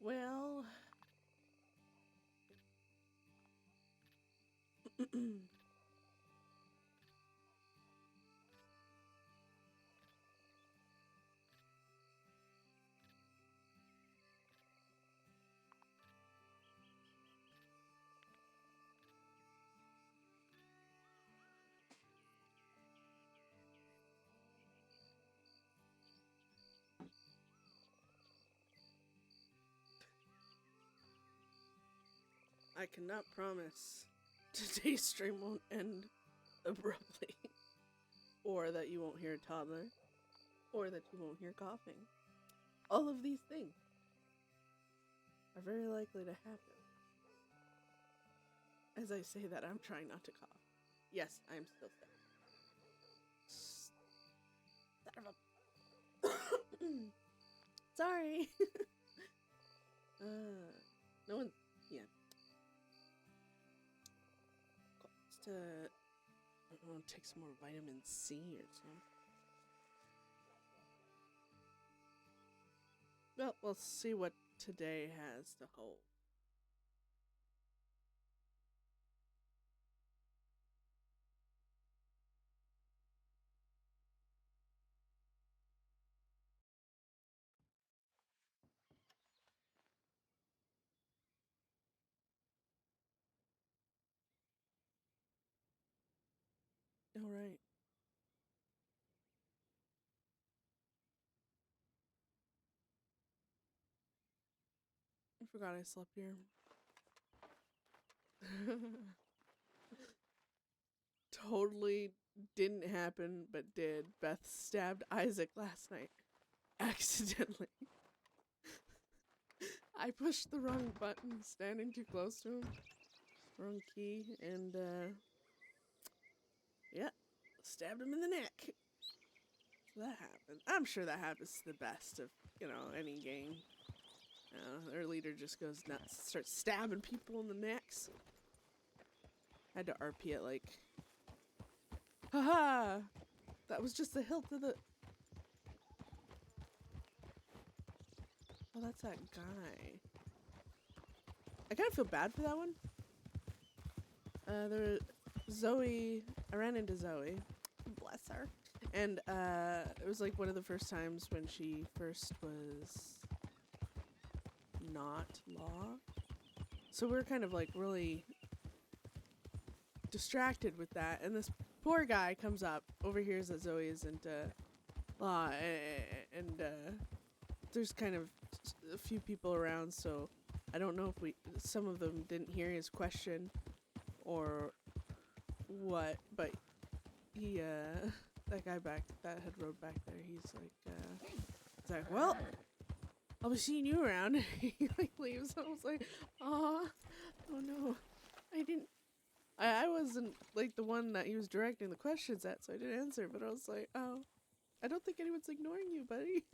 Well... I cannot promise today's stream won't end abruptly, or that you won't hear a toddler, or that you won't hear coughing. All of these things are very likely to happen. As I say that, I'm trying not to cough. Yes, I am still sick. Son of a... Sorry. No one... Yeah. Just to... I want to take some more vitamin C or something. Well, we'll see what today has to hold. All right. I forgot I slept here. Totally didn't happen, but did. Beth stabbed Isaac last night. Accidentally. I pushed the wrong button, standing too close to him. Wrong key, and, yeah. Stabbed him in the neck. So that happened. I'm sure that happens to the best of, any gang. Their leader just goes nuts, starts stabbing people in the necks. I had to RP it like... Haha! That was just the hilt of the... Oh, that's that guy. I kind of feel bad for that one. Zoe... I ran into Zoe. Bless her. And, it was like one of the first times when she first was... not law. So we were kind of like really distracted with that, and this poor guy comes up, overhears that Zoe isn't law, and there's kind of a few people around, so I don't know if some of them didn't hear his question or what, but he that guy that had rode back there, he's like, well, I'll be seeing you around. He like leaves. I was like, oh no, I wasn't like the one that he was directing the questions at, so I didn't answer. But I was like, oh, I don't think anyone's ignoring you, buddy.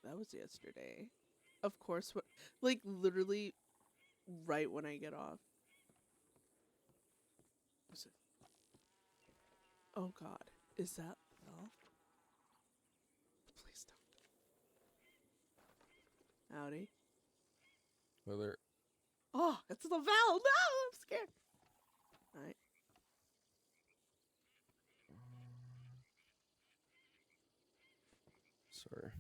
That was yesterday. Of course, like literally right when I get off. Oh God, is that Bell? Please don't. Howdy. Whether. Oh, it's the Val. No, I'm scared. All right. Sorry.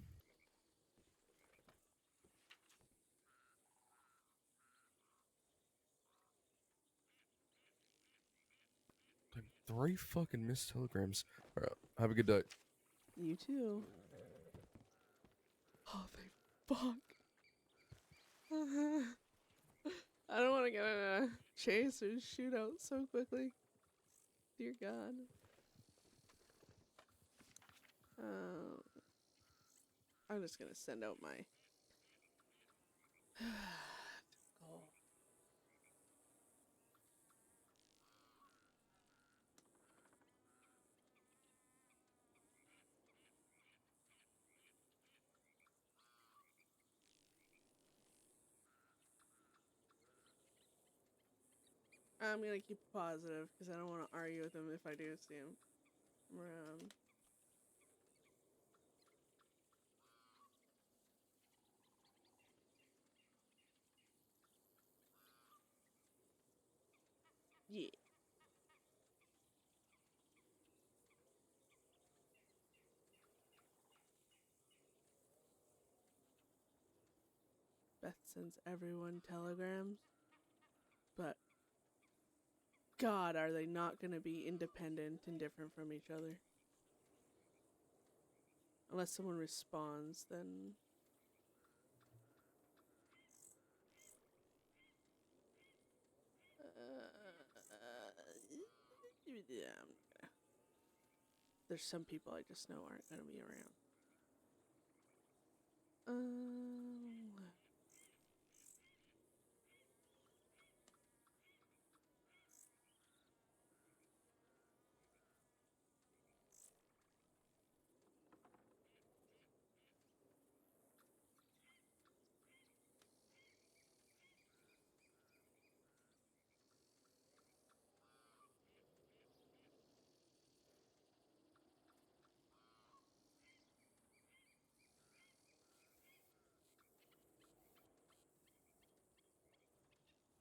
Like 3 fucking missed telegrams. Alright, have a good day. You too. Oh, thank fuck. I don't want to get in a chase or shootout so quickly. Dear God. I'm just gonna send out my goal. I'm gonna keep it positive because I don't want to argue with him if I do see him around. Yeah. Beth sends everyone telegrams, but God, are they not gonna be independent and different from each other? Unless someone responds, then. Yeah, there's some people I just know aren't gonna be around.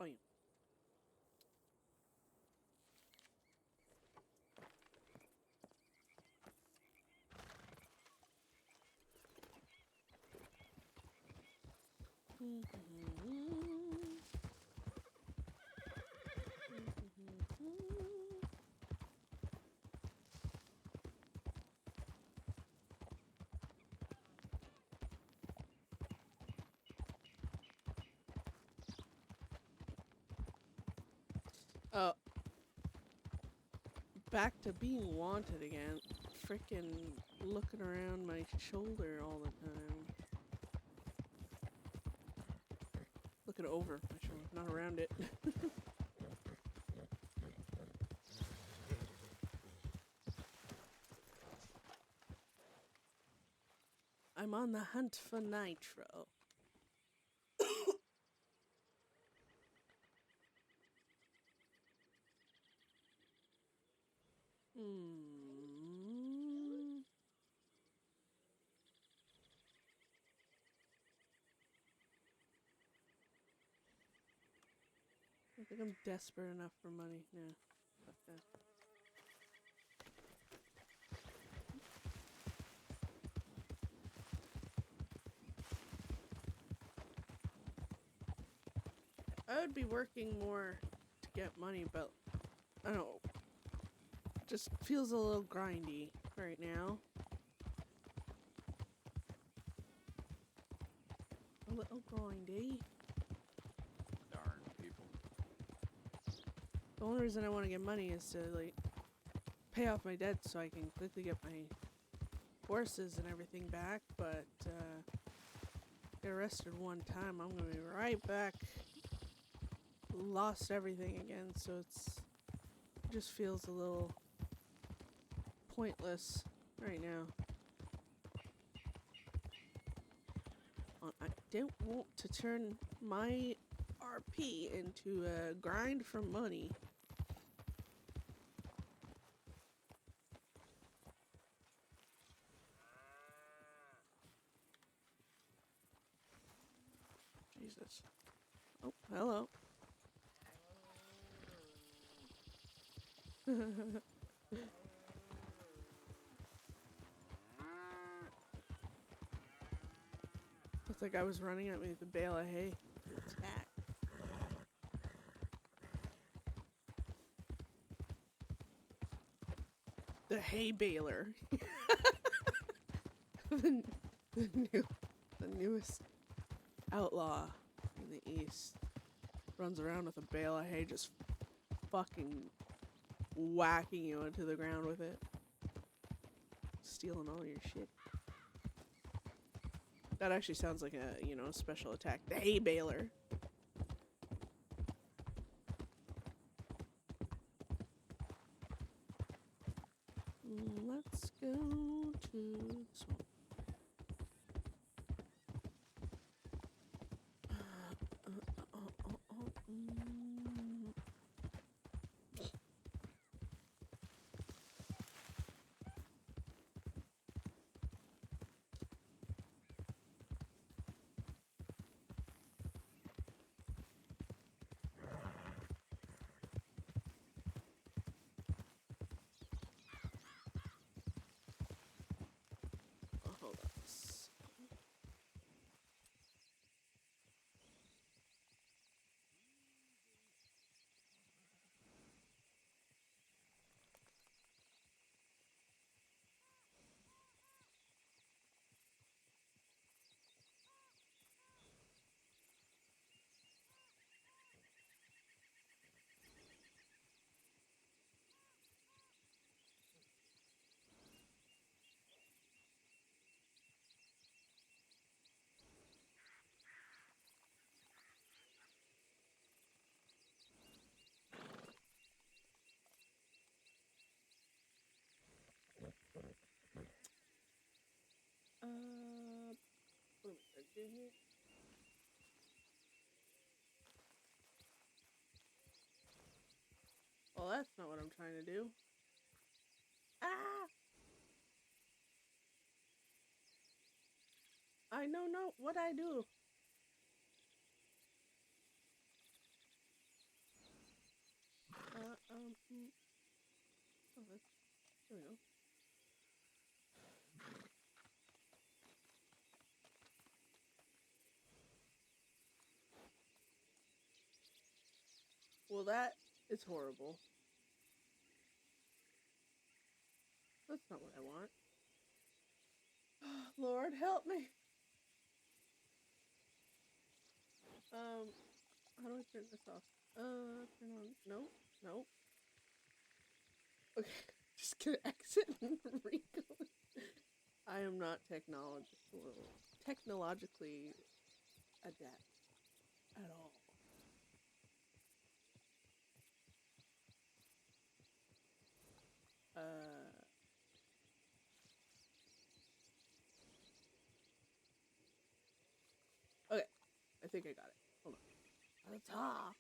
Oh, yeah. Oh, back to being wanted again. Frickin' looking around my shoulder all the time. Looking over my shoulder, not around it. I'm on the hunt for nitro. I think I'm desperate enough for money. Yeah, fuck that. I would be working more to get money, but I don't know. Just feels a little grindy right now. A little grindy. Darn people. The only reason I want to get money is to like pay off my debt so I can quickly get my horses and everything back, but get arrested one time, I'm gonna be right back. Lost everything again, so it just feels a little pointless right now. I don't want to turn my RP into a grind for money. Jesus. Oh, hello. Looks like I was running at me with a bale of hay. Attack. The hay baler. the newest outlaw in the East runs around with a bale of hay, just fucking whacking you into the ground with it, stealing all your shit. That actually sounds like a, special attack. The hay baler. Let's go to the swamp. do here? Well, that's not what I'm trying to do. Ah! I know not what I do. Oh, that's, there we go. Well, that is horrible. That's not what I want. Lord, help me. How do I turn this off? Turn on. No, no. Okay, just gonna exit and re-go. I am not technologically adept at all. Okay, I think I got it. Hold on. Ta-ta!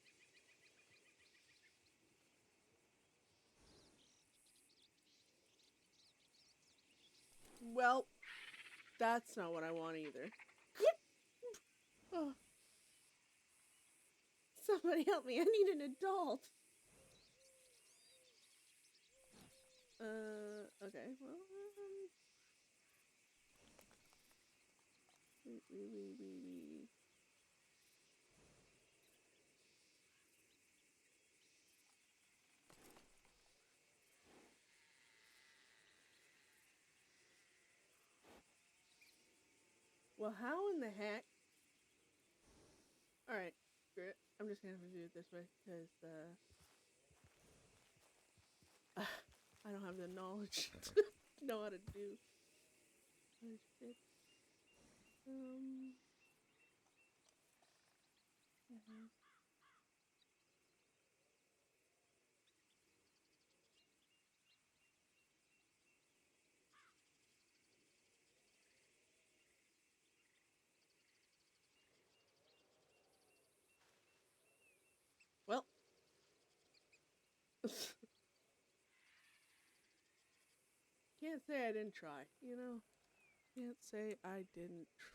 Well, that's not what I want either. Oh. Somebody help me, I need an adult. Okay, well, we. Well, how in the heck? Alright, screw it. I'm just gonna have to do it this way, because, I don't have the knowledge to know how to do. Oh, shit. Well. Can't say I didn't try, you know? Can't say I didn't try.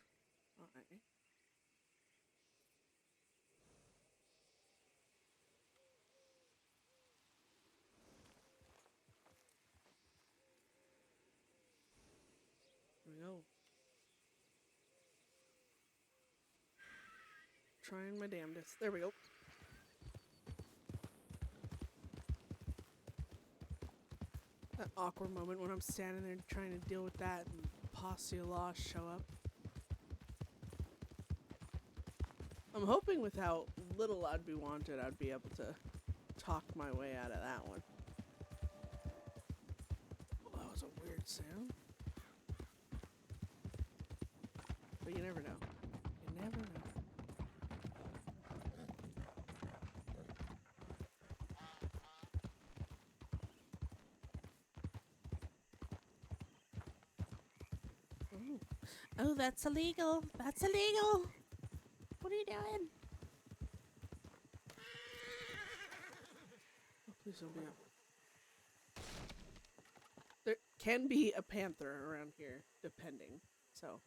Here we go. Trying my damnedest. There we go. That awkward moment when I'm standing there trying to deal with that and posse of law show up. I'm hoping with how little I'd be wanted, I'd be able to talk my way out of that one. Well, that was a weird sound. But you never know. You never know. Oh, that's illegal. That's illegal. What are you doing? Oh, please don't be up. There can be a panther around here, depending. So.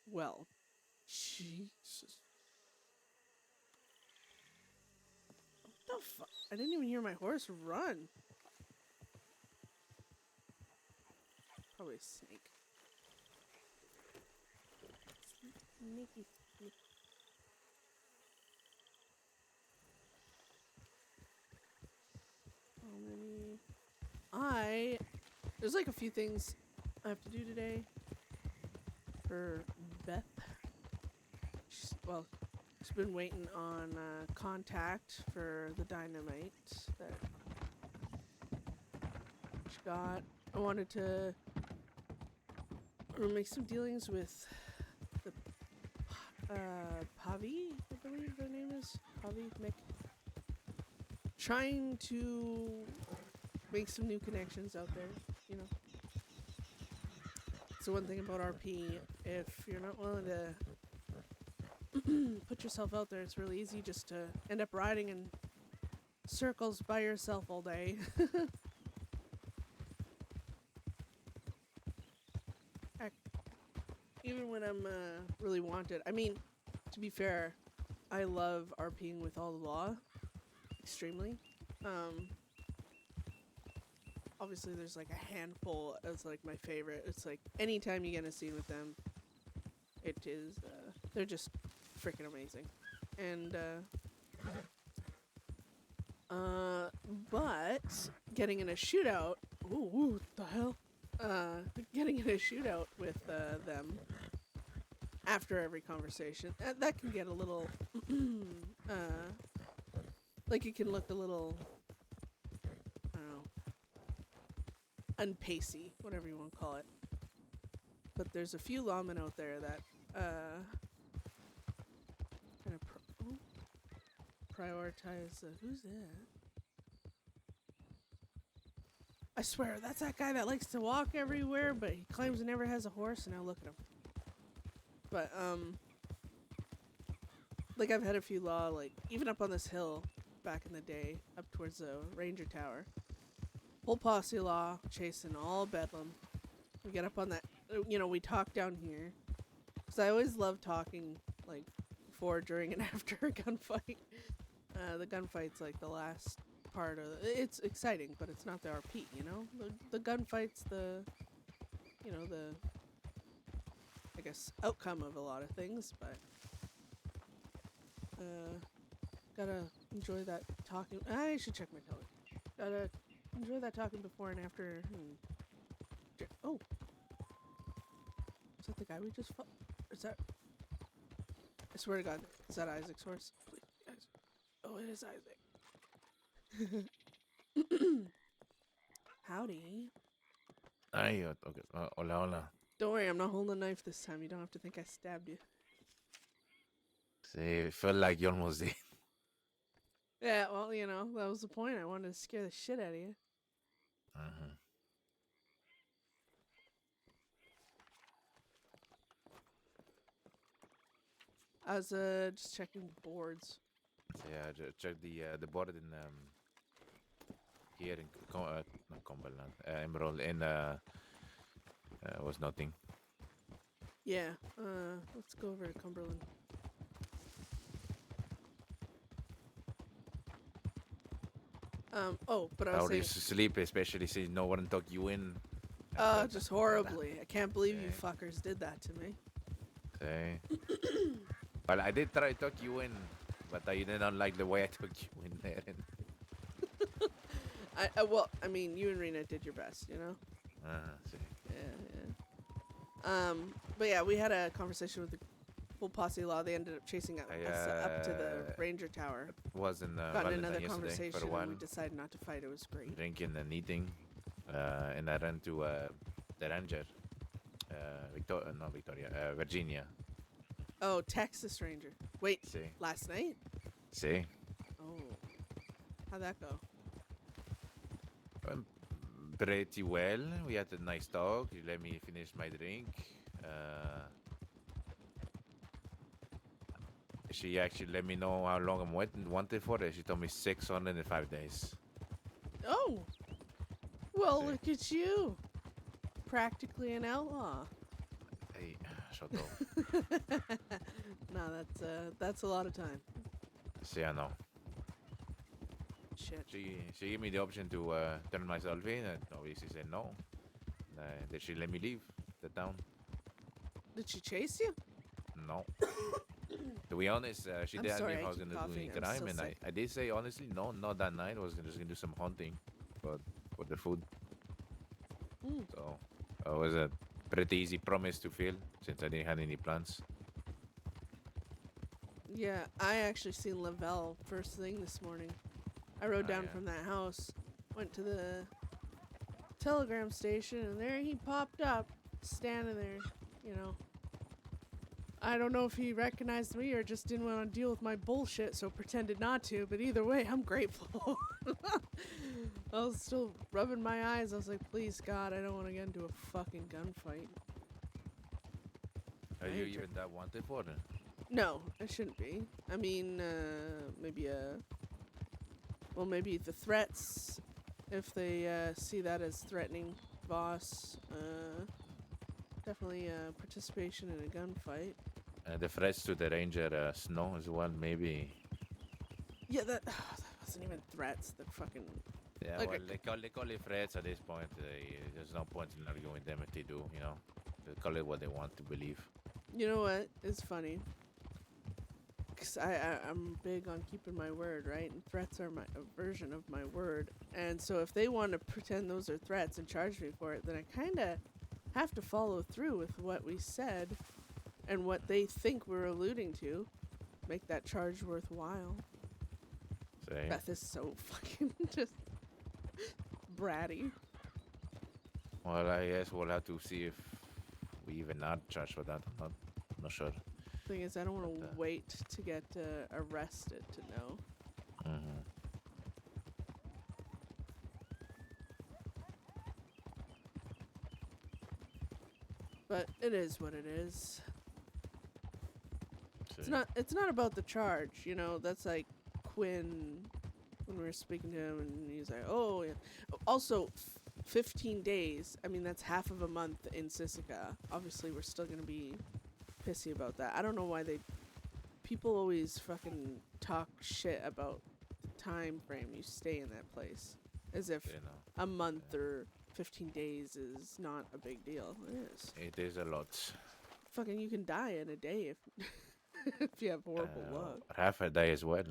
Well. Jesus. What the fuck? I didn't even hear my horse run. Probably a snake. Sneaky. There's like a few things I have to do today for Beth. She's been waiting on contact for the dynamite that she got. I wanted to make some dealings with the Pavi, I believe their name is. Pavi, Mick. Trying to make some new connections out there, you know. That's the one thing about RP. If you're not willing to put yourself out there, it's really easy just to end up riding in circles by yourself all day. Heck, even when I'm really wanted. I mean, to be fair, I love RPing with all the law extremely. Obviously there's like a handful as like my favorite. It's like anytime you get in a scene with them, it is they're just freaking amazing. And but getting in a shootout, what the hell? Getting in a shootout with them after every conversation, that can get a little like it can look a little, I don't know, unpacey, whatever you want to call it. But there's a few lawmen out there that kind of prioritize. Who's that? I swear, that's that guy that likes to walk everywhere, but he claims he never has a horse, and now look at him. But, like, I've had a few law, like, even up on this hill back in the day, up towards the Ranger Tower. Whole posse law, chasing all Bedlam. We get up on that, you know, we talk down here. Because I always love talking, like, before, during, and after a gunfight. The gunfight's, like, the last part of it's exciting, but it's not the RP, you know? The gunfight's the, you know, the, I guess, outcome of a lot of things, but gotta enjoy that talking. I should check my telegram. Gotta enjoy that talking before and after. Oh, is that the guy we just fought? Is that? I swear to God, is that Isaac's horse? Please, guys. Oh, it is Isaac. Howdy. Ay, okay. Hola, hola. Don't worry, I'm not holding a knife this time. You don't have to think I stabbed you. See, it felt like you almost did. Yeah, well, you know, that was the point. I wanted to scare the shit out of you. I was just checking boards. Yeah, check the board in here in not Cumberland, Emerald, and was nothing. Yeah, let's go over to Cumberland. Oh, but I was How do you saying, sleep, especially since no one took you in? just horribly. I can't believe you fuckers did that to me. See. Well, I did try to tuck you in, but I didn't like the way I took you in there. Well, I mean, you and Rena did your best, you know? See. Yeah. But yeah, we had a conversation with the full posse law. They ended up chasing us up to the Ranger Tower. Was in Got in another yesterday conversation, for a while. and we decided not to fight. It was great. Drinking and eating, and I ran to the Ranger, Virginia. Oh, Texas Ranger. Wait, See. last night? See. Oh, how'd that go? Pretty well. We had a nice talk. You let me finish my drink. She actually let me know how long I'm wanted for it. She told me 605 days. Oh, well, See. look at you. Practically an outlaw. Hey, shut up. No, that's a lot of time. See, I know. Shit. She gave me the option to turn myself in, and obviously said no. Did she let me leave the town? Did she chase you? No. To be honest, she I'm did ask me sorry, if I I was keep gonna do any coughing. I'm crime, so and sick. I did say honestly, no, not that night. I was just gonna do some hunting, but for the food. So it was a pretty easy promise to fill since I didn't have any plans. Yeah, I actually seen Lavelle first thing this morning. I rode down from that house, went to the telegram station, and there he popped up, standing there, you know. I don't know if he recognized me or just didn't want to deal with my bullshit, so pretended not to, but either way, I'm grateful. I was still rubbing my eyes. I was like, please, God, I don't want to get into a fucking gunfight. Are I you ain't even that wanted for it? No, it shouldn't be. I mean, maybe well, maybe the threats, if they see that as threatening boss, definitely participation in a gunfight. The threats to the ranger snow as well, maybe. Yeah, that wasn't even threats. That fucking Yeah, like well, they call it threats at this point. There's no point in arguing with them if they do, you know. They call it what they want to believe. you know what? It's funny. Cause I'm big on keeping my word, right? And threats are a version of my word. And so if they want to pretend those are threats and charge me for it, then I kind of have to follow through with what we said and what they think we're alluding to. Make that charge worthwhile. Say, Beth is so fucking just bratty. well, I guess we'll have to see if we even are charged for that. Not sure. Thing is, I don't want But, to wait to get arrested to know. Mm-hmm. But it is what it is. It's See. not about the charge, you know. That's like Quinn when we were speaking to him, and he's like, "Oh, yeah." Also, 15 days. I mean, that's half of a month in Sisika. Obviously, we're still gonna be pissy about that. I don't know why people always fucking talk shit about the time frame you stay in that place, as if You know, a month or 15 days is not a big deal. It is. it is a lot. Fucking, you can die in a day if if you have horrible luck. Half a day as well.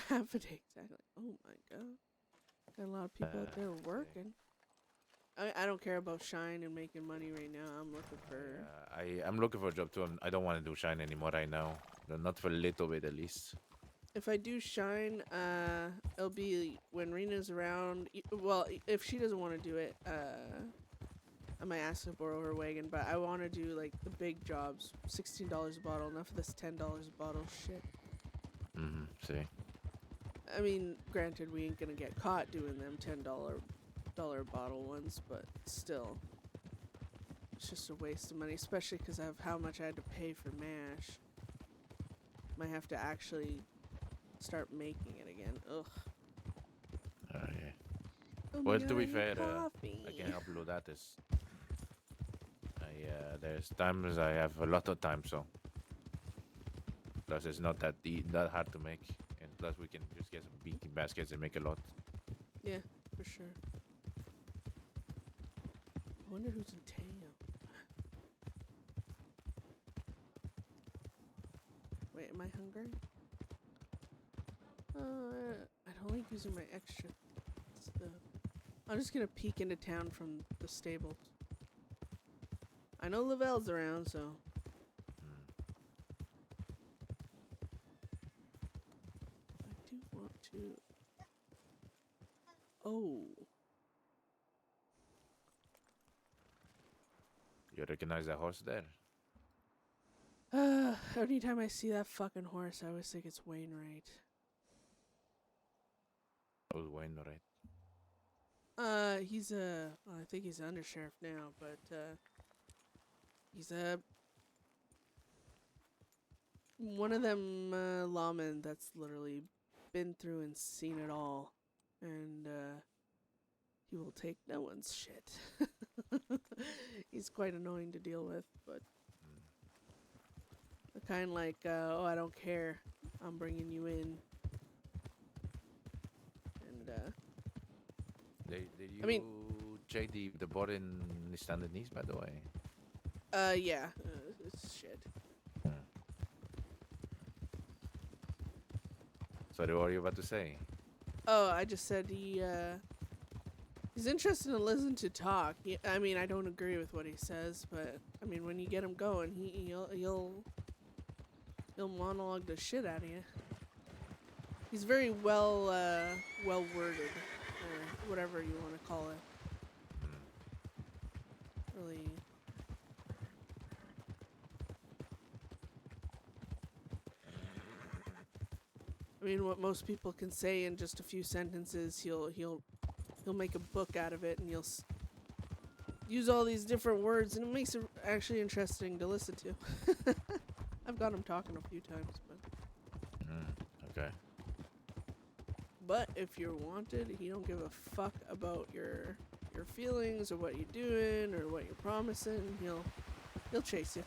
Half a day, exactly. Oh my god. Got a lot of people out there working. I don't care about Shine and making money right now. I'm looking for... I'm looking for a job too. I don't want to do Shine anymore right now. Not for a little bit at least. If I do Shine, it'll be when Rena's around. Well, if she doesn't want to do it, I might ask her to borrow her wagon, but I want to do, like, the big jobs. $16 a bottle, enough of this $10 a bottle shit. Mm-hmm, see. I mean, granted, we ain't gonna get caught doing them $10 bottle ones, but still. It's just a waste of money, especially because of how much I had to pay for MASH. Might have to actually start making it again. Ugh. Oh, yeah. Oh Well, my to God, be I need fair, coffee. I can help you with that. There's times I have a lot of time, so. Plus, it's not that hard to make. And plus, we can just get some beaking baskets and make a lot. Yeah, for sure. I wonder who's in Teo. Wait, am I hungry? I don't like using my extra stuff. I'm just gonna peek into town from the stables. I know Lavelle's around, so. I do want to. Oh. You recognize that horse there? Every time I see that fucking horse, I always think it's Wainwright. Oh, Wayne, right? He's well, I think he's undersheriff now, but, he's one of them, lawmen that's literally been through and seen it all. And, he will take no one's shit. He's quite annoying to deal with, but kind of like, oh, I don't care. I'm bringing you in. And, Did you I mean- check the board in the standard knees, by the way? yeah, it's shit. Sorry, what were you about to say? Oh, I just said he's interested in listening to talk. I mean, I don't agree with what he says, but I mean, when you get him going, he'll monologue the shit out of you. He's very well worded, or whatever you want to call it. Really. I mean, what most people can say in just a few sentences, he'll make a book out of it, and use all these different words, and it makes it actually interesting to listen to. I've got him talking a few times, Okay. but if you're wanted, he don't give a fuck about your feelings or what you're doing or what you're promising. He'll chase you.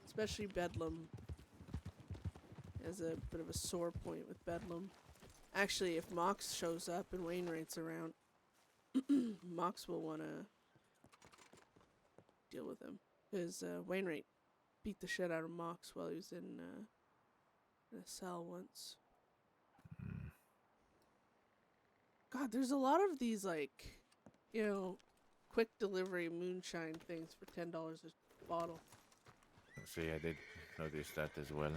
Especially Bedlam. Has a bit of a sore point with Bedlam. Actually, if Mox shows up and Wainwright's around, Mox will want to deal with him. Because Wainwright beat the shit out of Mox while he was in a cell once. God, there's a lot of these, like, quick delivery moonshine things for $10 a bottle. See, I did notice that as well.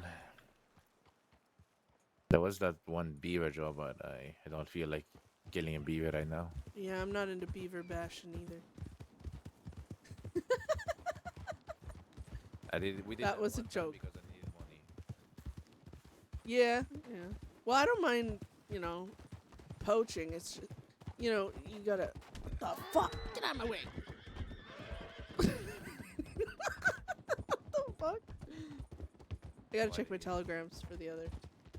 There was that one beaver job, but I don't feel like killing a beaver right now. Yeah, I'm not into beaver bashing either. We did That was a one time joke. because I needed money. Yeah. Well, I don't mind, poaching. It's just, you gotta... What the fuck? Get out of my way! What the fuck? I gotta check my telegrams for the other,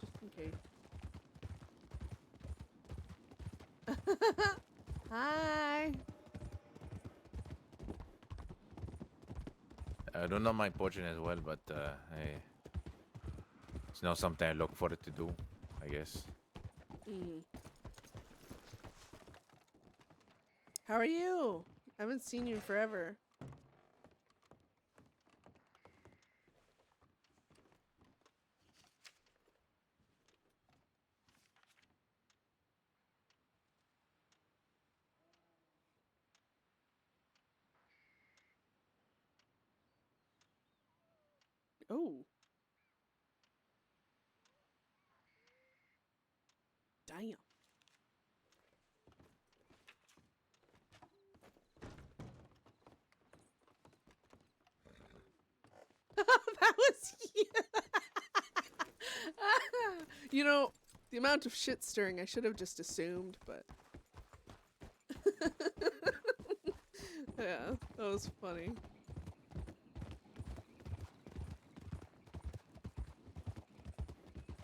just in case. Hi! I do not mind poaching as well, but it's not something I look forward to do, I guess. How are you? I haven't seen you in forever. Oh. Damn. That was you. The amount of shit stirring I should have just assumed, but yeah, that was funny.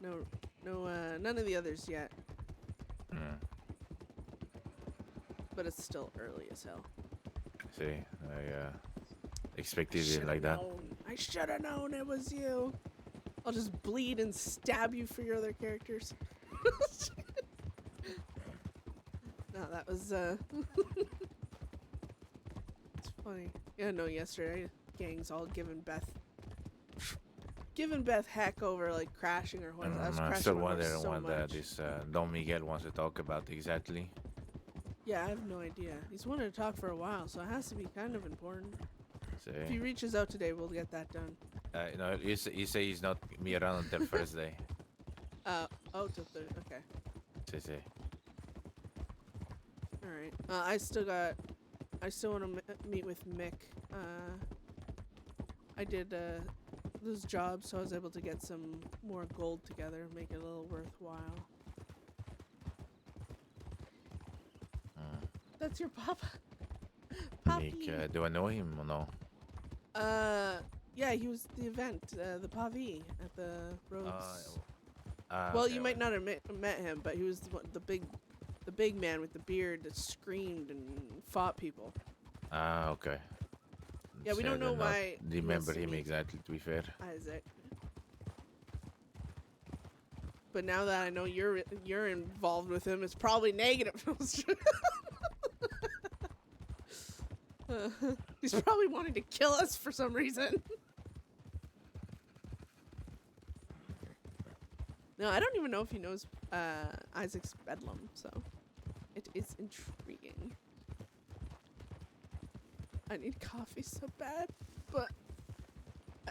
No, none of the others yet. But it's still early as hell. See, I expected it like that. I should have known it was you. I'll just bleed and stab you for your other characters. No, that was it's funny. Yeah, no, yesterday gangs all giving Beth heck over like crashing her horse. I was I'm crashing still my horse wondering so what much. that is Don Miguel wants to talk about exactly. Yeah, I have no idea. He's wanted to talk for a while, so it has to be kind of important. See, If he reaches out today, we'll get that done. you say he's not me around until Thursday. Oh, till Thursday. Okay. See. All right. I still want to meet with Mick. I did those jobs, so I was able to get some more gold together, make it a little worthwhile. That's your papa. Poppy. Mick, do I know him or no? Yeah, he was at the event, the Pavi at the Rhodes. Well, okay, you might not have met him, but he was the big man with the beard that screamed and fought people. Okay. Yeah, we don't know why. Remember he wants to him meet exactly, to be fair. Isaac. But now that I know you're involved with him, it's probably negative. He's probably wanting to kill us for some reason. No, I don't even know if he knows Isaac's Bedlam, so it is intriguing. I need coffee so bad, but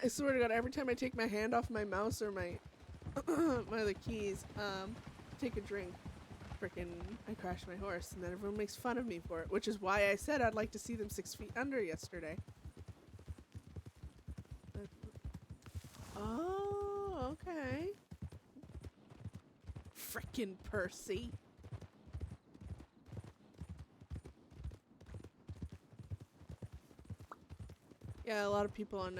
I swear to God, every time I take my hand off my mouse or my my other keys, take a drink, frickin' I crashed my horse, and then everyone makes fun of me for it, which is why I said I'd like to see them 6 feet under yesterday. Oh, okay. Frickin' Percy. Yeah, a lot of people on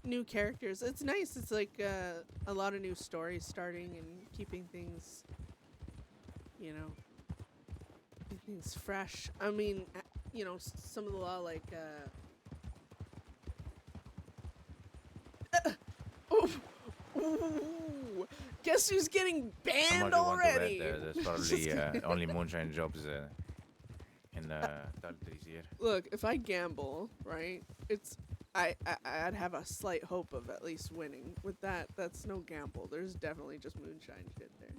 new characters. It's nice. It's like a lot of new stories starting and keeping things, you know, keeping things fresh. I mean, you know, some of the law like oh, ooh, guess who's getting How much banned you want to bet already? there's probably only moonshine jobs in Daltries here. Look, if I gamble, right, it's I'd have a slight hope of at least winning. With that, that's no gamble. There's definitely just moonshine shit there.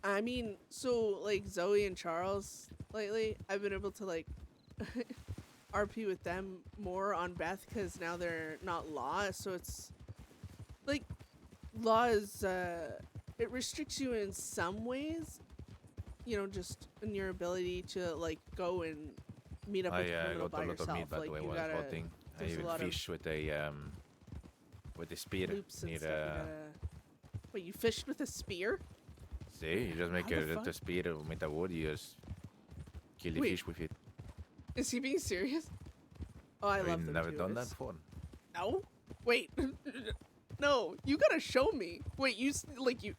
I mean, so like Zoe and Charles lately, I've been able to like RP with them more on Beth because now they're not law, so it's like law is it restricts you in some ways, you know, just in your ability to like go and meet up with a I criminal got by a lot of yourself. meat by Like the way you while I was gotta voting. I there's a even lot of fish with a spear loops and near stuff. You gotta, wait, you fished with a spear? see, you just make How the a little fuck? spear with the wood, you just kill the Wait. fish with it. Is he being serious? Oh, I Have love you them never too. done that It's- before? No. Wait. No, you gotta show me. Wait, like you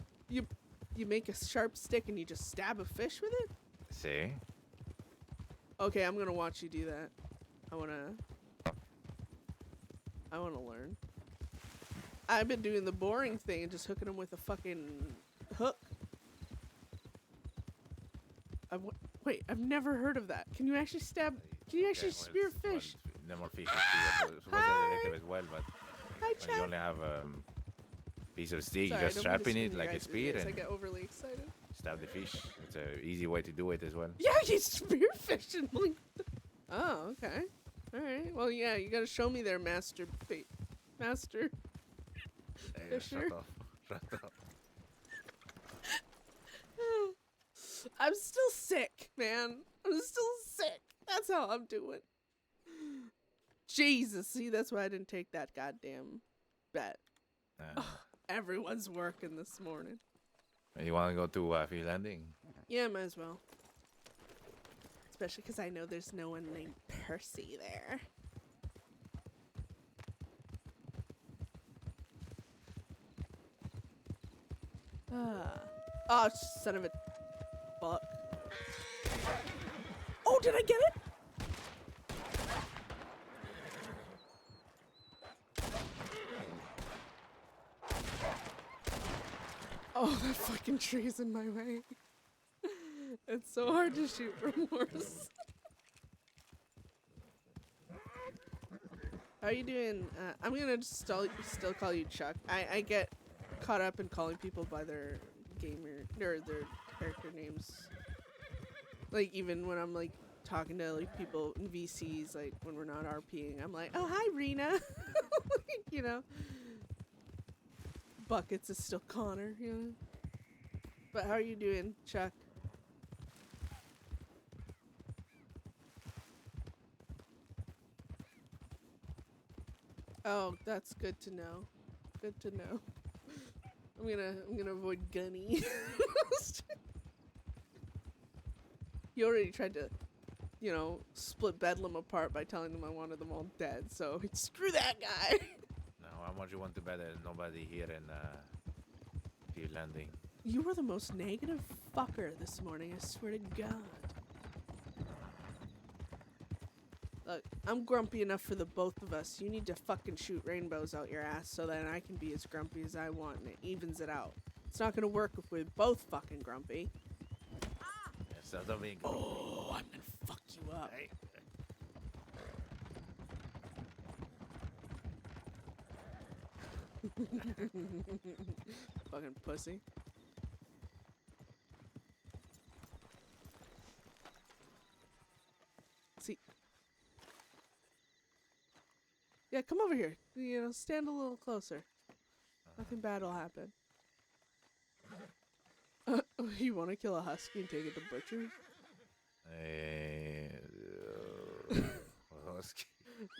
make a sharp stick and you just stab a fish with it? See? Okay, I'm gonna watch you do that. I wanna learn. I've been doing the boring thing and just hooking them with a fucking hook. Wait, I've never heard of that. Can you actually stab? Can you actually spear fish? Normal fish is spear, so Hi. effective as well, but Hi, when you chat. only have a piece of stick, Sorry, you I just don't mean to strap in scream it you like a guys' spear ears. I and get overly excited. stab the fish. It's an easy way to do it as well. Yeah, you spear fishing. Like, oh, okay. All right. Well, yeah, you gotta show me their master. Master. Hey, Fisher? shut up. Shut up. I'm still sick, man. I'm still sick. That's how I'm doing. Jesus, see, that's why I didn't take that goddamn bet. Everyone's working this morning. You want to go to Free Landing? Yeah, might as well. Especially because I know there's no one named Percy there. Oh, son of a fuck. Oh, did I get it? Oh, that fucking tree's in my way. It's so hard to shoot from horse. How are you doing? I'm gonna still call you Chuck. I get caught up in calling people by their gamer or their character names. Like even when I'm like talking to like people in VCs, like when we're not RPing, I'm like, oh hi Rena, like, you know. Buckets is still Connor, you know. But how are you doing, Chuck? Oh, that's good to know. Good to know. I'm gonna avoid Gunny. He already tried to, you know, split Bedlam apart by telling them I wanted them all dead. So screw that guy. Now, how much you want to bet there's nobody here in Free Landing? You were the most negative fucker this morning. I swear to God. Look, I'm grumpy enough for the both of us. You need to fucking shoot rainbows out your ass so that I can be as grumpy as I want and it evens it out. It's not gonna work if we're both fucking grumpy. Yes, that's not being good. Oh, I'm gonna fuck you up. Hey. Fucking pussy. See. Yeah, come over here. You know, stand a little closer. Nothing bad will happen. You want to kill a husky and take it to butcher? Husky.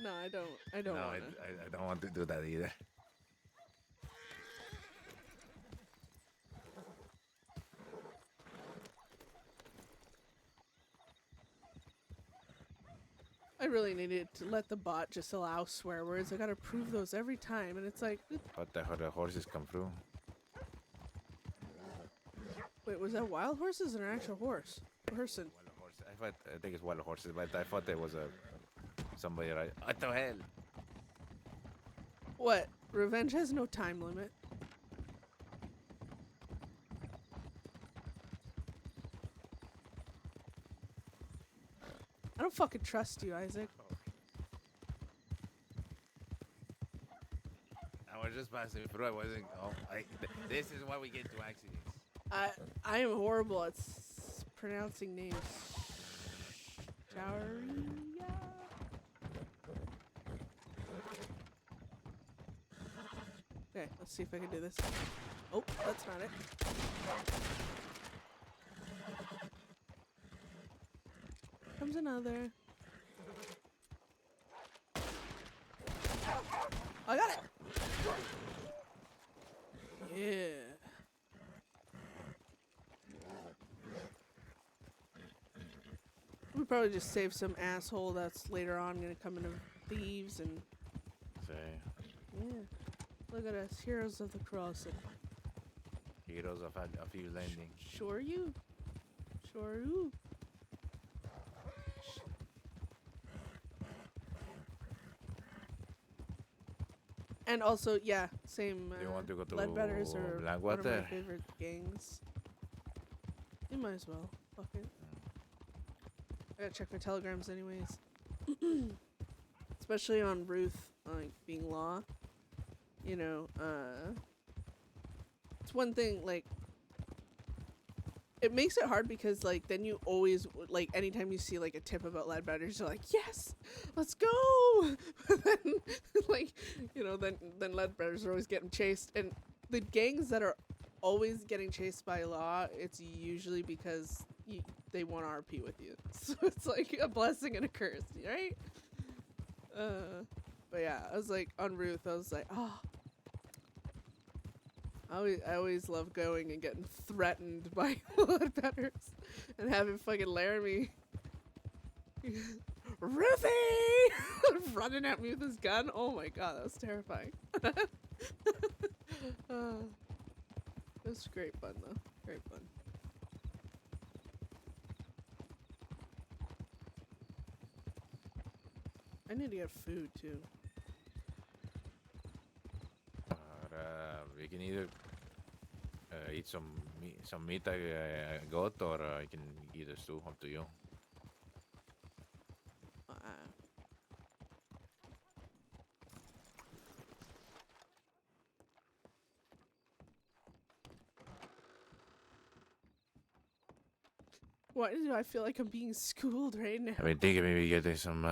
No, I don't. I don't No, want to. I don't want to do that either. really needed to let the bot just allow swear words. I gotta prove those every time, and it's like, But the horses come through. wait, was that wild horses or an actual horse? Person. Wild horse. I think it's wild horses, but I thought there was somebody right. What the hell? What? Revenge has no time limit. I don't fucking trust you, Isaac. I was just passing through. I wasn't. This is why we get into accidents. I am horrible at pronouncing names. Sharia? Okay, let's see if I can do this. Oh, that's not it. Comes another. I got it! Yeah. We probably just save some asshole that's later on gonna come into thieves and Say, yeah. Look at us, heroes of the crossing. heroes of a few landings. Sure you. Sure you. And also, yeah, same. Do you want to go to Ledbetters are one of my Blackwater? favorite gangs. You might as well. Fuck it. I gotta check my telegrams anyways. Especially on Ruth, like, being law. You know, it's one thing, like, it makes it hard because, like, then you always, like, anytime you see, like, a tip about Ledbetters, you're like, yes, let's go! But then, like, you know, then Ledbetters are always getting chased. And the gangs that are always getting chased by law, it's usually because they want RP with you. So it's like a blessing and a curse, right? But yeah, I was like, on Ruth, I was like, oh. I always love going and getting threatened by Ledbetters and having fucking Laramie Ruthie running at me with his gun. Oh my god, that was terrifying. It was great fun though. Great fun. I need to get food too. We can either eat some meat I got, or I can eat a stew. Up to you. Why do I feel like I'm being schooled right now? I've been thinking maybe getting some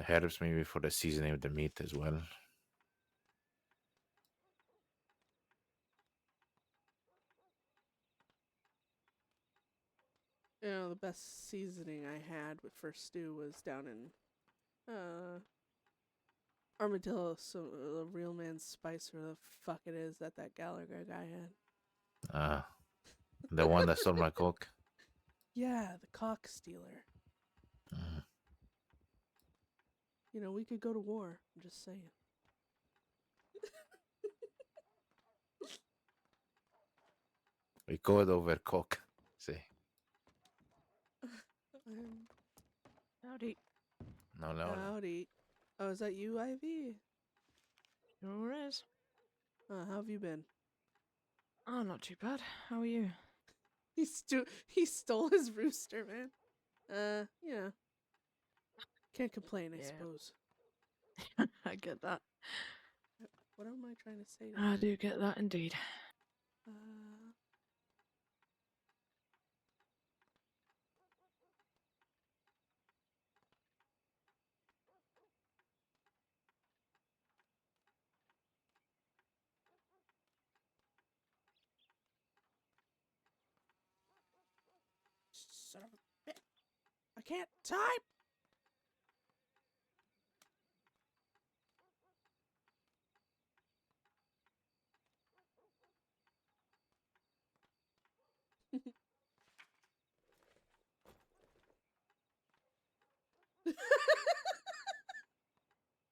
herbs maybe for the seasoning of the meat as well. You know, the best seasoning I had with first stew was down in Armadillo, so the real man's spice or the fuck it is that Gallagher guy had. The one that stole my coke. Yeah, the cock stealer. You know, we could go to war. I'm just saying. We could over coke. See. Howdy. No. Howdy. Oh, is that you, Ivy? Sure is. How have you been? Oh, not too bad. How are you? He stole his rooster, man. Yeah. Can't complain, I Yeah. suppose. I get that. What am I trying to say? To I you? do get that indeed. Son of a bitch. I can't type.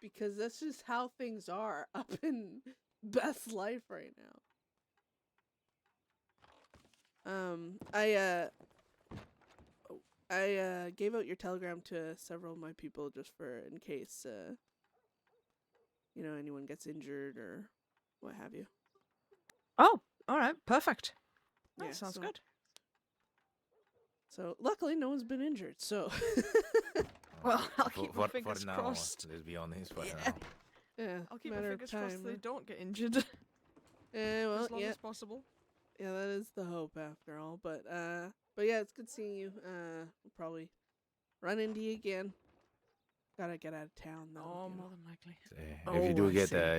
because that's just how things are up in Beth's life right now. I gave out your telegram to several of my people just for in case anyone gets injured or what have you. Oh, all right, perfect. That Yeah, sounds so- good. So luckily no one's been injured. So Well, I'll For- keep my for fingers now, crossed. let's be honest. For Yeah. now. yeah, I'll keep my matter fingers of crossed time. they huh? don't get injured Well, as long yeah, as possible. yeah, that is the hope after all. But yeah, it's good seeing you. We'll probably run into you again. Gotta get out of town though. Oh, you know. more than likely.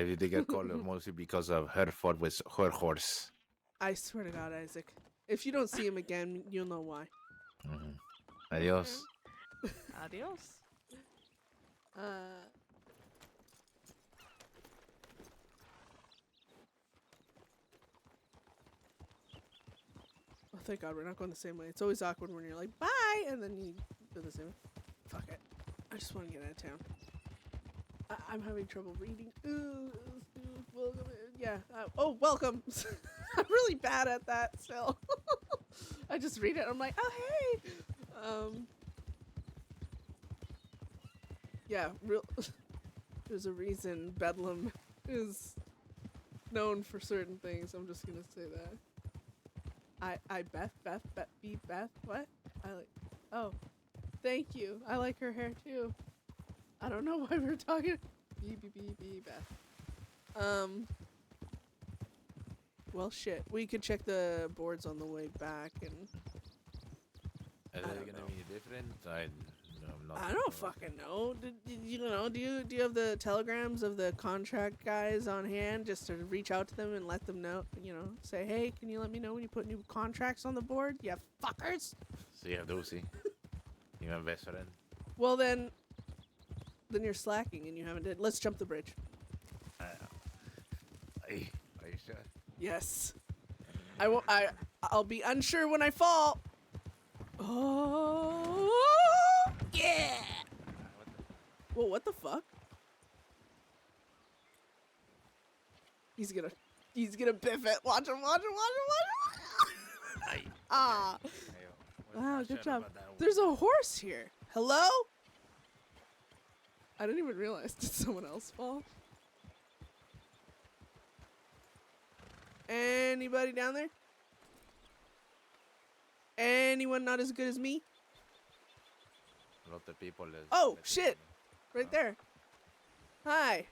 If you do get called, mostly because of her fault with her horse. I swear to God, Isaac. If you don't see him again, you'll know why. Mhm. Adios. Adios. Oh, thank God we're not going the same way. It's always awkward when you're like, bye, and then you go the same way. Fuck it. I just want to get out of town. I'm having trouble reading. Welcome. Yeah. Oh, welcome. I'm really bad at that still. I just read it. I'm like, oh, hey. Yeah, there's a reason Bedlam is known for certain things. I'm just gonna say that. Beth, what? Oh, thank you. I like her hair too. I don't know why we're talking. Beth. Well, shit. We could check the boards on the way back and. Is I it don't gonna know. be different? I'm not. I don't fucking know. Did you know? Do you have the telegrams of the contract guys on hand just to reach out to them and let them know? Say, hey, can you let me know when you put new contracts on the board? You fuckers. See, I do see. You my best friend. Well then you're slacking and you haven't did. Let's jump the bridge. Are you sure? Yes. I won't. I'll be unsure when I fall. Oh yeah. Whoa, what the fuck? He's gonna biff it. Watch him. Ah. Wow, good job. There's a horse here. Hello? I didn't even realize. Did someone else fall? Anybody down there? Anyone not as good as me? A lot of people. Oh, shit. Right there. Hi.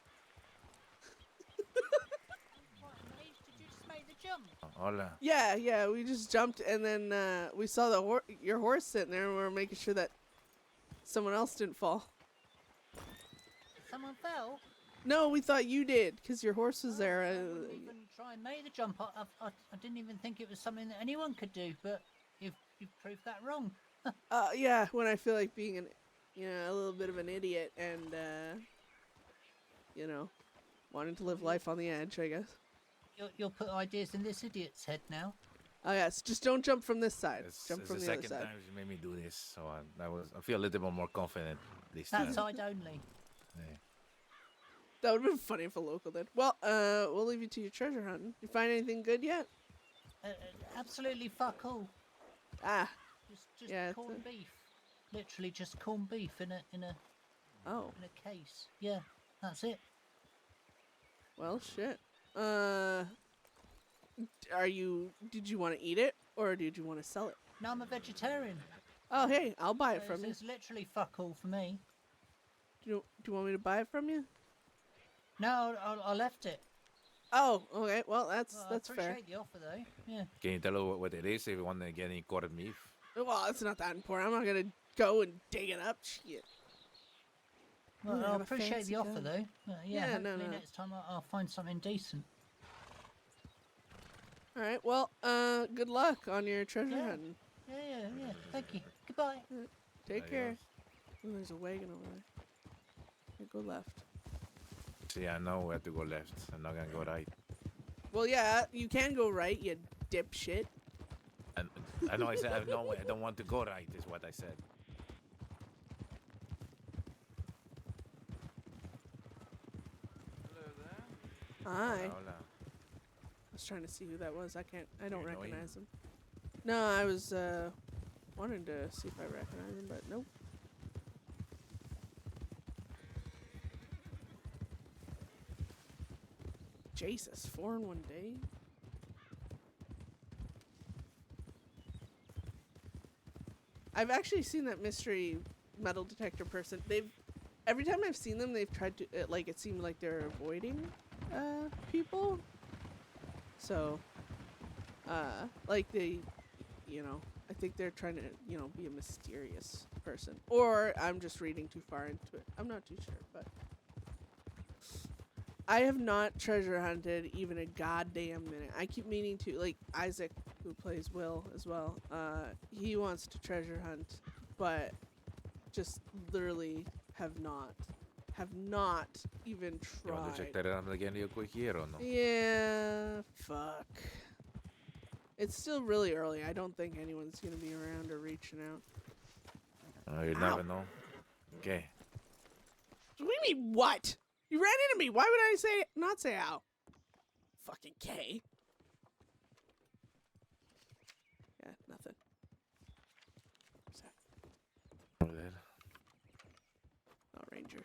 Hola. Yeah, we just jumped and then we saw your horse sitting there and we were making sure that someone else didn't fall. Someone fell? No, we thought you did because your horse was there. I wouldn't even try and make the jump. I didn't even think it was something that anyone could do, but you've proved that wrong. Yeah, when I feel like being a little bit of an idiot and, wanting to live life on the edge, I guess. You'll put ideas in this idiot's head now. Oh, yes, just don't jump from this side. Jump It's from the the other second side. time she made me do this, so I feel a little bit more confident this That time. side only. Yeah. That would have been funny if a local did. Well, we'll leave you to your treasure hunting. You find anything good yet? Absolutely fuck all. Ah, Just Yeah, it's corned beef. Literally just corned beef in a oh, case. Yeah, that's it. well, shit. Did you want to eat it or did you want to sell it? No, I'm a vegetarian. Oh, hey, I'll buy it So from you. it's literally fuck all for me. Do you want me to buy it from you? No, I left it. Oh, okay. Well, Well, that's I fair. appreciate the offer though. Yeah. Can you tell her what it is if you want to get any corned beef? Well, it's not that important. I'm not gonna go and dig it up. Shit. Well, Ooh, I have a appreciate fancy the offer gun. though. Yeah, Yeah, no, hopefully no. next time I'll find something decent. All right. Well, good luck on your treasure Yeah. hunting. Yeah. Thank you. Goodbye. Take care. Adios. Ooh, there's a wagon over there. Okay, go left. See, I know where to go left. I'm not gonna go right. Well, yeah, you can go right, you dipshit. And I know I said I know I don't want to go right. Is what I said. Hi. Hola, hola. I was trying to see who that was. I don't You know him? recognize him. No, I was wanting to see if I recognize him, but nope. Jesus, 4 in 1 day? I've actually seen that mystery metal detector person. Every time I've seen them, they've tried to, it seemed like they're avoiding, people. So, like they, I think they're trying to, be a mysterious person. Or I'm just reading too far into it. I'm not too sure, but I have not treasure hunted even a goddamn minute. I keep meaning to, like Isaac, who plays Will as well, he wants to treasure hunt, but just literally have not even You want to check tried. that out again real quick here or no? Yeah, fuck. It's still really early. I don't think anyone's gonna be around or reaching out. You Ow. never know. Okay. What do you mean, what? You ran into me. Why would I not say ow? Fucking K. Yeah, nothing. What's that? Over there. Oh, Ranger.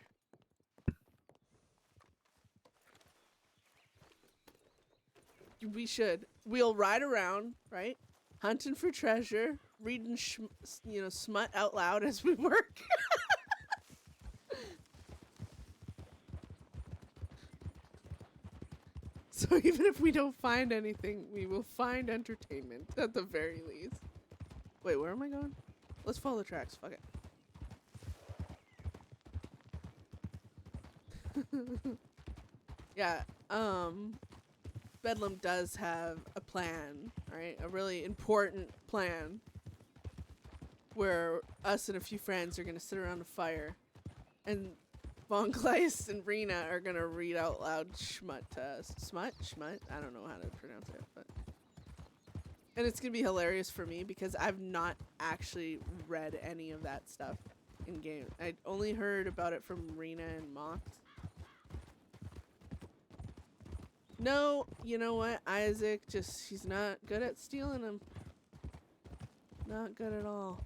We should. We'll ride around, right? Hunting for treasure, reading, smut out loud as we work. So even if we don't find anything, we will find entertainment at the very least. Wait, where am I going? Let's follow the tracks. Fuck it. Yeah, Bedlam does have a plan, right? A really important plan where us and a few friends are gonna sit around a fire and Von Kleist and Rena are gonna read out loud schmut to us. Schmut? I don't know how to pronounce it, but. And it's gonna be hilarious for me because I've not actually read any of that stuff in game. I'd only heard about it from Rena and Mox. No, you know what? Isaac he's not good at stealing them. Not good at all.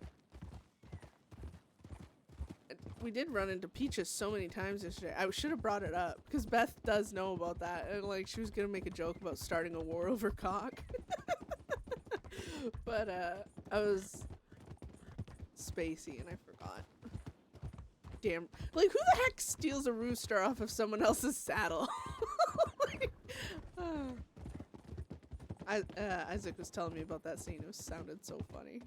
We did run into Peaches so many times yesterday. I should have brought it up because Beth does know about that, and like she was gonna make a joke about starting a war over cock. But I was spacey and I forgot. Damn, like who the heck steals a rooster off of someone else's saddle? Like, Isaac was telling me about that scene. It sounded so funny.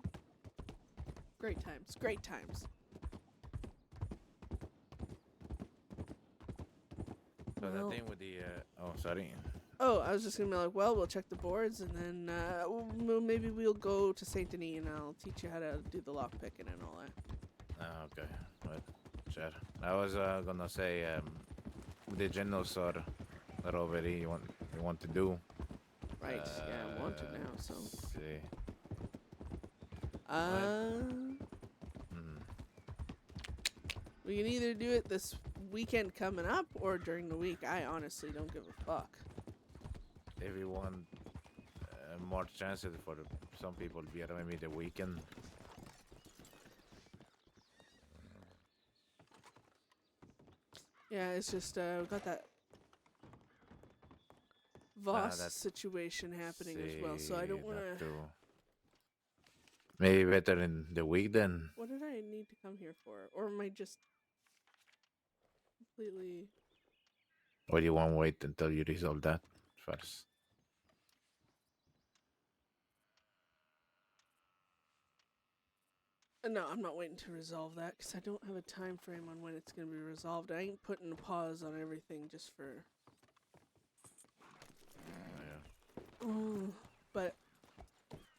Great times. Great times. So Well- that thing with the oh sorry. Oh, I was just gonna be like, well, we'll check the boards, and then maybe we'll go to Saint Denis, and I'll teach you how to do the lock picking and all that. Okay. Right. Sure. I was gonna say the Genosaur that already you want to do. Right? Yeah, I want to now. So. See. We can either do it this weekend coming up or during the week. I honestly don't give a fuck. If you want more chances for some people to be around maybe the weekend. Yeah, it's just we got that Voss that's- situation happening as well, so I don't want to. Maybe better in the week then. What did I need to come here for, or am I just completely? Or you want to wait until you resolve that first? No, I'm not waiting to resolve that because I don't have a time frame on when it's gonna be resolved. I ain't putting a pause on everything just for. Yeah. But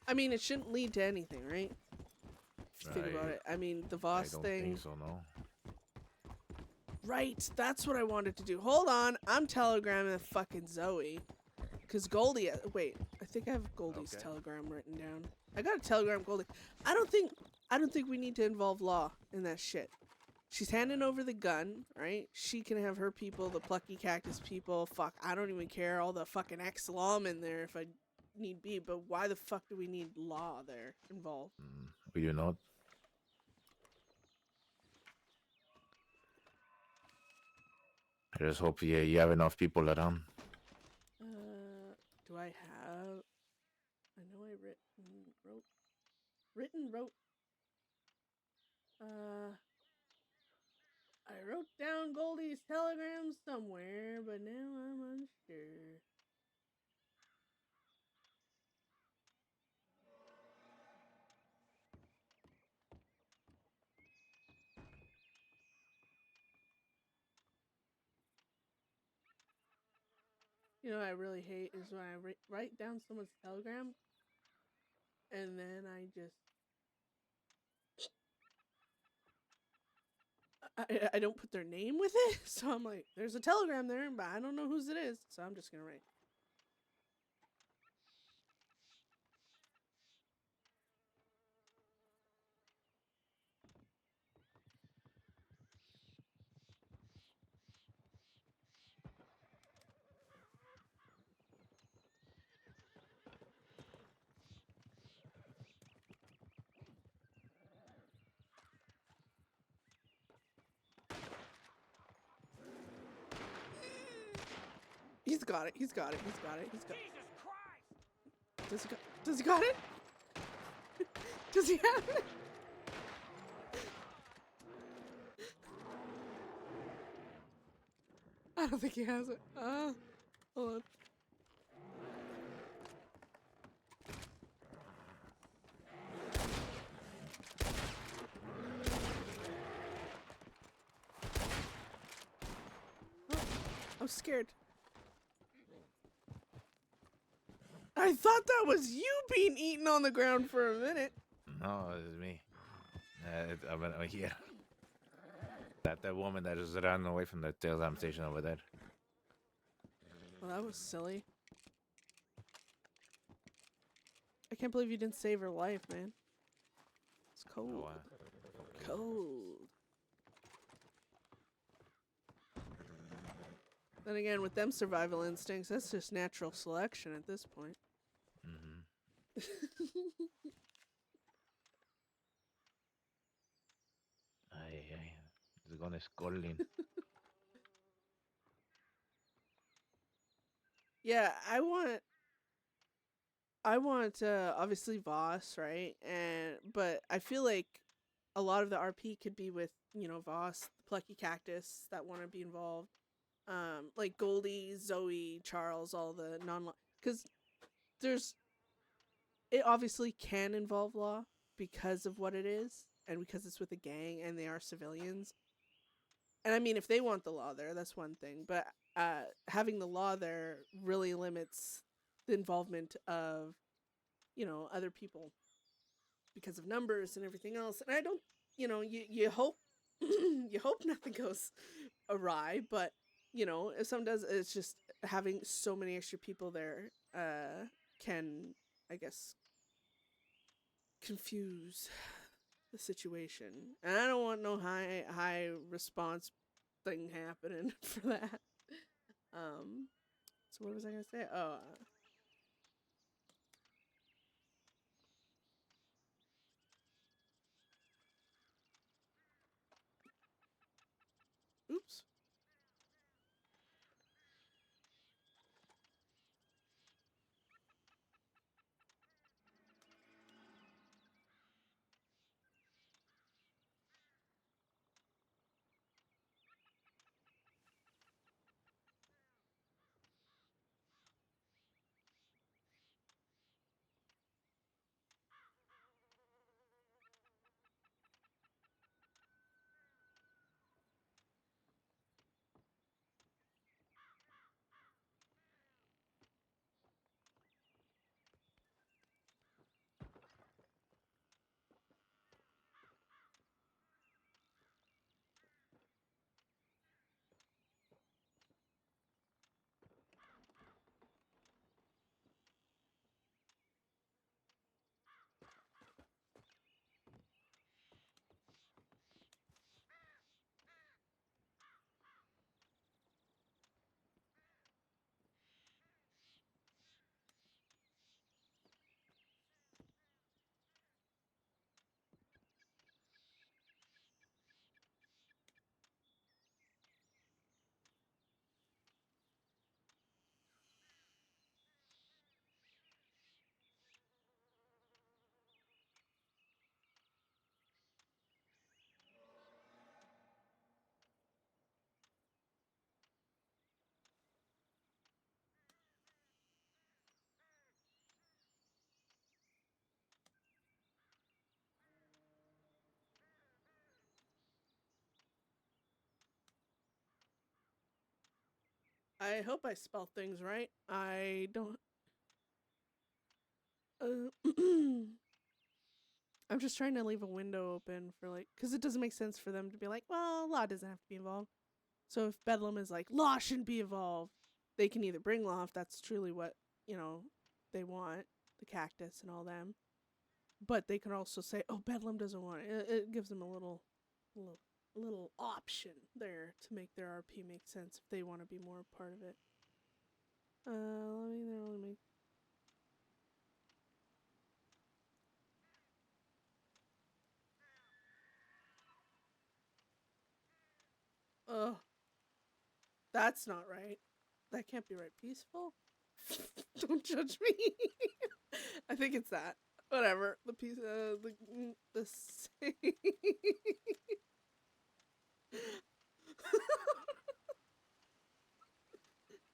I mean, it shouldn't lead to anything, right? If you think about it. I mean, the I Voss don't thing. think so, no. Right, that's what I wanted to do. Hold on, I'm telegramming fucking Zoe. Cause Goldie, wait, I think I have Goldie's Okay. telegram written down. I got a telegram Goldie. I don't think we need to involve law in that shit. she's handing over the gun, right? She can have her people, the plucky cactus people. Fuck, I don't even care. All the fucking ex-lawmen there if I need be. But why the fuck do we need law there involved? Will you not? I just hope you have enough people around. Do I have? I know I wrote. I wrote down Goldie's telegram somewhere, but now I'm unsure. You know what I really hate is when I write down someone's telegram and then I don't put their name with it. So I'm like, there's a telegram there, but I don't know whose it is. So I'm just going to write. He's got it. He's got it. He's got it. He's got it. Does he got it? Does he have it? I don't think he has it. Hold on. Oh, I'm scared. I thought that was you being eaten on the ground for a minute. No, this is me. I'm here. That woman that just ran away from the telegram station over there. Well, that was silly. I can't believe you didn't save her life, man. It's cold. Cold. Then again, with them survival instincts, that's just natural selection at this point. Ay, it's gonna scolding. Yeah, I want obviously Voss, right? But I feel like a lot of the RP could be with, you know, Voss, the plucky cactus that want to be involved. Like Goldie, Zoe, Charles, all the because it obviously can involve law because of what it is and because it's with a gang and they are civilians. And I mean, if they want the law there, that's one thing. But having the law there really limits the involvement of, you know, other people because of numbers and everything else. And I don't, you know, you hope you hope nothing goes awry, but you know, if something does, it's just having so many extra people there can, I guess, confuse the situation. And I don't want no high response thing happening for that. So what was I gonna say? Oh, oops. I hope I spell things right. I don't. I'm just trying to leave a window open for like, because it doesn't make sense for them to be like, well, law doesn't have to be involved. So if Bedlam is like, law shouldn't be involved, they can either bring law if that's truly what, they want, the cactus and all them. But they can also say, oh, Bedlam doesn't want it. It gives them a little option there to make their RP make sense if they want to be more a part of it. Let me only make. Ugh. That's not right. That can't be right. Peaceful? Don't judge me. I think it's that. Whatever. The piece. The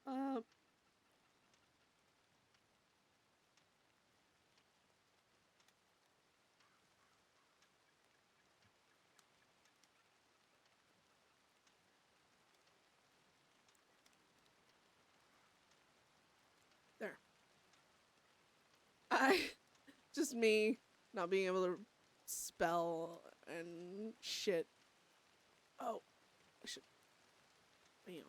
um. There. Just me not being able to spell and shit. Oh, I should. Bam.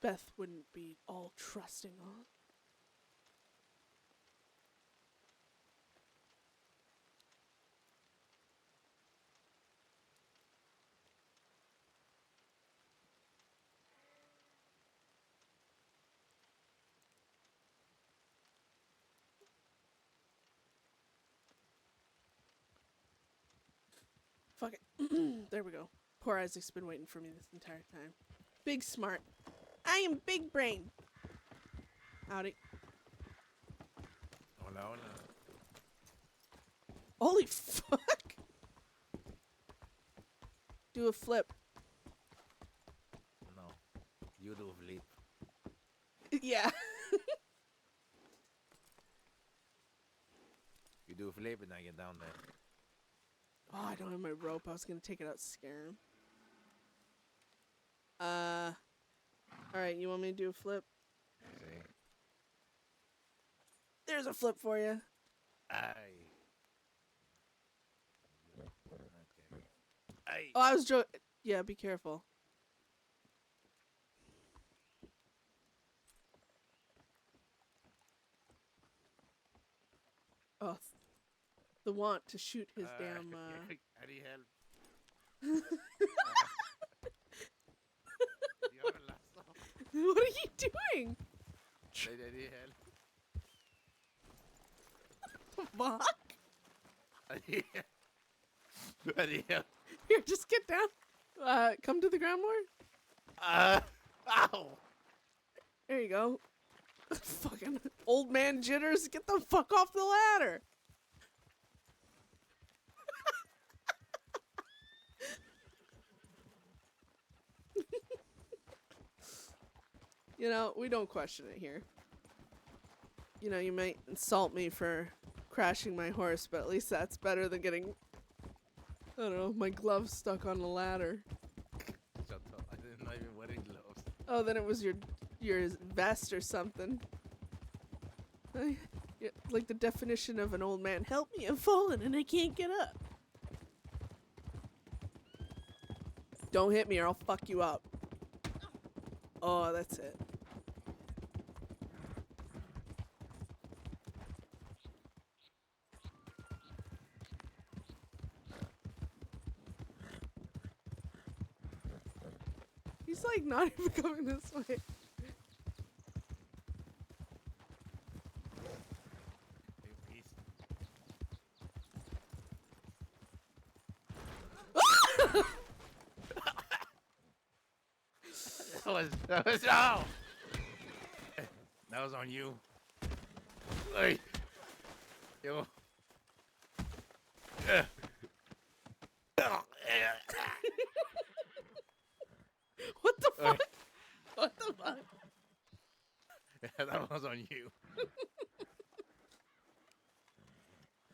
Beth wouldn't be all trusting on. Fuck it. There we go. Poor Isaac's been waiting for me this entire time. Big smart. I am big brain. Howdy. Hola, hola. Holy fuck. Do a flip. No. You do flip. Yeah. You do flip and I get down there. Oh, I don't have my rope. I was gonna take it out, scare him. Alright, you want me to do a flip? See? There's a flip for you. Aye. Okay. Aye. Oh, I was joking. Yeah, be careful. Oh, the want to shoot his damn, I need help. Do you have a lasso? What are you doing? I need help. Fuck? I need help. I need help. Here, just get down. Come to the ground more. Ow! There you go. Fucking old man jitters. Get the fuck off the ladder. We don't question it here. You might insult me for crashing my horse, but at least that's better than getting, I don't know, my glove stuck on the ladder. Shut up. I didn't know even wearing gloves. Oh, then it was your vest or something. Yeah, like the definition of an old man. Help me, I've fallen and I can't get up. Don't hit me or I'll fuck you up. Oh, that's it. He's like not even coming this way. That was oh! That was on you. Hey. Yo. What the fuck? What the fuck? That was on you.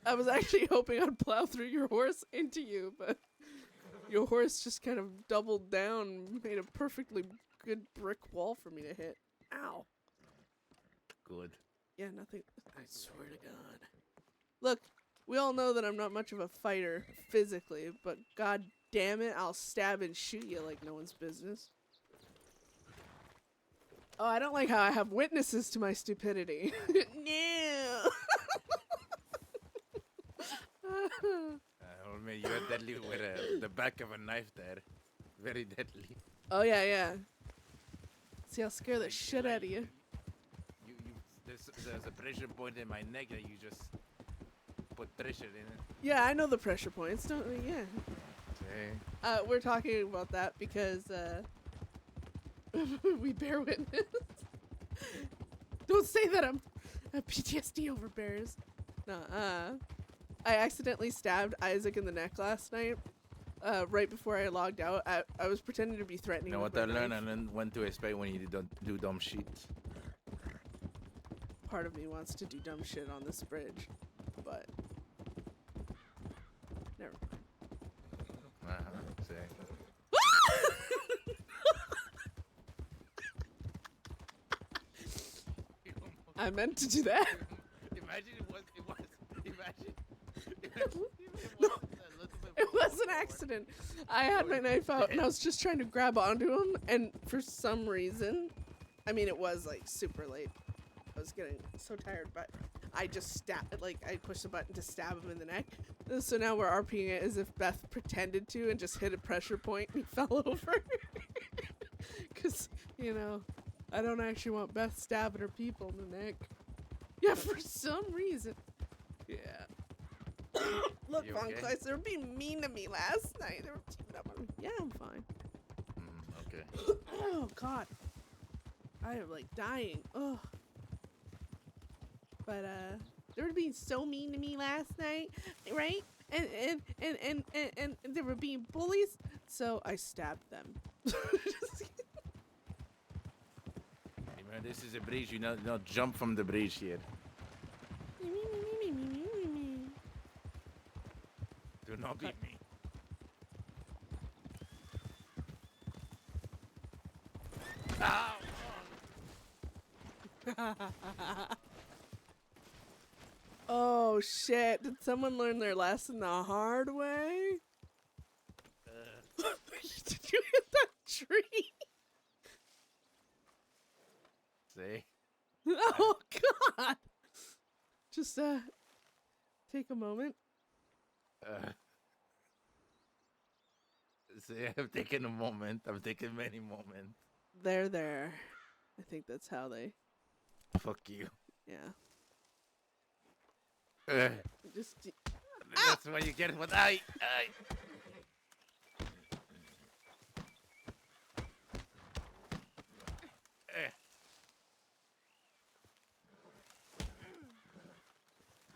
I was actually hoping I'd plow through your horse into you, but your horse just kind of doubled down, made a perfectly good brick wall for me to hit. Ow. Good. Yeah, nothing. I swear to God. Look, we all know that I'm not much of a fighter physically, but god damn it, I'll stab and shoot you like no one's business. Oh, I don't like how I have witnesses to my stupidity. No. Oh man, you're deadly with the back of a knife there. Very deadly. Oh yeah, yeah. See, I'll scare the shit out of you. There's a pressure point in my neck that you just put pressure in it. Yeah, I know the pressure points, don't we? Yeah. Okay. We're talking about that because we bear witness. Don't say that I'm PTSD over bears. No, I accidentally stabbed Isaac in the neck last night. Right before I logged out, I was pretending to be threatening. You know with what I my learned? knife. I learned when to expect when you don't do dumb shit. Part of me wants to do dumb shit on this bridge, but never mind. I meant to do that. Imagine it was. Imagine. It was an accident. I had my knife out and I was just trying to grab onto him, and for some reason, I mean, it was like super late. I was getting so tired, but I just stabbed, like, I pushed the button to stab him in the neck. So now we're RPing it as if Beth pretended to and just hit a pressure point and he fell over. Because, you know, I don't actually want Beth stabbing her people in the neck. Yeah, for some reason. Yeah. Look, You Von okay? Kleist, they were being mean to me last night. They were teaming up on me. Yeah, I'm fine. Okay. Oh, God. I am, like, dying. Ugh. But, they were being so mean to me last night, right? And they were being bullies, so I stabbed them. Hey man, this is a bridge. You not jump from the bridge here. Do not beat me. Ow! Oh, shit. Did someone learn their lesson the hard way? Did you hit that tree? See? Oh, God. Just, take a moment. See, I've taken a moment. I've taken many moments. There. I think that's how they, Fuck you. yeah. Just, That's why you get what I.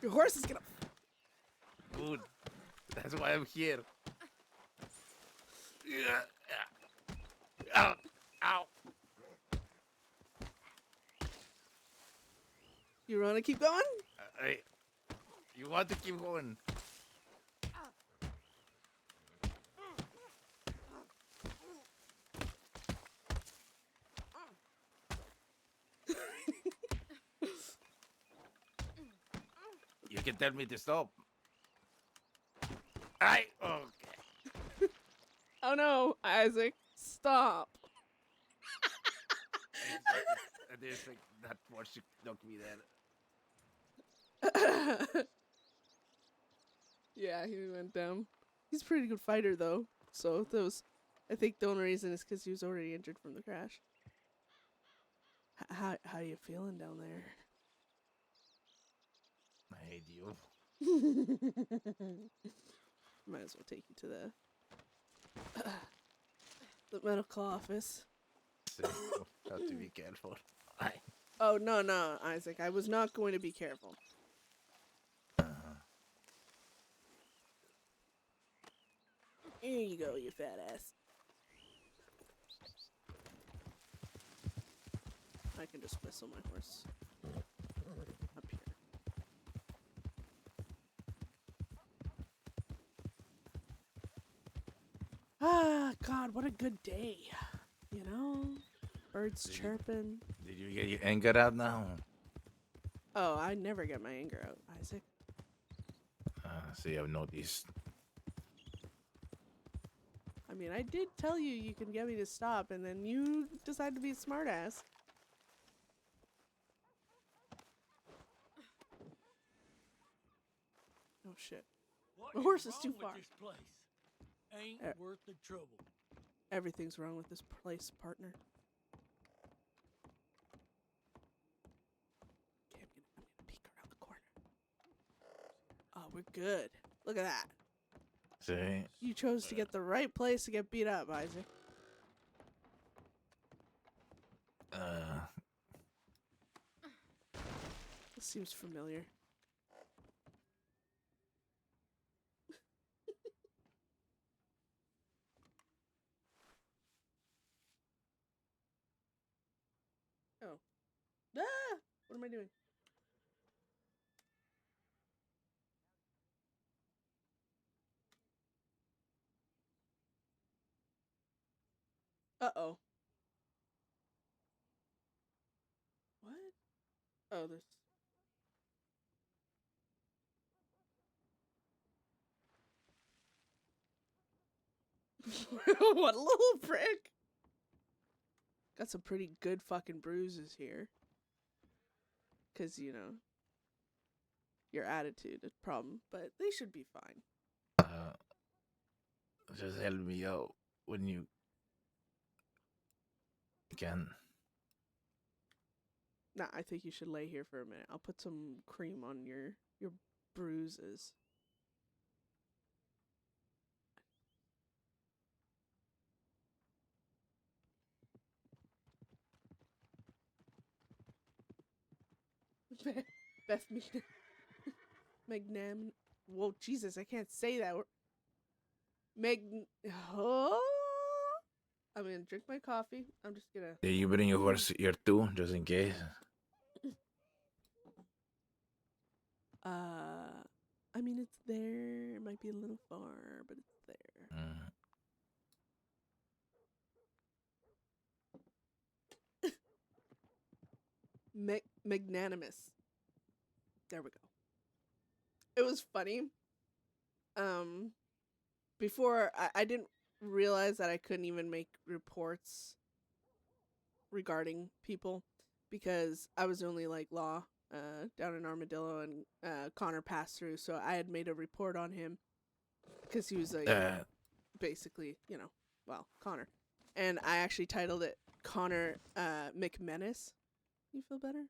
your horse is gonna... Good. That's why I'm here. Ow! Ow! You wanna keep going? You want to keep going? You can tell me to stop. Okay. Oh no, Isaac, stop. I didn't think that much to knock me there. Yeah, he went down. He's a pretty good fighter though, so those I think the only reason is because he was already injured from the crash. How you feeling down there? I hate you. Might as well take you to the medical office. So, have to be careful. Oh, no, Isaac. I was not going to be careful. Here you go, you fat ass. I can just whistle my horse up here. Ah, God, what a good day. You know? Birds chirping. Did you get your anger out now? Oh, I never get my anger out, Isaac. See, I've noticed. I mean, I did tell you you can get me to stop, and then you decide to be a smartass. Oh, shit. My horse is too far. Ain't worth the trouble. Everything's wrong with this place, partner. Okay, I'm gonna peek around the corner. Oh, we're good. Look at that. See? You chose to get the right place to get beat up, Isaac. This seems familiar. Oh. Ah! What am I doing? Uh-oh. What? Oh, there's... What a little prick! Got some pretty good fucking bruises here. 'Cause, you know, your attitude is a problem, but they should be fine. Just help me out when you can. Nah, I think you should lay here for a minute. I'll put some cream on your bruises. Beth McMannus. Whoa, Jesus, I can't say that. Oh! I'm gonna drink my coffee. I'm just gonna... Did you bring your horse here too, just in case? I mean, it's there. It might be a little far, but it's there. Magnanimous. There we go. It was funny. Before I didn't realize that I couldn't even make reports regarding people because I was only like law down in Armadillo, and Connor passed through, so I had made a report on him because he was like basically, you know, well, Connor, and I actually titled it Connor McMannus. You feel better?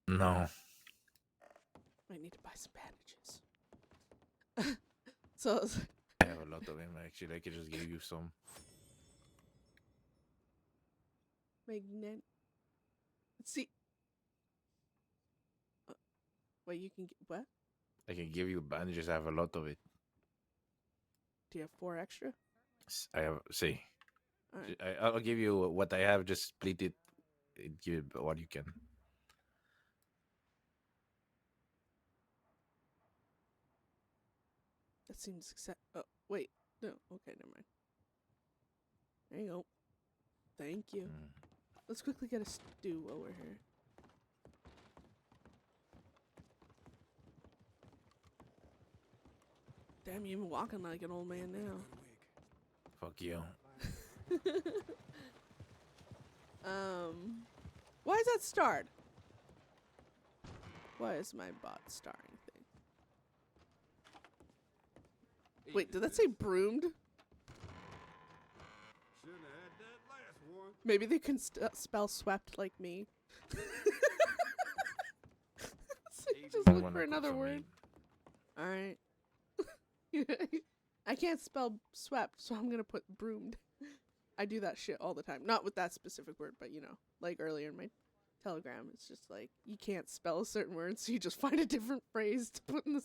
No. Might need to buy some bandages. So I was like, I have a lot of him, actually. I could just give you some. Let's see. Wait, you can get what? I can give you bandages. I have a lot of it. Do you have 4 extra? I have, see. All right. I'll give you what I have. Just split it. Give it what you can. That seems oh, wait. No. Okay, never mind. There you go. Thank you. Let's quickly get a stew while we're here. Damn, you're even walking like an old man now. Fuck you. Why is that starred? Why is my bot starring thing? Wait, did that say broomed? Maybe they can spell swept like me. So you just I look wanna for cook another some word. meat. All right. I can't spell swept, so I'm gonna put broomed. I do that shit all the time. Not with that specific word, but you know, like earlier in my telegram, it's just like you can't spell a certain word, so you just find a different phrase to put in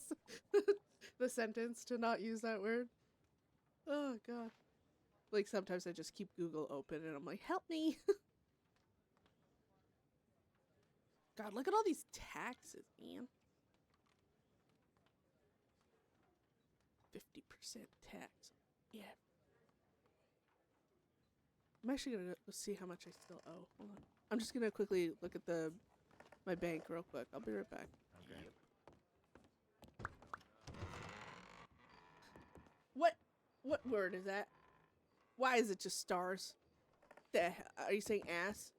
the sentence to not use that word. Oh god. Like sometimes I just keep Google open and I'm like, help me. God, look at all these taxes, man. 50% tax. Yeah. I'm actually gonna go see how much I still owe. Hold on. I'm just gonna quickly look at my bank real quick. I'll be right back. Okay. What word is that? Why is it just stars? Are you saying ass?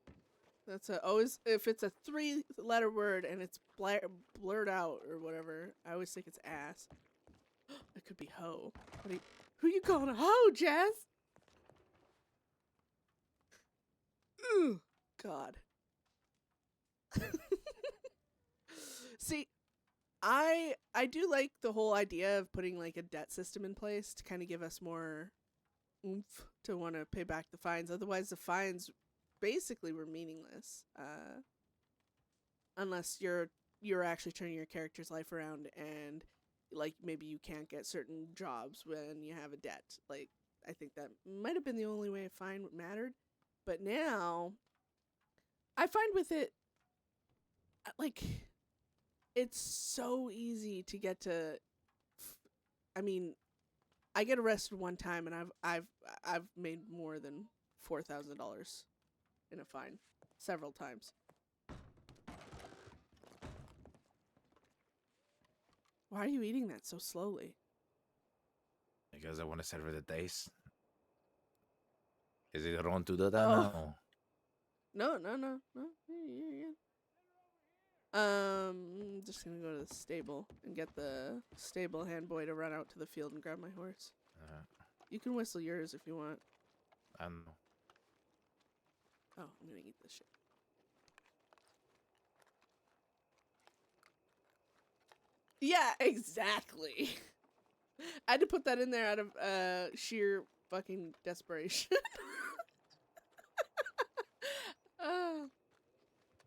That's always if it's a 3-letter word and it's blurred out or whatever. I always think it's ass. It could be hoe. Who you calling a hoe, Jazz? Ugh, God. See, I do like the whole idea of putting like a debt system in place to kind of give us more oomph to want to pay back the fines. Otherwise, the fines basically were meaningless, unless you're actually turning your character's life around and like maybe you can't get certain jobs when you have a debt. Like I think that might have been the only way a fine mattered, but now I find with it like it's so easy to get to. I mean, I get arrested one time and I've made more than $4,000 in a fine several times. Why are you eating that so slowly? Because I want to savor the taste. Is it wrong to do that Oh. now? No. Yeah. Just gonna go to the stable and get the stable hand boy to run out to the field and grab my horse. You can whistle yours if you want. I don't know. Oh, I'm gonna eat this shit. Yeah, exactly. I had to put that in there out of sheer fucking desperation.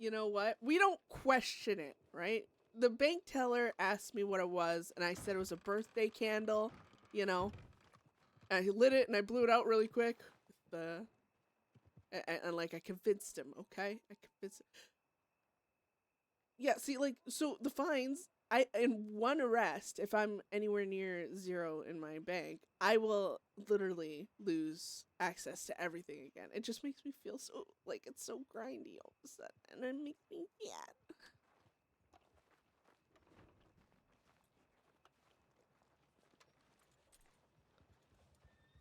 You know what? We don't question it, right? The bank teller asked me what it was, and I said it was a birthday candle, you know. And he lit it, and I blew it out really quick. And like, I convinced him, okay? I convinced him. Yeah, see, like, so the fines, in one arrest, if I'm anywhere near zero in my bank, I will literally lose access to everything again. It just makes me feel so, like, it's so grindy all of a sudden, and it makes me mad.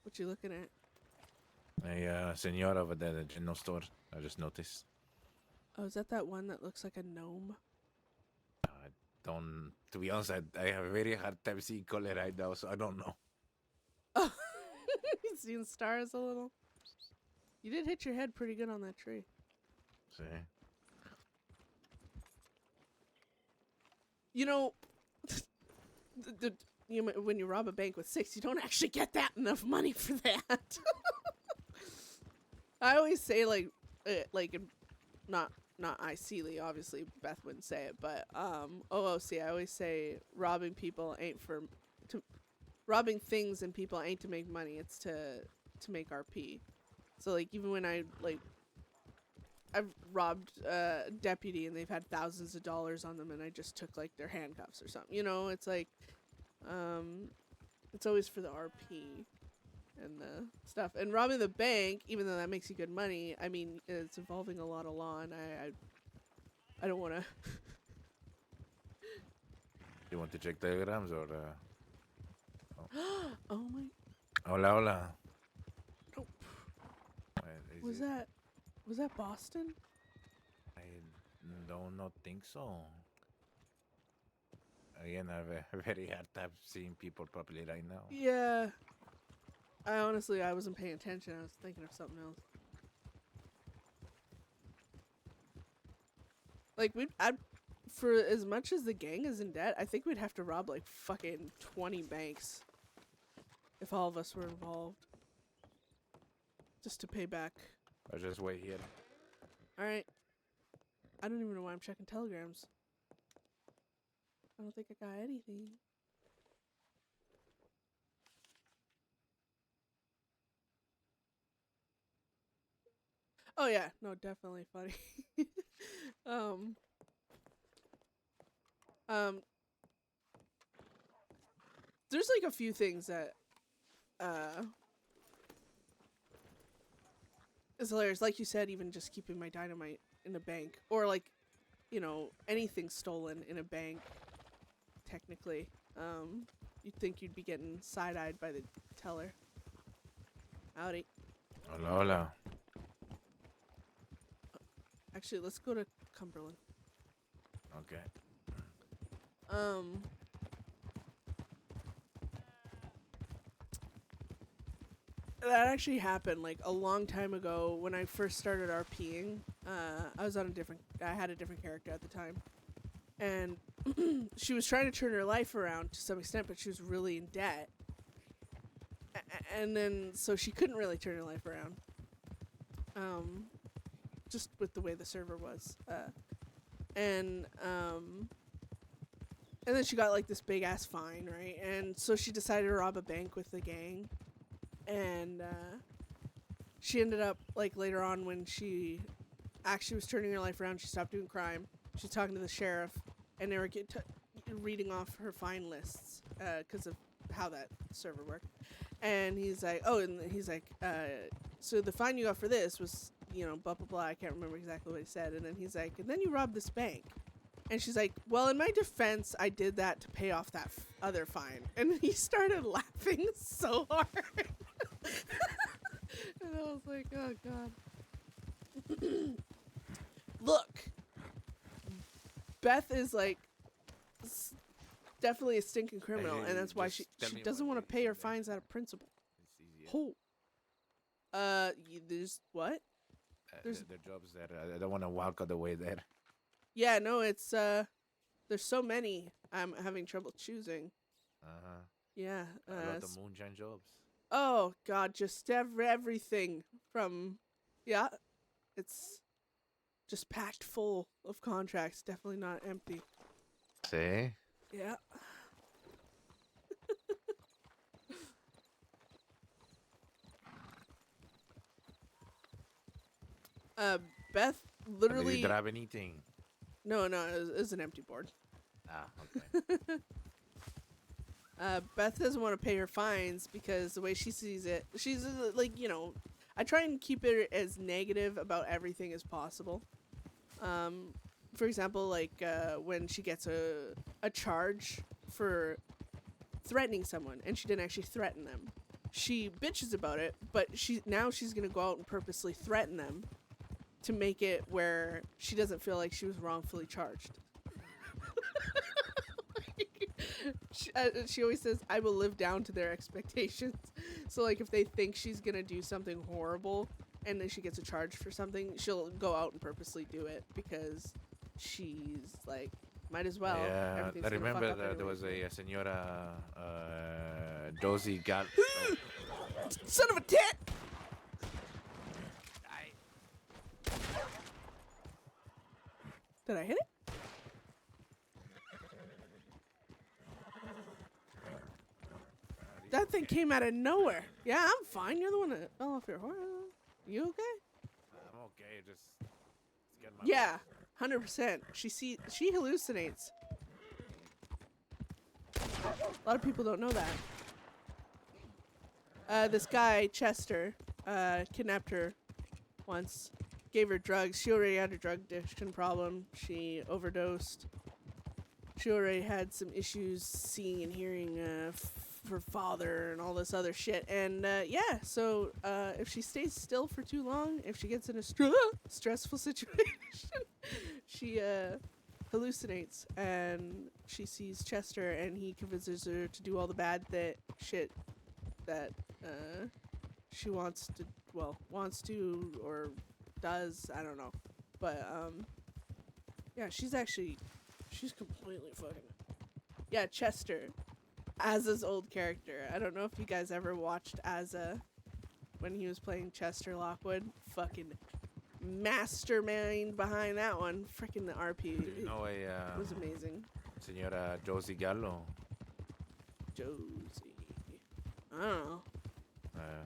What you looking at? A senora over there at the general store. I just noticed. Oh, is that one that looks like a gnome? I don't. To be honest, I have a very hard time seeing color right now, so I don't know. Oh, you seeing stars a little? You did hit your head pretty good on that tree. See? You know, when you rob a bank with 6, you don't actually get that enough money for that. I always say like not ICly, obviously Beth wouldn't say it, but OOC, I always say robbing things and people ain't to make money, it's to make RP. So like even when I've robbed a deputy and they've had thousands of dollars on them and I just took like their handcuffs or something, you know, it's like it's always for the RP and the stuff. And robbing the bank, even though that makes you good money, I mean, it's involving a lot of law, and I don't want to. You want to check telegrams or? Oh my! Hola, hola. Nope. Wait, Was that Boston? I do not think so. Again, I have a very hard time seeing people properly right now. Yeah. I wasn't paying attention. I was thinking of something else. Like for as much as the gang is in debt, I think we'd have to rob like fucking 20 banks if all of us were involved, just to pay back. I'll just wait here. All right. I don't even know why I'm checking telegrams. I don't think I got anything. Oh yeah, no, definitely funny. There's like a few things that is hilarious. Like you said, even just keeping my dynamite in a bank, or like, you know, anything stolen in a bank. Technically, you'd think you'd be getting side-eyed by the teller. Howdy. Hola, hola. Actually, let's go to Cumberland. Okay. That actually happened like a long time ago when I first started RPing. I had a different character at the time, and she was trying to turn her life around to some extent, but she was really in debt. And then so she couldn't really turn her life around. Just with the way the server was, and then she got like this big ass fine, right? And so she decided to rob a bank with the gang. And she ended up, like, later on when she actually was turning her life around, she stopped doing crime. She was talking to the sheriff, and they were reading off her fine lists because of how that server worked. And he's like, so the fine you got for this was, you know, blah, blah, blah. I can't remember exactly what he said. And then he's like, and then you robbed this bank. And she's like, well, in my defense, I did that to pay off that other fine. And he started laughing so hard. And I was like, oh, God. Look. Beth is, like, definitely a stinking criminal. And that's why she doesn't want to pay her fines out of principle. It's easier. There's what? There's their jobs there. I don't want to walk all the way there. Yeah, no, it's, there's so many. I'm having trouble choosing. Uh-huh. Yeah. A lot of moonshine jobs. Oh, God, just everything from, yeah, it's just packed full of contracts. Definitely not empty. See? Yeah. Beth literally... Did you grab anything? No, it was an empty board. Ah, okay. Beth doesn't want to pay her fines because the way she sees it, she's like, you know, I try and keep it as negative about everything as possible. For example, like when she gets a charge for threatening someone and she didn't actually threaten them. She bitches about it, but she's going to go out and purposely threaten them to make it where she doesn't feel like she was wrongfully charged. She always says, I will live down to their expectations. So, like, if they think she's gonna do something horrible and then she gets a charge for something, she'll go out and purposely do it because she's like, might as well. Yeah, I remember there was a Senora Josie gal. Son of a tit! Did I hit it? That thing came out of nowhere. Yeah, I'm fine. You're the one that fell off your horse. You okay? I'm okay. Just get my Yeah, 100%. She hallucinates. A lot of people don't know that. This guy Chester kidnapped her once, gave her drugs. She already had a drug addiction problem. She overdosed. She already had some issues seeing and hearing her father and all this other shit. And yeah, so if she stays still for too long, if she gets in a stressful situation, she hallucinates and she sees Chester and he convinces her to do all the bad shit that she wants to or does, I don't know. But Yeah, she's completely fucking. Yeah, Chester, Azza's old character. I don't know if you guys ever watched Azza when he was playing Chester Lockwood. Fucking mastermind behind that one. Freaking the RP. Do you know It was amazing. Senora Josie Gallo? Josie. I don't know. Uh,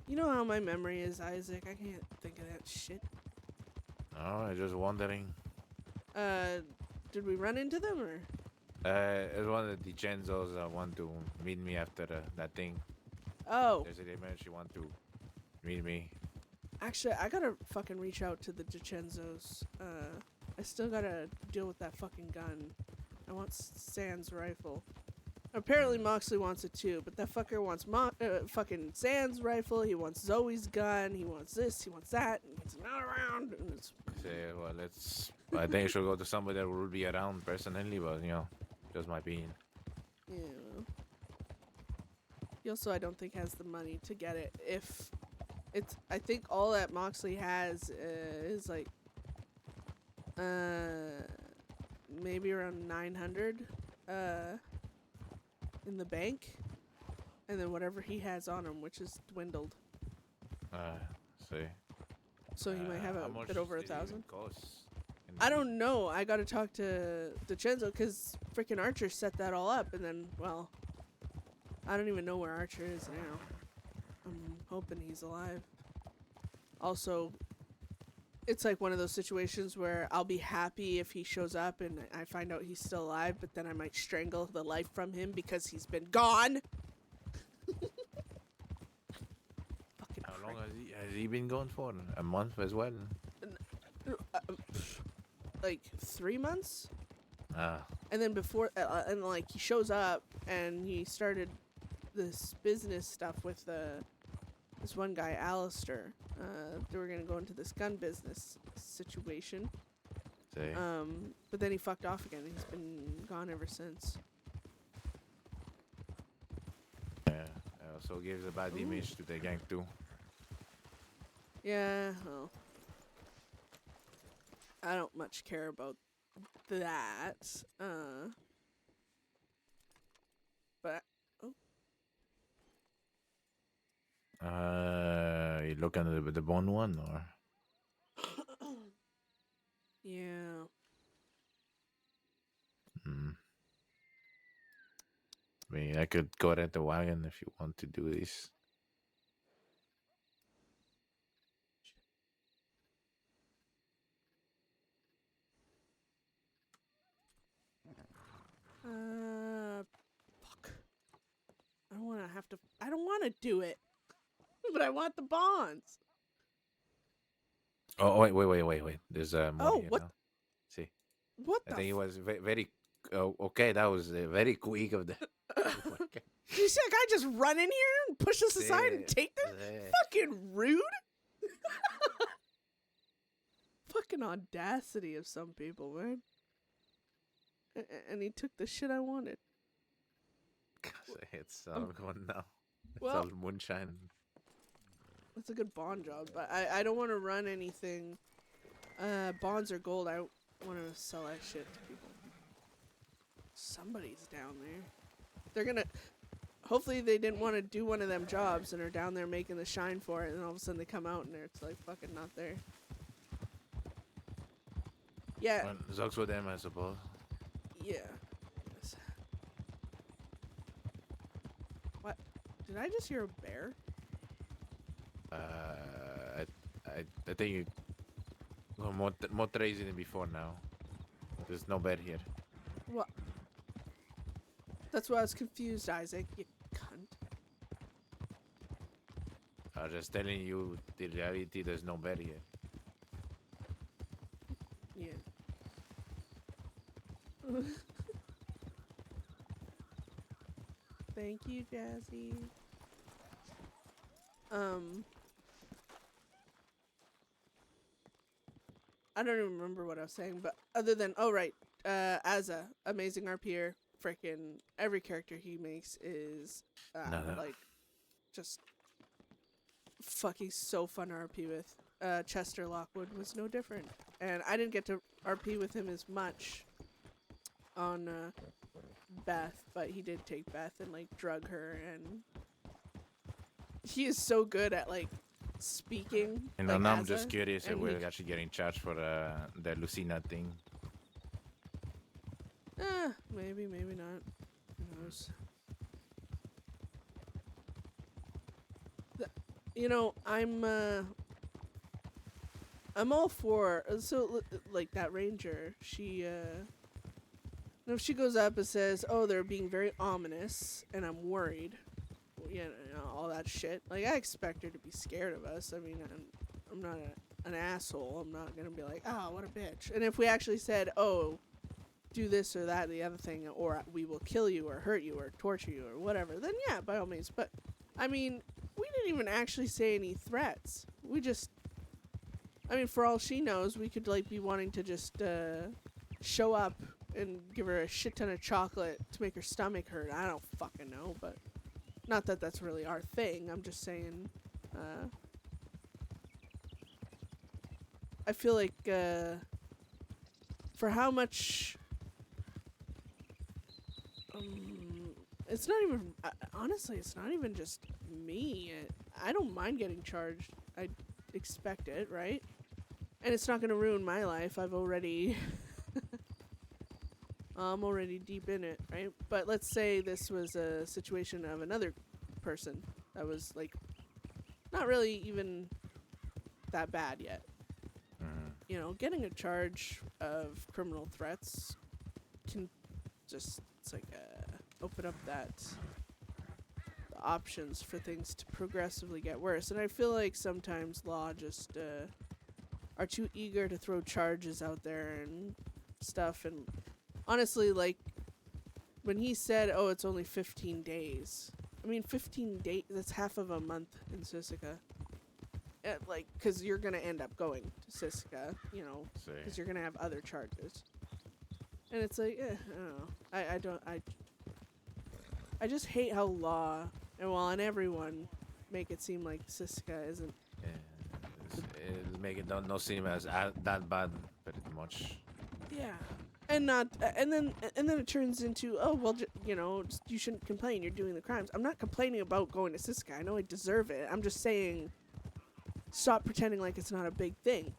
You know how my memory is, Isaac. I can't think of that shit. no, I'm just wondering. Did we run into them or? It's one of the DiCenzos want to meet me after that thing. Oh, Yesterday, man, she want to meet me. actually, I gotta fucking reach out to the DiCenzos. I still gotta deal with that fucking gun. I want Sans rifle. Apparently Moxley wants it too, but that fucker wants fucking Sans rifle. He wants Zoe's gun. He wants this. He wants that. And he's not around. And it's Say, well, I think I should go to somebody that will be around personally, but just my opinion. yeah. He also, I don't think, has the money to get it. If it's, I think all that Moxley has is like, maybe around 900, in the bank, and then whatever he has on him, which is dwindled. See. So he might have how a much bit over did it even 1,000. cost? I don't know. I gotta talk to DiCenzo because freaking Archer set that all up, and then, well, I don't even know where Archer is now. I'm hoping he's alive. Also, it's like one of those situations where I'll be happy if he shows up and I find out he's still alive, but then I might strangle the life from him because he's been gone. Fucking How long prick. has he been gone for? A month as well? Like 3 months? Ah. And then before, and like he shows up and he started this business stuff with this one guy, Alistair. They were gonna go into this gun business situation. See. But then he fucked off again. He's been gone ever since. Yeah. Also gives a bad image to the gang too. Yeah, well, I don't much care about that. But You looking at the bone one or? yeah. I mean, I could go rent the wagon if you want to do this. Fuck. I don't wanna do it. But I want the bonds. Oh, wait. There's more Oh, here what? now. See, What I the think it was very. Okay, that was very quick of the. Okay. Did you see that guy just run in here and push us aside and take this? Fucking rude. Fucking audacity of some people, man. And he took the shit I wanted. It's all gone now. It's Well- all moonshine. That's a good bond job, but I don't want to run anything. Bonds or gold. I want to sell that shit to people. Somebody's down there. They're gonna. Hopefully they didn't want to do one of them jobs and are down there making the shine for it, and all of a sudden they come out and it's like fucking not there. Yeah. Well, sucks for them, I suppose. Yeah. Yes. What? Did I just hear a bear? I think you go more crazy than before now. There's no bed here. What? That's why I was confused, Isaac. You cunt. I'm just telling you the reality. There's no bed here. Yeah. Thank you, Jazzy. I don't even remember what I was saying, but other than, oh right, Azza, amazing RPer, freaking every character he makes is No. like just fucking so fun to RP with. Chester Lockwood was no different. And I didn't get to RP with him as much on Beth, but he did take Beth and like drug her, and he is so good at like speaking. And like, now I'm as just a- curious if and we're he- actually getting charged for the Lucina thing. Maybe, maybe not. Who knows? You know, I'm all for like that ranger. She you know, if she goes up and says, "Oh, they're being very ominous," and I'm worried, you know, all that shit. Like I expect her to be scared of us. I mean, I'm not an asshole. I'm not gonna be like, "Oh, what a bitch." And if we actually said, "Oh, do this or that, the other thing, or we will kill you or hurt you or torture you or whatever," then yeah, by all means. But I mean, we didn't even actually say any threats. We just, I mean, for all she knows, we could like be wanting to just show up and give her a shit ton of chocolate to make her stomach hurt. I don't fucking know, but not that that's really our thing. I'm just saying, I feel like for how much, it's not even, honestly, it's not even just me. I don't mind getting charged. I expect it, right? And it's not going to ruin my life. I've already, I'm already deep in it, right? But let's say this was a situation of another person that was like not really even that bad yet. You know, getting a charge of criminal threats can just, it's like, open up the options for things to progressively get worse. And I feel like sometimes law just are too eager to throw charges out there and stuff. And honestly, like, when he said, "Oh, it's only 15 days," I mean, 15 days, that's half of a month in Sisika. Like, because you're going to end up going to Sisika, you know, because you're going to have other charges. And it's like, I don't know. I just hate how law and everyone make it seem like Sisika isn't. It'll make it don't seem as that bad, pretty much. Yeah. And not, and then it turns into, oh, well, you know, you shouldn't complain. You're doing the crimes. I'm not complaining about going to Sisika. I know I deserve it. I'm just saying, stop pretending like it's not a big thing.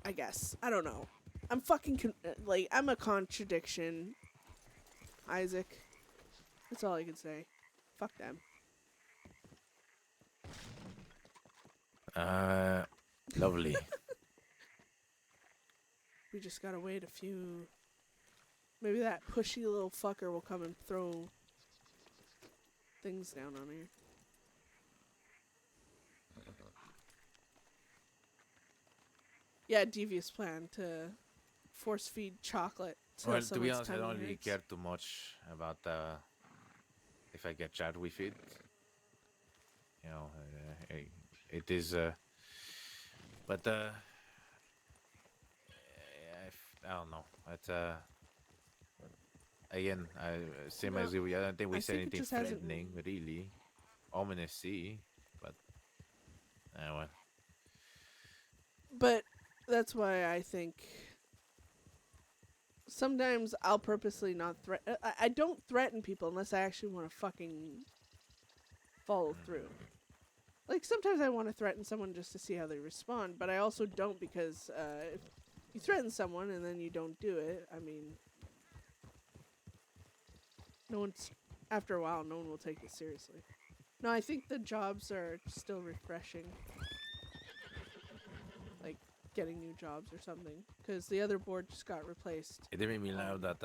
I guess. I don't know. I'm fucking, like, I'm a contradiction. Isaac. That's all I can say. Fuck them. Lovely. We just gotta wait a few. Maybe that pushy little fucker will come and throw things down on here. Yeah, devious plan to force feed chocolate. Well, to be someone's honest, I tummy don't really hurts. care too much about if I get charged with it. You know, it is. But I don't know. It's again, same as you. I don't think we I said think it anything just hasn't- threatening, really. Ominous, but well. But that's why I think sometimes I'll purposely not threaten. I don't threaten people unless I actually want to fucking follow through. Like, sometimes I want to threaten someone just to see how they respond, but I also don't, because if you threaten someone and then you don't do it, I mean, after a while, no one will take it seriously. No, I think the jobs are still refreshing. Like, getting new jobs or something, because the other board just got replaced. It made me laugh that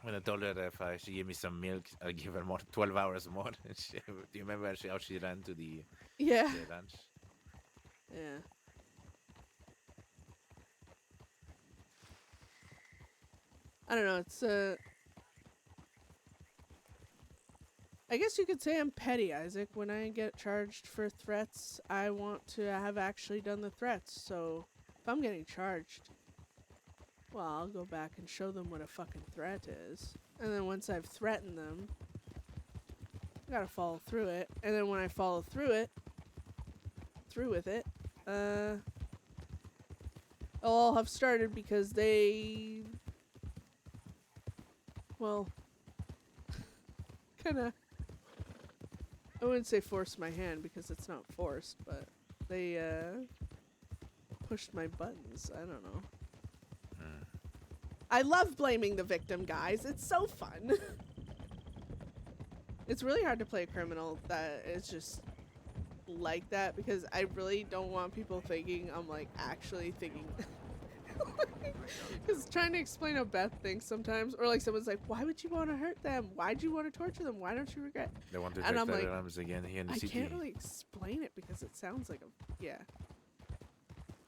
when I told her that if she gave me some milk, I'll give her 12 hours more. Do you remember how she ran to the Yeah. ranch? Yeah. I don't know, it's I guess you could say I'm petty, Isaac. When I get charged for threats, I want to have actually done the threats. So if I'm getting charged, well, I'll go back and show them what a fucking threat is. And then once I've threatened them, I gotta follow through it. And then when I follow through with it, all have started because they, well, kind of, I wouldn't say forced my hand because it's not forced, but they pushed my buttons. I don't know. I love blaming the victim, guys. It's so fun. It's really hard to play a criminal that is just like that because I really don't want people thinking I'm like actually thinking. Because trying to explain how Beth thinks sometimes, or like someone's like, "Why would you want to hurt them? Why'd you want to torture them? Why don't you regret?" They want to And take I'm like, telegrams again here in the I city. can't really explain it because it sounds like a yeah.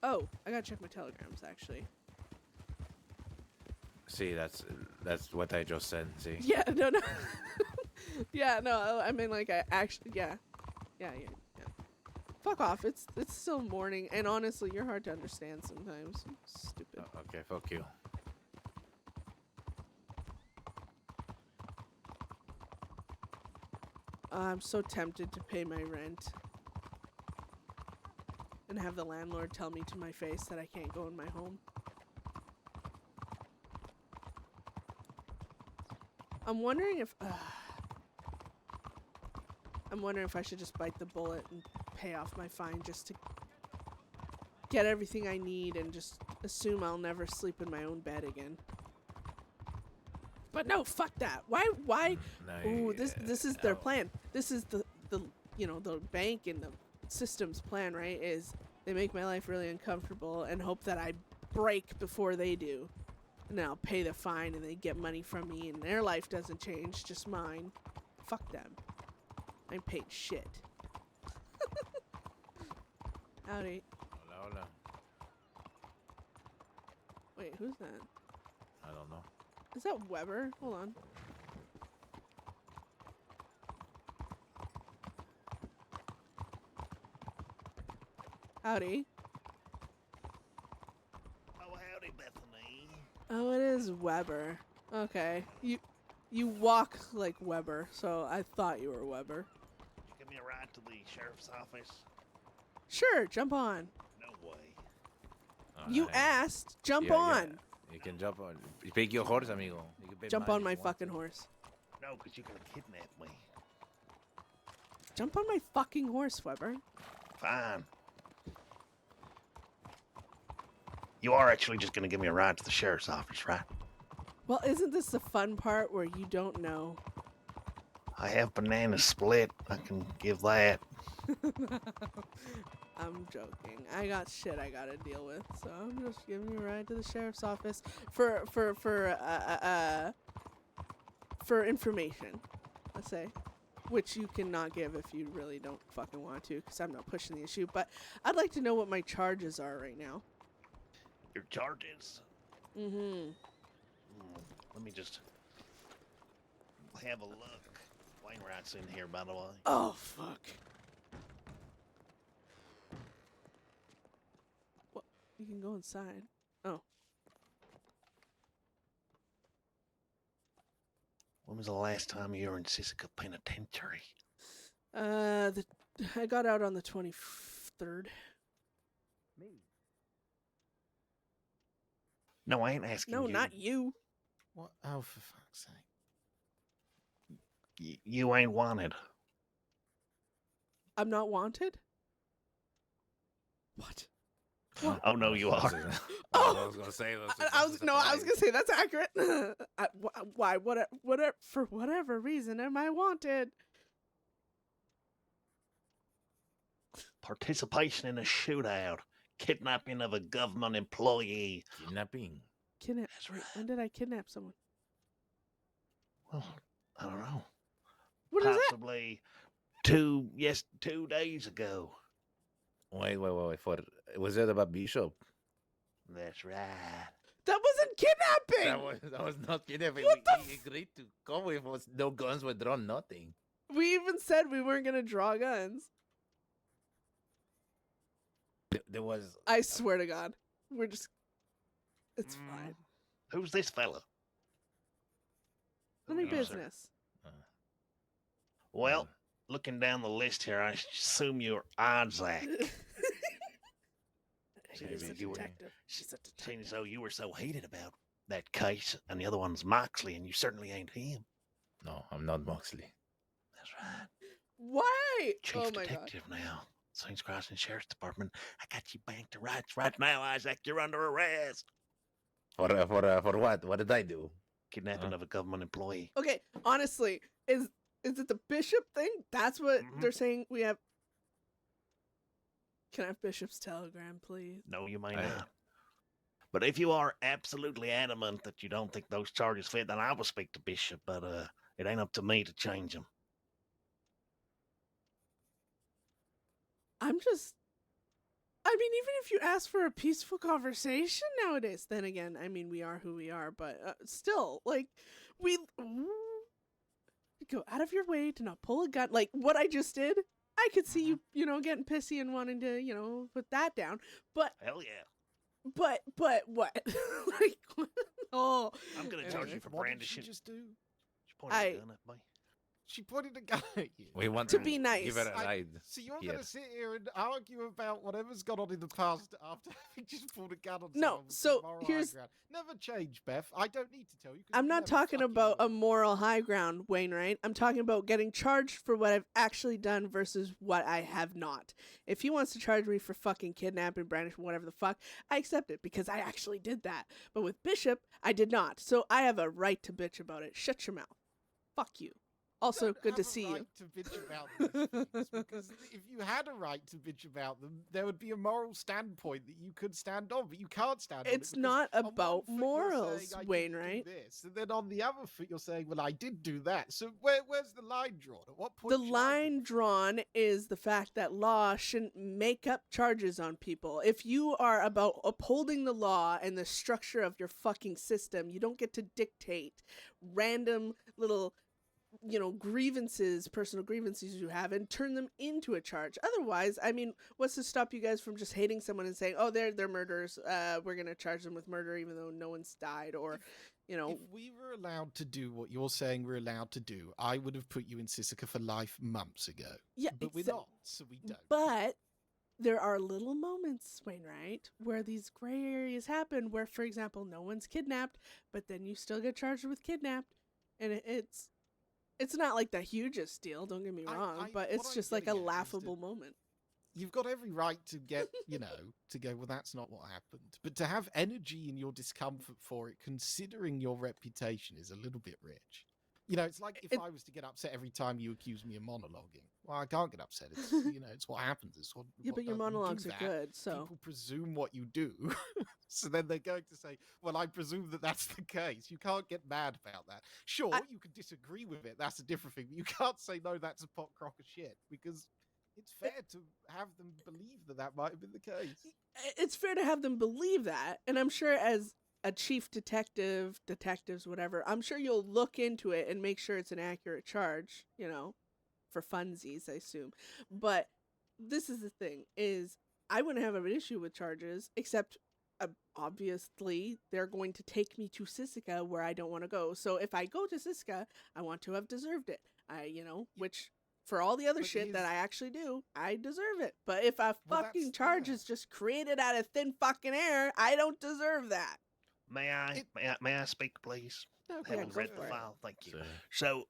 Oh, I gotta check my telegrams actually. See, that's what I just said. See. Yeah, no. Yeah, no. I mean, like, I actually, yeah. Fuck off. It's still morning, and honestly, you're hard to understand sometimes. Stupid. Okay, fuck you. I'm so tempted to pay my rent and have the landlord tell me to my face that I can't go in my home. I'm wondering if I should just bite the bullet and pay off my fine just to get everything I need and just assume I'll never sleep in my own bed again. But no, fuck that. Why? No, Ooh, this is their plan. This is the you know, the bank and the system's plan, right? Is they make my life really uncomfortable and hope that I break before they do. And then I'll pay the fine and they get money from me and their life doesn't change, just mine. Fuck them. I ain't paid shit. Howdy. Hola. Wait, who's that? I don't know. Is that Weber? Hold on. Howdy. Oh, howdy, Bethany. Oh, it is Weber. Okay. You walk like Weber, so I thought you were Weber. Give me a ride to the sheriff's office. Sure, jump on. No way. You Alright. asked. Jump Yeah, on. You can jump on. You pick your horse, amigo. You can pay Jump mine on if my you want fucking to. horse. No, because you're going to kidnap me. Jump on my fucking horse, Weber. Fine. You are actually just going to give me a ride to the sheriff's office, right? Well, isn't this the fun part where you don't know? I have banana split. I can give that. I'm joking. I got shit I gotta deal with, so I'm just giving you a ride to the sheriff's office for information, let's say, which you cannot give if you really don't fucking want to, because I'm not pushing the issue. But I'd like to know what my charges are right now. Your charges? Let me just have a look. Wainwright's in here, by the way. Oh fuck. What? You can go inside. Oh. When was the last time you were in Sisika Penitentiary? I got out on the 23rd. No, I ain't asking No, you. not you. What? Oh, for fuck's sake. You ain't wanted. I'm not wanted? What? Oh, no, you are. I was gonna say. I was gonna say that's accurate. Why? Whatever. For whatever reason, am I wanted? Participation in a shootout. Kidnapping of a government employee. Kidnapping. Kidnap. That's Wait, right. when did I kidnap someone? Well, I don't know. What is that? Possibly 2 days ago. Wait. Was it about Bishop? That's right. That wasn't kidnapping. That was not kidnapping. What the We agreed to come with us. No guns were drawn. Nothing. We even said we weren't gonna draw guns. There was. I swear to God, we're just. It's fine. Who's this fella? None of your Who are you, sir? business. Well, looking down the list here, I assume you're Isaac. Seeing He's as a you were- detective. He's a Seeing as detective. though you were so hated about that case, and the other one's Moxley, and you certainly ain't him. No, I'm not Moxley. That's right. Why? Chief Oh my god. detective now. Saints Crossing Sheriff's Department. I got you back to rights right now, Isaac. You're under arrest. For what? What did I do? Kidnapping Huh? of a government employee. Okay, honestly, is it the Bishop thing? That's what Mhm. they're saying we have. Can I have Bishop's telegram, please? No, you may I- not. But if you are absolutely adamant that you don't think those charges fit, then I will speak to Bishop. But it ain't up to me to change them. I'm just. I mean, even if you ask for a peaceful conversation nowadays, then again, I mean, we are who we are, but still, like, we go out of your way to not pull a gun. Like, what I just did, I could see you, getting pissy and wanting to, put that down. But, Hell yeah. but what? Like, oh. I'm going to charge you for What did she brandishing. just do? She pointed a gun at me. She pointed a gun at you. We want To be nice. Give her a I- ride. So you're here. going to sit here and argue about whatever's gone on in the past after having just pulled a gun on No, someone with so some moral high here's- ground. Never change, Beth. I don't need to tell you. 'cause I'm you not never talking fucking about will. a moral high ground, Wainwright. I'm talking about getting charged for what I've actually done versus what I have not. If he wants to charge me for fucking kidnapping, brandishing, whatever the fuck, I accept it because I actually did that. But with Bishop, I did not. So I have a right to bitch about it. Shut your mouth. Fuck you. Also, Don't good to have a see you. right to bitch about these things, because if you had a right to bitch about them, there would be a moral standpoint that you could stand on, but you can't stand on it. It's because not on one about foot you're morals, saying, I didn't do Wainwright. this, and then on the other foot you're saying, well, I did do that. So where's the line drawn? At what point? The should I give line a fuck? drawn is the fact that law shouldn't make up charges on people. If you are about upholding the law and the structure of your fucking system, you don't get to dictate random little, grievances, personal grievances you have, and turn them into a charge. Otherwise, I mean, what's to stop you guys from just hating someone and saying, oh, they're murderers, we're gonna charge them with murder even though no one's died, or If we were allowed to do what you're saying we're allowed to do, I would have put you in Sisika for life months ago. yeah, But we're not, so we don't. But there are little moments, Wainwright, where these gray areas happen where, for example, no one's kidnapped, but then you still get charged with kidnapped. And it's not like the hugest deal, don't get me wrong, but what it's I'm just like a getting at is that laughable moment. You've got every right to get, to go, well, that's not what happened. But to have energy in your discomfort for it, considering your reputation, is a little bit rich. It's like if I was to get upset every time you accuse me of monologuing. Well, I can't get upset. It's, it's what happens. It's what, Yeah, but your you do monologues are that, good, so. People presume what you do. So then they're going to say, well, I presume that that's the case. You can't get mad about that. Sure, you can disagree with it. That's a different thing. But you can't say, no, that's a pot crock of shit. Because it's fair to have them believe that that might have been the case. It's fair to have them believe that, and I'm sure as a chief detective, detectives, whatever, I'm sure you'll look into it and make sure it's an accurate charge, for funsies, I assume. But this is the thing, is I wouldn't have an issue with charges, except obviously they're going to take me to Sisika where I don't want to go. So if I go to Sisika, I want to have deserved it. Which for all the other But shit that his- I actually do, I deserve it. But if a Well, fucking that's- charge yeah. is just created out of thin fucking air, I don't deserve that. May I? May I speak, please? No, Haven't go read for the it. file. Thank you. So,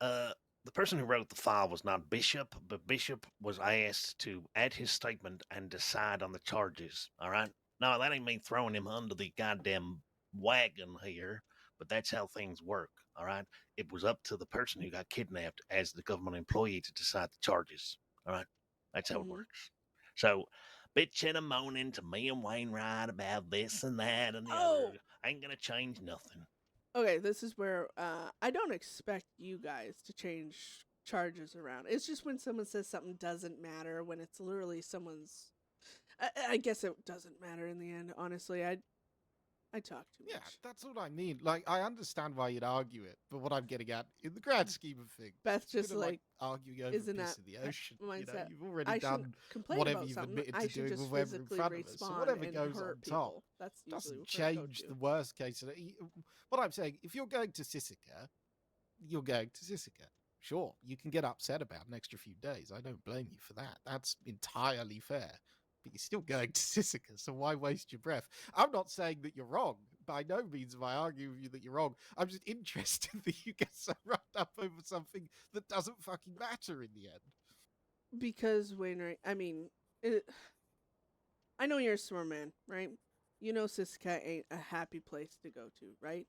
So, the person who wrote the file was not Bishop, but Bishop was asked to add his statement and decide on the charges. All right. No, that ain't me throwing him under the goddamn wagon here, but that's how things work. All right. It was up to the person who got kidnapped as the government employee to decide the charges. All right. That's how Mhm. it works. So, bitching and moaning to me and Wainwright about this and that and the other ain't gonna change nothing. Okay, this is where I don't expect you guys to change charges around. It's just when someone says something doesn't matter, when it's literally someone's. I guess it doesn't matter in the end. Honestly, I talk too Yeah, much. that's what I mean. Like, I understand why you'd argue it, but what I'm getting at, in the grand scheme of things, Beth it's just gonna, like arguing over isn't piss that in the ocean. mindset. You've already I done shouldn't complain whatever about you've something. admitted I to should doing just with whoever in physically front of us. So respawn whatever and goes hurt on people. top That's usually doesn't where I go change to. the worst case. What I'm saying, if you're going to Sisika, you're going to Sisika. Sure, you can get upset about an extra few days. I don't blame you for that. That's entirely fair. but you're still going to Sisika, so why waste your breath? I'm not saying that you're wrong. By no means am I arguing with you that you're wrong. I'm just interested that you get so wrapped up over something that doesn't fucking matter in the end. Because Wainwright, I mean, I know you're a smart man, right? You know Siska ain't a happy place to go to, right?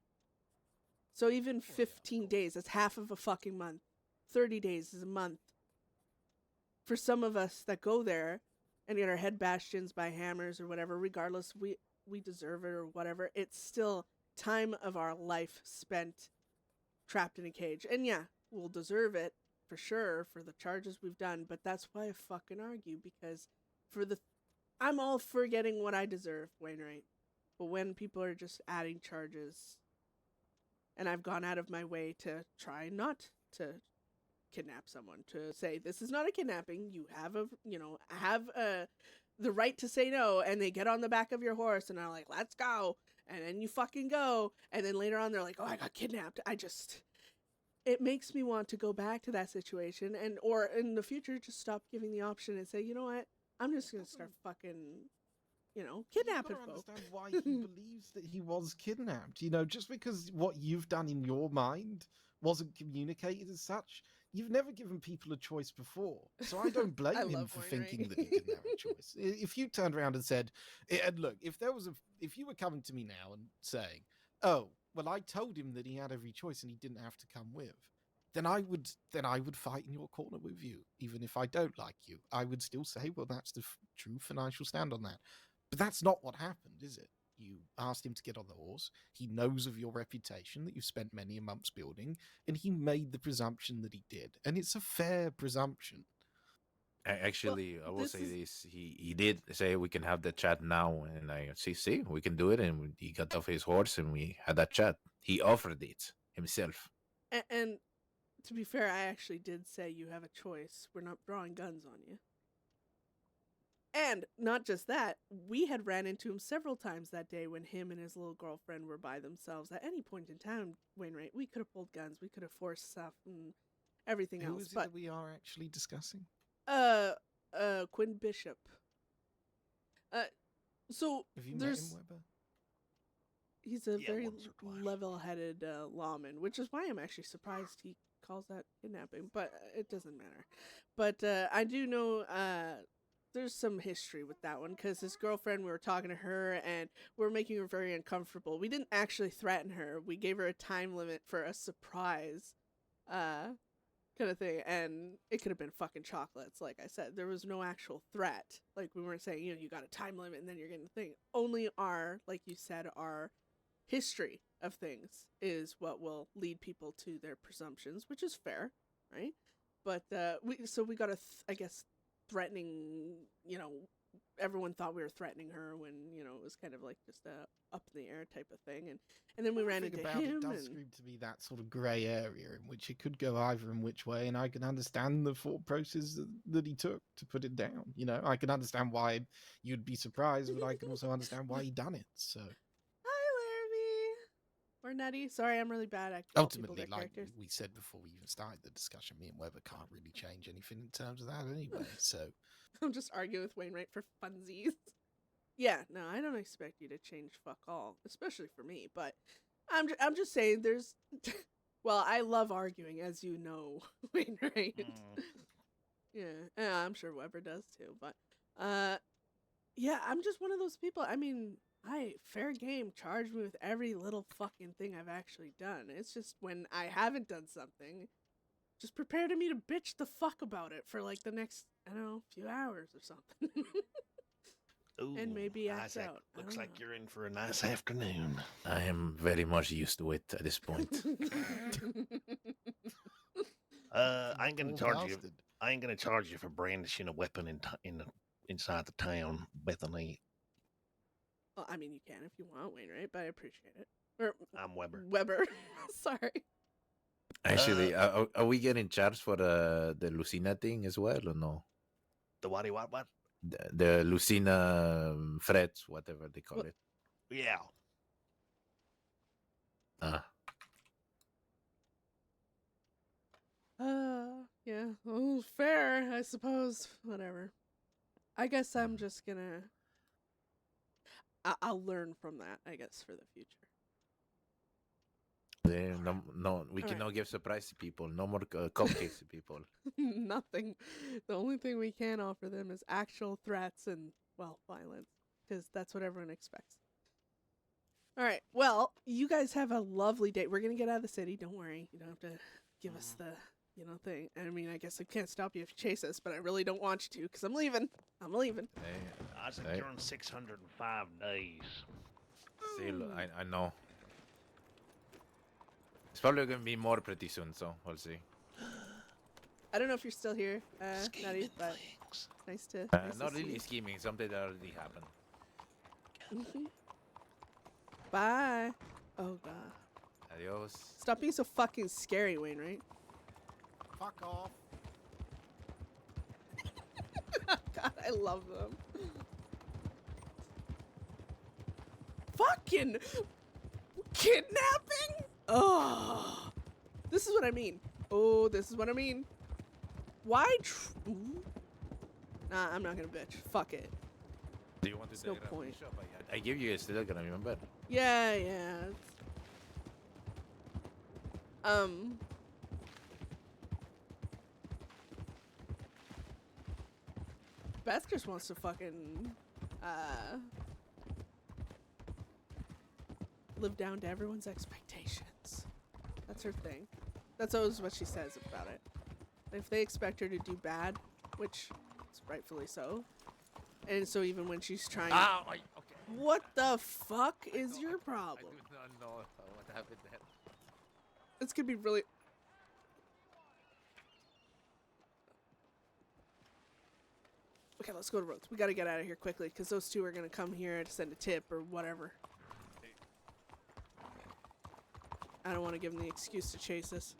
So even 15 days, that's half of a fucking month. 30 days is a month. For some of us that go there and get our head bashed in by hammers or whatever, regardless, we deserve it or whatever, it's still time of our life spent trapped in a cage. And yeah, we'll deserve it for sure for the charges we've done, but that's why I fucking argue, because I'm all for getting what I deserve, Wainwright. But when people are just adding charges, and I've gone out of my way to try not to kidnap someone, to say this is not a kidnapping, you have the right to say no, and they get on the back of your horse and are like, let's go, and then you fucking go, and then later on they're like, oh, I got kidnapped. It makes me want to go back to that situation, or in the future just stop giving the option and say, you know what, I'm just gonna start fucking, kidnapping I folks. understand why he believes that he was kidnapped. Just because what you've done in your mind wasn't communicated as such, you've never given people a choice before. So I don't blame him for thinking that he didn't have a choice. If you turned around and said, and look, if you were coming to me now and saying, oh, well, I told him that he had every choice and he didn't have to come with, then I would fight in your corner with you, even if I don't like you. I would still say, well, that's the true financial stand on that. But that's not what happened, is it? You asked him to get on the horse. He knows of your reputation that you've spent many a months building, and he made the presumption that he did. And it's a fair presumption. Actually, I will say this: he did say we can have the chat now, and I see we can do it. And he got off his horse, and we had that chat. He offered it himself. And to be fair, I actually did say you have a choice. We're not drawing guns on you. And not just that, we had ran into him several times that day when him and his little girlfriend were by themselves. At any point in time, Wainwright, we could have pulled guns, we could have forced stuff and everything Who else. is it that we are actually discussing? Quinn Bishop. So Have you met him, Weber? He's a Yeah, very once or twice. level-headed lawman, which is why I'm actually surprised he calls that kidnapping, but it doesn't matter. But I do know there's some history with that one, because his girlfriend, we were talking to her and we were making her very uncomfortable. We didn't actually threaten her. We gave her a time limit for a surprise kind of thing, and it could have been fucking chocolates. Like I said, there was no actual threat. Like, we weren't saying, you got a time limit and then you're getting the thing. Only like you said, our history of things is what will lead people to their presumptions, which is fair, right? But we got I guess threatening, everyone thought we were threatening her when, it was kind of like just a up in the air type of thing, and then we ran into him. It does scream to me that sort of grey area in which it could go either in which way, and I can understand the thought process that he took to put it down. I can understand why you'd be surprised, but I can also understand why he done it. So Or Nutty. Sorry, I'm really bad at ultimately, like characters. we said before we even started the discussion, me and Weber can't really change anything in terms of that anyway. So I'm just arguing with Wainwright for funsies. Yeah, no, I don't expect you to change fuck all, especially for me. But I'm just saying, there's. Well, I love arguing, as you know, Wainwright. Yeah, I'm sure Weber does too. But yeah, I'm just one of those people. I mean, fair game. Charge me with every little fucking thing I've actually done. It's just when I haven't done something, just prepare to me to bitch the fuck about it for like the next, I don't know, few hours or something. Ooh, and maybe act Isaac, out. I looks don't like know. you're in for a nice afternoon. I am very much used to it at this point. I ain't gonna Poor charge you. bastard. I ain't gonna charge you for brandishing a weapon inside the town, Bethany. Well, I mean, you can if you want, Wainwright, but I appreciate it. Or I'm Weber. Weber. Sorry. Actually, are we getting charged for the Lucina thing as well, or no? The what? The Lucina threats, whatever they call What? it. Yeah. Yeah. Oh, fair, I suppose. Whatever. I guess I'm just gonna. I'll learn from that, I guess, for the future. Yeah, no, we All can right. now give surprise to people. No more cupcakes to people. Nothing. The only thing we can offer them is actual threats and, well, violence, because that's what everyone expects. All right. Well, you guys have a lovely day. We're gonna get out of the city. Don't worry. You don't have to give us the, thing. I mean, I guess I can't stop you if you chase us, but I really don't want you to, because I'm leaving. I'm leaving. Hey, I think Hey. you're on 605 days. still, I know. It's probably gonna be more pretty soon, so we'll see. I don't know if you're still here, Nutty, Scheming but things. nice to. Not see really you. scheming. Something that already happened. Mhm. Bye. Oh god. Adios. Stop being so fucking scary, Wayne. Right? Fuck off. God, I love them. Fucking kidnapping? Oh, this is what I mean. Oh, this is what I mean. Why? Nah, I'm not gonna bitch. Fuck it. Do you want to There's no take a point. shop? I give you a still gonna remember. Yeah, yeah. Beth just wants to fucking live down to everyone's expectations. That's her thing. That's always what she says about it. If they expect her to do bad, which is rightfully so, and so even when she's trying, Okay. what the fuck is No, your I problem? do not know what happened there. It's gonna be really. Okay, let's go to Rhodes. We gotta get out of here quickly because those two are gonna come here to send a tip or whatever. I don't want to give them the excuse to chase us.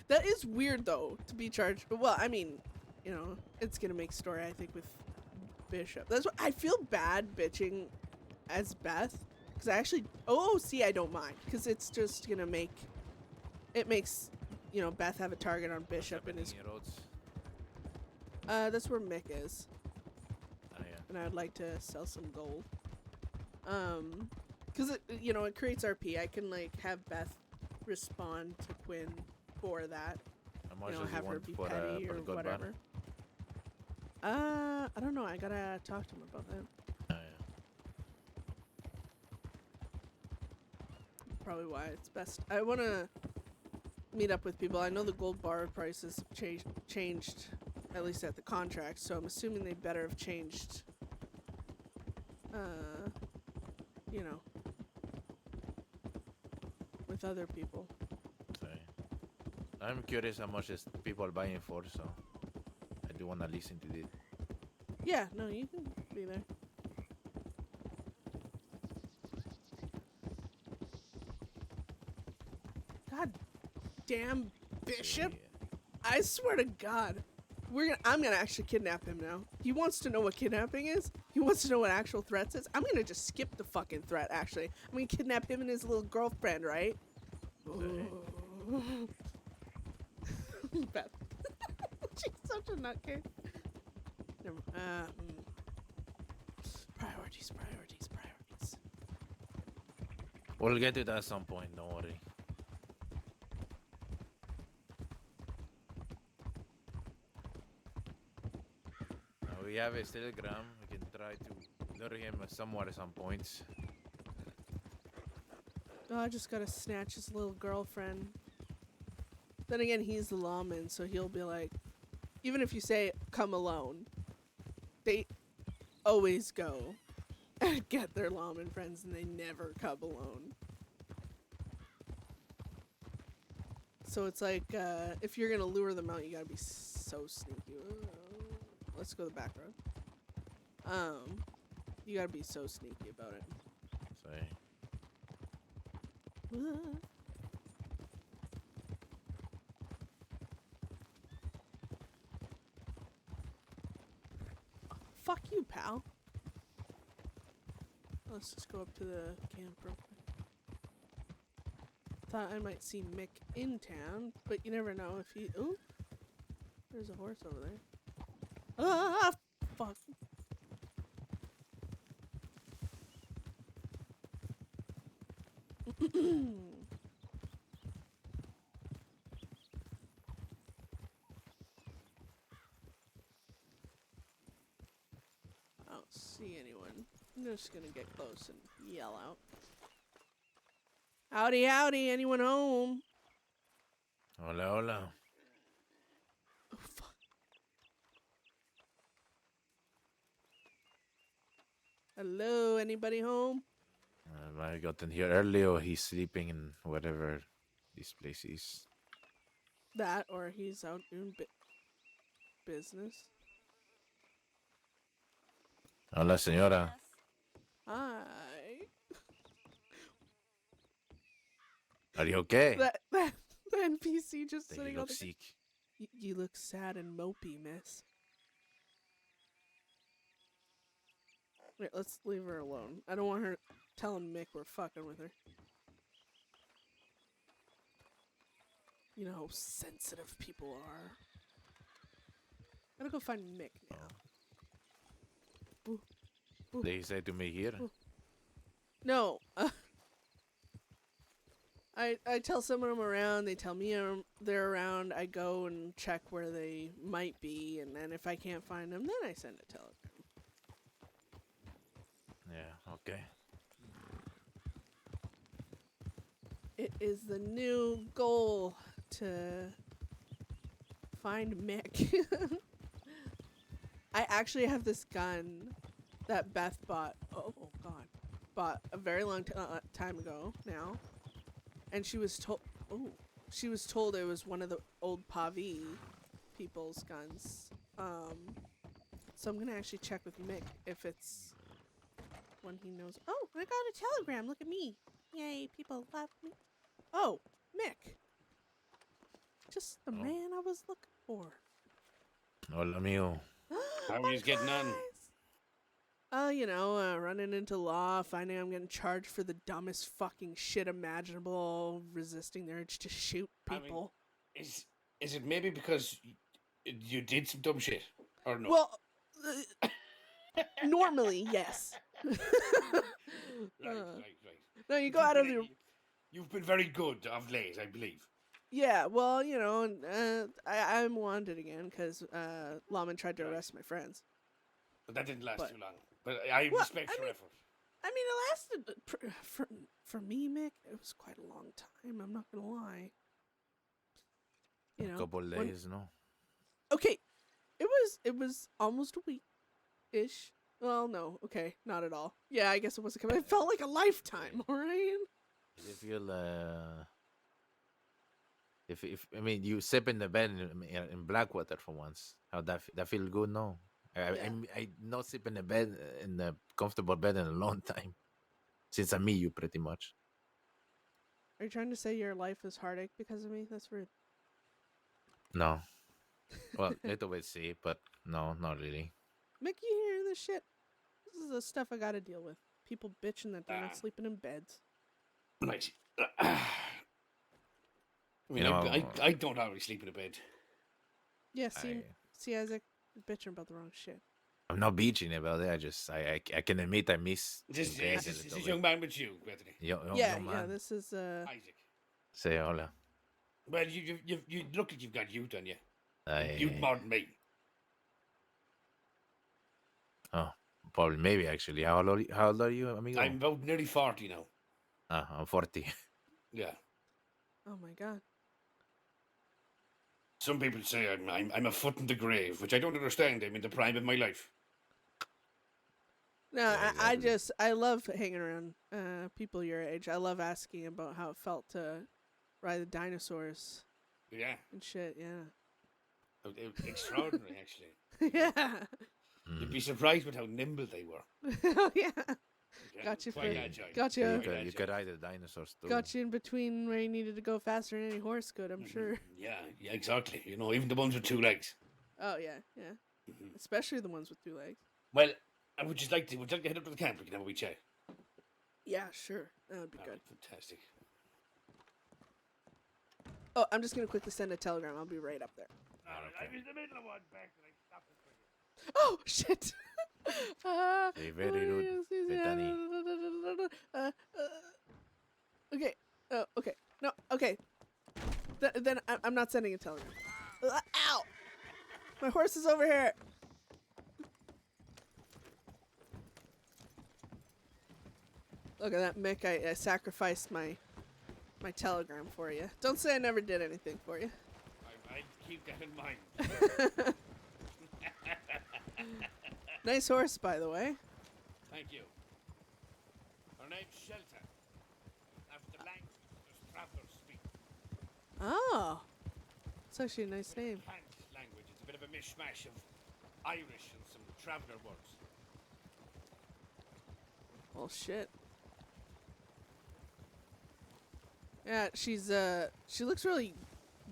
That is weird though to be charged. Well, I mean, it's gonna make story I think with Bishop. That's what I feel bad bitching as Beth because I actually. Oh, see, I don't mind because it's just gonna make. It makes, Beth have a target on Bishop and his. Roads. That's where Mick is, Oh yeah. and I would like to sell some gold. Because it creates RP. I can have Beth respond to Quinn for that. How much does he Have her want be for petty for or the good whatever. I don't know. I gotta talk to him about that. Oh yeah. Probably why it's best. I want to meet up with people. I know the gold bar prices have changed, at least at the contract. So I'm assuming they better have changed. With other people. Sorry. I'm curious how much is people buying for, so I do want to listen to it. Yeah, no, you can be there. God damn Bishop. I swear to God. I'm gonna actually kidnap him now. He wants to know what kidnapping is. He wants to know what actual threats is. I'm gonna just skip the fucking threat, actually. I'm gonna kidnap him and his little girlfriend, right? Beth. She's such a nutcase. Priorities. We'll get to that at some point, don't worry. We have a telegram. We can try to lure him somewhere at some points. Oh, I just gotta snatch his little girlfriend. Then again, he's the lawman, so he'll be like, even if you say, come alone, they always go and get their lawman friends and they never come alone. So it's like, if you're gonna lure them out, you gotta be so sneaky. Let's go the back road. You gotta be so sneaky about it. Sorry. Fuck you, pal. Let's just go up to the camp real quick. thought I might see Mick in town, but you never know if he. Ooh, there's a horse over there. Ah, fuck. I don't see anyone. I'm just gonna get close and yell out. Howdy, howdy, anyone home? Hola, hola. Oh, fuck. Hello, anybody home? I got in here early, or he's sleeping in whatever this place is. That, or he's out doing business. Hola, señora. Hi. Are you okay? That NPC just They sitting on look the. sick. You look sad and mopey, miss. Wait, let's leave her alone. I don't want her telling Mick we're fucking with her. You know how sensitive people are. Gotta go find Mick now. Ooh. Ooh. They say to me here. Ooh. No. I tell someone I'm around, they tell me they're around, I go and check where they might be, and then if I can't find them, then I send a telegram. Yeah, okay. It is the new goal to find Mick. I actually have this gun that Beth bought. Oh God, bought a very long time ago now, and she was told. Oh, she was told it was one of the old Pavi people's guns. So I'm gonna actually check with Mick if it's one he knows. Oh, I got a telegram. Look at me. Yay, people love me. Oh, Mick. Just the man I was looking for. Hola, amigo. How are you getting on? You know, running into law, finding I'm getting charged for the dumbest fucking shit imaginable, resisting the urge to shoot people. I mean, is it maybe because you did some dumb shit, or no? Well, normally, yes. Right. No, you go out of your... You've been very good of late, I believe. Yeah, well, you know, I'm wanted again because Lawman tried to arrest my friends. But that didn't last too long. But I respect your effort. I mean, it lasted for me, Mick. It was quite a long time. I'm not gonna lie. You know, A couple days, no? Okay, it was almost a week, ish. Well, no, okay, not at all. Yeah, I guess it wasn't coming. It felt like a lifetime. All right. Did you feel if I mean you sleep in the bed in Blackwater for once? How that feel good? No, I not sleep in the bed in a comfortable bed in a long time since I meet you pretty much. Are you trying to say your life is heartache because of me? That's rude. No, well, little bit see, but no, not really. Mick, you hear this shit? This is the stuff I gotta deal with. People bitching that they're not sleeping in beds. Right. I mean, I don't always sleep in a bed. Yeah, see, Isaac, you're bitching about the wrong shit. I'm not bitching about it. I can admit I miss. This young man with you, Bethany. Yeah, this is Isaac. Say hola. Well, you look like you've got youth on you. Youth more than me. Oh, probably, maybe actually. How old are you, amigo? I'm about nearly 40 now. I'm 40. Yeah. Oh my God. Some people say I'm a foot in the grave, which I don't understand. I'm in the prime of my life. No, Yeah, I love hanging around people your age. I love asking about how it felt to ride the dinosaurs. Yeah. And shit, yeah. Extraordinary, actually. Yeah. You'd be surprised with how nimble they were. Oh yeah. Yeah, Got you. quite agile. Got you. You could ride the dinosaurs too. Got you in between where you needed to go faster than any horse could. I'm sure. Yeah, exactly. You know, even the ones with 2 legs. Oh yeah. Especially the ones with 2 legs. Well, I would just like to head up to the camp. We can have a wee chat. Yeah, sure. That would be All good. right, fantastic. Oh, I'm just gonna quickly send a telegram. I'll be right up there. Alright, I was in the middle of one back and I stopped it for you. Oh shit! Say very rude, Bethany. Okay. Oh, okay. No. Okay. Then I'm not sending a telegram. Ow! My horse is over here. Look at that, Mick. I sacrificed my telegram for you. Don't say I never did anything for you. I keep that in mind. Nice horse, by the way. Thank you. Her name's Shelter. After the language those travelers speak. Oh. It's actually a nice name. Cant language. It's a bit of a mishmash of Irish and some traveller words. Well, shit. Yeah, she looks really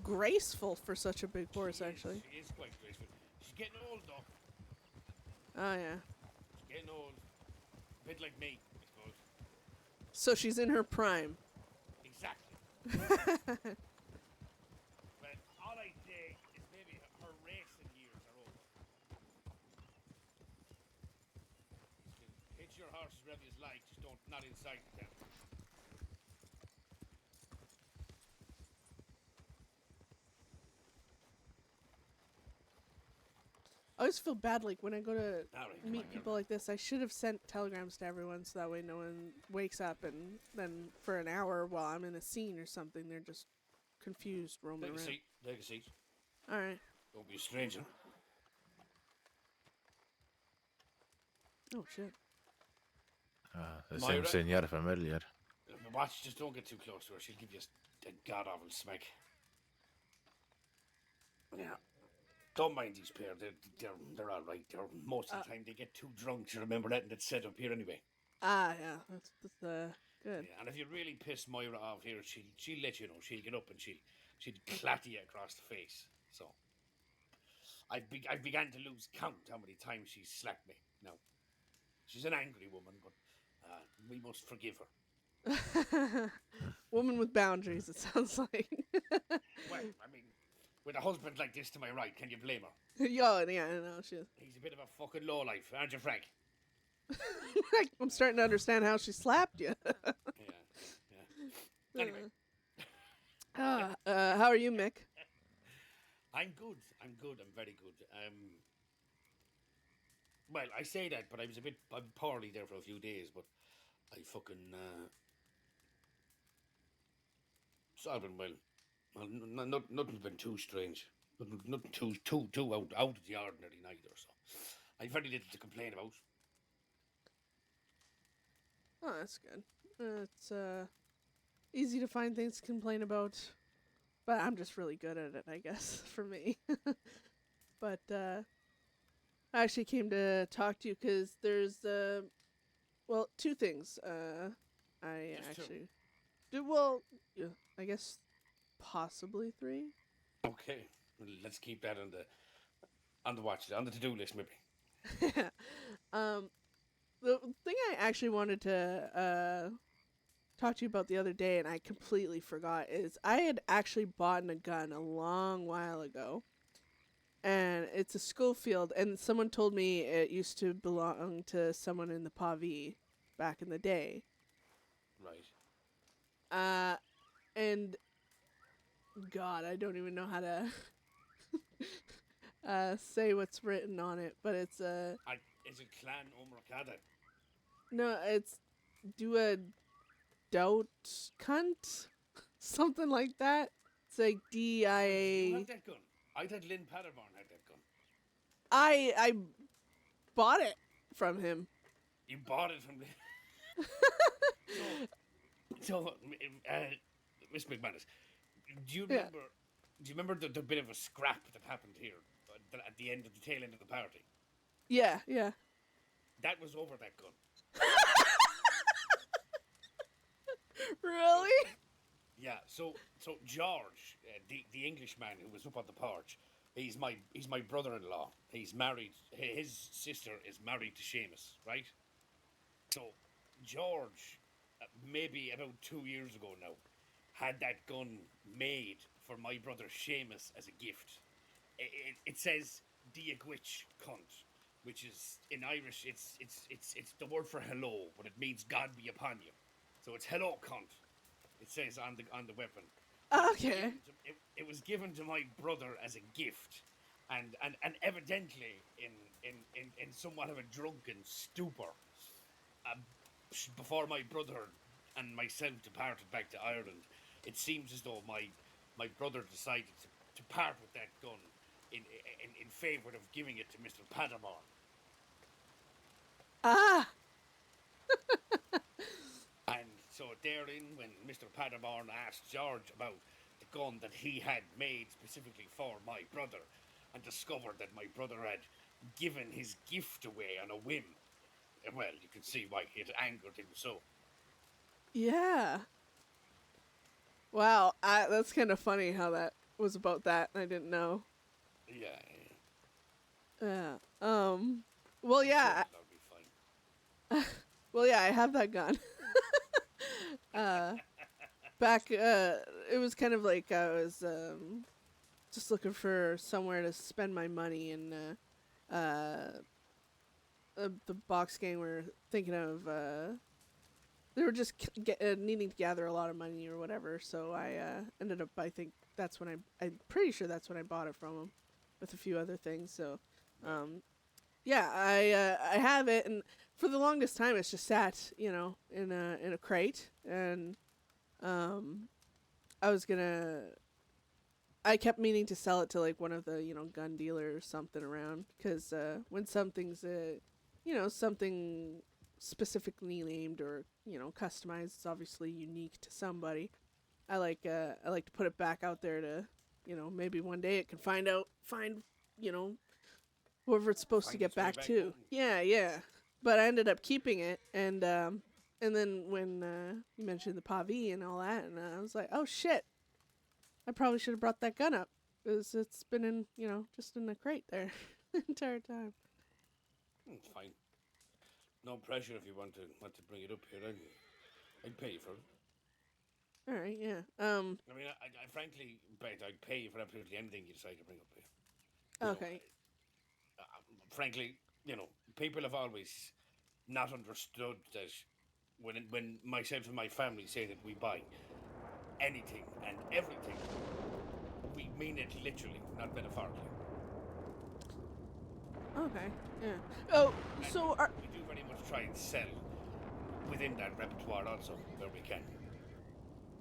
graceful for such a big horse, actually. She is quite graceful. She's getting old, though. Oh, yeah. She's getting old. A bit like me, I suppose. So she's in her prime. Exactly. But all I say is maybe her racing years are over. You can hitch your horse wherever you like, just not inside the town. I always feel bad, like, when I go to Alright, come meet on, people like this. I should have sent telegrams to everyone so that way no one wakes up and then for an hour while I'm in a scene or something, they're just confused roaming Take a around. seat. Take a seat. Alright. Don't be a stranger. Oh, shit. The Myra? same senor from earlier. Watch, just don't get too close to her. She'll give you a god-awful smack. Yeah. Don't mind these pair. They're all right. Most of the time they get too drunk to remember anything that's said up here anyway. Ah, yeah. That's good. Yeah, and if you really piss Moira off here, she'll let you know. She'll get up and she'll clatter you across the face. So I've began to lose count how many times she's slapped me. Now she's an angry woman, but we must forgive her. Woman with boundaries, it sounds like. Well, I mean, with a husband like this to my right, can you blame her? Yo, yeah, I know, she is. He's a bit of a fucking lowlife, aren't you, Frank? I'm starting to understand how she slapped you. Yeah. Anyway, How are you, Mick? I'm good. I'm very good. Well, I say that, but I'm poorly there for a few days, but I fucking, it's all been well. Well, nothing's been too strange. Nothing too out of the ordinary neither, so I've very little to complain about. Oh, that's good. It's easy to find things to complain about, but I'm just really good at it, I guess, for me. But I actually came to talk to you because there's well, two things. I Just two? actually well, yeah, I guess possibly three. Okay, well, let's keep that on the watch, on the to-do list, maybe. The thing I actually wanted to talk to you about the other day, and I completely forgot, is I had actually bought a gun a long while ago, and it's a Schofield, and someone told me it used to belong to someone in the Pavi back in the day. Right. And God, I don't even know how to say what's written on it, but it's Is it Clan Omrakada? no, it's do a doubt cunt, something like that. It's like You DIA. have that gun? I thought Lynn Paderborn had that gun. I bought it from him. You bought it from Lynn. So, Miss McMannus, do you Yeah. remember the bit of a scrap that happened here at the end of the tail end of the party? Yeah. That was over that gun. Really? Yeah. So George, the Englishman who was up on the porch, he's my brother-in-law. He's married. His sister is married to Seamus, right? So George, maybe about 2 years ago now, had that gun made for my brother Seamus as a gift. It says "Diagwitch cunt," which is in Irish. It's the word for hello, but it means God be upon you. So it's hello cunt. It says on the weapon. Okay. It was given to my brother as a gift, and evidently in somewhat of a drunken stupor, before my brother and myself departed back to Ireland, it seems as though my brother decided to part with that gun in favour of giving it to Mr. Patamore. Ah. And so therein, when Mr. Patamore asked George about the gun that he had made specifically for my brother, and discovered that my brother had given his gift away on a whim, well, you can see why it angered him so. Yeah. Wow. That's kind of funny how that was about that. I didn't know. Yeah. Yeah. Well, yeah. That'll be fine. Well, yeah. I have that gun. Back. It was kind of like I was just looking for somewhere to spend my money, and the box gang were thinking of they were just needing to gather a lot of money or whatever, so I ended up, I think that's when I'm pretty sure that's when I bought it from them, with a few other things. So yeah, I have it, and for the longest time it's just sat, in a crate, and I kept meaning to sell it to like one of the gun dealers or something around, because when something's something specifically named or customized, it's obviously unique to somebody. I like to put it back out there to maybe one day it can find whoever it's supposed to Find get its way back back to. home. Yeah. But I ended up keeping it, and then when you mentioned the Pavi and all that, and I was like, oh shit, I probably should have brought that gun up, because it's been in just in a crate there the entire time. It's fine. No pressure if you want to bring it up here. I'd pay you for it. All right, yeah. I mean, I frankly, Beth, I'd pay you for absolutely anything you decide to bring up here. You know, Okay. Frankly, people have always not understood that when myself and my family say that we buy anything and everything, we mean it literally, not metaphorically. Okay. Yeah. Oh, And so we do very much try and sell within that repertoire also, where we can.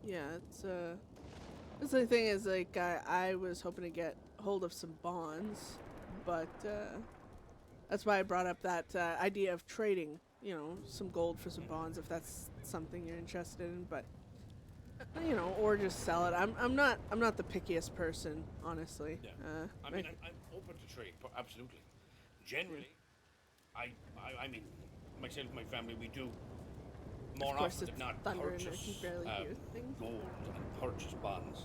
yeah, it's the thing is, like, I was hoping to get hold of some bonds, but that's why I brought up that idea of trading, some gold for some bonds, if that's something you're interested in. But or just sell it. I'm not the pickiest person, honestly. Yeah. I mean, I'm open to trade, absolutely. Generally, I mean, myself and my family, we do more Of course, often it's than not thunder and I purchase can barely hear things. gold and purchase bonds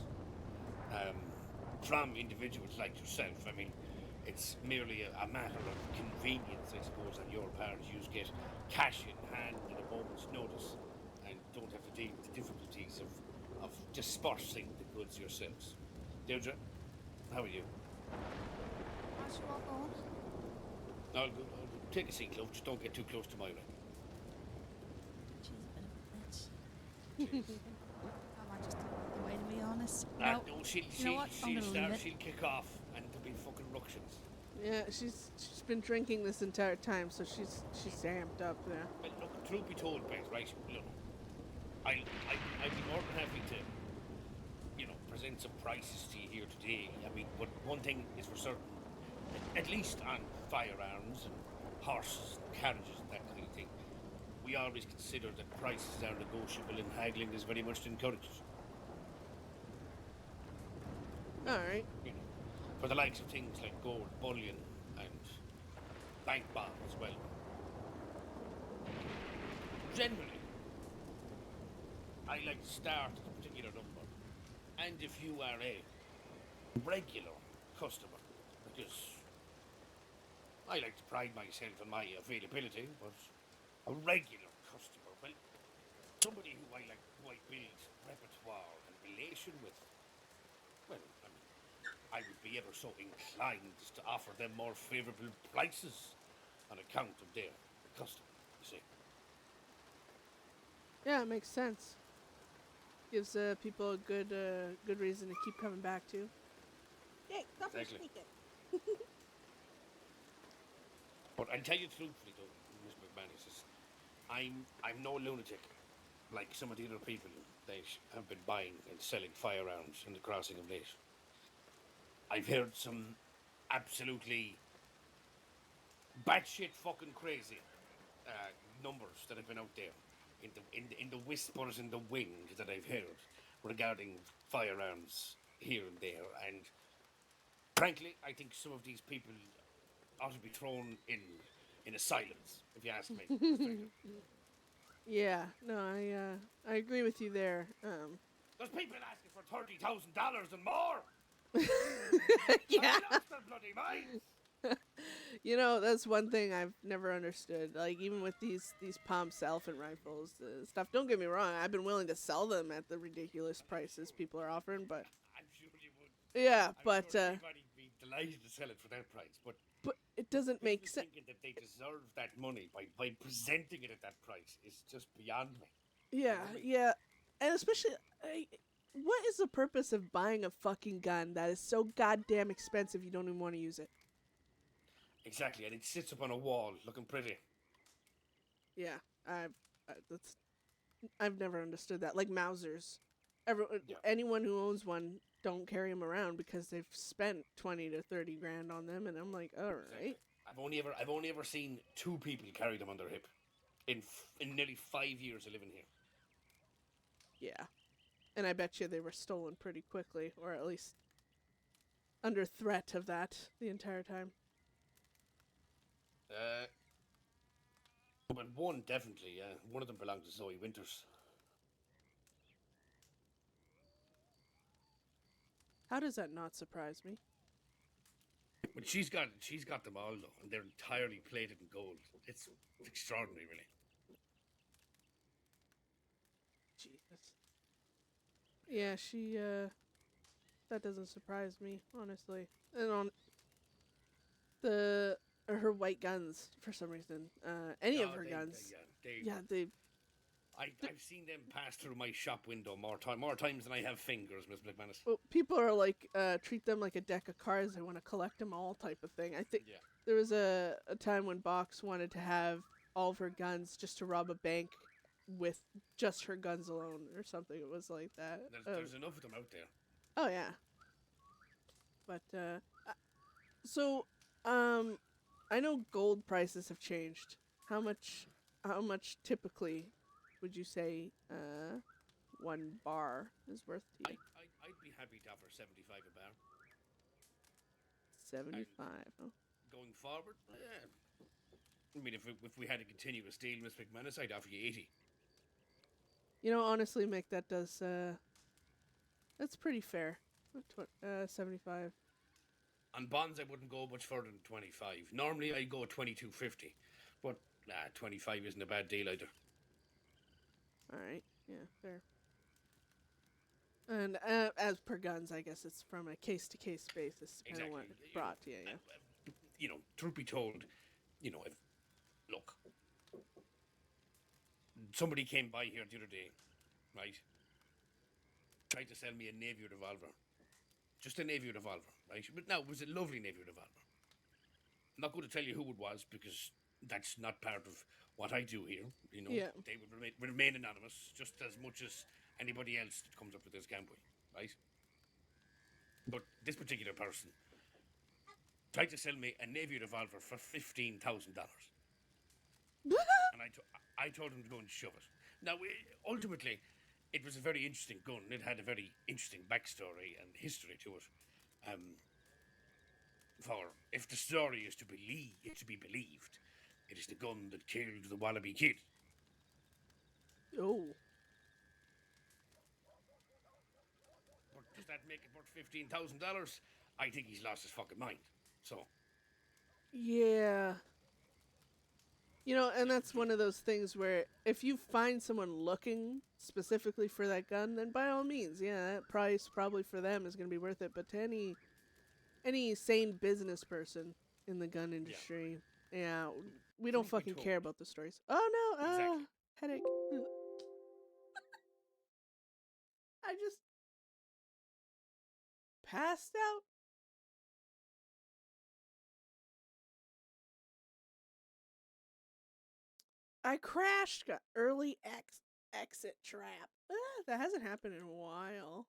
from individuals like yourself. I mean, it's merely a matter of convenience, I suppose, on your part. You just get cash in hand at a moment's notice and don't have to deal with the difficulties of dispersing the goods yourselves. Deirdre, how are you? How's you all going? All good, all good. Take a seat, love. Just don't get too close to my right. She's a bit of a bitch. I might just the way, to be honest. No, No, you know what? I'm she'll gonna start, leave it. she'll kick off, and there'll be fucking ructions. Yeah, she's been drinking this entire time, so she's amped up there. Well, look, truth be told, Beth, right? Look, I'd be more than happy to, present some prices to you here today. I mean, but one thing is for certain, at least on firearms and horses and carriages and that kind of thing, we always consider that prices are negotiable and haggling is very much encouraged. All right. For the likes of things like gold, bullion, and bank bonds as well. Generally, I like to start at a particular number. And if you are a regular customer, because I like to pride myself on my availability, but a regular customer, well, somebody who I build repertoire and relation with, well, I would be ever so inclined to offer them more favourable prices on account of their custom, you see. Yeah, it makes sense. Gives people a good reason to keep coming back to. Jake, stop Exactly. speaking. But I'll tell you truthfully, though, Miss McMannus, is I'm no lunatic like some of the other people that have been buying and selling firearms in the crossing of late. I've heard some absolutely batshit fucking crazy numbers that have been out there in the whispers in the wind that I've heard regarding firearms here and there, and frankly, I think some of these people ought to be thrown in asylums, if you ask me. Yeah, no, I agree with you there. There's people asking for $30,000 and more. Yeah. They lost their bloody minds. You know, that's one thing I've never understood. Like, even with these pumps, elephant rifles, stuff. Don't get me wrong. I've been willing to sell them at the ridiculous prices people are offering, but I'm sure you would. yeah, I'm but sure anybody'd be delighted to sell it for that price, but it doesn't make people sense. thinking that they deserve that money by presenting it at that price is just beyond me. Yeah, yeah, and especially, what is the purpose of buying a fucking gun that is so goddamn expensive you don't even want to use it? Exactly, and it sits up on a wall looking pretty. Yeah, I've never understood that. Like Mausers, Yeah. anyone who owns one don't carry them around because they've spent 20 to 30 grand on them, and I'm like, all right. Exactly. I've only ever seen 2 people carry them on their hip in nearly 5 years of living here. Yeah, and I bet you they were stolen pretty quickly, or at least under threat of that the entire time. But one definitely, yeah. One of them belonged to Zoe Winters. How does that not surprise me? But she's got them all though, and they're entirely plated in gold. It's extraordinary, really. Jesus. Yeah, she, that doesn't surprise me, honestly. And on her white guns, for some reason, any of her guns. I've seen them pass through my shop window more times than I have fingers, Miss McMannus. Well, people are like, treat them like a deck of cards. They want to collect them all, type of thing. I think there was a time when Box wanted to have all of her guns just to rob a bank with just her guns alone, or something. It was like that. There's enough of them out there. Oh yeah. But I know gold prices have changed. How much typically would you say one bar is worth to you? I'd be happy to offer 75 a bar. 75. Oh. Going forward, yeah. I mean, if we had a continuous deal, Miss McMannus, I'd offer you 80. You know, honestly, Mick, that does that's pretty fair. 75. On bonds, I wouldn't go much further than 25. Normally, I go 22.50, but 25 isn't a bad deal either. All right, yeah, fair. And as per guns, I guess it's from a case-to-case basis, depending on what it's brought. Yeah. You know, truth be told, you know, look, somebody came by here the other day, right? Tried to sell me a Navy revolver. Just a Navy revolver, right? But now, it was a lovely Navy revolver. I'm not going to tell you who it was because that's not part of what I do here. You know, they would remain anonymous just as much as anybody else that comes up with this gambling, right? But this particular person tried to sell me a Navy revolver for $15,000. And I told him to go and shove it. Now, ultimately, it was a very interesting gun. It had a very interesting backstory and history to it. For if the story is to be believed, it is the gun that killed the Wallaby Kid. Oh. But does that make it worth $15,000? I think he's lost his fucking mind. So. Yeah. You know, and that's one of those things where if you find someone looking specifically for that gun, then by all means, that price probably for them is going to be worth it. But to any any sane business person in the gun industry. Yeah, we don't Truth be fucking told. care about the stories. Oh no, Exactly. headache. Ugh. I just passed out. I crashed. Got early exit trap. That hasn't happened in a while.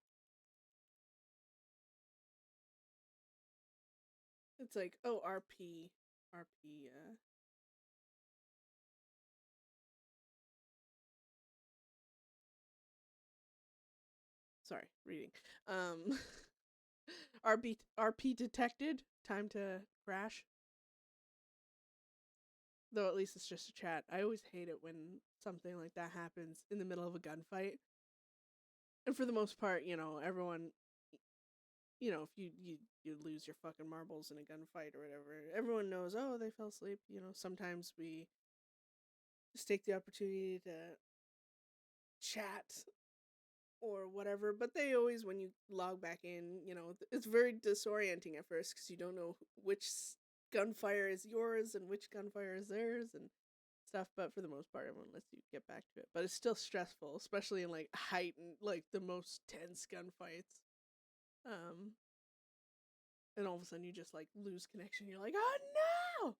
It's like, oh, RP. Sorry, reading. RP detected. Time to crash. Though at least it's just a chat. I always hate it when something like that happens in the middle of a gunfight. And for the most part, everyone, if you lose your fucking marbles in a gunfight or whatever, everyone knows, oh, they fell asleep. Sometimes we just take the opportunity to chat or whatever, but they always, when you log back in, it's very disorienting at first because you don't know which gunfire is yours and which gunfire is theirs and stuff, but for the most part everyone lets you get back to it. But it's still stressful, especially in like heightened, like the most tense gunfights, and all of a sudden you just like lose connection. You're like, oh no.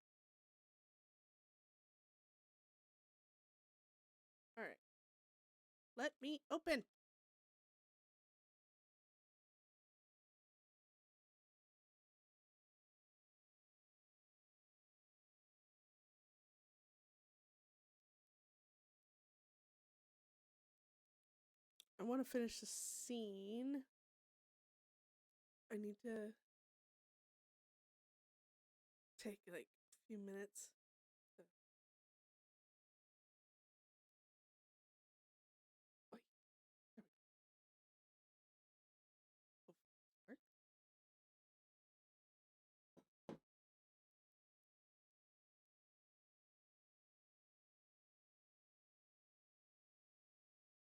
All right, let me open. I want to finish the scene. I need to take like a few minutes.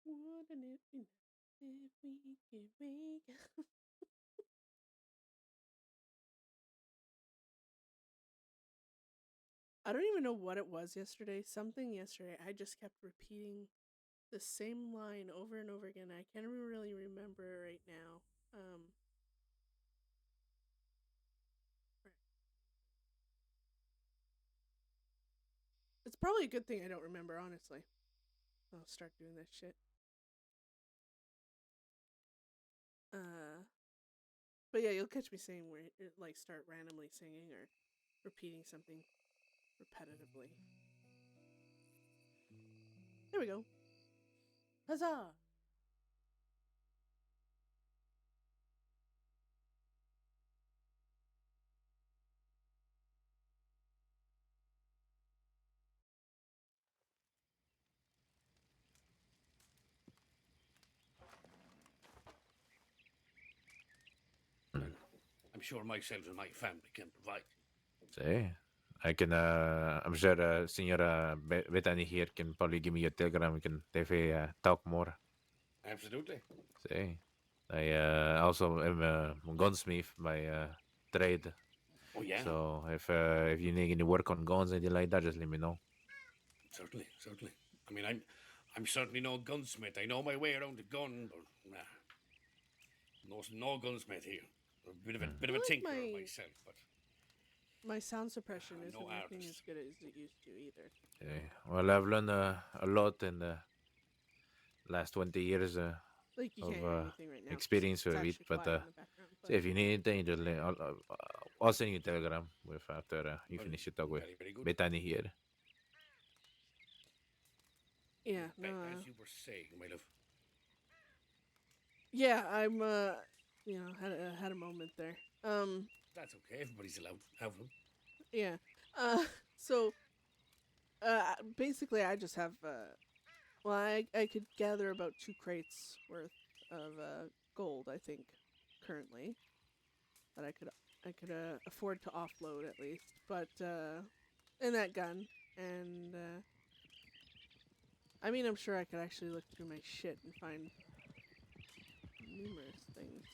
Wouldn't it be nice if we could make I don't even know what it was yesterday. Something yesterday. I just kept repeating the same line over and over again. I can't really remember right now. It's probably a good thing I don't remember, honestly. I'll start doing that shit. But yeah, you'll catch me saying where it, like start randomly singing or repeating something repetitively. There we go. Huzzah! I'm sure myself and my family can provide. See, I can. I'm sure Senora Bethany here can probably give me your telegram. We can definitely talk more. Absolutely. See, I also am a gunsmith by trade. Oh yeah. So if you need any work on guns and anything like that, just let me know. Certainly. I mean, I'm certainly no gunsmith. I know my way around a gun, but no gunsmith here. A bit of a I like tinkerer myself, but my sound suppression no isn't working as artist. good as it used to either. Okay. Well, I've learned a lot in the last 20 years Like you of can't hear anything right now. 'cause experience it's with it. actually But quiet in the background. so if you need anything, just I'll send you a telegram with after you Well, finish your talk with very good. Bethany here. Yeah, no. As you were saying, my love. Yeah, I'm had a moment there. That's okay. Everybody's allowed to have them. Yeah. So basically I just have well, I could gather about 2 crates worth of gold, I think, currently, that I could afford to offload at least. But in that gun, and I mean, I'm sure I could actually look through my shit and find numerous things.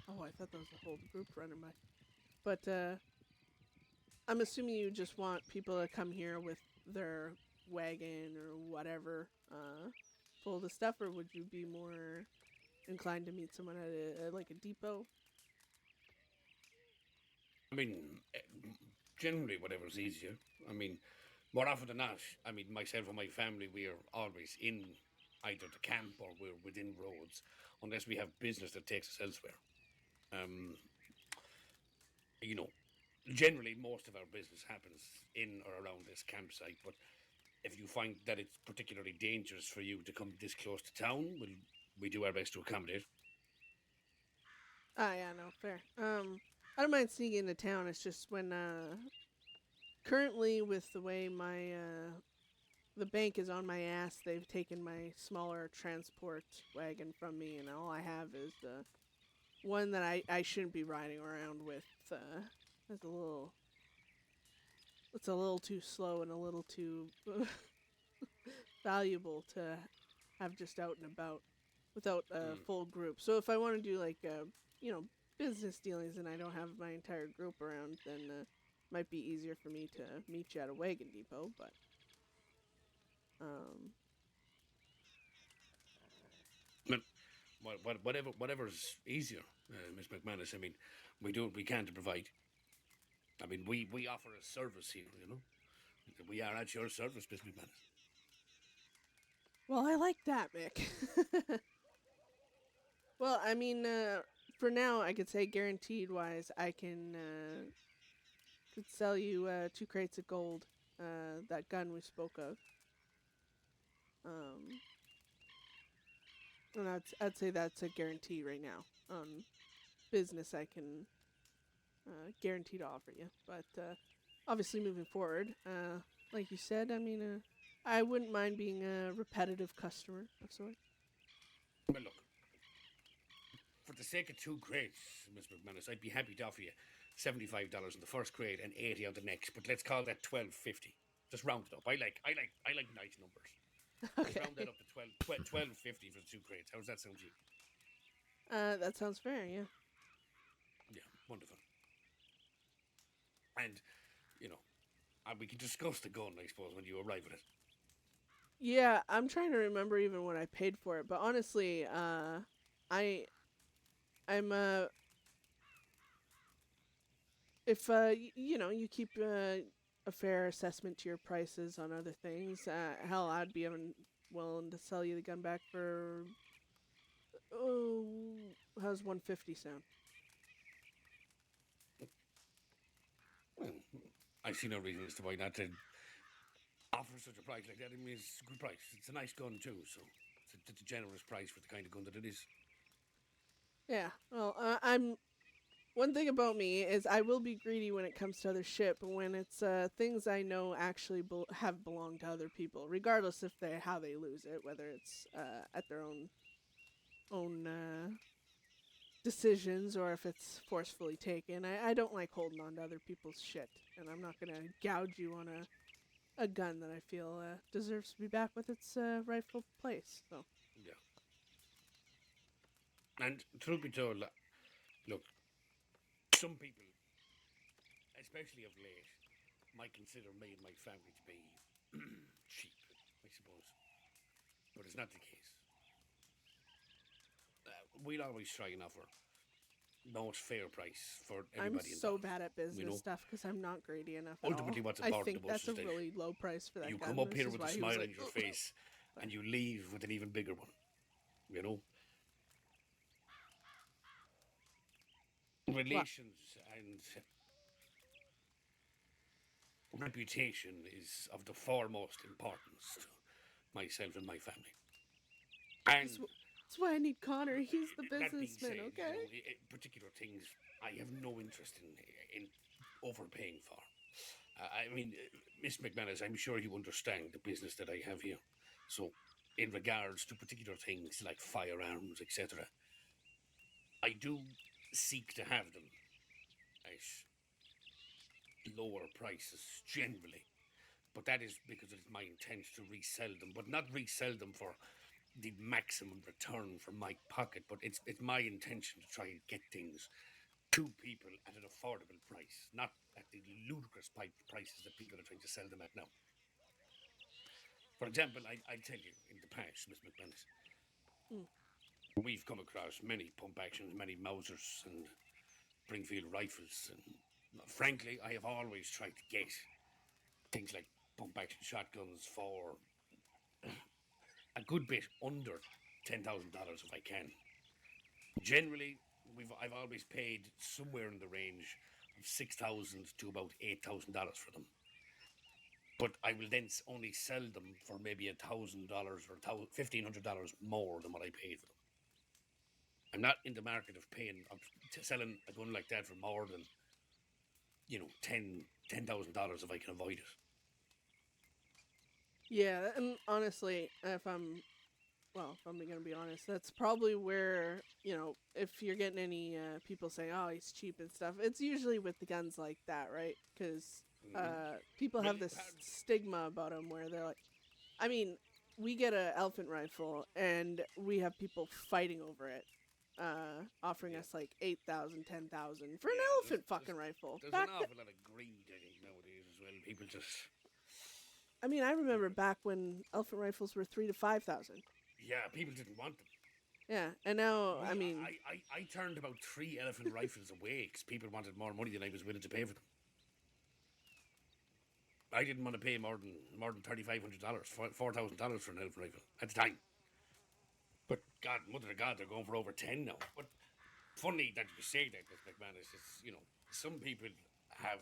Oh, I thought there was a whole group running by. But I'm assuming you just want people to come here with their wagon or whatever full of the stuff, or would you be more inclined to meet someone at like a depot? I mean, generally, whatever's easier. I mean, more often than not, I mean, myself and my family, we are always in either the camp or we're within roads, unless we have business that takes us elsewhere. Um, you know, generally, most of our business happens in or around this campsite, but if you find that it's particularly dangerous for you to come this close to town, we do our best to accommodate. Ah, yeah, no, fair. I don't mind sneaking into town. It's just when currently with the way my the bank is on my ass, they've taken my smaller transport wagon from me, and all I have is the one that I shouldn't be riding around with. It's a little too slow and a little too valuable to have just out and about without a full group. So if I want to do like business dealings and I don't have my entire group around, then it might be easier for me to meet you at a wagon depot. But Whatever's easier, Miss McMannus. I mean, we do what we can to provide. I mean, we offer a service here, you know. We are at your service, Miss McMannus. well, I like that, Mick. Well, I mean, for now, I could say guaranteed wise, I could sell you 2 crates of gold. That gun we spoke of. And I'd say that's a guarantee right now. Business I can guarantee to offer you, but obviously moving forward, like you said, I mean, I wouldn't mind being a repetitive customer of sorts. Well, look, for the sake of 2 crates, Miss McManus, I'd be happy to offer you $75 in the first crate and 80 on the next. But let's call that $12.50. Just round it up. I like nice numbers. Okay. Let's round that up to $12.50 for the 2 crates. How does that sound to you? That sounds fair. Yeah. Yeah, wonderful. And we can discuss the gun, I suppose, when you arrive at it. Yeah, I'm trying to remember even what I paid for it, but honestly, I'm if you keep a fair assessment to your prices on other things, hell, I'd be willing to sell you the gun back for how's 150 sound? Well, I see no reason as to why not to offer such a price like that. I mean, it's a good price. It's a nice gun too, so it's a generous price for the kind of gun that it is. Yeah. Well, I'm. One thing about me is I will be greedy when it comes to other shit, but when it's things I know actually have belonged to other people, regardless if how they lose it, whether it's at their own decisions or if it's forcefully taken. I don't like holding on to other people's shit, and I'm not gonna gouge you on a gun that I feel deserves to be back with its rightful place. So. Yeah. And truth be told, look, some people, especially of late, might consider me and my family to be cheap, I suppose. But it's not the case. We'll always try and offer most fair price for everybody. I'm so bad at business stuff because I'm not greedy enough. Ultimately, what's important I think to most that's is a really low price for that. You gun. come up This here is with why a he was smile like, on your face, and you leave with an even bigger one. You know. Relations and reputation is of the foremost importance to myself and my family. And that's why I need Connor. He's the that being businessman, said, okay? Particular things I have no interest in overpaying for. I mean, Miss McManus, I'm sure you understand the business that I have here. So, in regards to particular things like firearms, etc., I do seek to have them at lower prices generally. But that is because it is my intent to resell them, but not resell them for the maximum return from my pocket. But it's my intention to try and get things to people at an affordable price, not at the ludicrous prices that people are trying to sell them at now. For example, I tell you, in the past, Miss McMannus, Mm. we've come across many pump actions, many Mausers and Springfield rifles, and frankly, I have always tried to get things like pump action shotguns for a good bit under $10,000 if I can. Generally, I've always paid somewhere in the range of $6,000 to about $8,000 for them. But I will then only sell them for maybe $1,000 or $1,500 more than what I paid for them. I'm not in the market of selling a gun like that for more than, $10,000 if I can avoid it. Yeah, and honestly, if I'm gonna be honest, that's probably where, if you're getting any people saying, "Oh, he's cheap" and stuff, it's usually with the guns like that, right? Because people have this stigma about them where they're like, I mean, we get an elephant rifle and we have people fighting over it, offering us like 8,000, 10,000 for an elephant fucking rifle. There's an awful lot of greed, I think, nowadays as well. People just... I mean, I remember back when elephant rifles were 3,000 to 5,000. Yeah, people didn't want them. Yeah, and now, I mean... I turned about 3 elephant rifles away because people wanted more money than I was willing to pay for them. I didn't want to pay more than $3,500, $4,000 for an elephant rifle at the time. But God, mother of God, they're going for over 10 now. But funny that you say that, Miss McMannus. It's, some people have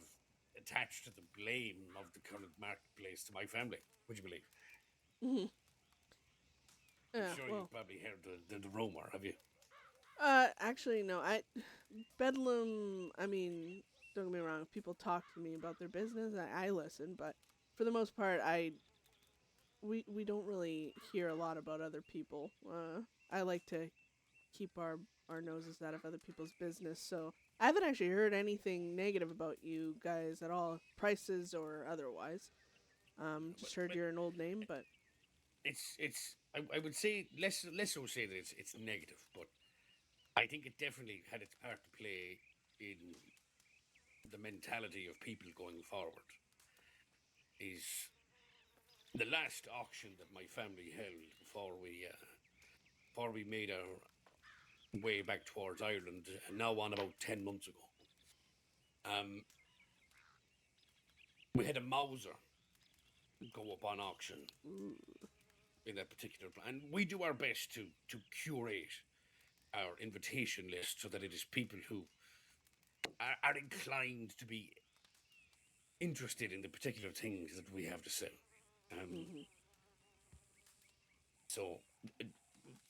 attached the blame of the current marketplace to my family. Would you believe? Mm-hmm. I'm sure you've probably heard the rumor, have you? Actually, no. Bedlam, I mean, don't get me wrong, if people talk to me about their business, I listen, but for the most part, we don't really hear a lot about other people. I like to keep our noses out of other people's business, so I haven't actually heard anything negative about you guys at all, prices or otherwise. Just heard you're an old name, but I would say less so say that it's negative, but I think it definitely had its part to play in the mentality of people going forward. Is the last auction that my family held before we made our way back towards Ireland, now on about 10 months ago. We had a Mauser go up on auction in that particular plan. And we do our best to curate our invitation list so that it is people who are inclined to be interested in the particular things that we have to sell. So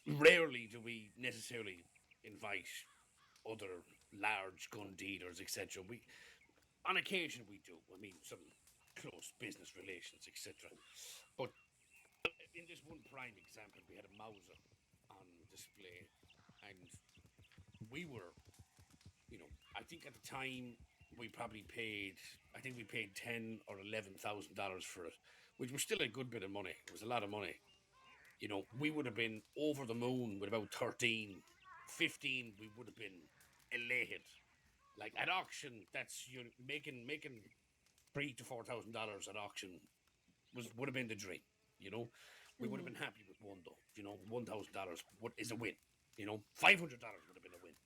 rarely do we necessarily invite other large gun dealers, etc. On occasion we do. I mean, some close business relations, etc. But in this one prime example, we had a Mauser on display, and we were, I think at the time we probably paid, $10,000 or $11,000 for it, which was still a good bit of money. It was a lot of money. We would have been over the moon with about 13, 15. We would have been elated. Like at auction, that's making $3,000 to $4,000 at auction would have been the dream. We would have been happy with one though. $1,000 is a win. $500 would have been a win.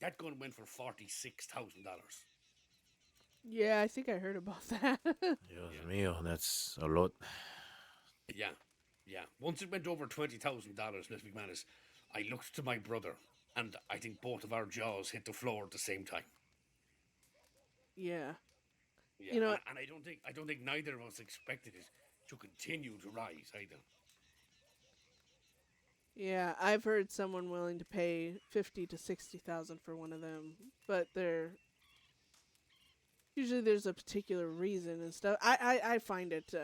That gun went for $46,000. yeah, I think I heard about that. Dios mío, that's a lot. Yeah. Once it went over $20,000, Miss McMannus, I looked to my brother, and I think both of our jaws hit the floor at the same time. Yeah. And I don't think neither of us expected it to continue to rise either. Yeah, I've heard someone willing to pay 50 to 60,000 for one of them, but usually there's a particular reason and stuff. I find it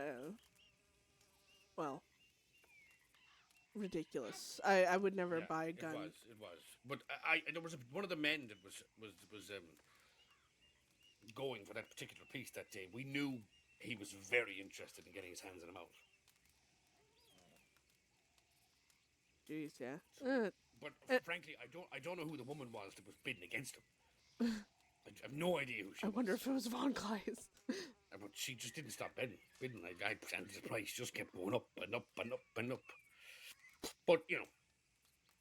ridiculous. I would never buy a gun. It was. But there was one of the men that was going for that particular piece that day. We knew he was very interested in getting his hands on a Mauser. Jeez, yeah. But Uh, frankly, I don't know who the woman was that was bidding against him. I have no idea who she I was. wonder if it was Von Kleist. But she just didn't stop bidding. I presented the price, just kept going up and up and up and up. But you know,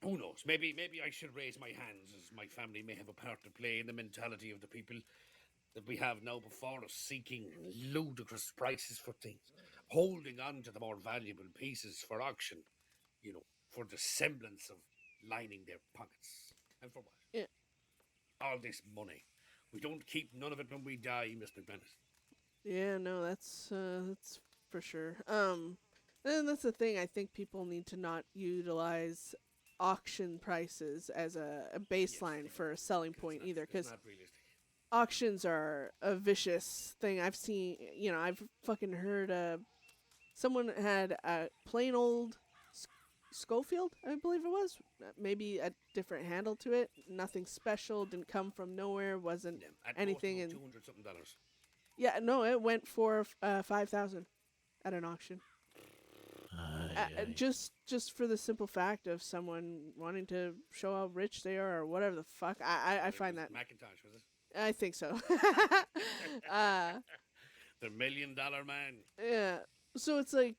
who knows? Maybe I should raise my hands, as my family may have a part to play in the mentality of the people that we have now before us, seeking ludicrous prices for things, holding on to the more valuable pieces for auction, you know, for the semblance of lining their pockets. And for what? Yeah. All this money. We don't keep none of it when we die, Miss McMannus. Yeah, no, that's for sure. And that's the thing. I think people need to not utilize auction prices as a baseline for a selling point either, It's because not realistic. auctions are a vicious thing. I've seen, I've fucking heard someone had a plain old Schofield, I believe it was, maybe a different handle to it, nothing special, didn't come from nowhere, wasn't At anything most, in. $200 something. Yeah, no, it went for 5,000 at an auction. Just for the simple fact of someone wanting to show how rich they are or whatever the fuck. I find that. Macintosh, was it? I think so. The $1 million man. Yeah. So it's like,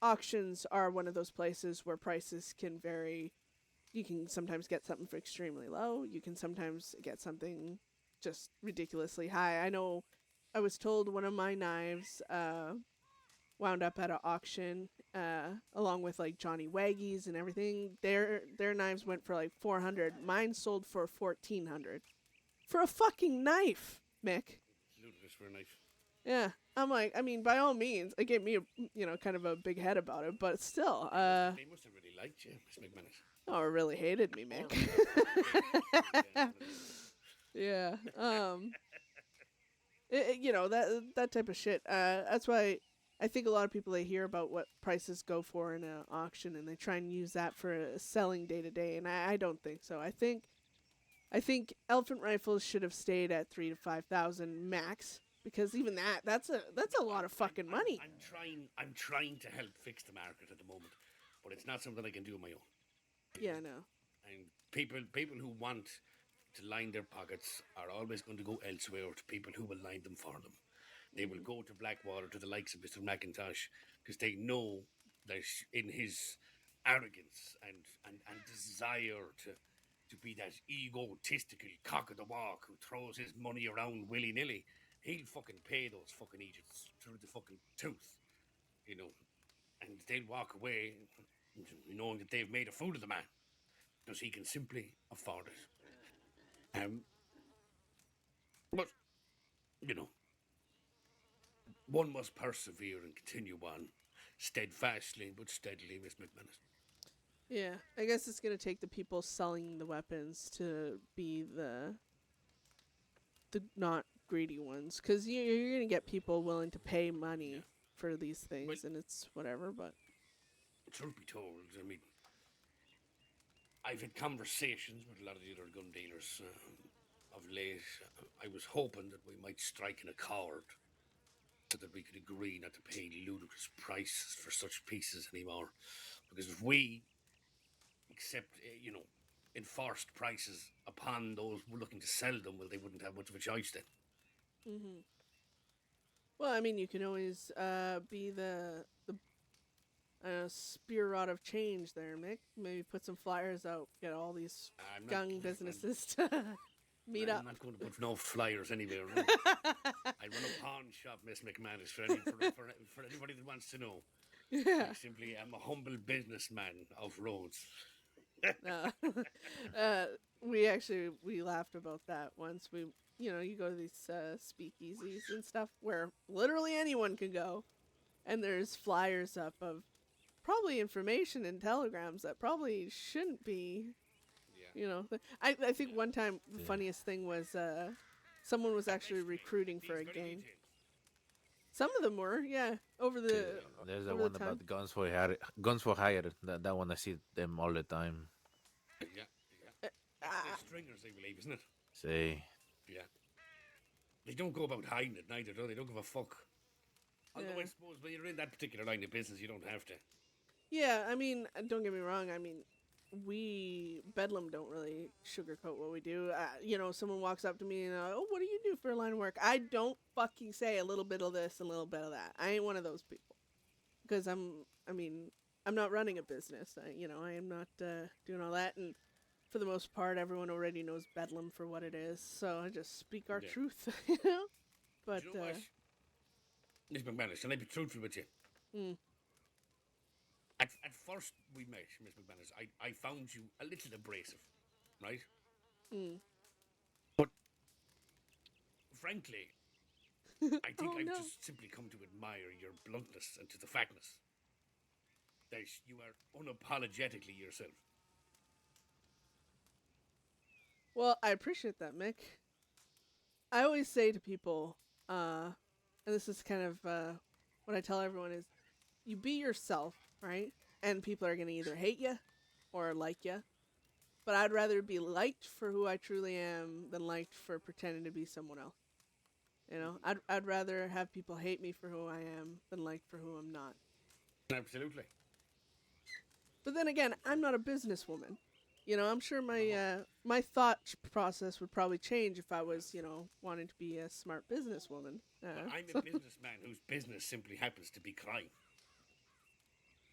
auctions are one of those places where prices can vary. You can sometimes get something for extremely low. You can sometimes get something just ridiculously high. I know I was told one of my knives wound up at an auction along with like Johnny Waggy's and everything. Their knives went for like 400. Mine sold for 1,400 for a fucking knife, Mick. Ludicrous for a knife. Yeah, I'm like, I mean, by all means, it gave me a kind of a big head about it, but still, They must have really liked you, Miss McMannus. oh, it really hated me, Mick. Yeah. That type of shit. That's why I think a lot of people, they hear about what prices go for in an auction and they try and use that for a selling day to day, and I don't think so. I think elephant rifles should have stayed at 3,000 to 5,000 max, because even that's a lot of fucking money. I'm trying to help fix the market at the moment, but it's not something I can do on my own. Yeah, no. And people who want to line their pockets are always going to go elsewhere to people who will line them for them. They will go to Blackwater, to the likes of Mr. McIntosh, because they know that in his arrogance and desire to be that egotistical cock of the walk who throws his money around willy-nilly, he'll fucking pay those fucking idiots through the fucking tooth, and they'll walk away knowing that they've made a fool of the man, because he can simply afford it. But, one must persevere and continue on, steadfastly but steadily, Miss McMannus. Yeah, I guess it's gonna take the people selling the weapons to be the not greedy ones, because you're gonna get people willing to pay money for these things, and it's whatever. But truth be told, I mean, I've had conversations with a lot of the other gun dealers of late. I was hoping that we might strike an accord, so that we could agree not to pay ludicrous prices for such pieces anymore. Because if we accept, enforced prices upon those looking to sell them, well, they wouldn't have much of a choice then. mm-hmm. Well, I mean, you can always be the spear rod of change there, Mick. Maybe put some flyers out, get all these gun businesses to meet up. I'm not going to put no flyers anywhere. I run a pawn shop, Miss McMannus, for anybody that wants to know. Yeah. I simply am a humble businessman of roads. We laughed about that once. You go to these speakeasies and stuff where literally anyone can go, and there's flyers up of probably information and telegrams that probably shouldn't be. Yeah. I think one time the funniest thing was someone was actually recruiting for a gang. Some of them were, yeah, over the. There's that over one the time. about guns for hire. Guns for hire. That one I see them all the time. Yeah. They're stringers, I believe, isn't it? Say. Yeah. They don't go about hiding it neither, though. They don't give a fuck. Although I suppose when you're in that particular line of business, you don't have to. Yeah, I mean, don't get me wrong. I mean, Bedlam don't really sugarcoat what we do. You know, someone walks up to me and, oh, what do you do for a line of work? I don't fucking say a little bit of this and a little bit of that. I ain't one of those people. Because I'm not running a business. I am not doing all that. And for the most part, everyone already knows Bedlam for what it is. So I just speak our Yeah. truth, you know? But, Do you know what? Miss McMannus, can I be truthful with you? Mm. At first we met, Miss McMannus, I found you a little abrasive, right? Mm. But frankly, I think Oh, I've no. just simply come to admire your bluntness and to the fatness. That you are unapologetically yourself. Well, I appreciate that, Mick. I always say to people, and this is kind of what I tell everyone is, you be yourself, right? And people are going to either hate you or like you. But I'd rather be liked for who I truly am than liked for pretending to be someone else. You know, I'd rather have people hate me for who I am than liked for who I'm not. Absolutely. But then again, I'm not a businesswoman. You know, I'm sure my my thought process would probably change if I was, wanting to be a smart businesswoman. Well, I'm a businessman whose business simply happens to be crime.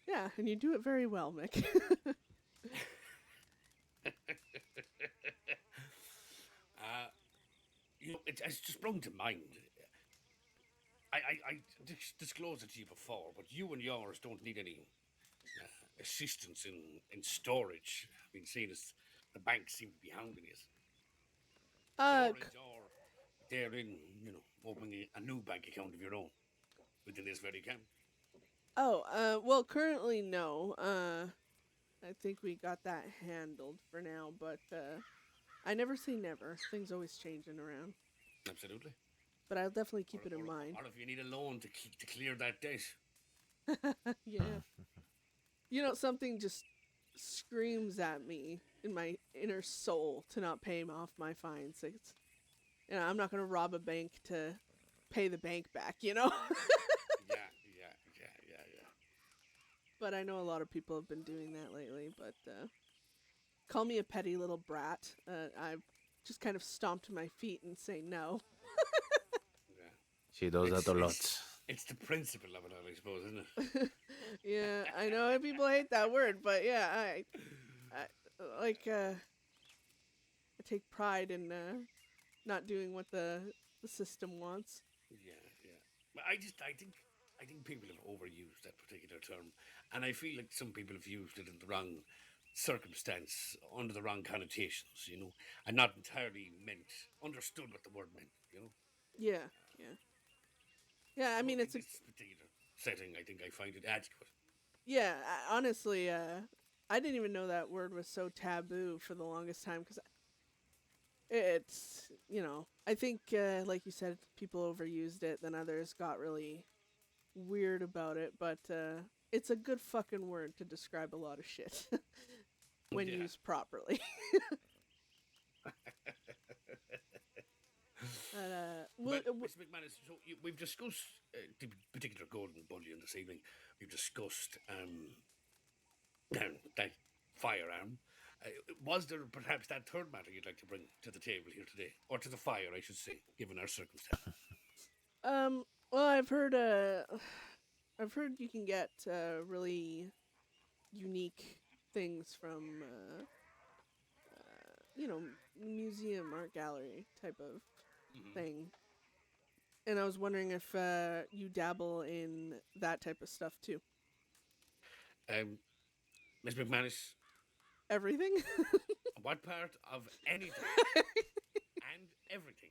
Yeah, and you do it very well, Mick. It's just sprung to mind. I disclosed it to you before, but you and yours don't need any assistance in storage. I mean, seeing as the banks seem to be hounding you. Storage or therein, opening a new bank account of your own within this very camp. Well, currently, no. I think we got that handled for now, but I never say never. Things always changing around. Absolutely. But I'll definitely keep it in mind. Or if you need a loan to clear that debt. Yeah. Something just screams at me in my inner soul to not pay off my fines. I'm not going to rob a bank to pay the bank back, Yeah. But I know a lot of people have been doing that lately, but call me a petty little brat. I've just kind of stomped my feet and say no. Yeah. She does that a lot. It's the principle of it, I suppose, isn't it? Yeah, I know people hate that word, but yeah, I take pride in not doing what the system wants. Yeah. But I think people have overused that particular term, and I feel like some people have used it in the wrong circumstance, under the wrong connotations, and not entirely understood what the word meant, Yeah. I mean, in it's this particular setting, I think I find it adequate. Yeah, honestly, I didn't even know that word was so taboo for the longest time because it's, I think, like you said, people overused it, then others got really weird about it, but it's a good fucking word to describe a lot of shit when used properly. But, Mr. McMannus, so we've discussed the particular golden bullion this evening. We've discussed that firearm. Was there perhaps that third matter you'd like to bring to the table here today, or to the fire, I should say, given our circumstances? Well, I've heard you can get really unique things from museum art gallery type of thing. And I was wondering if you dabble in that type of stuff too. Ms. McMannus, Everything? what part of anything and everything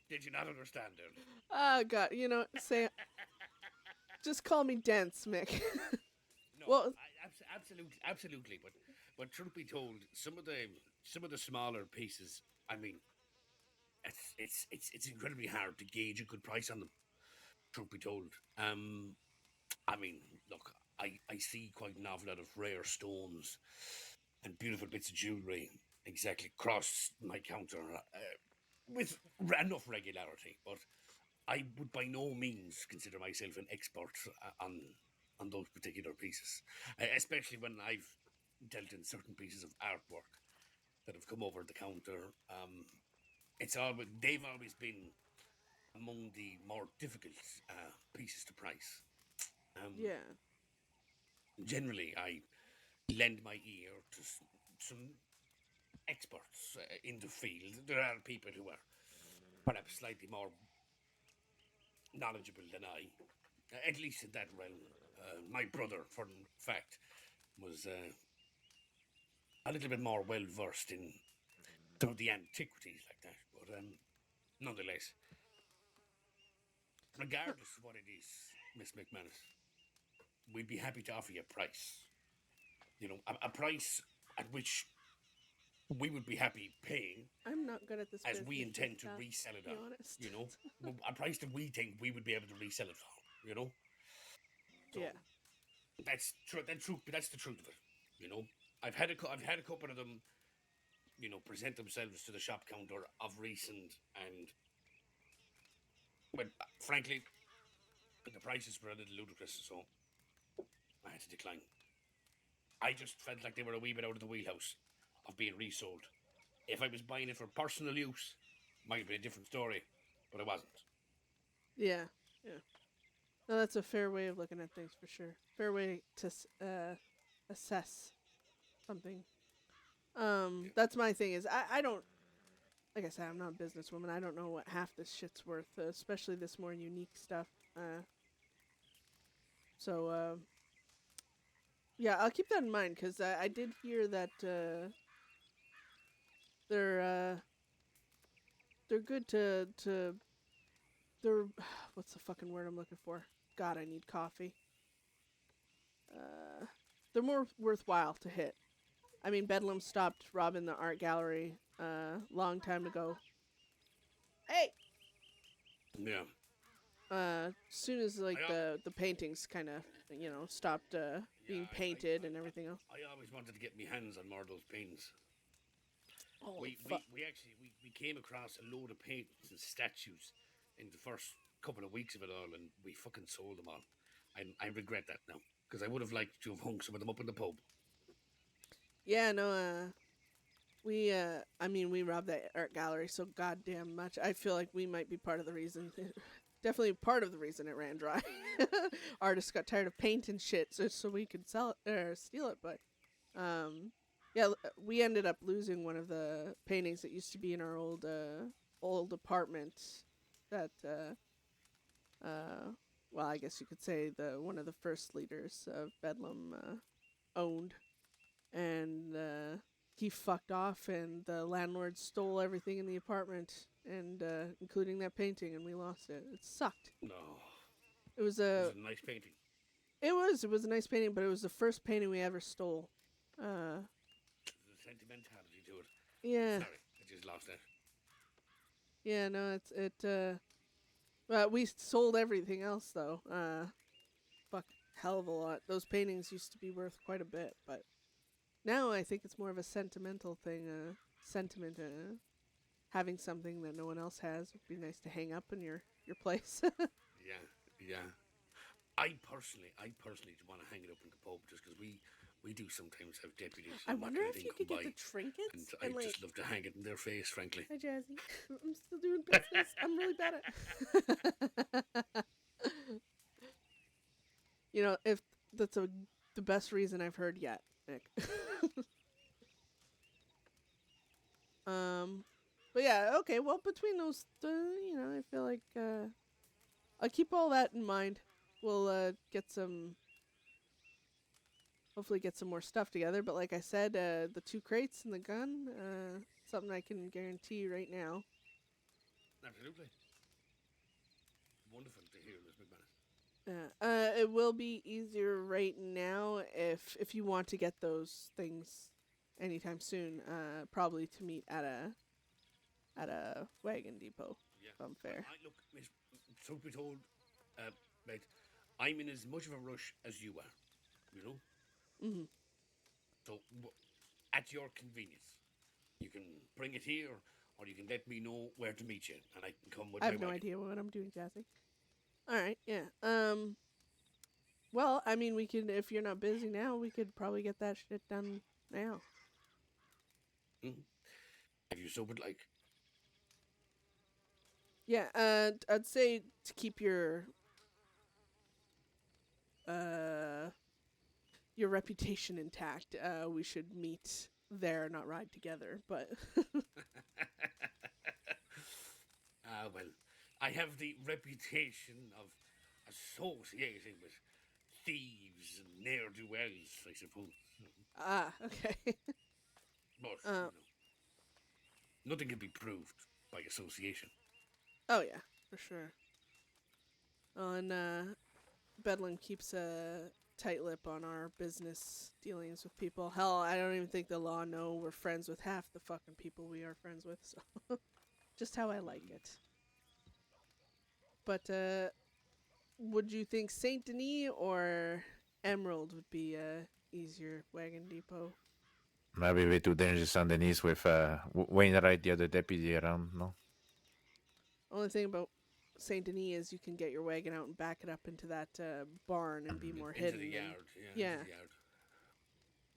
did you not understand earlier? Oh, God. Just call me dense, Mick. No, Well, absolutely. But truth be told, some of the smaller pieces, I mean, it's incredibly hard to gauge a good price on them. Truth be told, I mean, look, I see quite an awful lot of rare stones and beautiful bits of jewelry exactly across my counter with enough regularity, but I would by no means consider myself an expert on those particular pieces, especially when I've dealt in certain pieces of artwork that have come over the counter. They've always been among the more difficult pieces to price. Yeah. Generally, I lend my ear to some experts in the field. There are people who are perhaps slightly more knowledgeable than I, at least in that realm. My brother, for fact, was a little bit more well versed in some of the antiquities like that. But nonetheless, regardless of what it is, Miss McMannus, we'd be happy to offer you a price. You know, a price at which we would be happy paying, I'm not good at this as we business, intend to Jessica, resell it be on. honest. You know, a price that we think we would be able to resell it for. You know, so Yeah. that's true. That's the truth of it. You know, I've had a couple of them, you know, present themselves to the shop counter of recent, and well, frankly, the prices were a little ludicrous, so I had to decline. I just felt like they were a wee bit out of the wheelhouse of being resold. If I was buying it for personal use, might be a different story, but I wasn't. Yeah. Yeah. No, that's a fair way of looking at things for sure. Fair way to assess something. That's my thing is I don't, like I said, I'm not a businesswoman. I don't know what half this shit's worth, especially this more unique stuff. So yeah, I'll keep that in mind because I did hear that they're good to they're what's the fucking word I'm looking for? God, I need coffee. They're more worthwhile to hit. I mean, Bedlam stopped robbing the art gallery long time ago. Hey. Yeah. Soon as like the paintings kind of stopped being painted and everything else. I always wanted to get my hands on more of those paintings. Holy We actually came across a load of paintings and statues in the first couple of weeks of it all, and we fucking sold them all. I regret that now because I would have liked to have hung some of them up in the pub. Yeah, no. We robbed that art gallery so goddamn much. I feel like we might be part of the reason. Definitely part of the reason it ran dry. Artists got tired of painting shit, so we could sell it or steal it. But yeah, we ended up losing one of the paintings that used to be in our old apartment. That well, I guess you could say one of the first leaders of Bedlam owned, and he fucked off, and the landlord stole everything in the apartment, and including that painting, and we lost it. It sucked. No. It was a nice painting. It was a nice painting, but it was the first painting we ever stole. The sentimentality to it. Yeah. Sorry, I just lost that. Yeah, no, well, we sold everything else though. Fuck, hell of a lot. Those paintings used to be worth quite a bit, but now I think it's more of a sentimental thing. Sentiment. Having something that no one else has would be nice to hang up in your place. Yeah. I personally want to hang it up in the pub just because we do sometimes have deputies. I wonder if you could get the trinkets. And I'd just love to hang it in their face, frankly. Hi, Jazzy. I'm still doing business. I'm really bad at. If that's the best reason I've heard yet, Nick. But yeah, okay. Well, between those, I feel like I'll keep all that in mind. We'll hopefully get some more stuff together. But like I said, the 2 crates and the gun, something I can guarantee right now. Absolutely. Wonderful to hear, Miss McMannus. It will be easier right now if you want to get those things anytime soon. Probably to meet at a wagon depot. Yeah. If I'm fair. Look, Miss, truth be told, Beth, I'm in as much of a rush as you are. You know. Mhm. So, at your convenience, you can bring it here, or you can let me know where to meet you, and I can come with I my have no wagon. idea what I'm doing, Jazzy. All right, yeah. Well, I mean, we could, if you're not busy now, we could probably get that shit done now. Have you sobered like? Yeah, I'd say to keep your reputation intact, we should meet there, not ride together. But Well, I have the reputation of associating with thieves and ne'er-do-wells, I suppose. okay. But you know, nothing can be proved by association. Oh yeah, for sure. And Bedlam keeps a tight lip on our business dealings with people. Hell, I don't even think the law know we're friends with half the fucking people we are friends with. So, just how I like it. But would you think Saint Denis or Emerald would be a easier wagon depot? Maybe way too dangerous on the knees with Wainwright, the other deputy around, no? Only thing about Saint Denis is you can get your wagon out and back it up into that barn and be more Into hidden. the yard, yeah. Into the yard.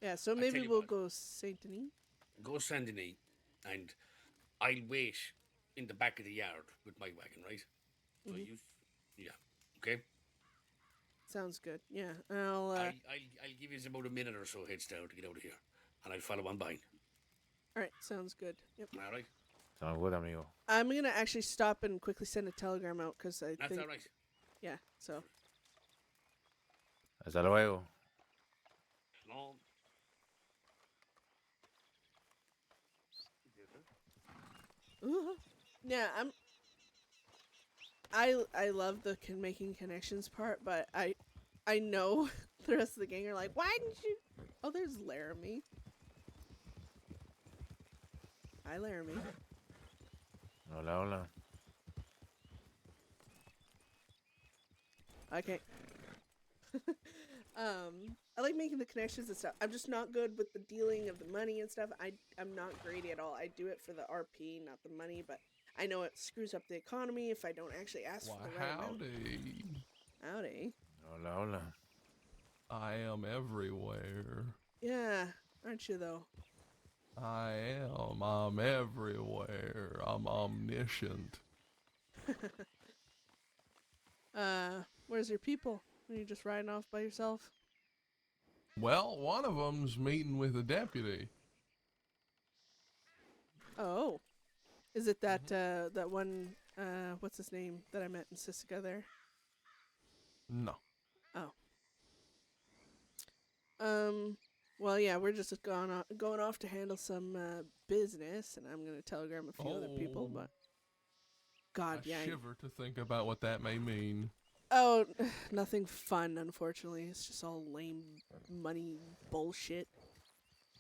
Yeah, so tell maybe you we'll what. go Saint Denis. Go Saint Denis, and I'll wait in the back of the yard with my wagon, right? So yeah, okay. Sounds good. Yeah, and I'll I'll give you about a minute or so heads down to get out of here, and I'll follow on behind. All right, sounds good. Yep. All right. Sounds good, amigo. I'm gonna actually stop and quickly send a telegram out because I That's think. all right. Yeah. So. Hasta luego. No. Yeah, I love the making connections part, but I know the rest of the gang are like, why didn't you? Oh, there's Laramie. Hi, Laramie. Hola, hola. Okay. I like making the connections and stuff. I'm just not good with the dealing of the money and stuff. I'm not greedy at all. I do it for the RP, not the money, but I know it screws up the economy if I don't actually ask for the right amount. Howdy. Hola, hola. I am everywhere. Yeah, aren't you though? I am. I'm everywhere. I'm omniscient. Where's your people? Are you just riding off by yourself? Well, one of them's meeting with a deputy. Oh. Is it that that one what's his name that I met in Sisika there? No. Oh. Well, yeah, we're just going off to handle some business, and I'm gonna telegram a few other people. But God, I yeah. shiver to think about what that may mean. Oh, nothing fun, unfortunately. It's just all lame money bullshit.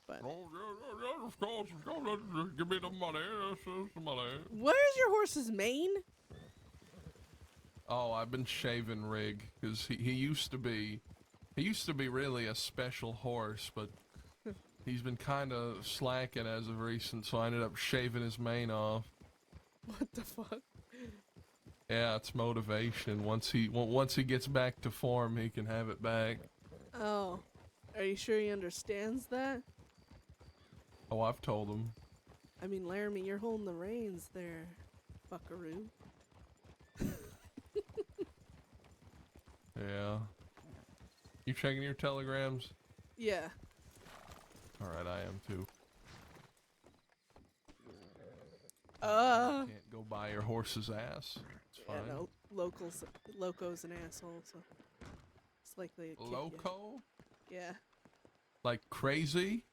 But Of course. Give me the money. That's the money. where's your horse's mane? Oh, I've been shaving Rig because he used to be really a special horse, but he's been kind of slacking as of recent, so I ended up shaving his mane off. What the fuck? Yeah, it's motivation. Once he gets back to form, he can have it back. Oh, are you sure he understands that? Oh, I've told him. I mean, Laramie, you're holding the reins there, buckaroo. Yeah. You checking your telegrams? Yeah. Alright, I am too. Can't go by your horse's ass. It's fine. Yeah, no, Loco's an asshole, so it's likely to kick ya. Loco? Yeah. Like crazy?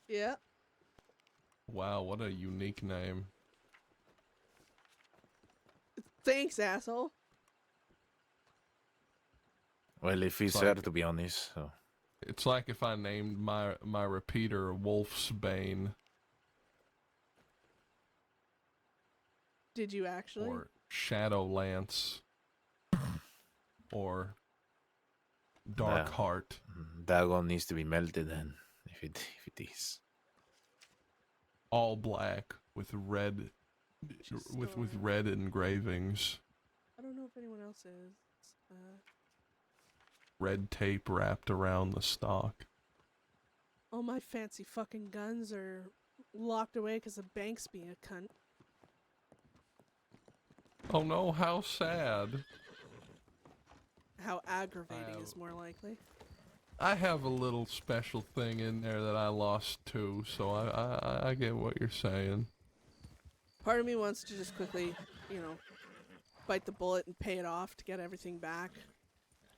Yeah. Wow, what a unique name. Thanks, asshole. Well, if he's Like- there, to be honest, so. It's like if I named my repeater Wolf's Bane Did you actually? or Shadowlance or Dark Yeah. Heart. That one needs to be melted then, if it is. All black with red with red engravings. I don't know if anyone else is. Red tape wrapped around the stock. all my fancy fucking guns are locked away because the bank's being a cunt. Oh no, how sad. How aggravating is more likely. I have a little special thing in there that I lost too, so I get what you're saying. Part of me wants to just quickly, you know, bite the bullet and pay it off to get everything back.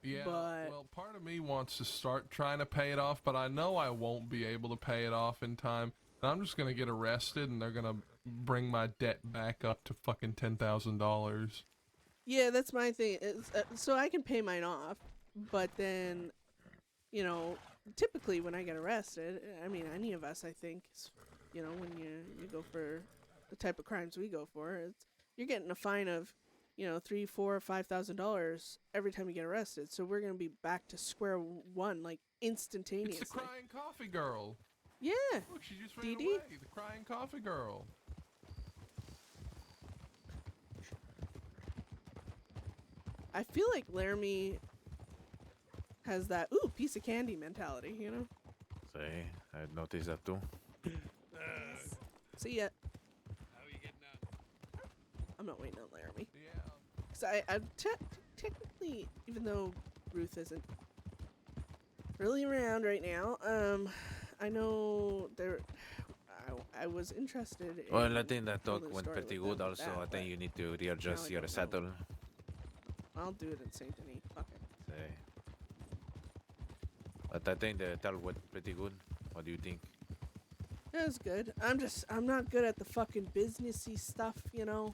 Yeah, But well, part of me wants to start trying to pay it off, but I know I won't be able to pay it off in time. And I'm just gonna get arrested, and they're gonna bring my debt back up to fucking $10,000. yeah, that's my thing. So I can pay mine off, but then, you know, typically when I get arrested, I mean, any of us, I think, you know, when you go for the type of crimes we go for, you're getting a fine of, you know, $3,000, $4,000, $5,000 every time you get arrested. So we're gonna be back to square one, like instantaneously. It's the crying coffee girl. Yeah. Look, she just ran Dee Dee? away. The crying coffee girl. I feel like Laramie has that piece of candy mentality, you know? Sí, I noticed that too. See ya. How are you getting on? I'm not waiting on Laramie. Yeah. Because I'm technically, even though Ruth isn't really around right now, I know I was interested in... Well, I think that talk telling a went story pretty with good them also. with I that, think you need to now readjust I your don't know. saddle. I'll do it in St. Denis. Fuck it. Sí. But I think the talk went pretty good. What do you think? It was good. I'm not good at the fucking businessy stuff, you know?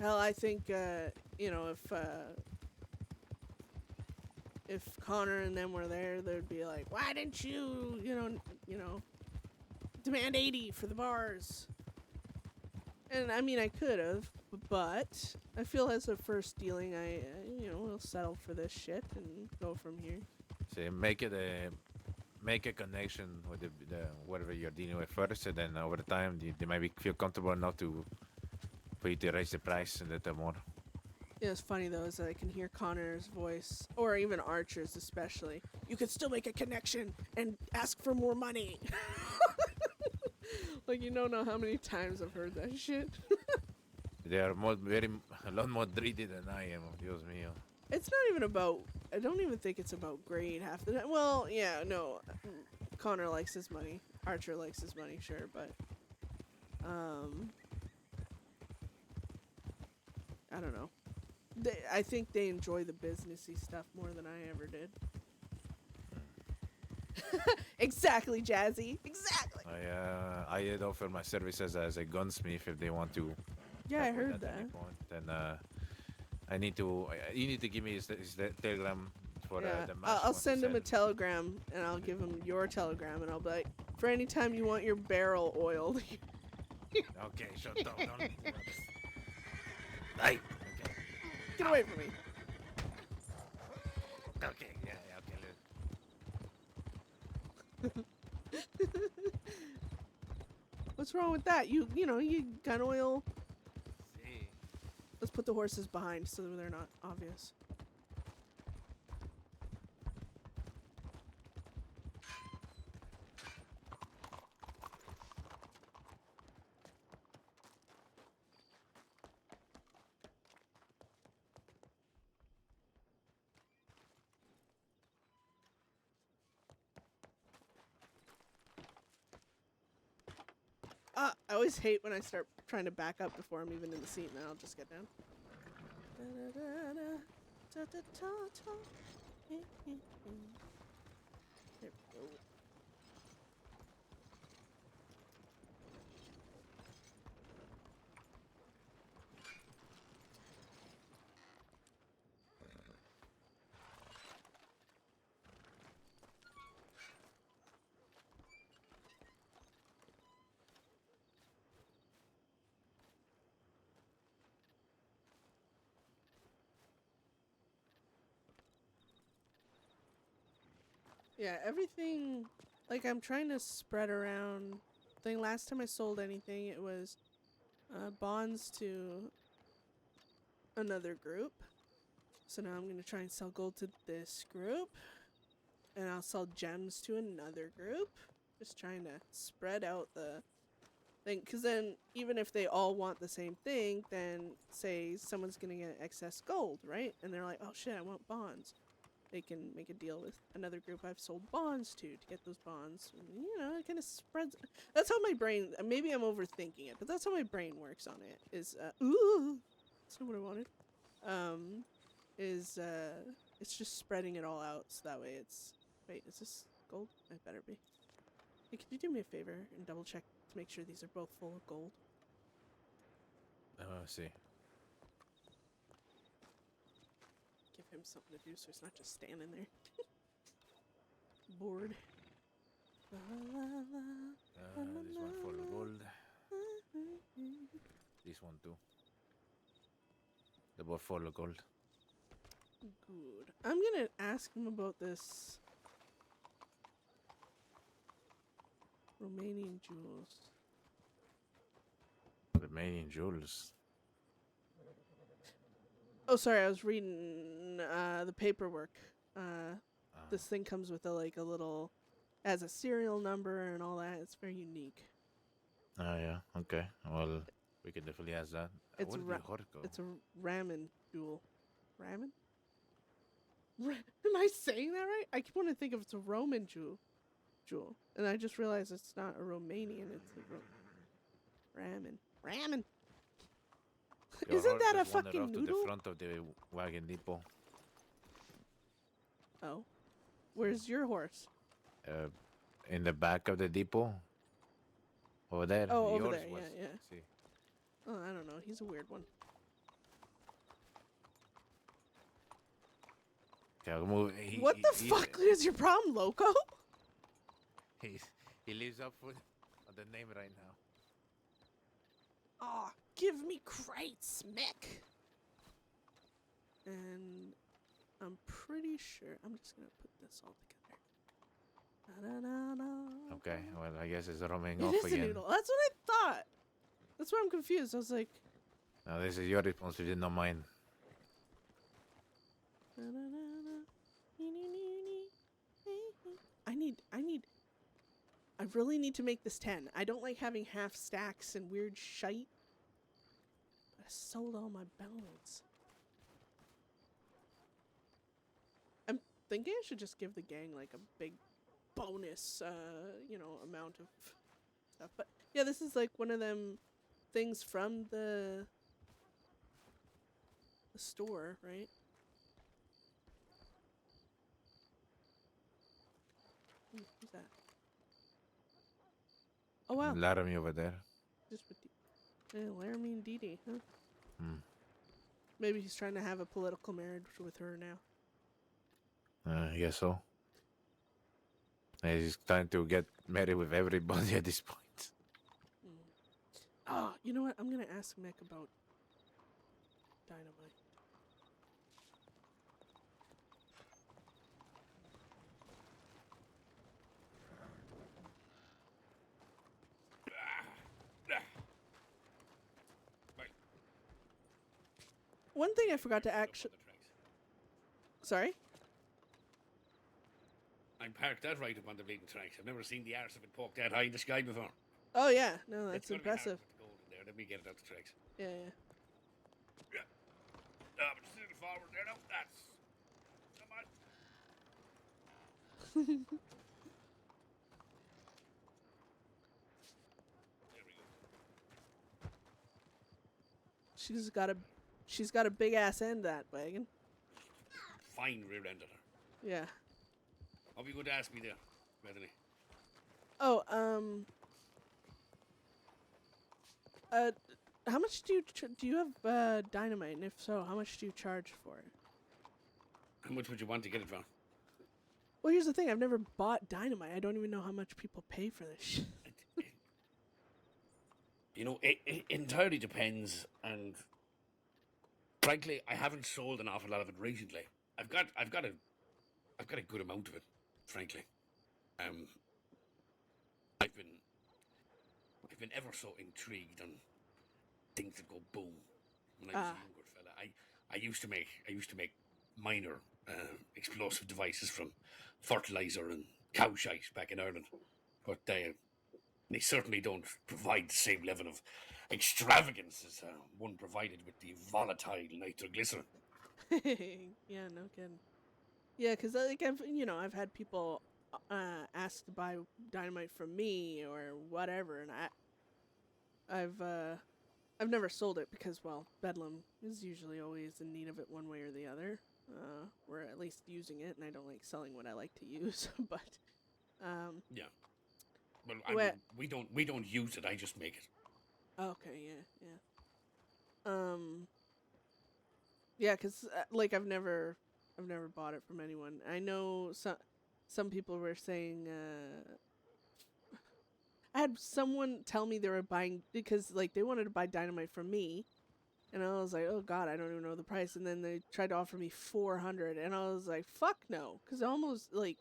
Hell, I think, you know, if Connor and them were there, they'd be like, why didn't you, you know, demand 80 for the bars? And I mean, I could have, but I feel as a first dealing, you know, will settle for this shit and go from here. So make a connection with the whatever you're dealing with first, and then over time they might feel comfortable enough for you to raise the price a little more. Yeah, it's funny though, is that I can hear Connor's voice, or even Archer's especially. You can still make a connection and ask for more money. Like, you don't know how many times I've heard that shit. They are a lot more greedy than I am. Dios mío. It's not even about, I don't even think it's about grade half the time. Well, yeah, no. Connor likes his money. Archer likes his money, sure, but I don't know. I think they enjoy the businessy stuff more than I ever did. Exactly, Jazzy. Exactly. I did offer my services as a gunsmith if they want to. Yeah, I help with heard at that. any point. Then you need to give me his telegram for Yeah, the match. I'll send him a telegram, and I'll give him your telegram, and I'll be like, for any time you want your barrel oiled. Okay, shut up. Don't. Hey. Okay. Get away from me. Okay. Yeah. Okay. What's wrong with that? You know, you gun oil. See. Let's put the horses behind so they're not obvious. I always hate when I start trying to back up before I'm even in the seat, and then I'll just get down. There we go. Yeah, everything, like, I'm trying to spread around. Thing last time I sold anything, it was bonds to another group. So now I'm going to try and sell gold to this group. and I'll sell gems to another group. Just trying to spread out the thing, because then even if they all want the same thing, then say someone's gonna get excess gold, right? And they're like, oh shit, I want bonds. They can make a deal with another group I've sold bonds to get those bonds. And, you know, it kind of spreads. That's how my brain. Maybe I'm overthinking it, but that's how my brain works on it. Is ooh, that's not what I wanted. It's just spreading it all out so that way it's. Wait, is this gold? It better be. Hey, could you do me a favor and double check to make sure these are both full of gold? See. Give him something to do so he's not just standing there. Bored. La, la, la, This one for the gold. This one too. They both for the gold. Good. I'm gonna ask him about this Romanian jewels. Romanian jewels. Oh, sorry, I was reading the paperwork. This thing comes with a little, has a serial number and all that. It's very unique. Oh yeah. Okay. Well, we can definitely ask that. It's It's a ramen jewel. Ramen? Am I saying that right? I keep wanting to think if it's a Roman jewel, and I just realized it's not a Romanian. It's a ramen. Ramen. Isn't that a fucking off to noodle? the front of the wagon depot. Oh, where's your horse? In the back of the depot. Over there. Oh, over Yours there. was. Yeah. See. Oh, I don't know. He's a weird one. Okay, I'll move. What the fuck is your problem, Loco? He lives up with the name right now. Aw, give me crates, Mick. And I'm pretty sure I'm just gonna put this all together. Da-da-da-da. Okay, well, I guess it's roaming It off is a again. noodle. That's what I thought. That's why I'm confused. I was like, Now, this is your responsibility, not mine. I really need to make this 10. I don't like having half stacks and weird shite. I sold all my bones. I'm thinking I should just give the gang like a big bonus, amount of stuff. But yeah, this is like one of them things from the store, right? Who's that? Oh wow. Laramie over there. Just with Laramie and Dee Dee, huh? Hmm. Maybe he's trying to have a political marriage with her now. I guess so. He's trying to get married with everybody at this point. Oh, you know what? I'm gonna ask Mick about dynamite. One thing I forgot to actually. Sorry? I'm parked that right up on the bleeding tracks. I've never seen the arse of it poked that high in the sky before. Oh yeah, no, It's that's gotta be hard to impressive. put the gold in there. Let me get it out the tracks. Yeah. But just a little forward there now. That's. Come on. There we go. She's got a big ass end, that wagon. Fine rear end of her. Yeah. What were you going to ask me there, Bethany? Oh, how much do you have dynamite, and if so, how much do you charge for it? How much would you want to get it from? Well, here's the thing: I've never bought dynamite. I don't even know how much people pay for this shit. You know, it entirely depends, and frankly, I haven't sold an awful lot of it recently. I've got a good amount of it, frankly. I've been ever so intrigued on things that go boom. When I was a younger fella, I used to make minor explosive devices from fertilizer and cow shite back in Ireland, but they certainly don't provide the same level of extravagance as one provided with the volatile nitroglycerin. Yeah, no kidding. Yeah, because like I've had people ask to buy dynamite from me or whatever, and I've never sold it because, well, Bedlam is usually always in need of it one way or the other, or at least using it, and I don't like selling what I like to use. But Yeah. Well, I Well- mean, we don't use it. I just make it. okay, yeah. Yeah, because like I've never bought it from anyone. I know some people were saying I had someone tell me they were buying because like they wanted to buy dynamite from me, and I was like, oh god, I don't even know the price. And then they tried to offer me 400, and I was like, fuck no, because almost like,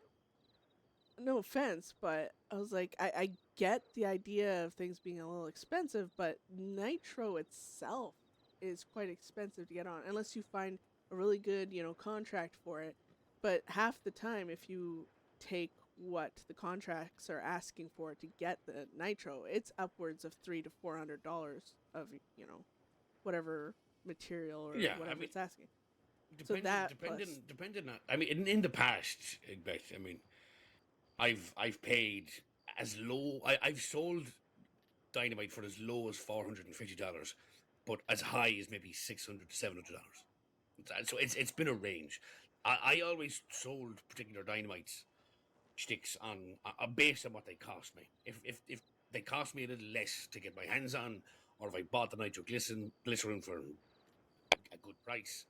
no offense, but I was like, I get the idea of things being a little expensive, but nitro itself is quite expensive to get on unless you find a really good contract for it. But half the time, if you take what the contracts are asking for to get the nitro, it's upwards of $300 to $400 of whatever material or Yeah, I whatever mean, it's asking. Depending on, I mean, in the past, Beth, I mean, I've paid as low. I've sold dynamite for as low as $450, but as high as maybe $600 to $700. So it's been a range. I always sold particular dynamites sticks on based on what they cost me. If they cost me a little less to get my hands on, or if I bought the nitroglycerin for a good price,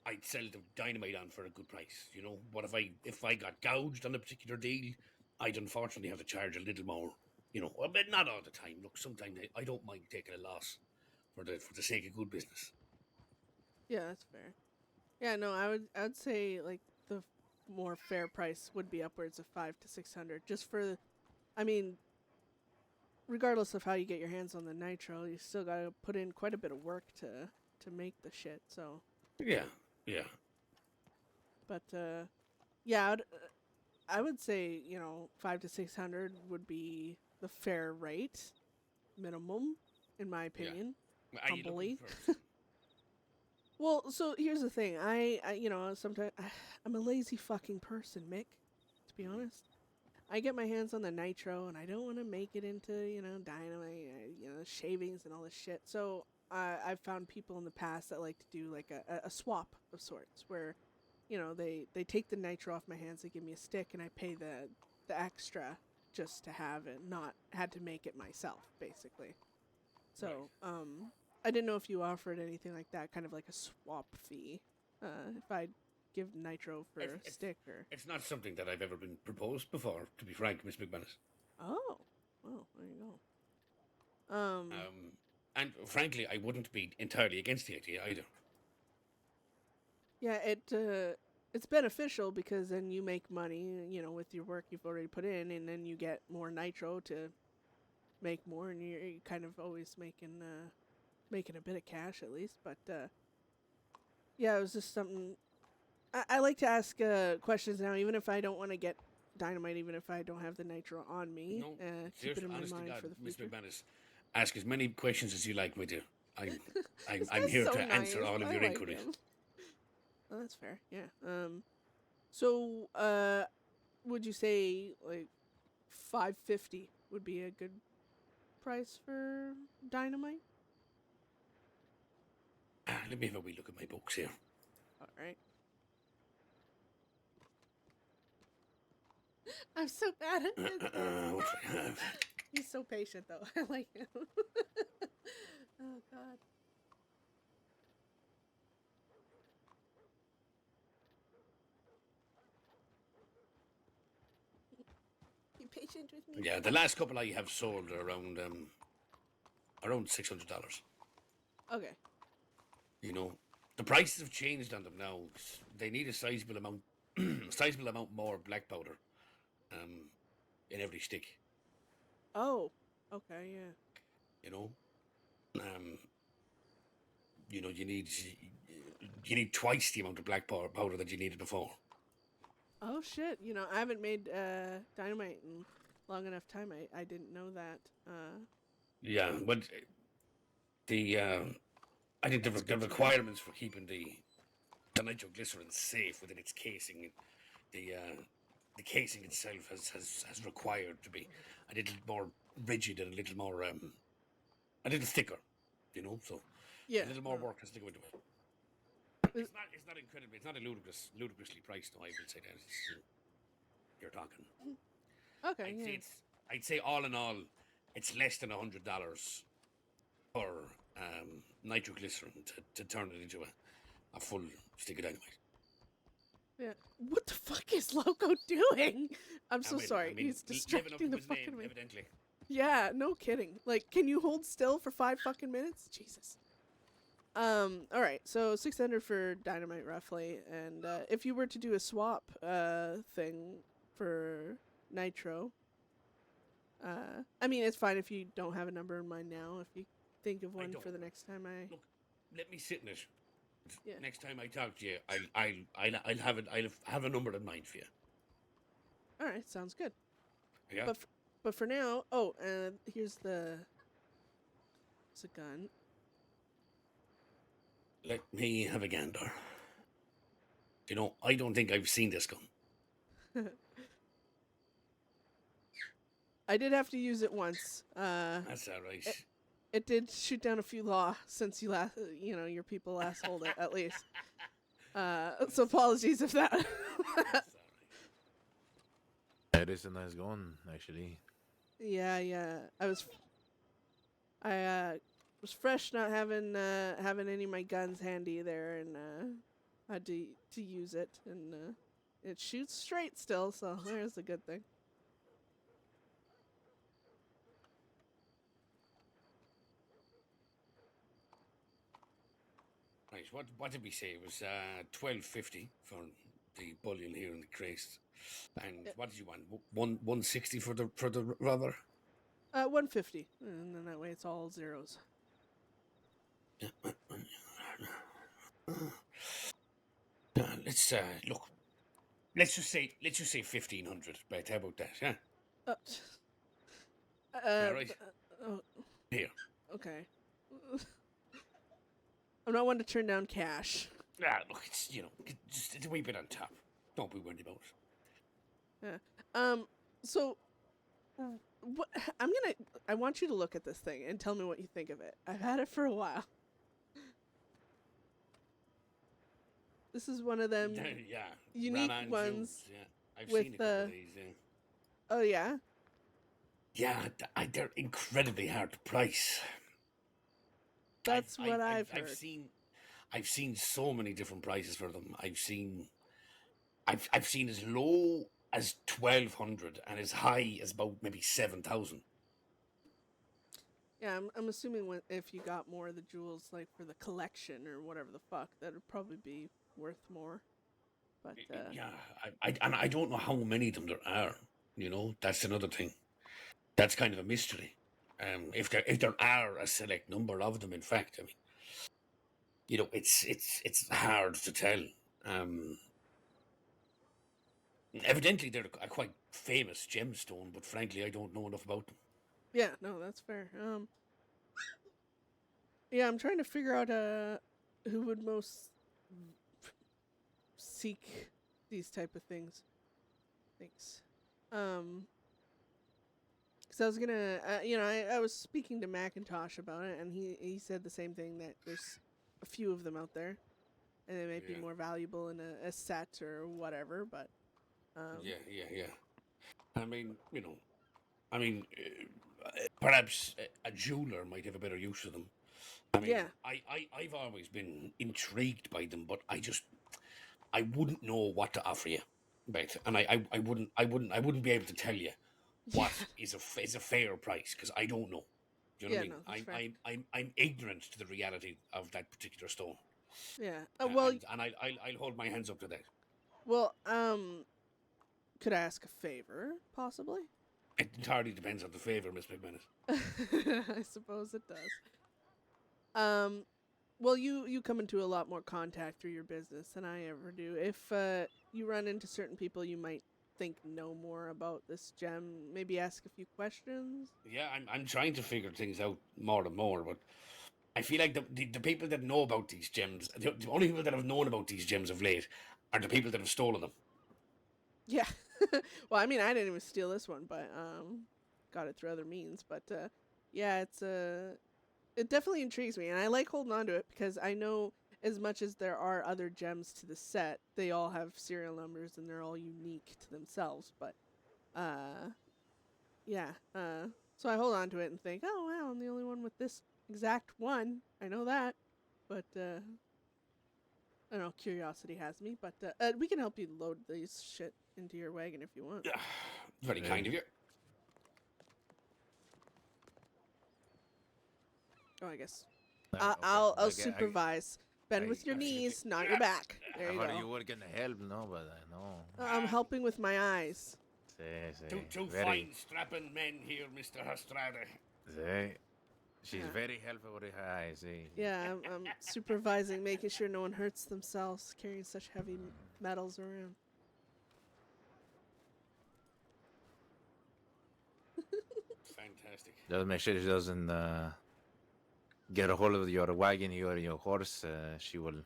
I'd sell the dynamite on for a good price, you know. But if I got gouged on a particular deal, I'd unfortunately have to charge a little more, you know. Well, but not all the time. Look, sometimes I don't mind taking a loss for the sake of good business. Yeah, that's fair. Yeah, no, I would say like the more fair price would be upwards of 500 to 600 just for, I mean, regardless of how you get your hands on the nitro, you still got to put in quite a bit of work to make the shit. So, Yeah, yeah. but yeah, I would say 500 to 600 would be the fair rate minimum, in my opinion. Are you looking Humbly. for? Well, so here's the thing. I sometimes I'm a lazy fucking person, Mick. To be honest, I get my hands on the nitro, and I don't want to make it into dynamite, shavings and all this shit. So I've found people in the past that like to do like a swap of sorts, where they take the nitro off my hands, they give me a stick, and I pay the extra just to have it, not had to make it myself, basically. So I didn't know if you offered anything like that, kind of like a swap fee, if I'd give nitro for a stick or. It's not something that I've ever been proposed before, to be frank, Miss McMannus. Oh, well, there you go. And frankly, I wouldn't be entirely against the idea either. Yeah, it's beneficial because then you make money, with your work you've already put in, and then you get more nitro to make more, and you're kind of always making a bit of cash at least. But yeah, it was just something. I like to ask questions now, even if I don't want to get dynamite, even if I don't have the nitro on me. No, keep it in my honest to mind God, for the Miss future. McMannus, ask as many questions as you like me to. I'm This I'm guy's here so to answer nice. all of I your like inquiries. him. Oh, that's fair. Yeah. So would you say like 550 would be a good price for dynamite? Let me have a wee look at my books here. All right. I'm so bad at it. What do I have? He's so patient, though. I like him. Oh, God. Be patient with me. Yeah, the last couple I have sold are around $600. Okay. You know, the prices have changed on them now. They need a sizable amount more black powder, in every stick. Oh. Okay. Yeah. You know, you need you need twice the amount of black powder that you needed before. Oh shit! You know, I haven't made dynamite in long enough time. I didn't know that. Yeah, but the I think the requirements for keeping the nitroglycerin safe within its casing, the casing itself has required to be a little more rigid and a little more a little thicker, you know. So Yeah. a little more work has to go into it. It's not incredibly. It's not a ludicrously priced. No, I will say that. You're talking. Okay. Yeah. I'd say all in all, it's less than $100 for nitroglycerin to turn it into a full stick of dynamite. Yeah. What the fuck is Loco doing? I'm so sorry. I mean, He's distracting the fuck out of me. Evidently. Yeah, no kidding. Like, can you hold still for 5 fucking minutes? Jesus. All right. So 600 for dynamite, roughly, and if you were to do a swap thing for nitro, I mean, it's fine if you don't have a number in mind now. If you think of one for the next time Look, let me sit in it. Yeah. Next time I talk to you, I'll have a number in mind for you. All right, sounds good. Yeah. But for now, here's it's a gun. Let me have a gander. You know, I don't think I've seen this gun. I did have to use it once. That's all right. It did shoot down a few law since your people last hold it, at least. So apologies if that. That's all right. It is a nice gun, actually. Yeah. I was fresh not having any of my guns handy there, and had to use it, and it shoots straight still, so there's a good thing. Right, what did we say? It was $12.50 for the bullion here in the crate. And what did you want? $160 for the rubber? 150, and then that way it's all zeros. Let's look. Let's just say 1,500. Beth, how about that? Yeah. All right. Here. Okay. I'm not one to turn down cash. Look, it's just a wee bit on top. Don't be worried about it. Yeah. So, what I want you to look at this thing and tell me what you think of it. I've had it for a while. This is one of them unique Raman ones. Jones, yeah. I've with seen a couple of these. Yeah. Oh yeah. Yeah, they're incredibly hard to price. That's what I've heard. I've seen so many different prices for them. I've seen as low as 1,200 and as high as about maybe 7,000. Yeah, I'm assuming if you got more of the jewels, like for the collection or whatever the fuck, that would probably be worth more. But yeah, I don't know how many of them there are. You know, that's another thing. That's kind of a mystery. If there are a select number of them, in fact, I mean, you know, it's hard to tell. Evidently, they're a quite famous gemstone, but frankly, I don't know enough about them. yeah, no, that's fair. Yeah, I'm trying to figure out who would most seek these type of things. Thanks. Because I was gonna, I was speaking to Macintosh about it, and he said the same thing, that there's a few of them out there, and they might be more valuable in a set or whatever. But yeah. I mean, perhaps a jeweler might have a better use of them. I mean, I've always been intrigued by them, but I wouldn't know what to offer you, Beth, and I wouldn't be able to tell you what is a fair price, because I don't know. Do you know what I mean? No, I'm ignorant to the reality of that particular stone. Yeah. and I'll hold my hands up to that. Well, could I ask a favor, possibly? It entirely depends on the favor, Miss McMannus. I suppose it does. well, you come into a lot more contact through your business than I ever do. If you run into certain people you might think know more about this gem, maybe ask a few questions. Yeah, I'm trying to figure things out more and more, but I feel like the people that know about these gems, the only people that have known about these gems of late are the people that have stolen them. Yeah. Well, I mean, I didn't even steal this one, but got it through other means. But yeah, it definitely intrigues me, and I like holding on to it because I know as much as there are other gems to the set, they all have serial numbers and they're all unique to themselves. But yeah, so I hold on to it and think, oh wow, I'm the only one with this exact one. I know that, but I don't know. Curiosity has me, but we can help you load these shit into your wagon if you want. Very kind of you. Oh, I guess Okay, I'll like, supervise. Bend with your Absolutely. knees, not your back. There I you thought you go. were gonna help, no, but I know. I'm helping with my eyes. Two fine strapping men here, Mr. Hastrada. She's Yeah. very helpful with her eyes. See. Yeah, I'm supervising, making sure no one hurts themselves carrying such heavy metals around. Fantastic. Just make sure she doesn't get a hold of your wagon or your horse. She will.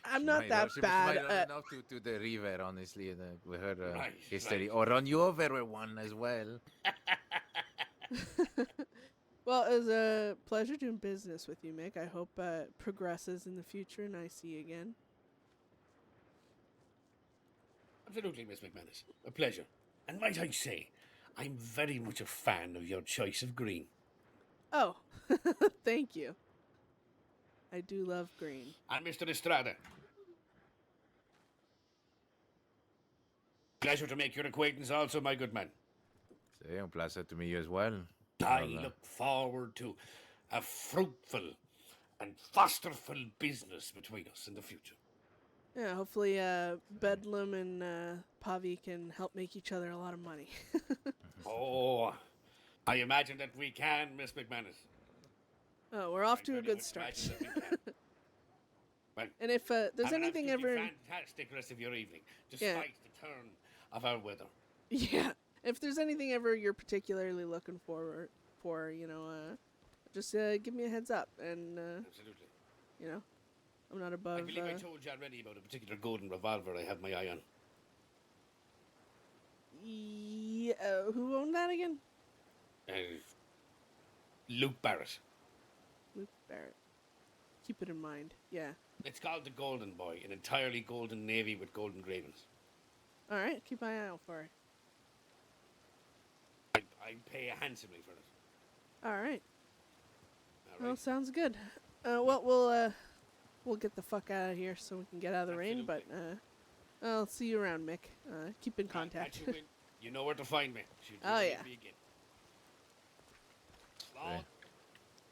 I'm not that She bad. might run enough to the river, honestly, with her Right, history, right. or run you over with one as well. Well, it was a pleasure doing business with you, Mick. I hope it progresses in the future and I see you again. Absolutely, Miss McMannus. A pleasure. And might I say, I'm very much a fan of your choice of green. Oh, thank you. I do love green. And Mr. Estrada. Pleasure to make your acquaintance also, my good man. See, a pleasure to meet you as well. I Well, look forward to a fruitful and fosterful business between us in the future. Yeah, hopefully Bedlam and Pavi can help make each other a lot of money. Oh, I imagine that we can, Miss McMannus. Oh, we're off I to a very good much start. imagine that we can. Well, And if there's have an anything absolutely ever... fantastic rest of your evening, despite the turn of our weather. Yeah, if there's anything ever you're particularly looking forward for, just give me a heads up. And, Absolutely. I'm not I above... believe I told you already about a particular golden revolver I have my eye on. Yeah, who owned that again? Luke Barrett. Luke Barrett. Keep it in mind. Yeah. It's called the Golden Boy, an entirely golden navy with golden engravings. All right, keep my eye out for it. I pay handsomely for it. All right. All Well, right. sounds good. We'll get the fuck out of here so we can get out of the rain. But I'll see you around, Mick. Keep in contact. Catch you, in. You know where to find me. Should you Oh, need yeah. me again. Long.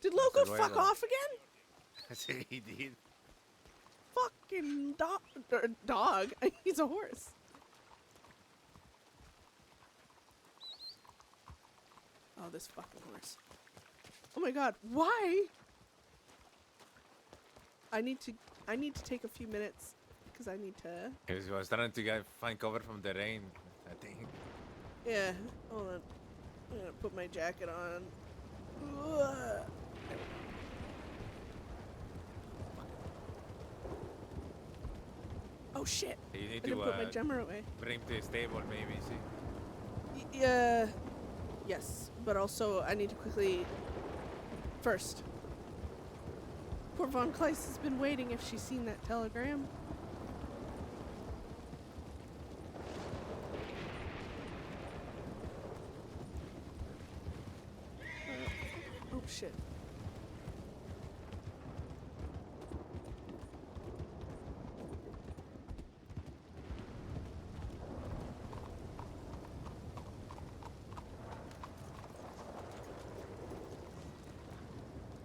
Did Loco Hasta fuck luego. off again? See, he did. Fucking dog. He's a horse. Oh, this fucking horse. Oh my god, why? I need to take a few minutes because I need to... He was trying to find cover from the rain, I think. Yeah, hold on. I'm gonna put my jacket on. Ugh. Oh shit! You I need didn't put my to jammer away. bring to the stable, maybe. See. Yeah. Yes, but also I need to quickly... First. Poor Von Kleist has been waiting if she's seen that telegram. Oh shit.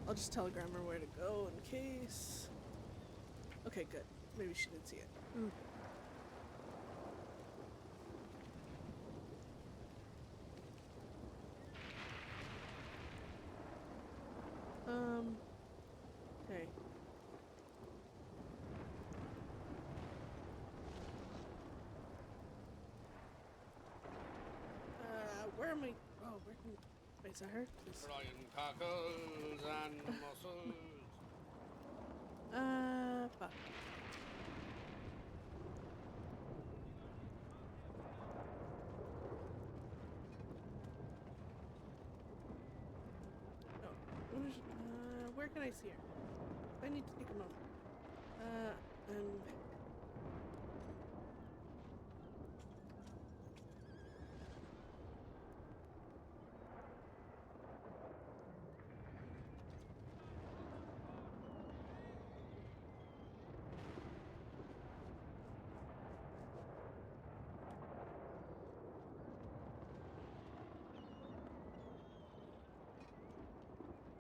I'll just telegram her where to go in case. Okay, good. Maybe she didn't see it. Okay. Where can... Wait, is that her? Please. Frying cockles and mussels. Fuck. No. Where can I see her? I need to take a moment.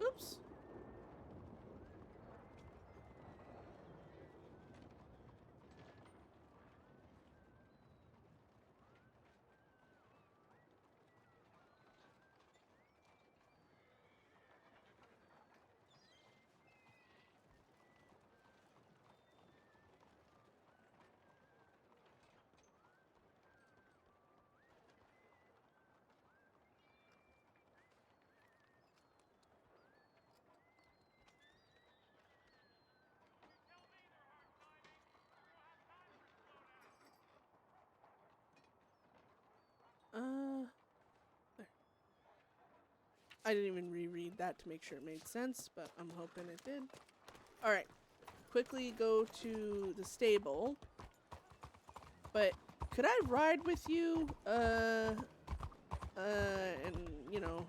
Oops. There. I didn't even reread that to make sure it made sense, but I'm hoping it did. Alright. Quickly go to the stable. But could I ride with you? And, you know...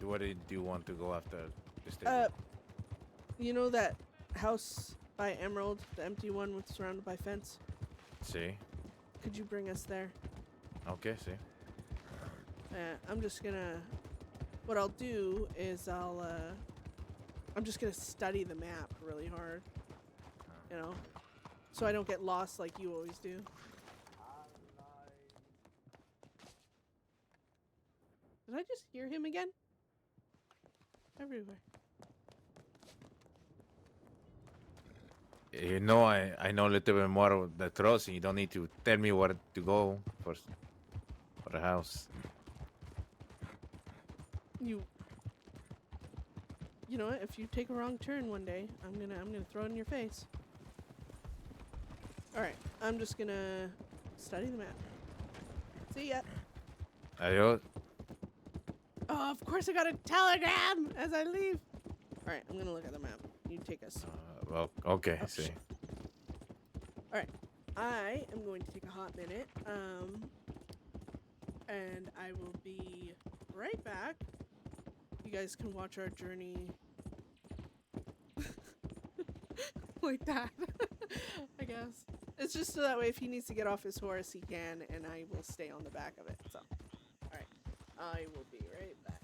What did you want to go after the stable? You know that house by Emerald, the empty one with surrounded by fence? See? Could you bring us there? Okay, see. I'm just gonna... What I'll do is I'm just gonna study the map really hard. You know? So I don't get lost like you always do. Did I just hear him again? Everywhere. You know, I know a little bit more of the crossing. You don't need to tell me where to go for the house. You know what? If you take a wrong turn one day, I'm gonna throw it in your face. All right, I'm just gonna study the map. See ya. Adios. Oh, of course I got a telegram as I leave. All right, I'm gonna look at the map. You take us. Well, okay, Oh, see. shit. All right, I am going to take a hot minute. And I will be right back. You guys can watch our journey like that, I guess. It's just so that way if he needs to get off his horse, he can, and I will stay on the back of it. So, all right, I will be right back.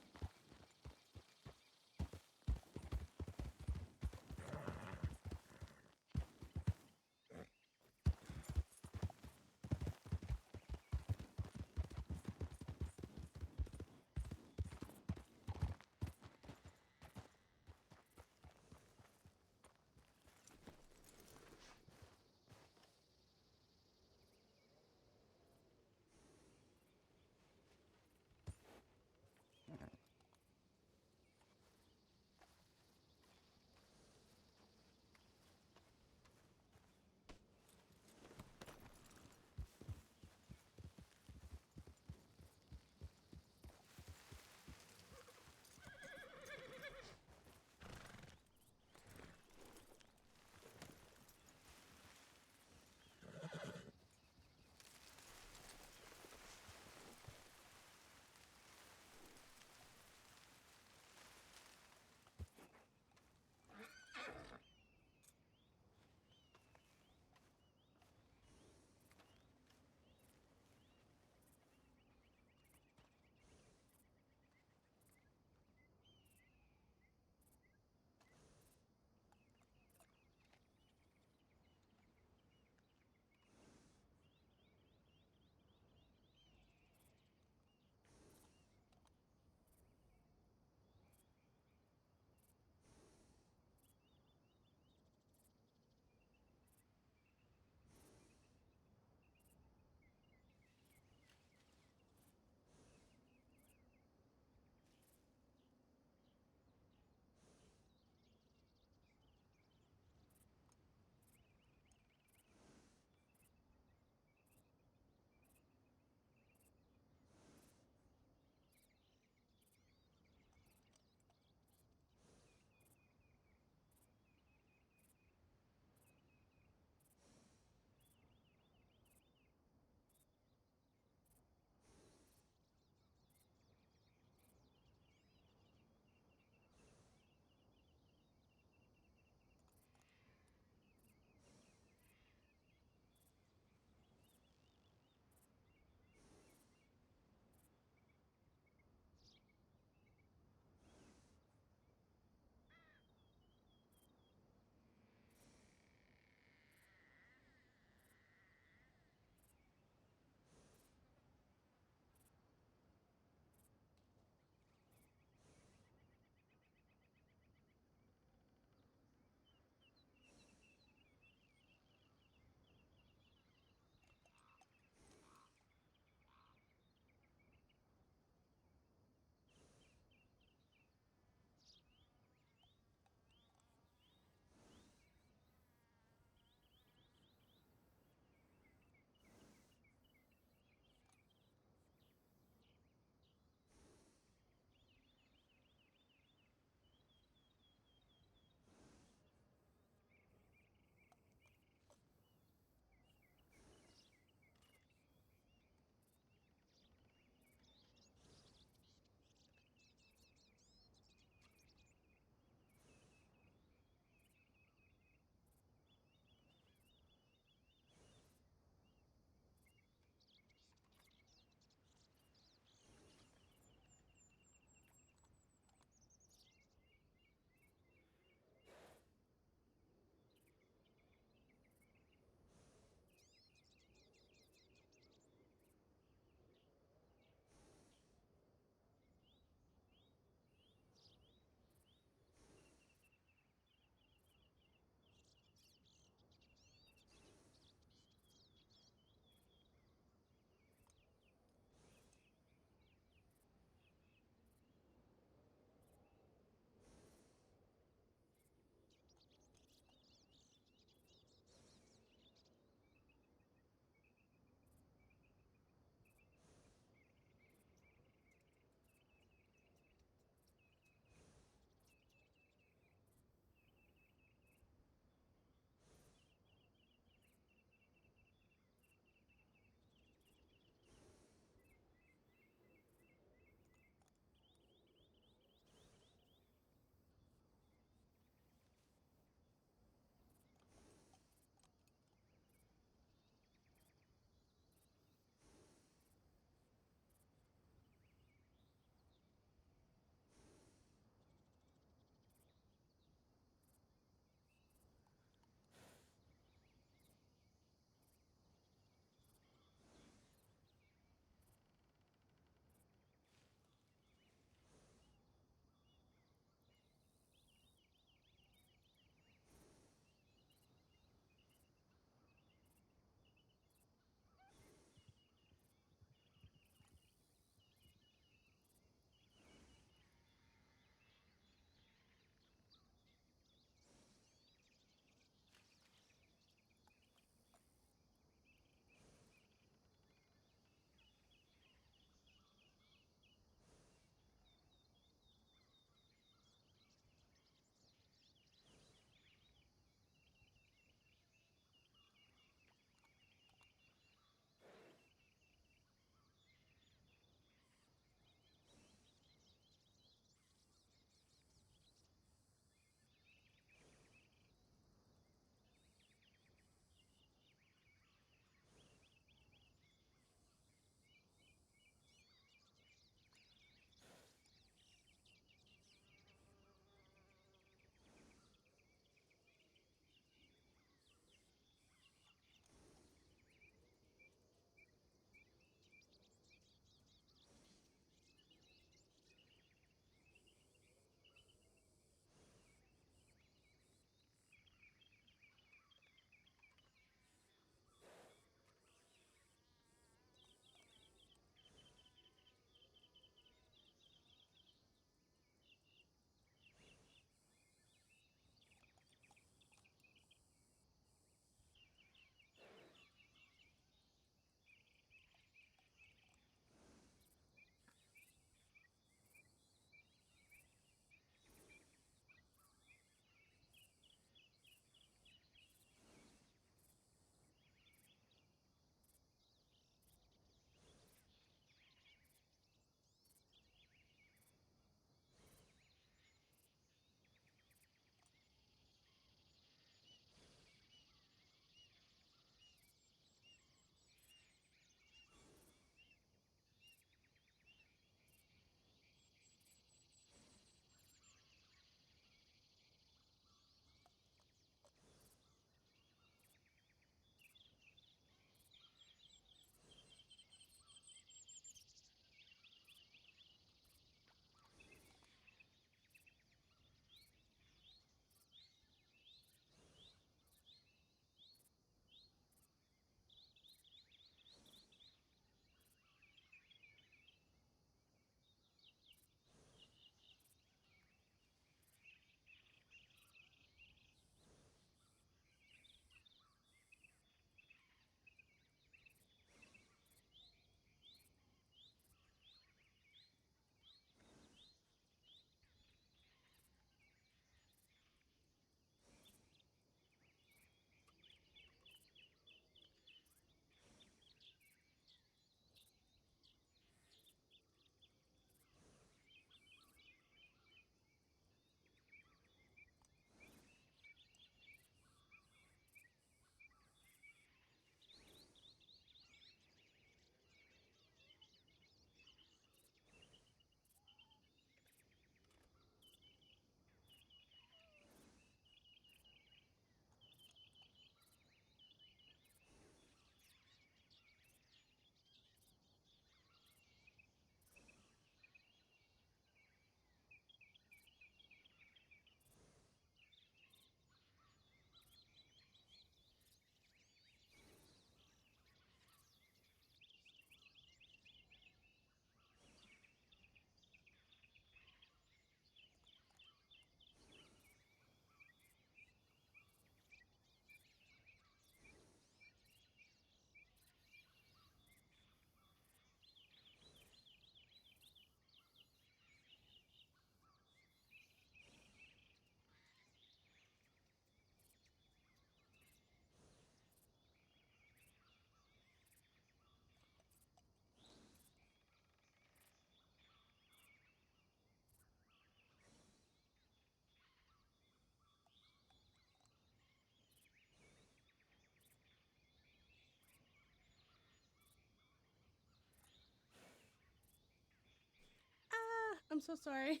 I'm so sorry.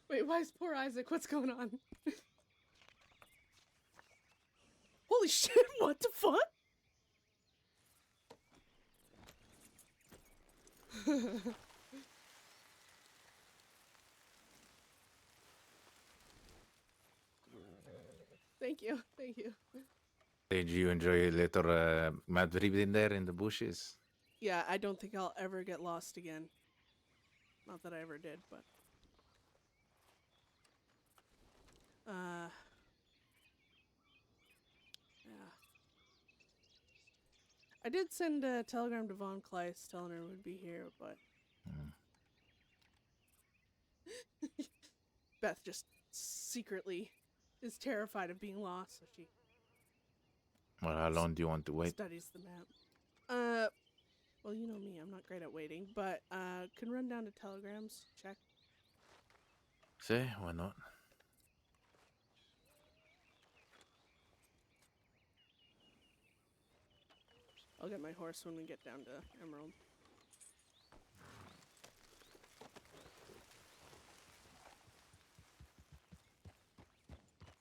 Wait, why is poor Isaac? What's going on? Holy shit, what the fuck? Thank you, thank you. Did you enjoy a little mad breathing there in the bushes? Yeah, I don't think I'll ever get lost again. Not that I ever did, but... Yeah. I did send a telegram to Von Kleist telling her we'd be here, but... Beth just secretly is terrified of being lost, so she Well, how long do you want to wait? studies the map. Well, you know me, I'm not great at waiting, but can run down to telegrams, check. See, why not? I'll get my horse when we get down to Emerald.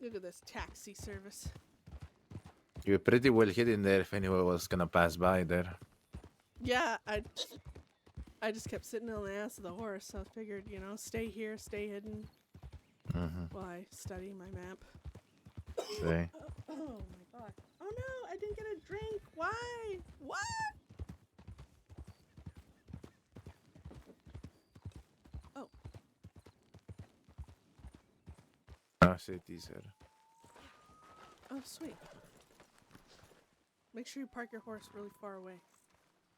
Look at this taxi service. You were pretty well hidden there if anyone was gonna pass by there. Yeah, I just kept sitting on the ass of the horse, so I figured, you know, stay here, stay hidden while I study my map. See? Oh my god. Oh no, I didn't get a drink. Why? What? Oh. Ah, see, teaser. Oh, sweet. Make sure you park your horse really far away.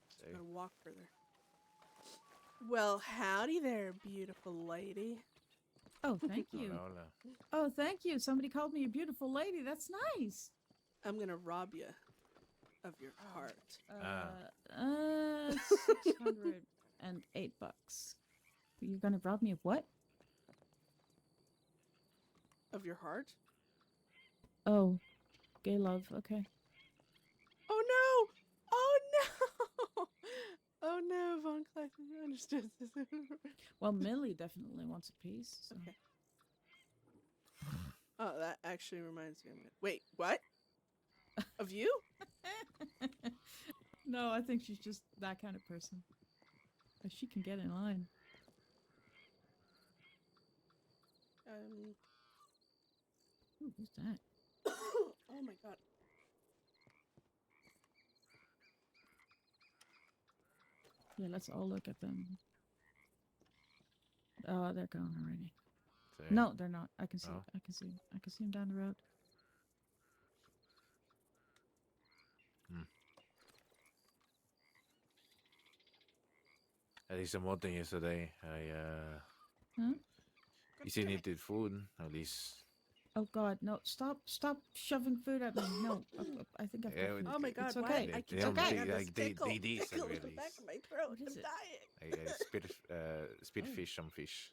See? Gotta walk further. Well, howdy there, beautiful lady. Oh, thank you. Hola, hola. Oh, thank you. Somebody called me a beautiful lady. That's nice. I'm gonna rob you of your heart. 608 bucks. You're gonna rob me of what? Of your heart? Oh, gay love. Okay. Oh no! Oh no! Oh no, Von Kleist understood this. Well, Millie definitely wants a piece. So. Okay. Oh, that actually reminds me of it. Wait, what? Of you? No, I think she's just that kind of person. But she can get in line. Ooh, who's that? Oh my god. Yeah, let's all look at them. Oh, they're gone already. See? No, they're not. I can see. Oh. I can see. I can see them down the road. At least I'm wanting yesterday. Huh? You said you needed food. At least. Oh God, no! Stop! Stop shoving food at me! No, I think I've got Yeah, food. Oh my god, It's why? okay. I They keep don't getting take- on this like, they tickle. did Tickle in at the back least. of my throat. What is I'm it? dying. Spear Oh. fish, some fish.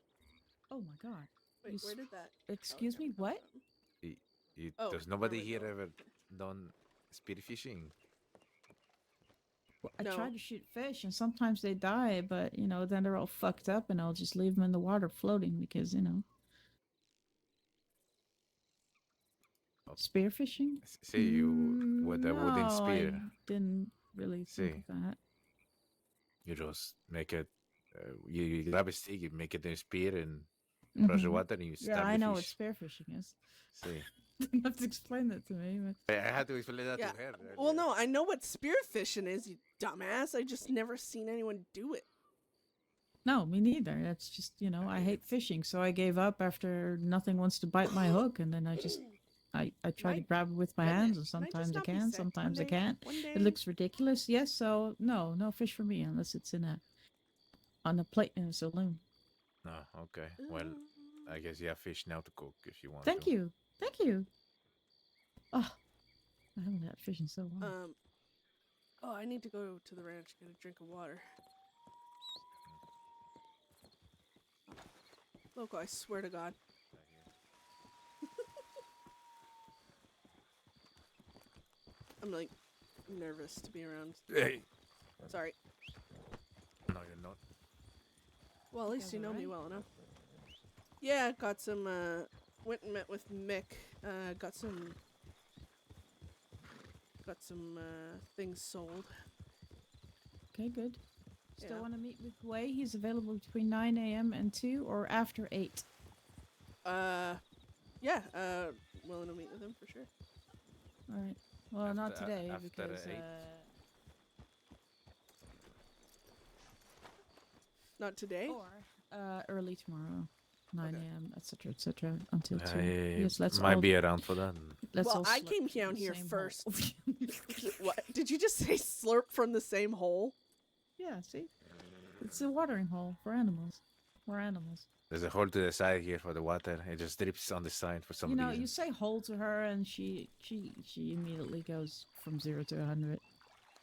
Oh my God! Wait, You where s- did that? Excuse okay, me. come What? from? Oh, Does nobody there we here go. ever done spear fishing? Well, I No. try to shoot fish, and sometimes they die, but you know, then they're all fucked up, and I'll just leave them in the water floating because you know. Spearfishing? Say you with a wooden No, spear. I didn't really think See. of that. You just make it. You grab a stick, you make it a spear, and brush the Mhm. water, and you Yeah, stab I the know what fish. spearfishing is. See, You have to explain that to me. But... I had to explain that Yeah. to her. Well, no, I know what spearfishing is, you dumbass. I just never seen anyone do it. No, me neither. That's just, you know, I hate fishing, so I gave up after nothing wants to bite my hook, and then I just, I try to Might- grab it with my Wouldn't hands, it? and Might just sometimes I not be can, sick. sometimes One I day- can't. one day- It looks ridiculous, yes, so no fish for me unless it's on a plate in a saloon. No, okay. Well, I guess you have fish now to cook if you want. Thank to. you. Thank you. Oh, I haven't had fish in so long. Oh, I need to go to the ranch, get a drink of water. Loco, I swear to God. I'm like nervous to be around. Hey. Sorry. No, you're not. Well, at least guys you know me alright? well enough. Yeah, got some, went and met with Mick. Got some things sold. Okay, good. Still Yeah. want to meet with Wei? He's available between 9 a.m. and 2 or after 8. Yeah, willing to meet with him for sure. All right. Well, not After- today after because 8. Not today? or early tomorrow, 9 Okay. a.m. etc. until 2. I Yes, let's might all be around for that. let's Well, all I slurp came from down the here same first. hole. What? Did you just say slurp from the same hole? Yeah, see, it's a watering hole for animals. We're animals. There's a hole to the side here for the water. It just drips on the side for some You know, reason. you say hole to her, and she immediately goes from 0 to 100.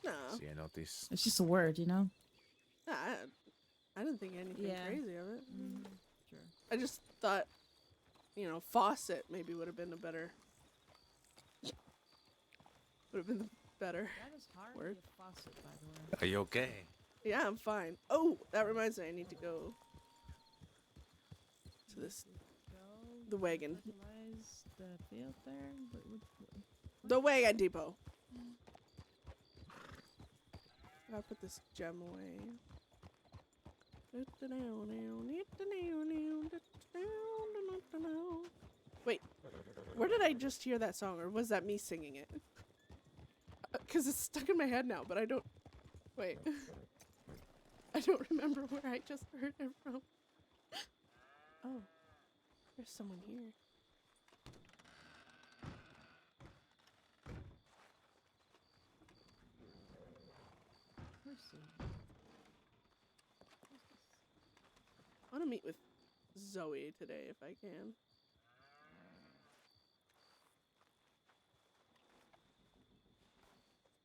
No. See, I noticed. It's just a word, you know. I didn't think anything Yeah. crazy of it. Sure. I just thought, faucet maybe would have been a better. Would have been better. That is hardly Word. a faucet, by the way. Are you okay? Yeah, I'm fine. Oh, that reminds me, I need to go to this the wagon. Fertilize the field there. The wagon depot. I'll put this gem away. Wait, where did I just hear that song, or was that me singing it? Because it's stuck in my head now, but I don't. Wait. I don't remember where I just heard it from. Oh, there's someone here. Where's the? I want to meet with Zoe today if I can.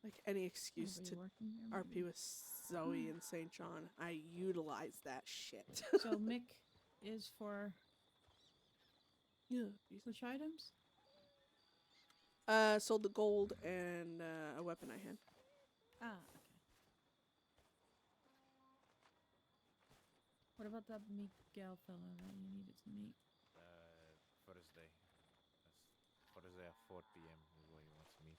Like any excuse to Nobody working here, RP with Zoe and St. John, I utilize that shit. So Mick is for Yeah. which items? Sold the gold and a weapon I had. Ah, okay. What about that Miguel fellow that you needed to meet? Thursday. Thursday at 4 p.m. is where he wants to meet.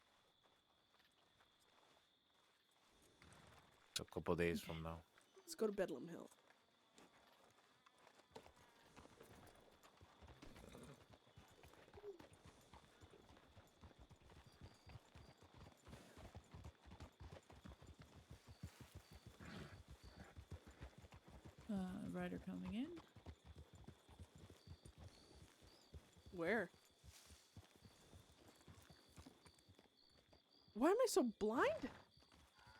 A couple days from now. Let's go to Bedlam Hill. Rider coming in. Where? Why am I so blind?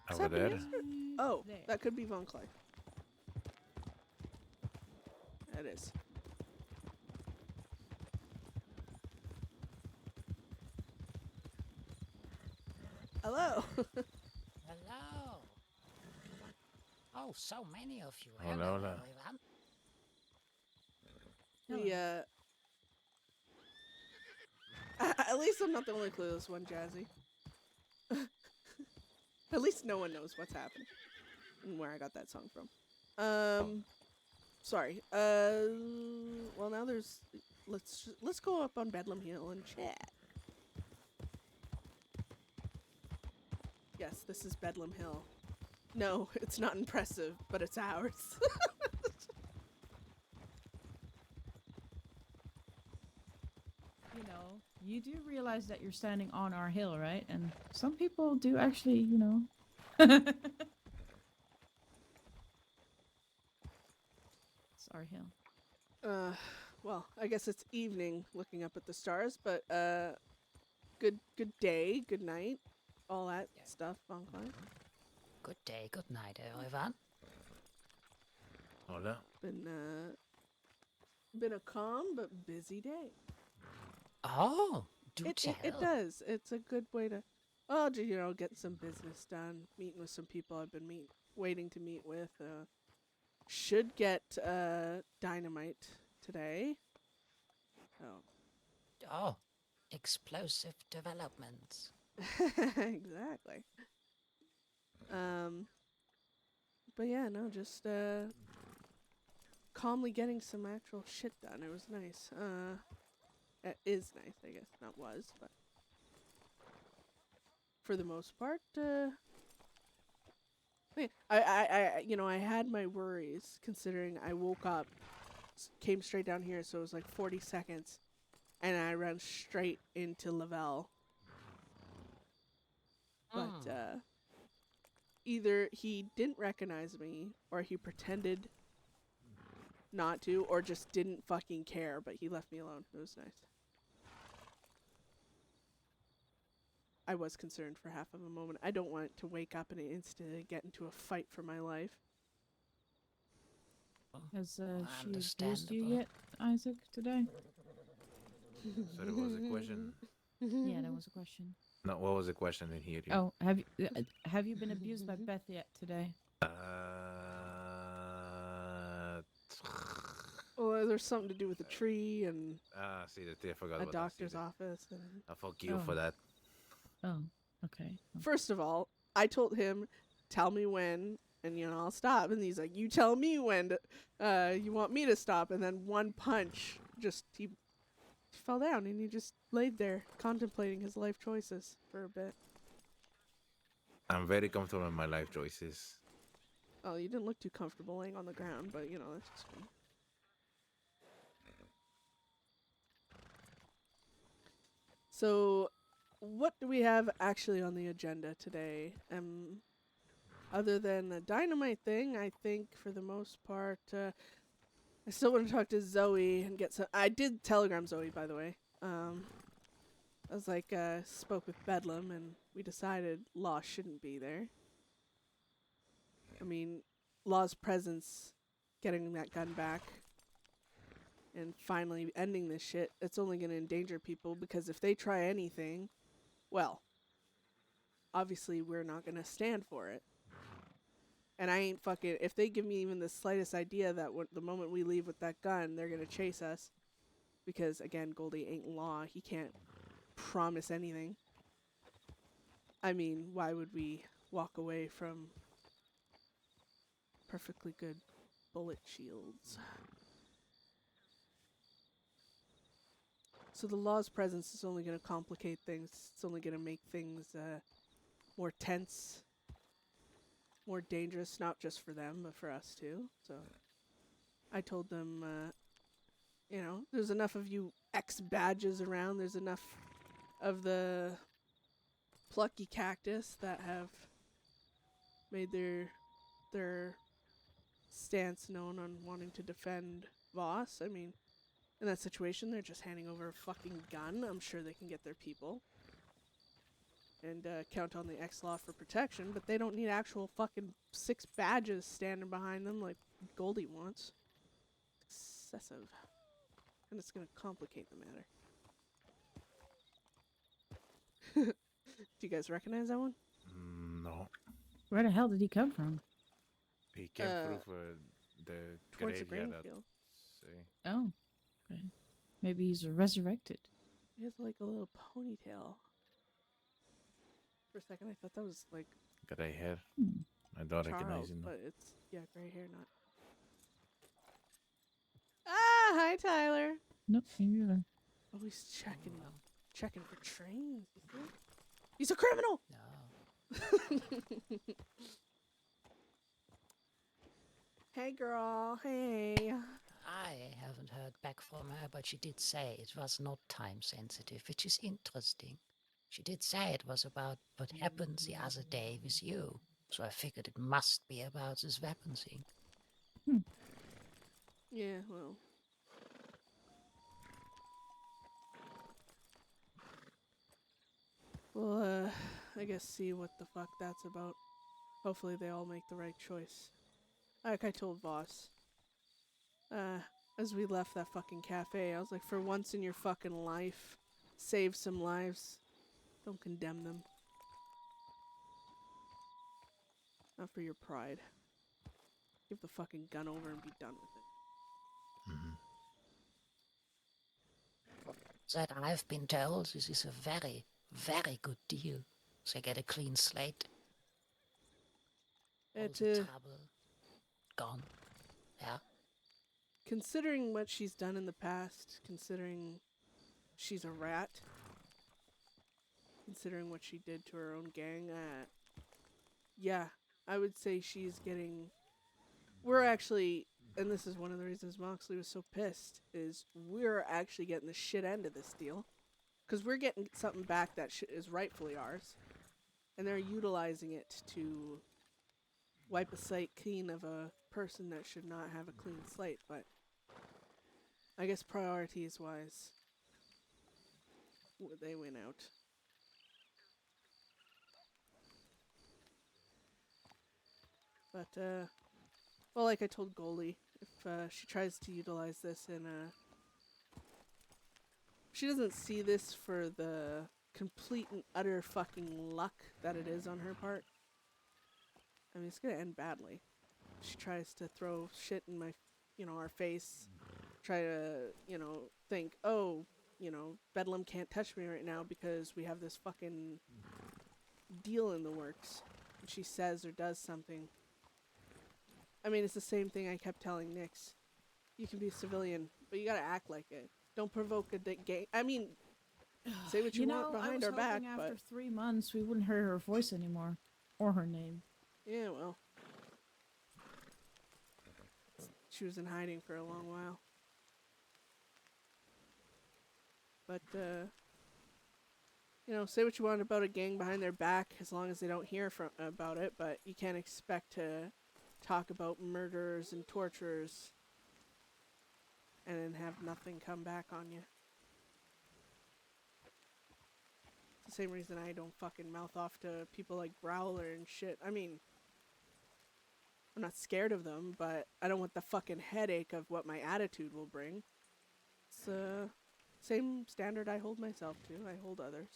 What's Over happening there. here? Oh, There. that could be Von Clay. That is. Hello. Hello. Oh, so many of you. Hola, Hello, hola. everyone. We, at least I'm not the only clueless one, Jazzy. At least no one knows what's happening and where I got that song from. Sorry. Well now there's. Let's go up on Bedlam Hill and chat. Yes, this is Bedlam Hill. No, it's not impressive, but it's ours. You know, you do realize that you're standing on our hill, right? And some people do actually, you know. It's our hill. Well, I guess it's evening looking up at the stars, but good day, good night, all that stuff, Von Klein. Good day, good night, everyone. Hola. Been a calm but busy day. Oh, do It tell. does. It's a good way to, get some business done. Meeting with some people I've been waiting to meet with. Should get dynamite today. Oh, explosive developments. Exactly. But yeah, no, just calmly getting some actual shit done. It was nice. It is nice, I guess. Not was, but for the most part, I had my worries considering I woke up, came straight down here, so it was like 40 seconds, and I ran straight into Lavelle. But either he didn't recognize me, or he pretended not to, or just didn't fucking care, but he left me alone. It was nice. I was concerned for half of a moment. I don't want to wake up and instantly get into a fight for my life. Has she abused you Understandable. yet, Isaac, today? So there was a question. Yeah, that was a question. No, what was the question? I didn't hear you. Oh, have you been abused by Beth yet today? Well, there's something to do with a tree and See the I forgot a about doctor's that. office. And Fuck you Oh. for that. Oh, okay. first of all, I told him, "Tell me when, and I'll stop." And he's like, "You tell me when you want me to stop." And then one punch, he fell down and he just laid there contemplating his life choices for a bit. I'm very comfortable in my life choices. Oh, you didn't look too comfortable laying on the ground, but that's just me. So, what do we have actually on the agenda today? Other than the dynamite thing, I think for the most part, I still want to talk to Zoe and get some. I did telegram Zoe, by the way. I was like, spoke with Bedlam, and we decided Law shouldn't be there. I mean, Law's presence, getting that gun back, and finally ending this shit, it's only going to endanger people, because if they try anything, well, obviously we're not going to stand for it. And I ain't fucking, if they give me even the slightest idea that the moment we leave with that gun, they're going to chase us, because again, Goldie ain't Law. He can't promise anything. I mean, why would we walk away from perfectly good bullet shields? So the Law's presence is only going to complicate things. It's only going to make things more tense, more dangerous, not just for them, but for us too. So I told them, there's enough of you X badges around. There's enough of the plucky cactus that have made their stance known on wanting to defend Voss. I mean, in that situation, they're just handing over a fucking gun. I'm sure they can get their people and count on the X-Law for protection, but they don't need actual fucking 6 badges standing behind them like Goldie wants. It's excessive. And it's going to complicate the matter. Do you guys recognize that one? No. Where the hell did he come from? He came through for the Towards the graveyard. grain field. Oh, okay. Maybe he's resurrected. He has like a little ponytail. For a second, I thought that was like Gray hair. Hmm. I don't Charles, recognize him. but it's gray hair, not. Ah, hi Tyler. Nope, me neither. Oh, he's checking for trains. You see? He's a criminal. No. Hey, girl. Hey. I haven't heard back from her, but she did say it was not time sensitive, which is interesting. She did say it was about what happened the other day with you, so I figured it must be about this weapon thing. Yeah, well. Well, I guess see what the fuck that's about. Hopefully they all make the right choice. Like I told Voss. As we left that fucking cafe, I was like, for once in your fucking life, save some lives. Don't condemn them. Not for your pride. Give the fucking gun over and be done with it. That I've been told this is a very, very good deal. They get a clean slate. All It, the trouble gone. Yeah. considering what she's done in the past, considering she's a rat, considering what she did to her own gang, yeah, I would say she's getting... We're actually, and this is one of the reasons Moxley was so pissed, is we're actually getting the shit end of this deal. Because we're getting something back that is rightfully ours. And they're utilizing it to wipe a slate clean of a person that should not have a clean slate. But I guess priorities-wise, they win out. But, well, like I told Goalie, if she tries to utilize this in she doesn't see this for the complete and utter fucking luck that it is on her part. I mean, it's gonna end badly. She tries to throw shit in my, our face. Try to, think, oh, Bedlam can't touch me right now because we have this fucking deal in the works. And she says or does something. I mean, it's the same thing I kept telling Nyx. You can be a civilian, but you gotta act like it. Don't provoke a gang. I mean, say what you want behind our back, after but 3 months we wouldn't hear her voice anymore, or her name. yeah, well, she was in hiding for a long while. But say what you want about a gang behind their back, as long as they don't hear about it. But you can't expect to talk about murderers and torturers and then have nothing come back on you. It's the same reason I don't fucking mouth off to people like Growler and shit. I mean, I'm not scared of them, but I don't want the fucking headache of what my attitude will bring. It's the same standard I hold myself to, I hold others.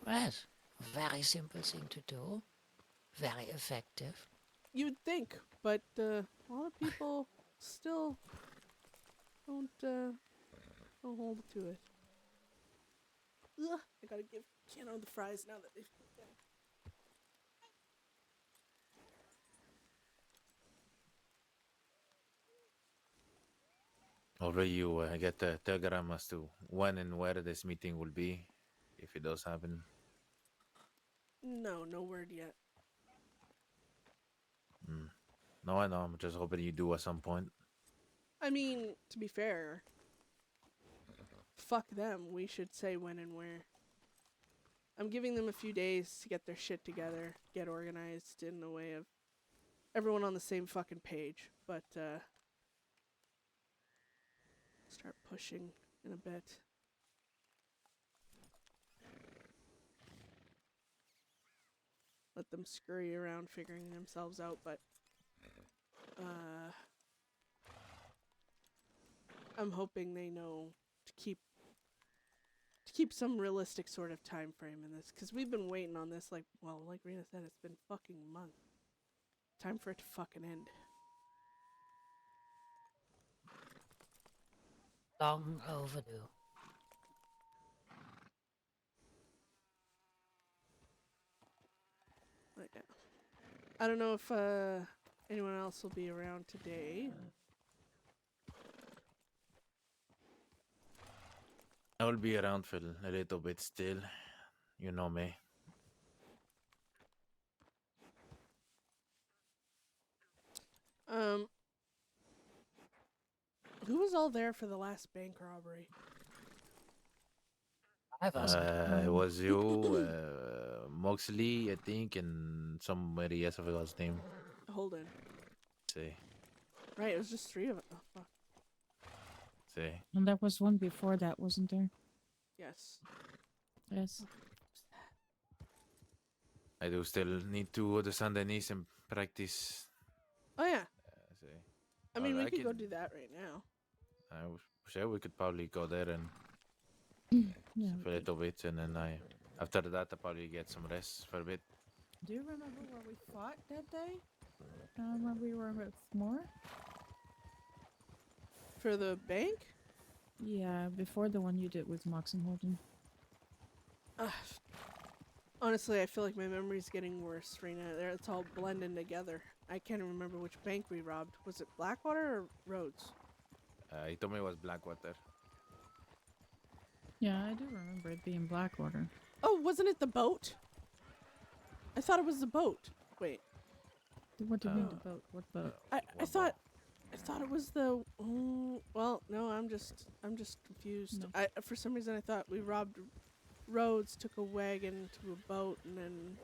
Right. Very simple thing to do. Very effective. You'd think, but a lot of people still don't hold to it. Ugh, I gotta give Keanu the fries now that they've cooked them. Already you get the telegram as to when and where this meeting will be, if it does happen. No word yet. No, I know. I'm just hoping you do at some point. I mean, to be fair, fuck them. We should say when and where. I'm giving them a few days to get their shit together, get organized in the way of everyone on the same fucking page. But, start pushing in a bit. Let them scurry around figuring themselves out, but I'm hoping they know to keep some realistic sort of time frame in this, because we've been waiting on this like Rena said, it's been fucking months. Time for it to fucking end. Long overdue. But yeah. I don't know if anyone else will be around today. I will be around for a little bit still. You know me. Who was all there for the last bank robbery? I wasn't. It was you, Moxley, I think, and somebody else. I forgot his name. Holden. See. Right, it was just 3 of it. Oh, fuck. See. And there was one before that, wasn't there? Yes. Yes. I do still need to go to San Denis and practice. Oh, yeah. See. I mean, Well, we I could go can- do that right now. I sure we could probably go there and Yeah. for a little bit, and then after that, I'll probably get some rest for a bit. Do you remember where we fought that day? When we were with Moore? For the bank? Yeah, before the one you did with Mox and Holden. Honestly, I feel like my memory's getting worse, Rena. It's all blending together. I can't remember which bank we robbed. Was it Blackwater or Rhodes? He told me it was Blackwater. Yeah, I do remember it being Blackwater. Oh, wasn't it the boat? I thought it was the boat. Wait, What do you mean the boat? What boat? I thought it was the. Oh, well, no, I'm just confused. No. For some reason I thought we robbed Rhodes, took a wagon to a boat, and then.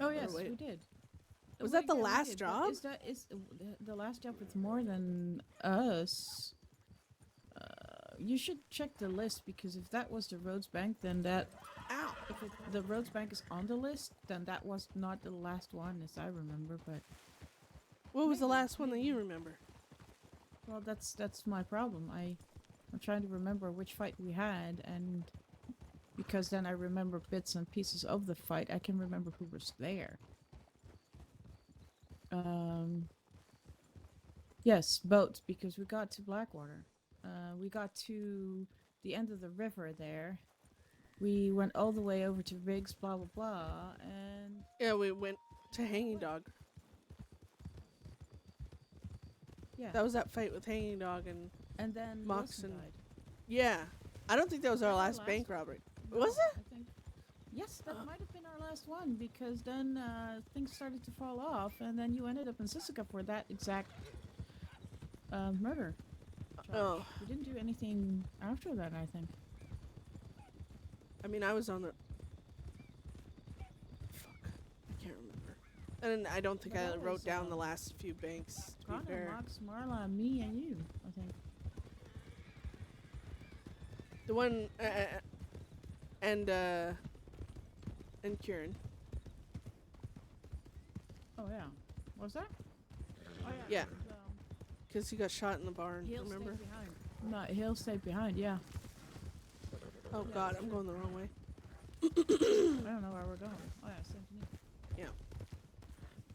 Oh yes, wait. we did. Was that the we last did, but job? Is the last job with more than us? You should check the list because if that was the Rhodes Bank, then that. Ow! If the Rhodes Bank is on the list, then that was not the last one, as I remember. But What was the Maybe, last one that you remember? well, that's my problem. I'm trying to remember which fight we had, and because then I remember bits and pieces of the fight, I can remember who was there. Yes, boat, because we got to Blackwater. We got to the end of the river there. We went all the way over to Riggs, blah blah blah, and Yeah, we went to Hanging Dog. yeah, That was that fight with Hanging Dog and and then Mox Wilson and- died. yeah. I don't think that was our Our last last bank one? robbery. No, Was it? I think yes, that might have been our last one because then things started to fall off, and then you ended up in Sisika for that exact murder. charge. Oh. We didn't do anything after that, I think. I mean, I was on the. Fuck, I can't remember. And I don't think But I that wrote was, down the last few banks. To be Connor, fair, Mox, Marla, me, and you, I think. the one and Kieran. Oh yeah, was that? Oh Yeah. it was, Because he got shot in the barn, Hill remember? stayed behind. No, Hill stayed behind. Yeah. Oh god, I'm going the wrong way. I don't know where we're going. Oh yeah, same to me. Yeah.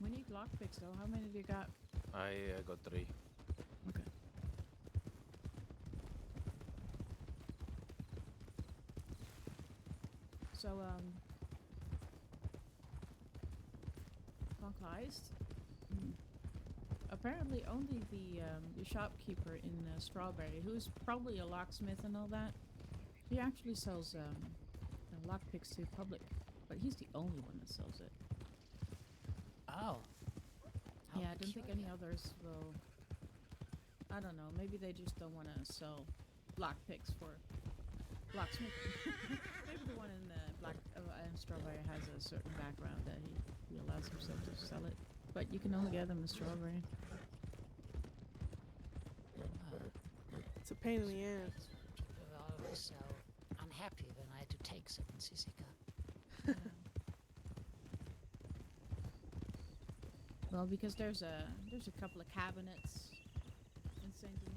We need lockpicks though. How many do you got? I got 3. Okay. So Heist. Apparently, only the shopkeeper in Strawberry, who's probably a locksmith and all that, he actually sells lockpicks to the public, but he's the only one that sells it. Oh. How Yeah, I don't think any peculiar. others will. I don't know. Maybe they just don't want to sell lockpicks for locksmith. Maybe the one in Strawberry has a certain background that he allows himself to sell it. But you can only get them in Strawberry. It's a pain in the ass. People are always so unhappy when I do takes it in Sisika. Well, because there's a couple of cabinets in Saint Denis.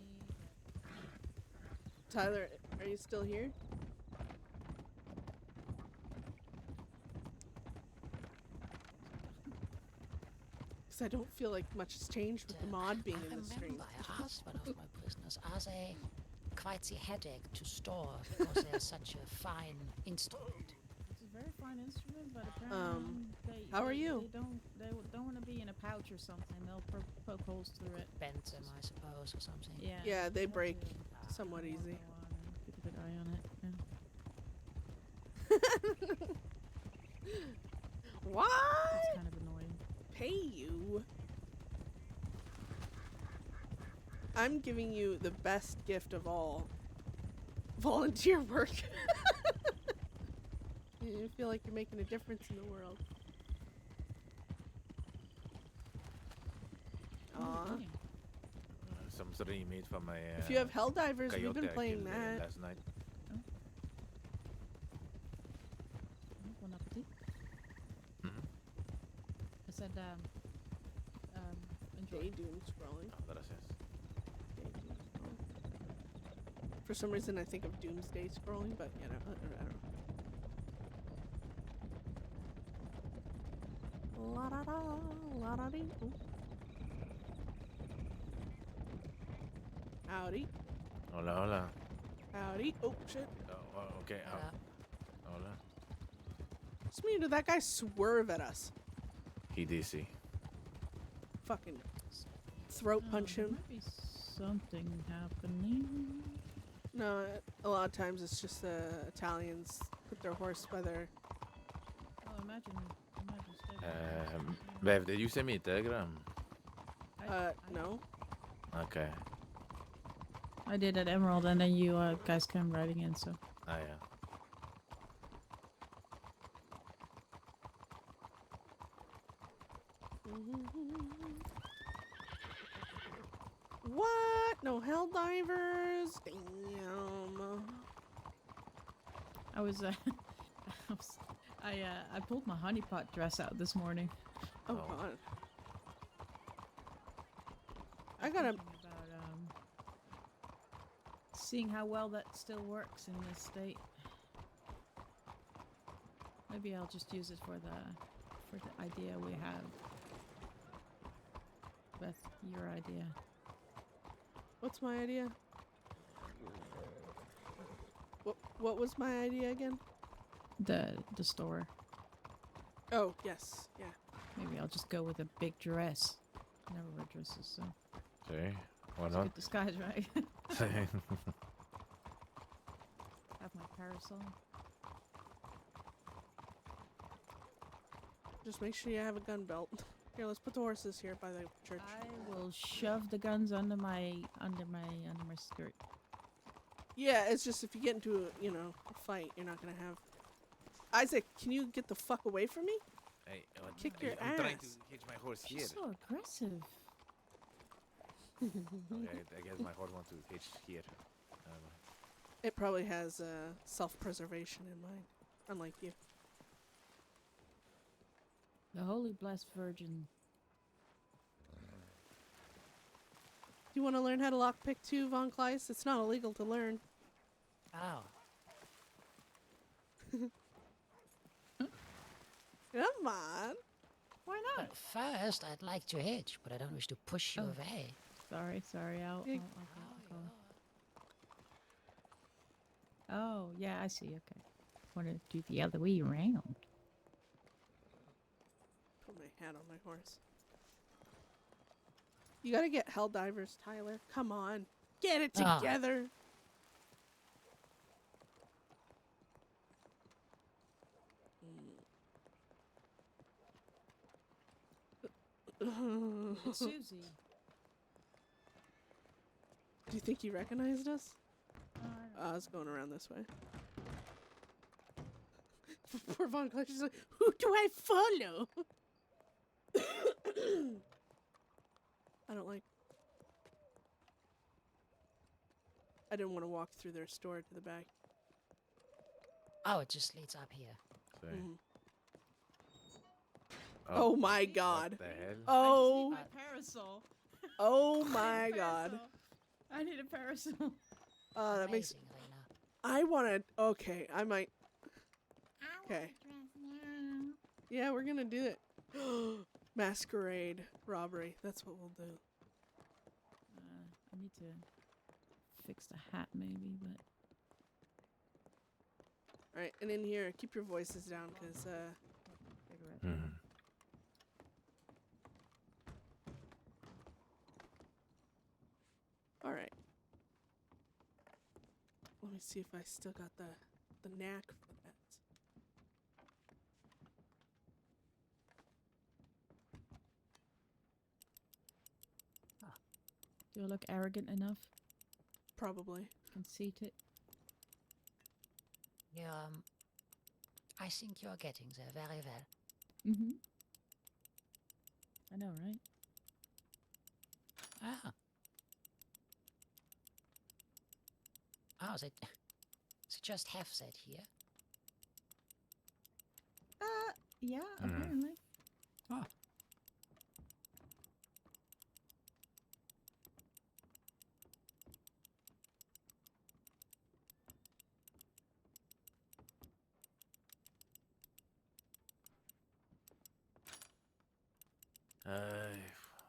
Tyler, are you still here? Because I don't feel like much has changed with the mod being I in the stream. remember I asked one of my prisoners, are they quite the headache to store because they're such a fine instrument? It's a very fine instrument, but apparently how are you? They don't want to be in a pouch or something. They'll poke holes through it. Bent them, I suppose, or something. Yeah. Yeah, they you have break to somewhat go easy. on and keep a good eye on it. Yeah. What? It's kind of annoying. Pay you? I'm giving you the best gift of all. Volunteer work. You feel like you're making a difference in the world. Aw. Okay. Some three meat for my. If you have Helldivers, we've coyote been I playing killed, that. last night. Bon appetit. Mhm. I said, enjoy. Day doom scrolling. Oh, gracias. Day doom scrolling. For some reason, I think of Doomsday scrolling, but you know, I don't know. La da da, la da dee. Ooh. Howdy, Hola, hola. howdy. Oh shit! Oh, okay. Hola. Smear, did that guy swerve at us? He DC. fucking throat punch There him. might be something happening. No, a lot of times it's just Italians put their horse by their. Oh, imagine stepping. Bev, did you send me a telegram? No. Okay. I did at Emerald, and then you guys came riding in, so. Ah, yeah. What? No hell divers? Damn. I was, I pulled my honeypot dress out this morning. Oh, God. I gotta. Thinking about seeing how well that still works in this state. Maybe I'll just use it for the idea we have. Beth, your idea. What's my idea? What was my idea again? The store. Oh, yes. Yeah. Maybe I'll just go with a big dress. Never wear dresses, so. Okay. Why It's a not? good disguise, right? Have my parasol. Just make sure you have a gun belt. Here, let's put the horses here by the church. I will shove the guns under my skirt. Yeah, it's just if you get into a fight, you're not gonna have. Isaac, can you get the fuck away from me? Hey, Kick your I'm trying to ass. hitch my horse here. She's so aggressive. Okay, I guess my horse wants to hitch here. It probably has self-preservation in mind, unlike you. The Holy Blessed Virgin. Do you want to learn how to lockpick too, Von Kleist? It's not illegal to learn. Oh, Come on. Why not? but first I'd like to hitch, but I don't wish to push you Oh. away. Sorry. I'll go. Oh, yeah, I see. Okay. Want to do the other way around. Put my hat on my horse. You gotta get hell divers, Tyler. Come on. Get it Ah. together. It's Susie. Do you think he recognized us? I I was going around this way. Poor Von Kleist, she's like, who do I follow? I don't like. I didn't want to walk through their store to the back. Oh, it just leads up here. Sorry. Mhm. Oh, Oh my what god. the hell? Oh, I just need my parasol. oh I need a my god. parasol. I need a parasol. That makes. Amazing, Lena. I want to. Okay, I might. Okay. Yeah, we're gonna do it. Masquerade robbery. That's what we'll do. I need to fix the hat, maybe, but. All right, and in here, keep your voices down, cause Cigarette. Mhm. all right. Let me see if I still got the knack for that. Do I look arrogant enough? Probably. Conceited? You, I think you're getting there very well. Mm-hmm. I know, right? Ah. Oh, they just have that here. Yeah, Mm. apparently. Oh.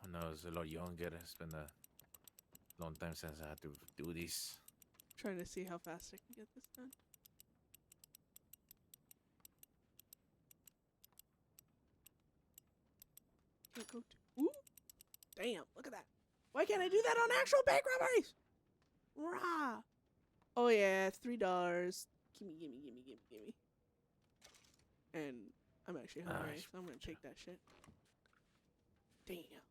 When I was a lot younger, it's been a long time since I had to do this. Trying to see how fast I can get this done. Can't go ooh. Damn, look at that. Why can't I do that on actual bank robberies? Rah. Oh yeah, $3. Gimme. And I'm actually hungry, so I'm gonna take that shit. Damn,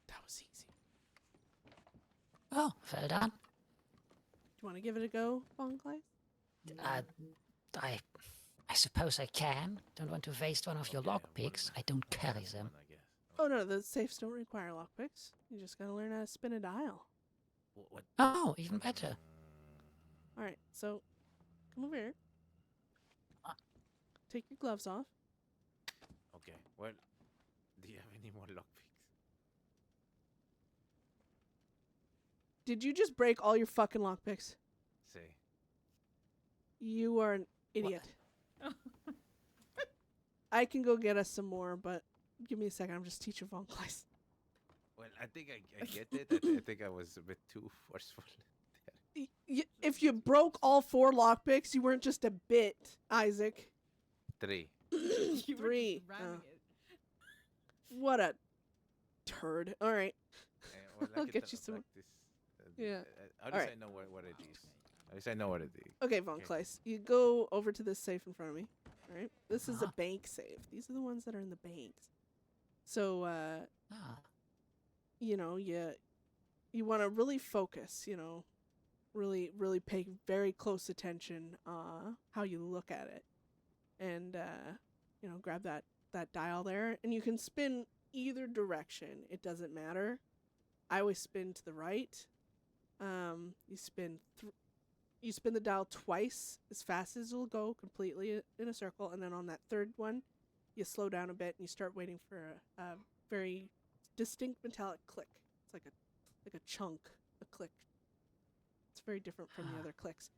that was easy. Oh, well done. Do you want to give it a go, Von Clyde? I suppose I can. Don't want to waste one of your lockpicks. I don't carry them. Oh no, the safes don't require lockpicks. You just gotta learn how to spin a dial. Oh, even better. Alright, so come over here. Take your gloves off. Okay. Well, do you have any more lockpicks? Did you just break all your fucking lockpicks? Say. You are an idiot. I can go get us some more, but give me a second. I'm just teaching Von Kleist. Well, I think I get it. I think I was a bit too forceful. If you broke all 4 lockpicks, you weren't just a bit, Isaac. 3. You were 3. just ramming it. What a turd. All right. Well, I'll get you some. Practice. Yeah. At least Alright. I know what it is. At least I know what it is. Okay, Von Kleist, you go over to this safe in front of me. All right. This is a bank safe. These are the ones that are in the banks. So, you know, you want to really focus. You know, really pay very close attention how you look at it, and you know, grab that dial there, and you can spin either direction. It doesn't matter. I always spin to the right. You spin the dial twice as fast as it'll go, completely in a circle, and then on that third one, you slow down a bit and you start waiting for a very distinct metallic click. It's like a chunk, a click. It's very different from the other clicks.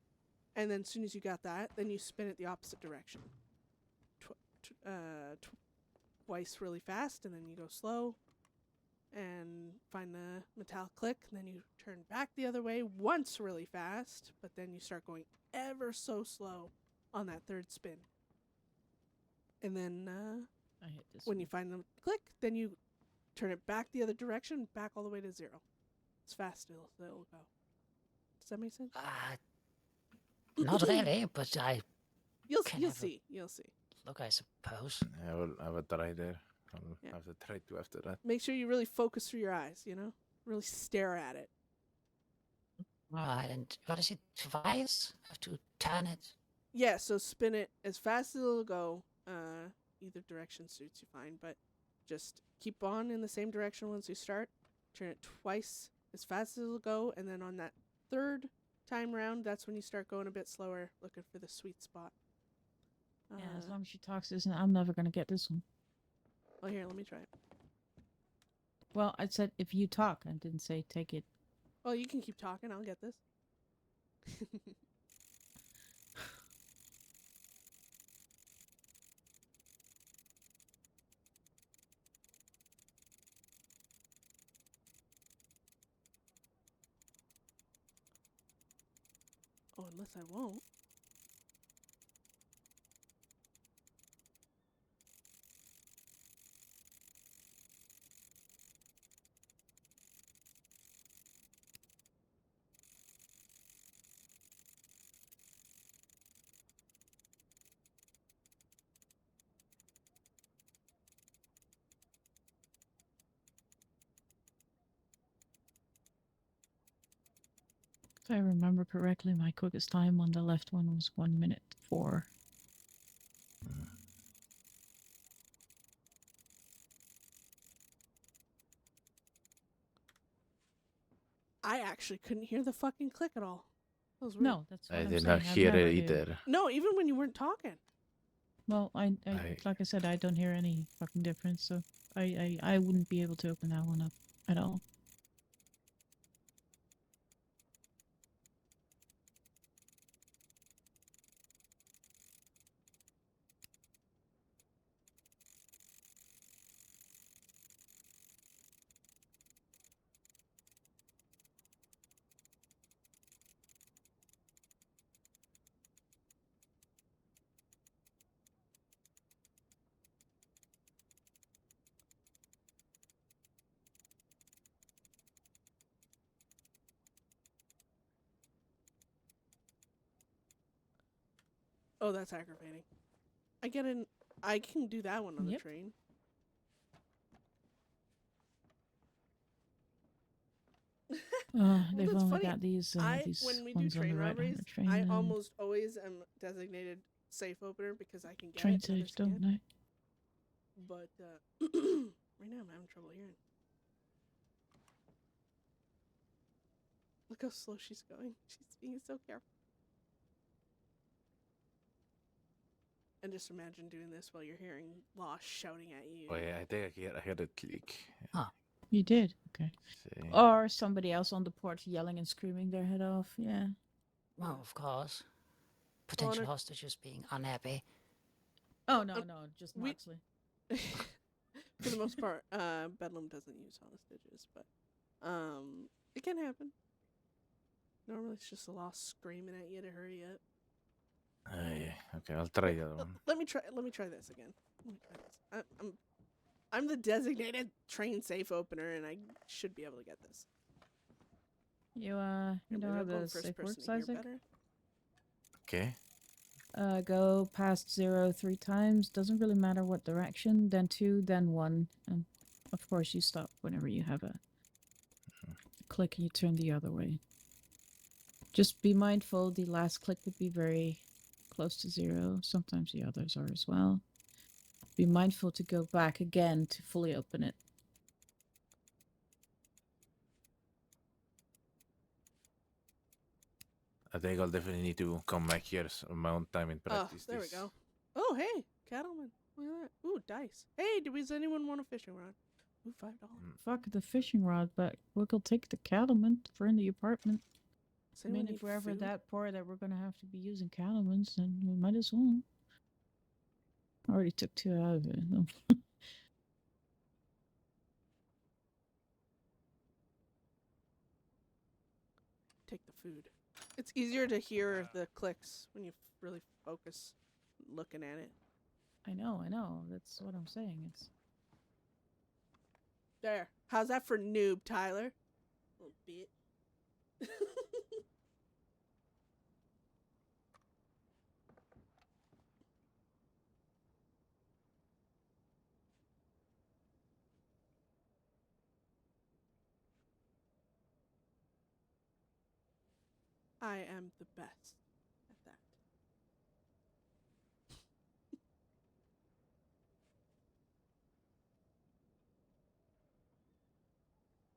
And then as soon as you got that, then you spin it the opposite direction. Twice really fast, and then you go slow and find the metallic click, and then you turn back the other way once really fast, but then you start going ever so slow on that third spin. And then I hit this when you find the click, then you turn it back the other direction, back all the way to 0. As fast as it'll go. Does that make sense? Not really, but You'll have a see. You'll see. look, I suppose. I will try there. I'll Yeah. have to try to after that. Make sure you really focus through your eyes, you know? Really stare at it. Right, and what is it? Twice? Have to turn it. Yeah, so spin it as fast as it'll go. Either direction suits you fine, but just keep on in the same direction once you start. Turn it twice as fast as it'll go, and then on that third time round, that's when you start going a bit slower, looking for the sweet spot. Yeah, as long as she talks, I'm never gonna get this one. Well, here, let me try it. Well, I said if you talk. I didn't say take it. Well, you can keep talking. I'll get this. Oh, unless I won't. If I remember correctly, my quickest time on the left one was 1 minute 4. I actually couldn't hear the fucking click at all. That was weird. No, that's what I I'm did saying. not I've hear never it heard. either. No, even when you weren't talking. Well, I like I said, I don't hear any fucking difference, so I wouldn't be able to open that one up at all. Oh, that's aggravating. I can do that one on the Yep. train. They've that's only funny. got these When we do ones on train the right on robberies, the train. I and almost always am designated safe opener because I can get train it and others safes, don't can't. they? But right now I'm having trouble hearing. Look how slow she's going. She's being so careful. And just imagine doing this while you're hearing Lost shouting at you. Oh yeah, I think I heard it click. You did? Okay. See. Or somebody else on the porch yelling and screaming their head off. Yeah. Well, of course. Potential Honor- hostages being unhappy. Oh, no, just we- Moxley. For the most part, Bedlam doesn't use hostages, but it can happen. Normally it's just a Lost screaming at you to hurry up. Yeah. Okay, I'll try the other one. Let me try this again. Let me try this. I'm the designated train safe opener, and I should be able to get this. You Maybe don't I'll have go in the first safe person works, to hear Isaac? better. Okay. Go past 0 3 times. Doesn't really matter what direction. Then 2, then 1. And of course you stop whenever you have a click and you turn the other way. Just be mindful, the last click would be very close to 0. Sometimes the others are as well. Be mindful to go back again to fully open it. I think I'll definitely need to come back here on my own time and Oh, practice there this. we go. Oh, hey, cattleman. Look at that. Ooh, dice. Hey, does anyone want a fishing rod? Ooh, $5. Fuck the fishing rod, but we'll take the cattleman for in the apartment. Does I anyone mean, if need we're ever food? that poor that we're gonna have to be using cattlemans, then we might as well. I already took 2 out of it. Take the food. It's easier to hear the clicks when you really focus looking at it. I know. That's what I'm saying. It's There. How's that for noob, Tyler? Little bit. I am the best at that.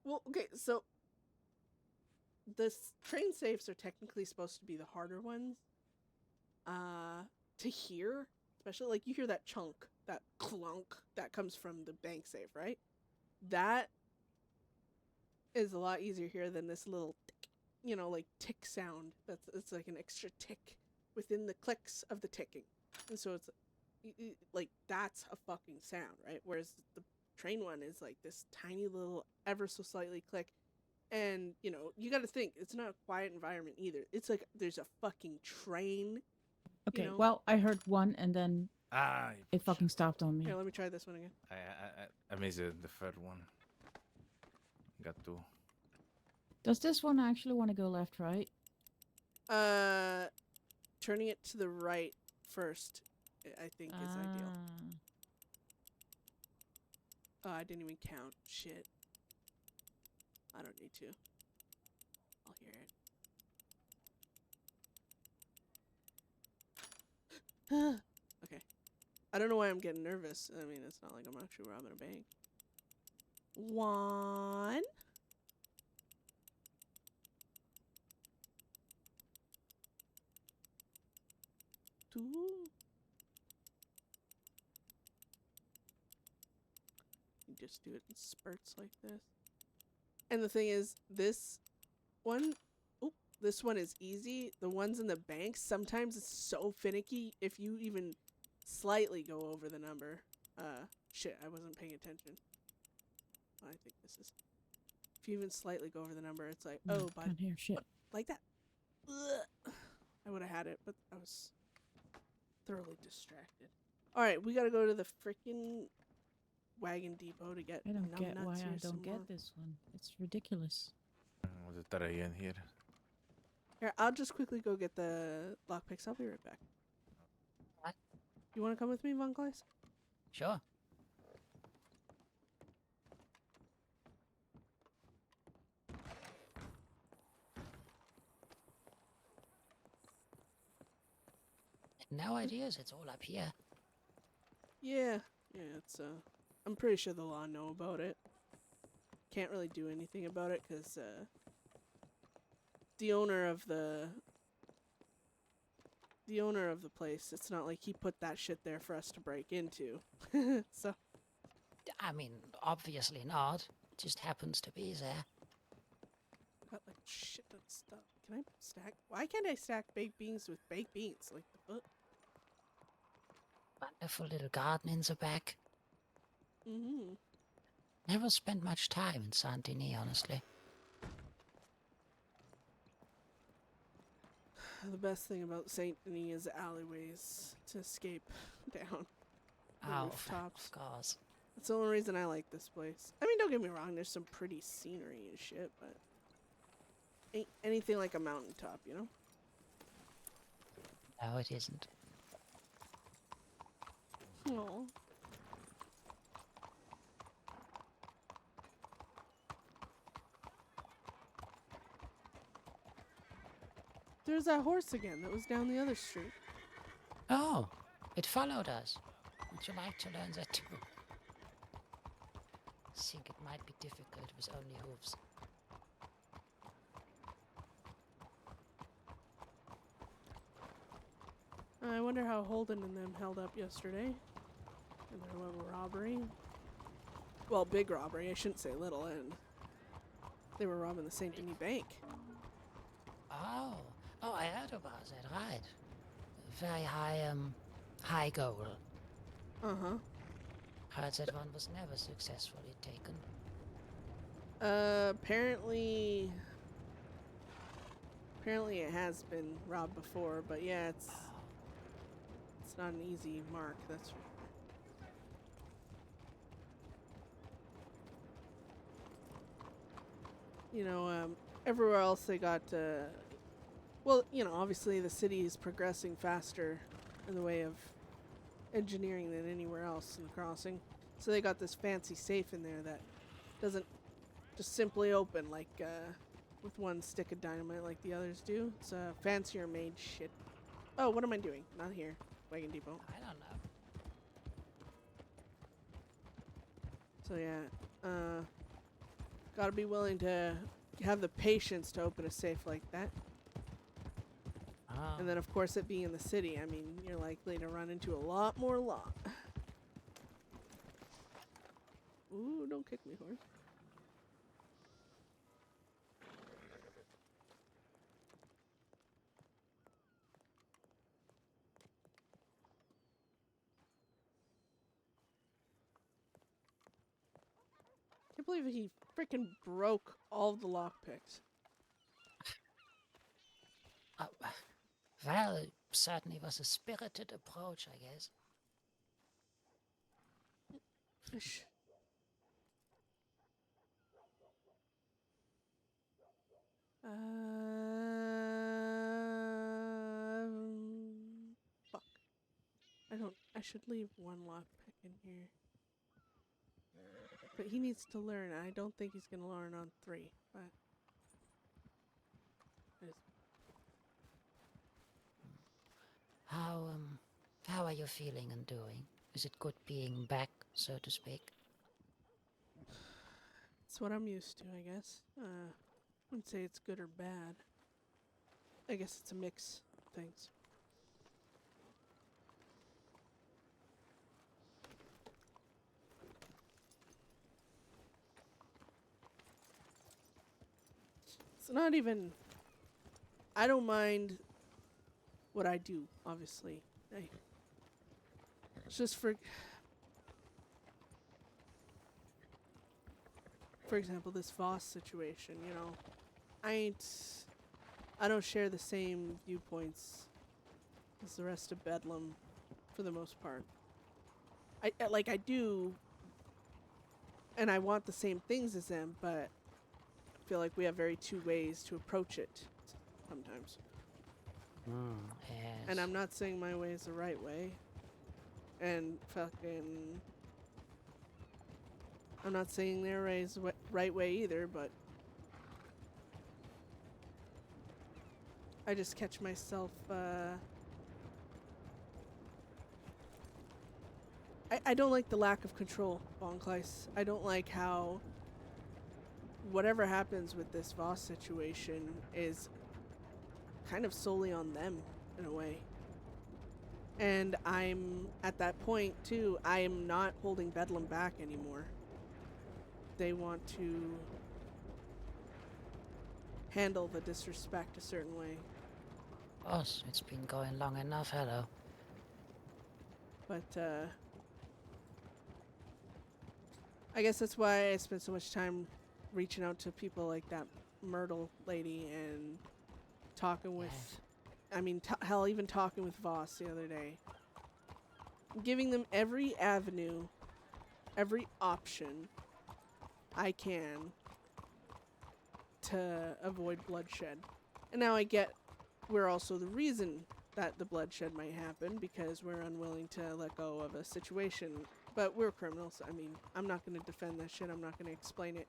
Well, okay, so the train safes are technically supposed to be the harder ones to hear, especially like you hear that chunk, that clunk that comes from the bank safe, right? That is a lot easier here than this little tick, like tick sound. It's like an extra tick within the clicks of the ticking, and so it's like that's a fucking sound, right? Whereas the train one is like this tiny little ever so slightly click. And, you got to think, it's not a quiet environment either. It's like there's a fucking train. okay. Well, I heard 1 and then it fucking stopped on me. Here, let me try this one again. I missed the third one. Got 2. Does this one actually want to go left, right? Turning it to the right first, I think, is ideal. Oh, I didn't even count. Shit. I don't need to. I'll hear it. Okay. I don't know why I'm getting nervous. I mean, it's not like I'm actually robbing a bank. 1. Two. You just do it in spurts like this. And the thing is, this one is easy. The ones in the banks, sometimes it's so finicky if you even slightly go over the number. Shit, I wasn't paying attention. I think this is... If you even slightly go over the number, it's like, oh, bud. Can't hear shit. Like that. Ugh. I would have had it, but I was thoroughly distracted. Alright, we gotta go to the freaking wagon depot to get I don't get numbnuts why here I don't some get more. this one. It's ridiculous. I'll try again here. Here, I'll just quickly go get the lockpicks. I'll be right back. You want to come with me, Von Gleis? Sure. No ideas, it's all up here. Yeah. Yeah, it's, I'm pretty sure the law know about it. Can't really do anything about it, because, the owner of the place, it's not like he put that shit there for us to break into. So, I mean, obviously not. It just happens to be there. got like shit ton of stuff. Can I stack? Why can't I stack baked beans with baked beans? Like the fuck? Wonderful little garden in the back. Mm-hmm. Never spent much time in Saint Denis, honestly. The best thing about Saint Denis is alleyways to escape down the Oh, rooftops. of course. That's the only reason I like this place. I mean, don't get me wrong, there's some pretty scenery and shit, but ain't anything like a mountaintop, you know? No, it isn't. Aw. There's that horse again that was down the other street. Oh, it followed us. Would you like to learn that too? I think it might be difficult with only hooves. I wonder how Holden and them held up yesterday in their little robbery. Well, big robbery, I shouldn't say little, and they were robbing the Saint Denis Bank. Oh, I heard about that, right. Very high goal. Uh-huh. Heard that one was never successfully taken. Apparently it has been robbed before, but yeah, it's not an easy mark, that's for sure. You know, everywhere else they got, well, you know, obviously the city is progressing faster in the way of engineering than anywhere else in the crossing. So they got this fancy safe in there that doesn't just simply open like, with one stick of dynamite like the others do. It's a fancier made shit. Oh, what am I doing? Not here. Wagon Depot. I don't know. So yeah, gotta be willing to have the patience to open a safe like that. Oh. And then of course it being in the city, I mean, you're likely to run into a lot more law. Ooh, don't kick me, horse. Can't believe he freaking broke all the lockpicks. Well, it certainly was a spirited approach, I guess. Fuck. I should leave one lockpick in here. But he needs to learn. I don't think he's gonna learn on 3, but How are you feeling and doing? Is it good being back, so to speak? it's what I'm used to, I guess. I wouldn't say it's good or bad. I guess it's a mix of things. It's not even... I don't mind what I do, obviously. It's just for example, this Voss situation, you know. I don't share the same viewpoints as the rest of Bedlam for the most part. I do, and I want the same things as them, but I feel like we have two ways to approach it sometimes. Yes. And I'm not saying my way is the right way. and fucking. I'm not saying they're raised right way either, but I just catch myself. I don't like the lack of control, Von Kleist. I don't like how whatever happens with this Voss situation is kind of solely on them in a way. And I'm at that point too. I am not holding Bedlam back anymore. They want to handle the disrespect a certain way. Boss, it's been going long enough, hello. But I guess that's why I spent so much time reaching out to people like that Myrtle lady and talking with, Yes. I mean, hell, even talking with Voss the other day. Giving them every avenue, every option I can to avoid bloodshed. And now I get we're also the reason that the bloodshed might happen because we're unwilling to let go of a situation. But we're criminals. I mean, I'm not going to defend that shit. I'm not going to explain it.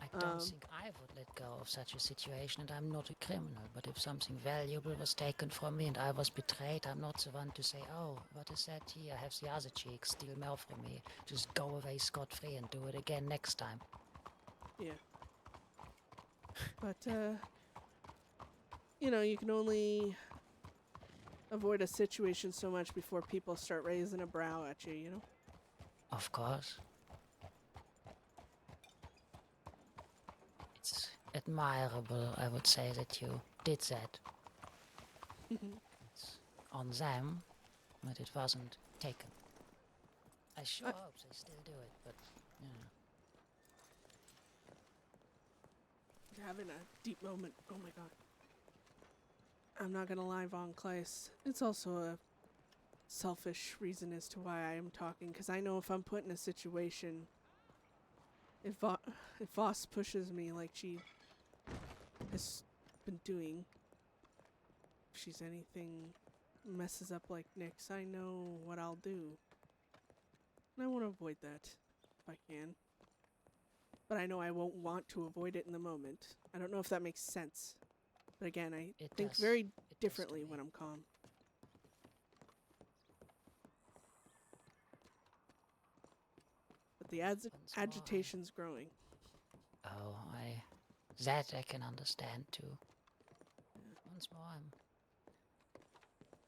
I don't think I would let go of such a situation, and I'm not a criminal. But if something valuable was taken from me and I was betrayed, I'm not the one to say, oh, what is that here? Have the other cheek steal mail from me. Just go away scot-free and do it again next time. Yeah. But, you know, you can only avoid a situation so much before people start raising a brow at you, you know? Of course. It's admirable, I would say, that you did that. It's on them, but it wasn't taken. I sure hope they still do it, but, you know. You're having a deep moment. Oh my god. I'm not gonna lie, Von Kleist. It's also a selfish reason as to why I am talking, because I know if I'm put in a situation, if Voss pushes me like she has been doing, if she's anything messes up like Nyx, I know what I'll do. And I want to avoid that if I can. But I know I won't want to avoid it in the moment. I don't know if that makes sense. But again, I It think does. very It does to differently me. when I'm calm. But the Once more, agitation's growing. Oh, that I can understand too. Once more, I'm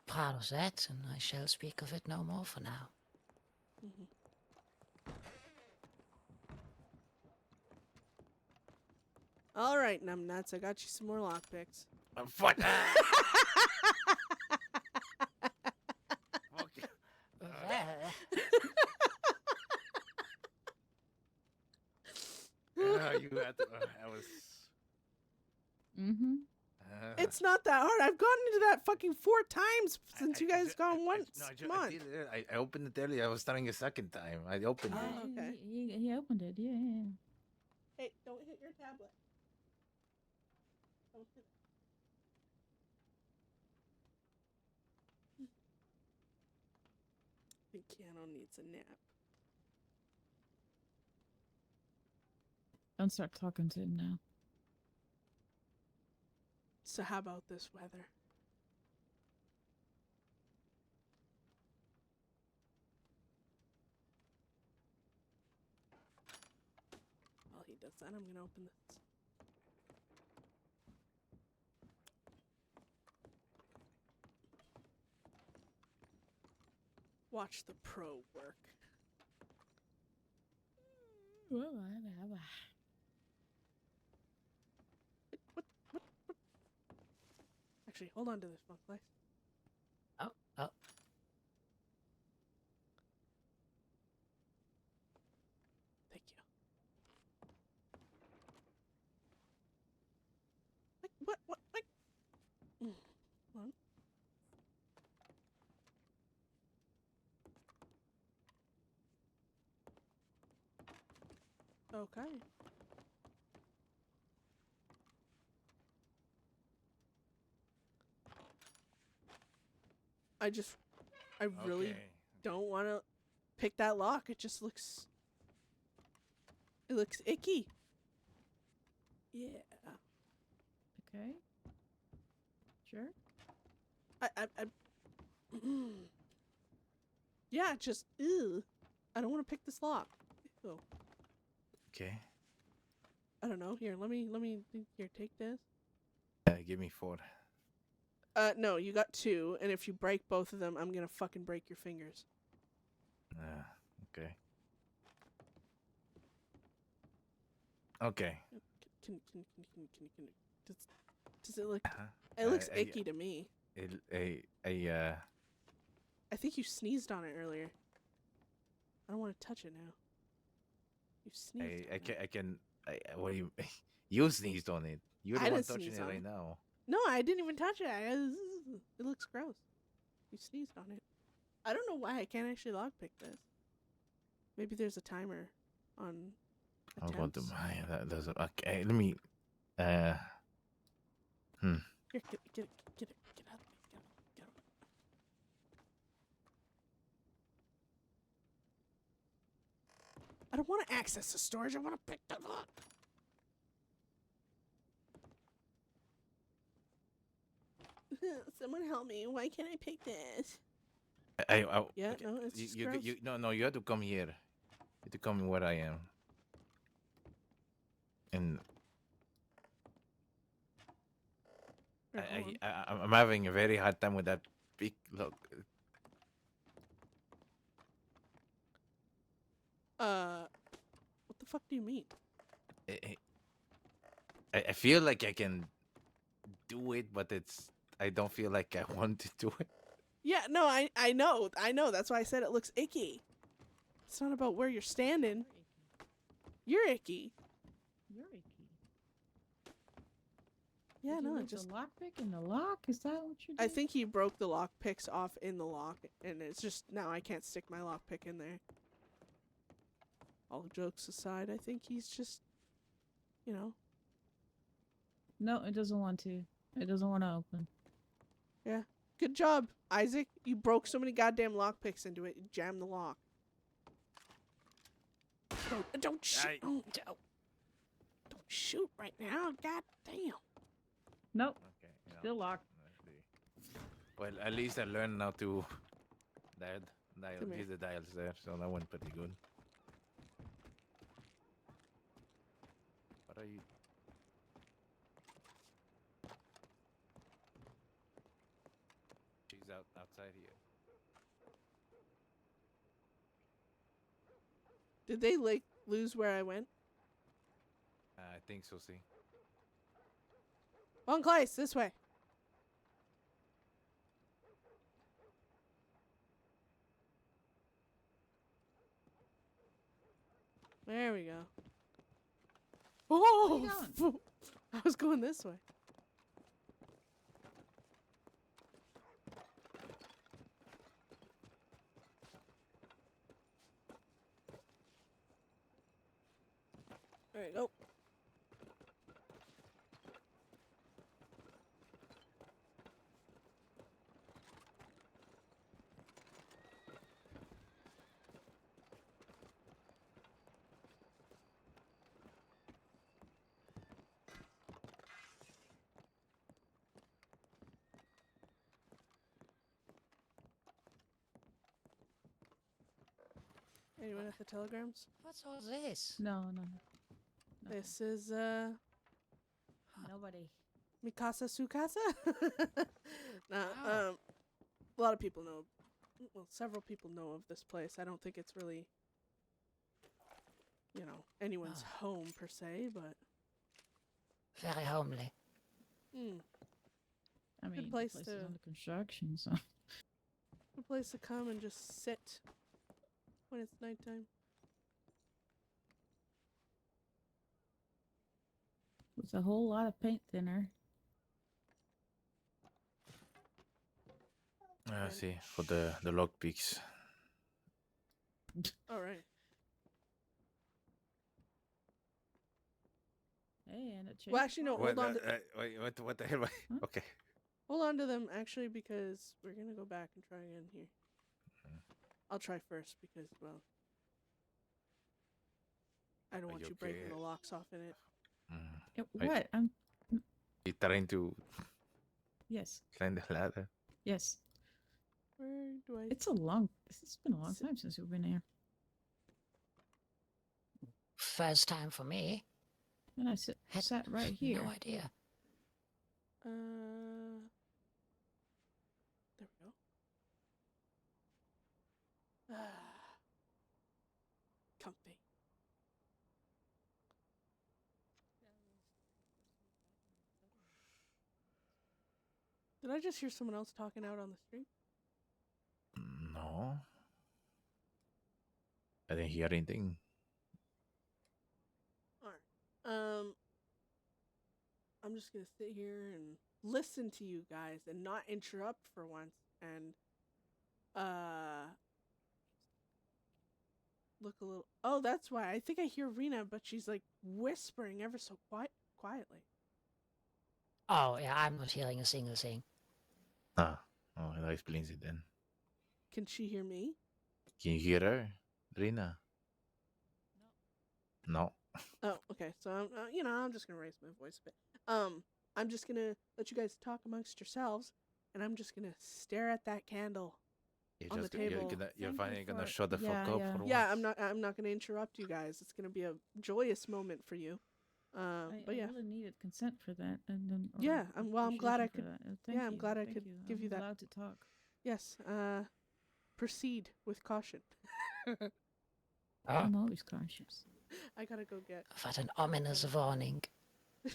proud of that, and I shall speak of it no more for now. Mhm. All right, numbnuts, I got you some more lockpicks. Fuck. Okay. Well, You had to. I was. Mm-hmm. It's not that hard. I've gotten into that fucking 4 times since you guys gone once. Come on. I opened it earlier. I was starting a second time. I opened it. Oh, okay. He opened it. Yeah, yeah. Hey, don't hit your tablet. Don't hit it. I think Keanu needs a nap. Don't start talking to him now. So how about this weather? While he does that, I'm gonna open this. Watch the pro work. Well, What? Actually, hold on to this one, please. oh. Thank you. What? Hold on. Okay. I really don't want to pick that lock. It just looks... It looks icky. Yeah. Okay. Sure. I yeah, just ew. I don't want to pick this lock. Ew. Okay. I don't know. Here, let me here, take this. Give me 4. No, you got 2, and if you break both of them, I'm gonna fucking break your fingers. Okay. Okay. Does it look? It looks icky to me. I I think you sneezed on it earlier. I don't want to touch it now. You sneezed. I can. What do you? You sneezed on it. You're the I one didn't touching sneeze it on right it. now. No, I didn't even touch it. It looks gross. You sneezed on it. I don't know why I can't actually lockpick this. Maybe there's a timer on I'll attempts. go to mine. That doesn't. Okay, let me. Here, get out, get out. I don't want to access the storage. I want to pick them up. Someone help me. Why can't I pick this? Yeah, okay. no, it's just you, gross. no, you have to come here. You have to come where I am. And I'm having a very hard time with that big look. What the fuck do you mean? I feel like I can do it, but I don't feel like I want to do it. Yeah, no, I know. That's why I said it looks icky. It's not about where you're standing. You're icky. You're icky. Yeah, Did you no, leave just the lockpick in the lock. Is that what you did? I think he broke the lock picks off in the lock, and it's just now I can't stick my lock pick in there. All jokes aside, I think he's just, you know. No, it doesn't want to. It doesn't want to open. Yeah. Good job, Isaac. You broke so many goddamn lock picks into it. You jammed the lock. Don't shoot. Don't shoot right now. God damn. Nope. Okay. Still locked. Well, at least I learned how to dial Come use the dials there, so that went pretty good. What are you? She's outside here. Did they like lose where I went? I think so. See. Von Kleist, this way. There we go. Oh! I was going this way. There you go. Anyone at the telegrams? What's all this? No. This is Nobody. Mikasa Sukasa? Nah, Oh. a lot of people know. Well, several people know of this place. I don't think it's really, you know, anyone's home per se, but Very homely. I mean, the place place to- is under construction, so. a place to come and just sit when it's nighttime. With a whole lot of paint thinner. I see for the lock picks. All right. Hey, and a chain. Well, actually, no. Hold on. Wait, what the hell? Huh? Okay. Hold on to them, actually, because we're gonna go back and try again here. I'll try first because, well, I don't Are want you you breaking okay? the locks off in it. What? I'm. You trying to Yes. climb the ladder? Yes. Where do I? It's been a long Sit- time since we've been here. First time for me. And I Had sat right here. No idea. There we go. Comfy. Did I just hear someone else talking out on the street? No. I didn't hear anything. Alright. I'm just gonna sit here and listen to you guys and not interrupt for once and look a little. Oh, that's why. I think I hear Rena, but she's like whispering ever so quietly. Oh, yeah, I'm not hearing a single thing. Ah. Oh, that explains it then. Can she hear me? Can you hear her, Rina? No. Oh, okay. So I'm just gonna raise my voice a bit. I'm just gonna let you guys talk amongst yourselves, and I'm just gonna stare at that candle on the table. You're finally gonna for- shut the fuck yeah, up yeah. for Yeah, once. I'm not gonna interrupt you guys. It's gonna be a joyous moment for you. But yeah, I really needed consent for that, and then Yeah, I'm glad I could- Thank yeah, I'm you, glad I thank could you. give you I'm that. allowed to talk. yes. Proceed with caution. Oh, I'm always cautious. I gotta go get. what an ominous warning. All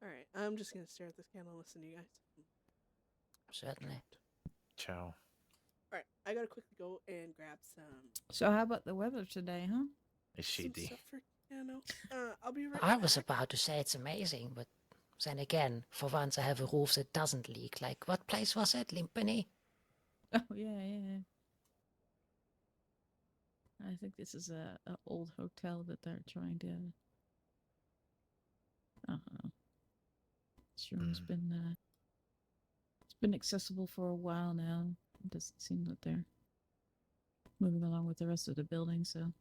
right, I'm just gonna stare at this candle and listen to you guys. Certainly. Ciao. All right, I gotta quickly go and grab some So how about the weather today, huh? It's some shitty. stuff for piano. I'll be right I was back. about to say it's amazing, but then again, for once I have a roof that doesn't leak. Like, what place was it? Limpany? Oh yeah. I think this is a old hotel that they're trying to. I don't know. This room's been it's been accessible for a while now. It doesn't seem that they're moving along with the rest of the building, so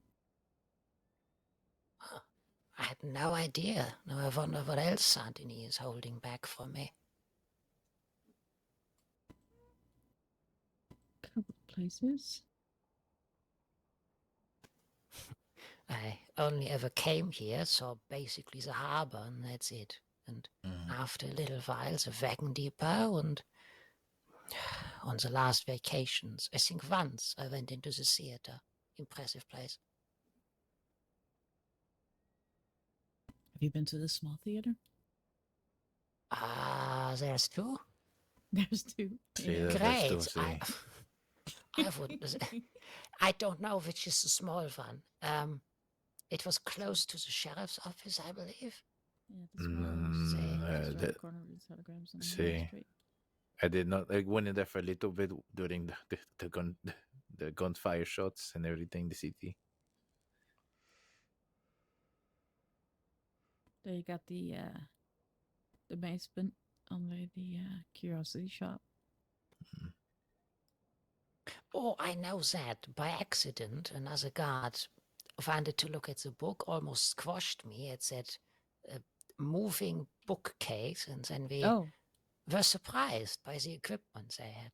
I had no idea. Now I wonder what else Santini is holding back from me. couple of places. I only ever came here, saw basically the harbor, and that's it. And after a little while, the wagon depot, and on the last vacations, I think once I went into the theater. Impressive place. Have you been to the small theater? Ah, there's two? There's two. See, Yeah. that's Great. still I wouldn't. I don't know which is the small one. It was close to the sheriff's office, I believe. Yeah, the small one's say, just around the- the corner of the telegrams on see. Main Street. I did not. I went in there for a little bit during the gunfire shots and everything. The city. There you got the basement on the curiosity shop. Oh, I know that. By accident, another guard wanted to look at the book, almost squashed me. It said moving bookcase, and then we Oh, were surprised by the equipment they had.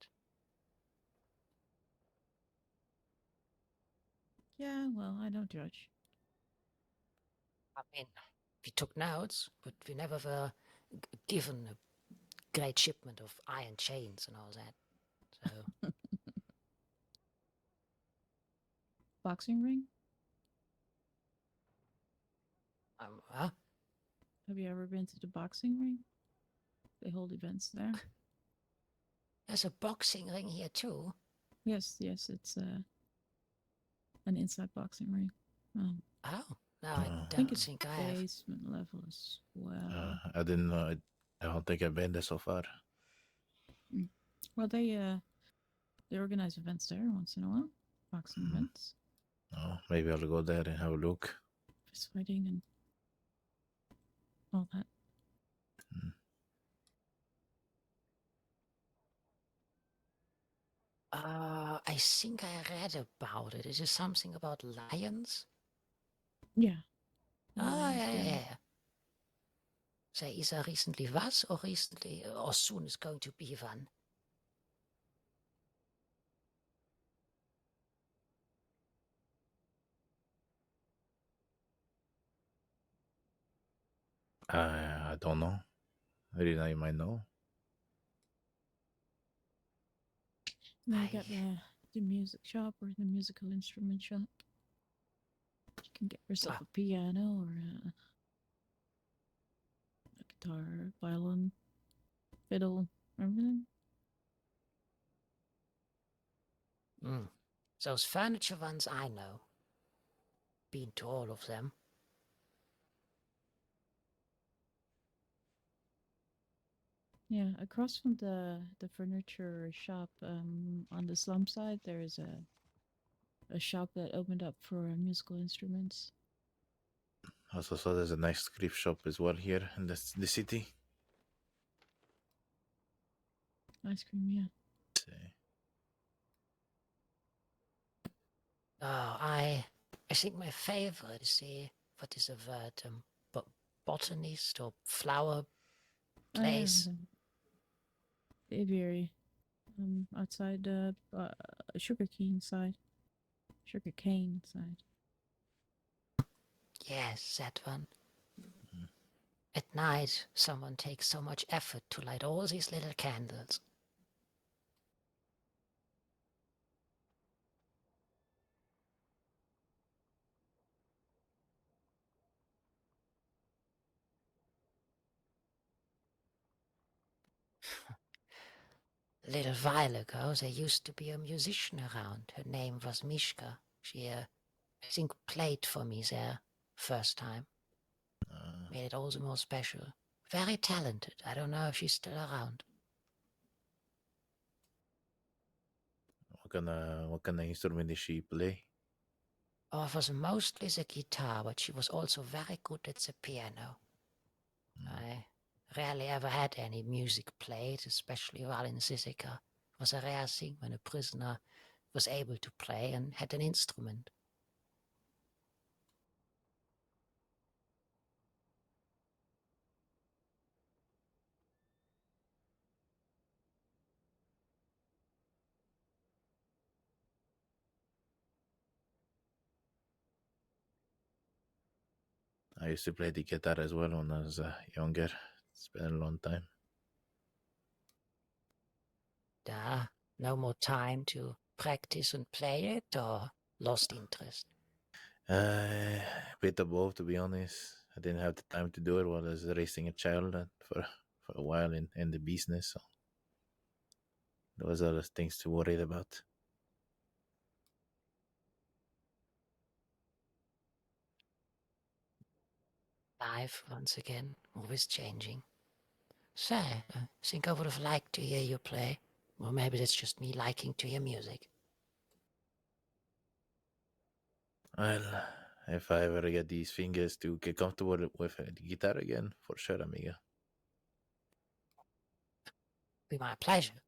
yeah. Well, I don't judge. I mean, we took notes, but we never were given a great shipment of iron chains and all that. So, Boxing ring? huh? Have you ever been to the boxing ring? They hold events there. There's a boxing ring here too. Yes, it's an inside boxing ring. Oh, no, I I I think don't it's think I have. basement level as well. I didn't know. I don't think I've been there so far. Well, they organize events there once in a while. Boxing events, Oh, maybe I'll go there and have a look. fist fighting, and all that. I I think I read about it. Is it something about lions? Yeah. Ah, Lions, yeah. There either recently was or recently or soon is going to be one. I don't know. Maybe I might know. They got the music shop or the musical instrument shop. You can get yourself a piano or a guitar, violin, fiddle, everything. Those furniture ones I know. Been to all of them. Yeah, across from the furniture shop on the slum side, there is a shop that opened up for musical instruments. Also saw there's a nice gift shop as well here in the city. Ice cream, yeah. Oh, I think my favorite is what is the word? Botanist or flower place. The aviary. Outside sugarcane side. Yes, that one. At night, someone takes so much effort to light all these little candles. A little while ago, there used to be a musician around. Her name was Mishka. She, I think, played for me there first time. Made it all the more special. Very talented. I don't know if she's still around. What kind of instrument did she play? Oh, it was mostly the guitar, but she was also very good at the piano. I rarely ever had any music played, especially while in Sisika. It was a rare thing when a prisoner was able to play and had an instrument. I used to play the guitar as well when I was younger. It's been a long time. No more time to practice and play it, or lost interest? Bit of both, to be honest. I didn't have the time to do it while I was raising a child for a while in the business. So there was other things to worry about. Life, once again, always changing. So, I think I would have liked to hear you play. Or maybe that's just me liking to hear music. Well, if I ever get these fingers to get comfortable with the guitar again, for sure, amiga. Be my pleasure.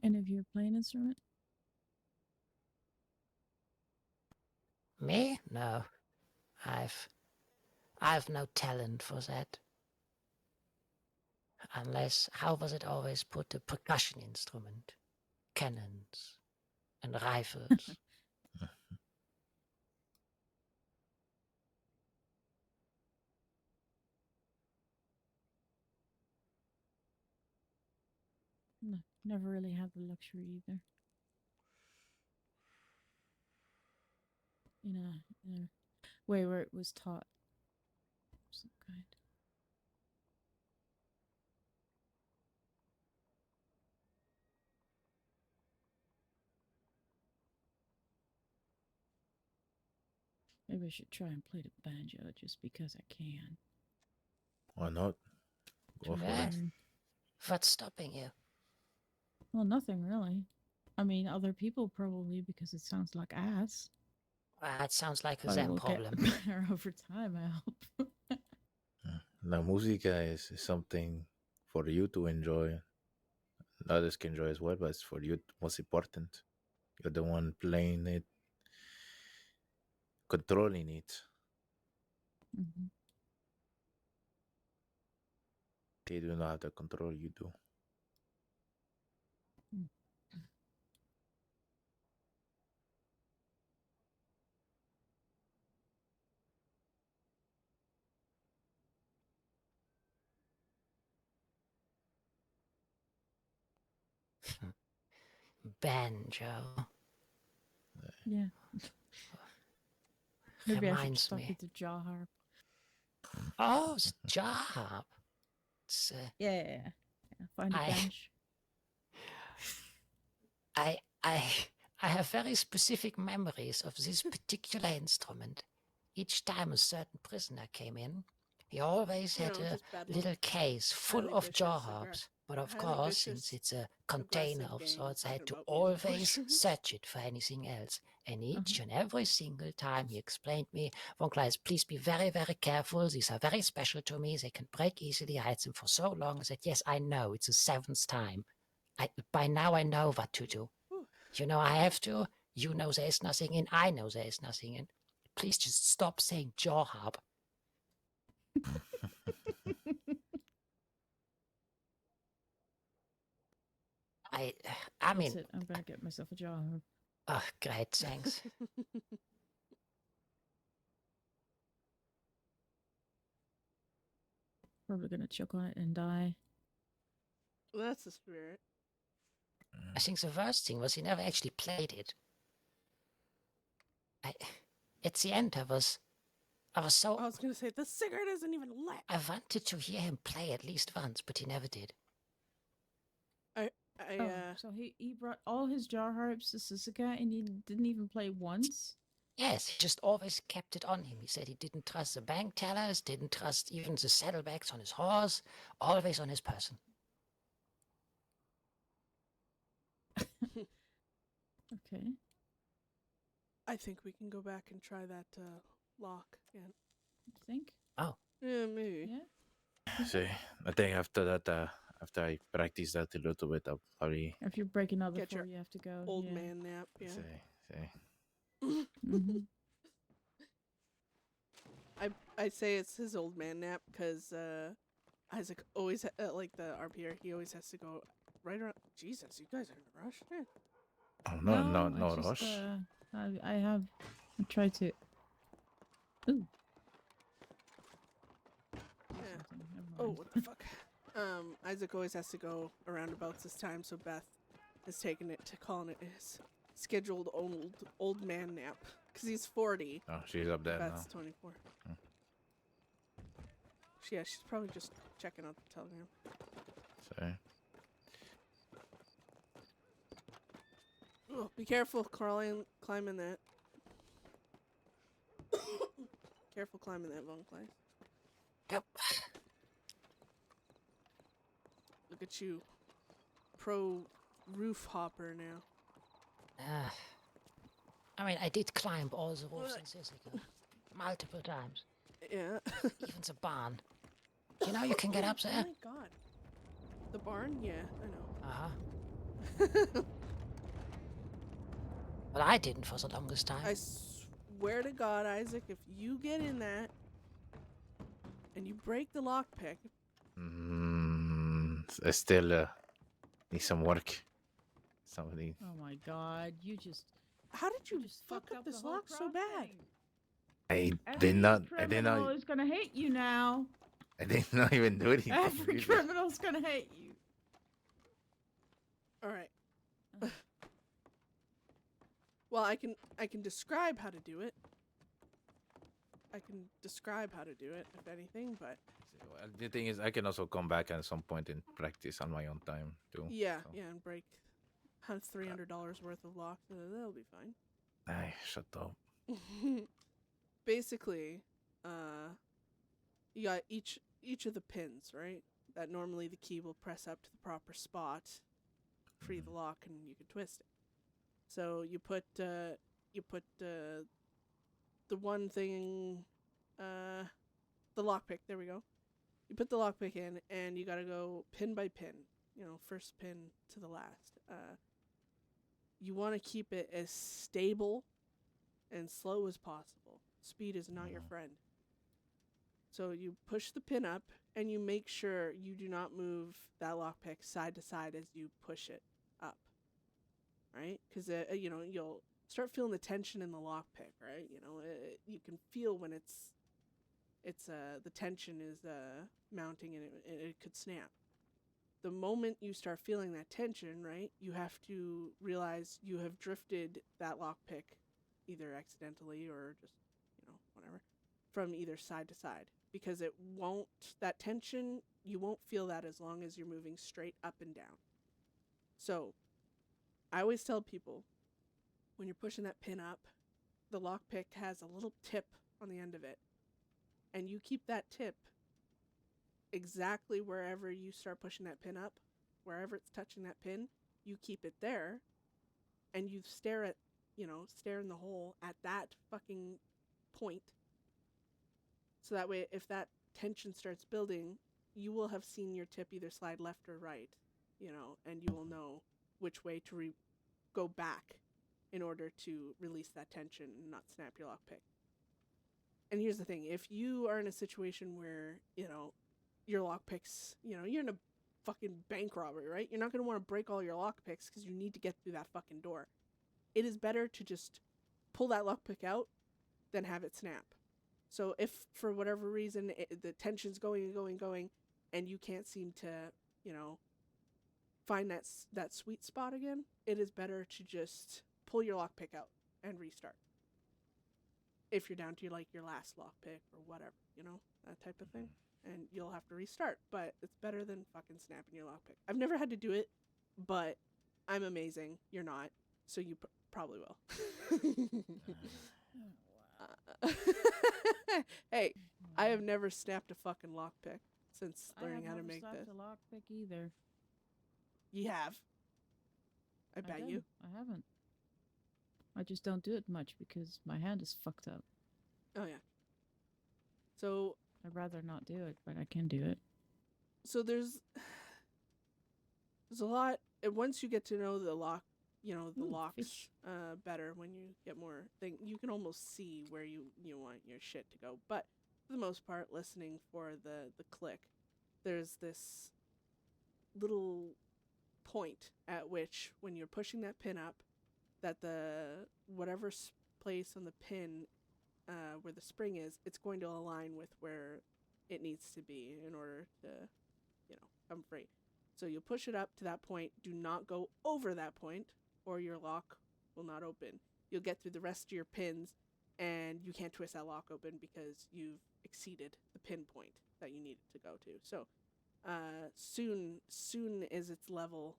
Any of you play an instrument? Me? No. I've no talent for that. Unless, how was it always put, a percussion instrument? Cannons and rifles. No, never really had the luxury either. In a way where it was taught of some kind. Maybe I should try and play the banjo just because I can. Why not? Go for it. What's stopping you? Well, nothing really. I mean, other people probably because it sounds like ass. That sounds like a But them will problem. get better over time, I hope. La música is something for you to enjoy. others can enjoy as well, but it's for you most important. You're the one playing it, controlling it. Mm-hmm. They do not have the control, you do. Banjo Yeah. Maybe I should reminds just stop me. with the jaw harp. Oh, it's a job. It's, Yeah. Find a I- bench. I I have very specific memories of this particular instrument. Each time a certain prisoner came in, he always You had know, a just Bedlam. little case full Highly of jaw vicious, harps. But of highly course, vicious, since it's a container aggressive of game sorts, I had talking to about music always motion. search it for anything else. And each and every single time he explained me, Von Kleist, please be very, very careful. These are very special to me. They can break easily. I had them for so long. I said, yes, I know. It's the 7th time. By now I know what to do. Whew. You know I have to. You know there is nothing in. I know there is nothing in. Please just stop saying jaw harp. I That's mean, it. I'm gonna get myself a jaw harp. oh, great, thanks. Probably gonna choke on it and die. Well, that's the spirit. I think the worst thing was he never actually played it. At the end, I was so. I was gonna say the cigarette isn't even lit. I wanted to hear him play at least once, but he never did. So he brought all his jaw harps to Suzuka and he didn't even play once? Yes, he just always kept it on him. He said he didn't trust the bank tellers, didn't trust even the saddlebags on his horse, always on his person. Okay. I think we can go back and try that lock again. You think? Oh. Yeah, maybe. Yeah. See, I think after that, after I practice that a little bit, I'll probably If you're breaking out Get before your you have to go. Old yeah. man nap. Yeah. see. Mm-hmm. I say it's his old man nap because Isaac always like the RPR. He always has to go right around. Jesus, you guys are in a rush. Yeah. Oh, no I just, rush. I tried to. Ooh. Yeah. Something, never Oh, mind. what the fuck? Isaac always has to go around about this time, so Beth has taken it to calling it his scheduled old man nap because he's 40. Oh, she's up there Beth's now. 24. Yeah, she's probably just checking out the telegram. Sorry. Oh, be careful climbing that. Careful climbing that, Von Kleist. Yep. Look at you. Pro roof hopper now. I mean, I did climb all the roofs in Sisika multiple times. Yeah. Even the barn. You know you can get up Oh there? my god. The barn? Yeah, I know. Uh-huh. But I didn't for the longest time. I swear to God, Isaac, if you get in that and you break the lockpick, I still need some work. Somebody. Oh my god, you just. how did you just fuck fucked up the this whole lock so crowd bad? thing. I Every did not criminal is gonna hate you now. I did not even do anything. Every criminal's gonna hate you. All right. Well, I can describe how to do it. I can describe how to do it, if anything, but Well, the thing is, I can also come back at some point and practice on my own time too. yeah, so. yeah, and break $300 worth of lock. That'll be fine. Ay, shut up. Basically, you got each of the pins, right? That normally the key will press up to the proper spot, free the lock, and you can twist it. So you put the one thing, the lockpick. There we go. You put the lockpick in, and you gotta go pin by pin. first pin to the last. You want to keep it as stable and slow as possible. Speed is not your friend. So you push the pin up, and you make sure you do not move that lockpick side to side as you push it up, right? Because you'll start feeling the tension in the lockpick, right? You can feel when the tension is mounting, and it could snap. The moment you start feeling that tension, right, you have to realize you have drifted that lockpick, either accidentally or just, whatever, from either side to side. Because that tension, you won't feel that as long as you're moving straight up and down. So, I always tell people, when you're pushing that pin up, the lockpick has a little tip on the end of it. And you keep that tip exactly wherever you start pushing that pin up, wherever it's touching that pin, you keep it there, and you stare in the hole at that fucking point. So that way, if that tension starts building, you will have seen your tip either slide left or right, and you will know which way to go back in order to release that tension and not snap your lockpick. And here's the thing, if you are in a situation where, your lockpicks, you're in a fucking bank robbery, right? You're not going to want to break all your lockpicks because you need to get through that fucking door. It is better to just pull that lockpick out than have it snap. So if, for whatever reason, the tension's going and going and going, and you can't seem to, find that sweet spot again, it is better to just pull your lockpick out and restart. If you're down to your last lockpick or whatever, that type of thing. And you'll have to restart, but it's better than fucking snapping your lockpick. I've never had to do it, but I'm amazing. You're not, so you probably will. Hey, I have never snapped a fucking lockpick since learning how to make this. I have never slapped a lockpick either. You have? I bet you. I haven't. I just don't do it much because my hand is fucked up. Oh yeah. So I'd rather not do it, but I can do it. So there's a lot. And once you get to know the locks better, when you get more thing, you can almost see where you want your shit to go. But for the most part, listening for the click, there's this little point at which, when you're pushing that pin up, that the whatever place on the pin where the spring is, it's going to align with where it needs to be in order to, come free. So you'll push it up to that point. Do not go over that point, or your lock will not open. You'll get through the rest of your pins, and you can't twist that lock open because you've exceeded the pin point that you needed to go to. So soon as it's level,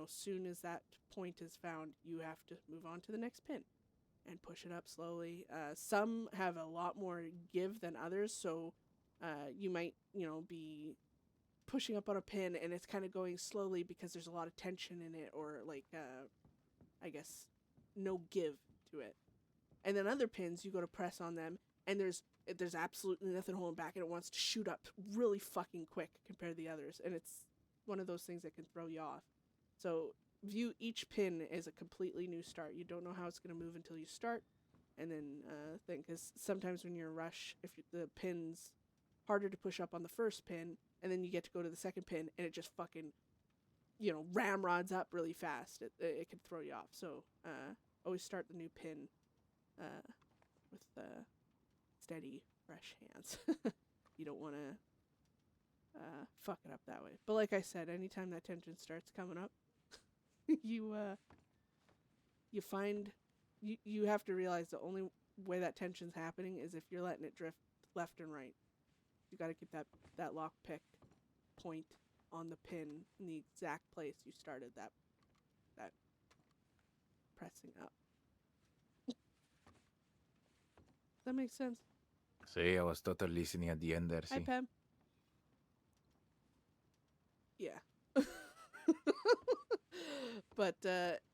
soon as that point is found, you have to move on to the next pin and push it up slowly. Some have a lot more give than others, so you might, be pushing up on a pin and it's kind of going slowly because there's a lot of tension in it, or I guess no give to it. And then other pins, you go to press on them and there's absolutely nothing holding back, and it wants to shoot up really fucking quick compared to the others, and it's one of those things that can throw you off. So view each pin as a completely new start. You don't know how it's going to move until you start, and then think, because sometimes when you're in a rush, if the pin's harder to push up on the first pin, and then you get to go to the second pin, and it just fucking, ramrods up really fast. It can throw you off. So always start the new pin with steady, fresh hands. You don't want to fuck it up that way. But like I said, anytime that tension starts coming up, you find you have to realize the only way that tension's happening is if you're letting it drift left and right. You got to keep that lock pick point on the pin in the exact place you started that pressing up. Does that make sense? See, I was totally listening at the end there. Hi, See. Pam. Yeah. But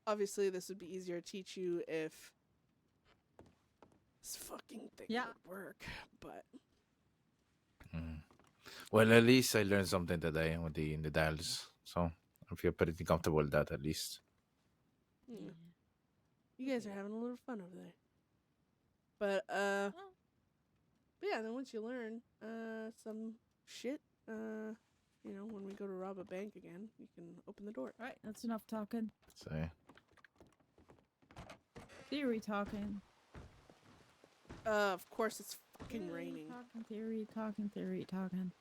obviously this would be easier to teach you if this fucking thing would work, but... Well, at least I learned something today with the dials. So I feel pretty comfortable with that at least. Hmm. You guys are having a little fun over there. But yeah, then once you learn some shit, you know, when we go to rob a bank again, you can open the door. Right, that's enough talking. So Theory talking. Of course it's fucking raining. Talking, theory talking, theory talking.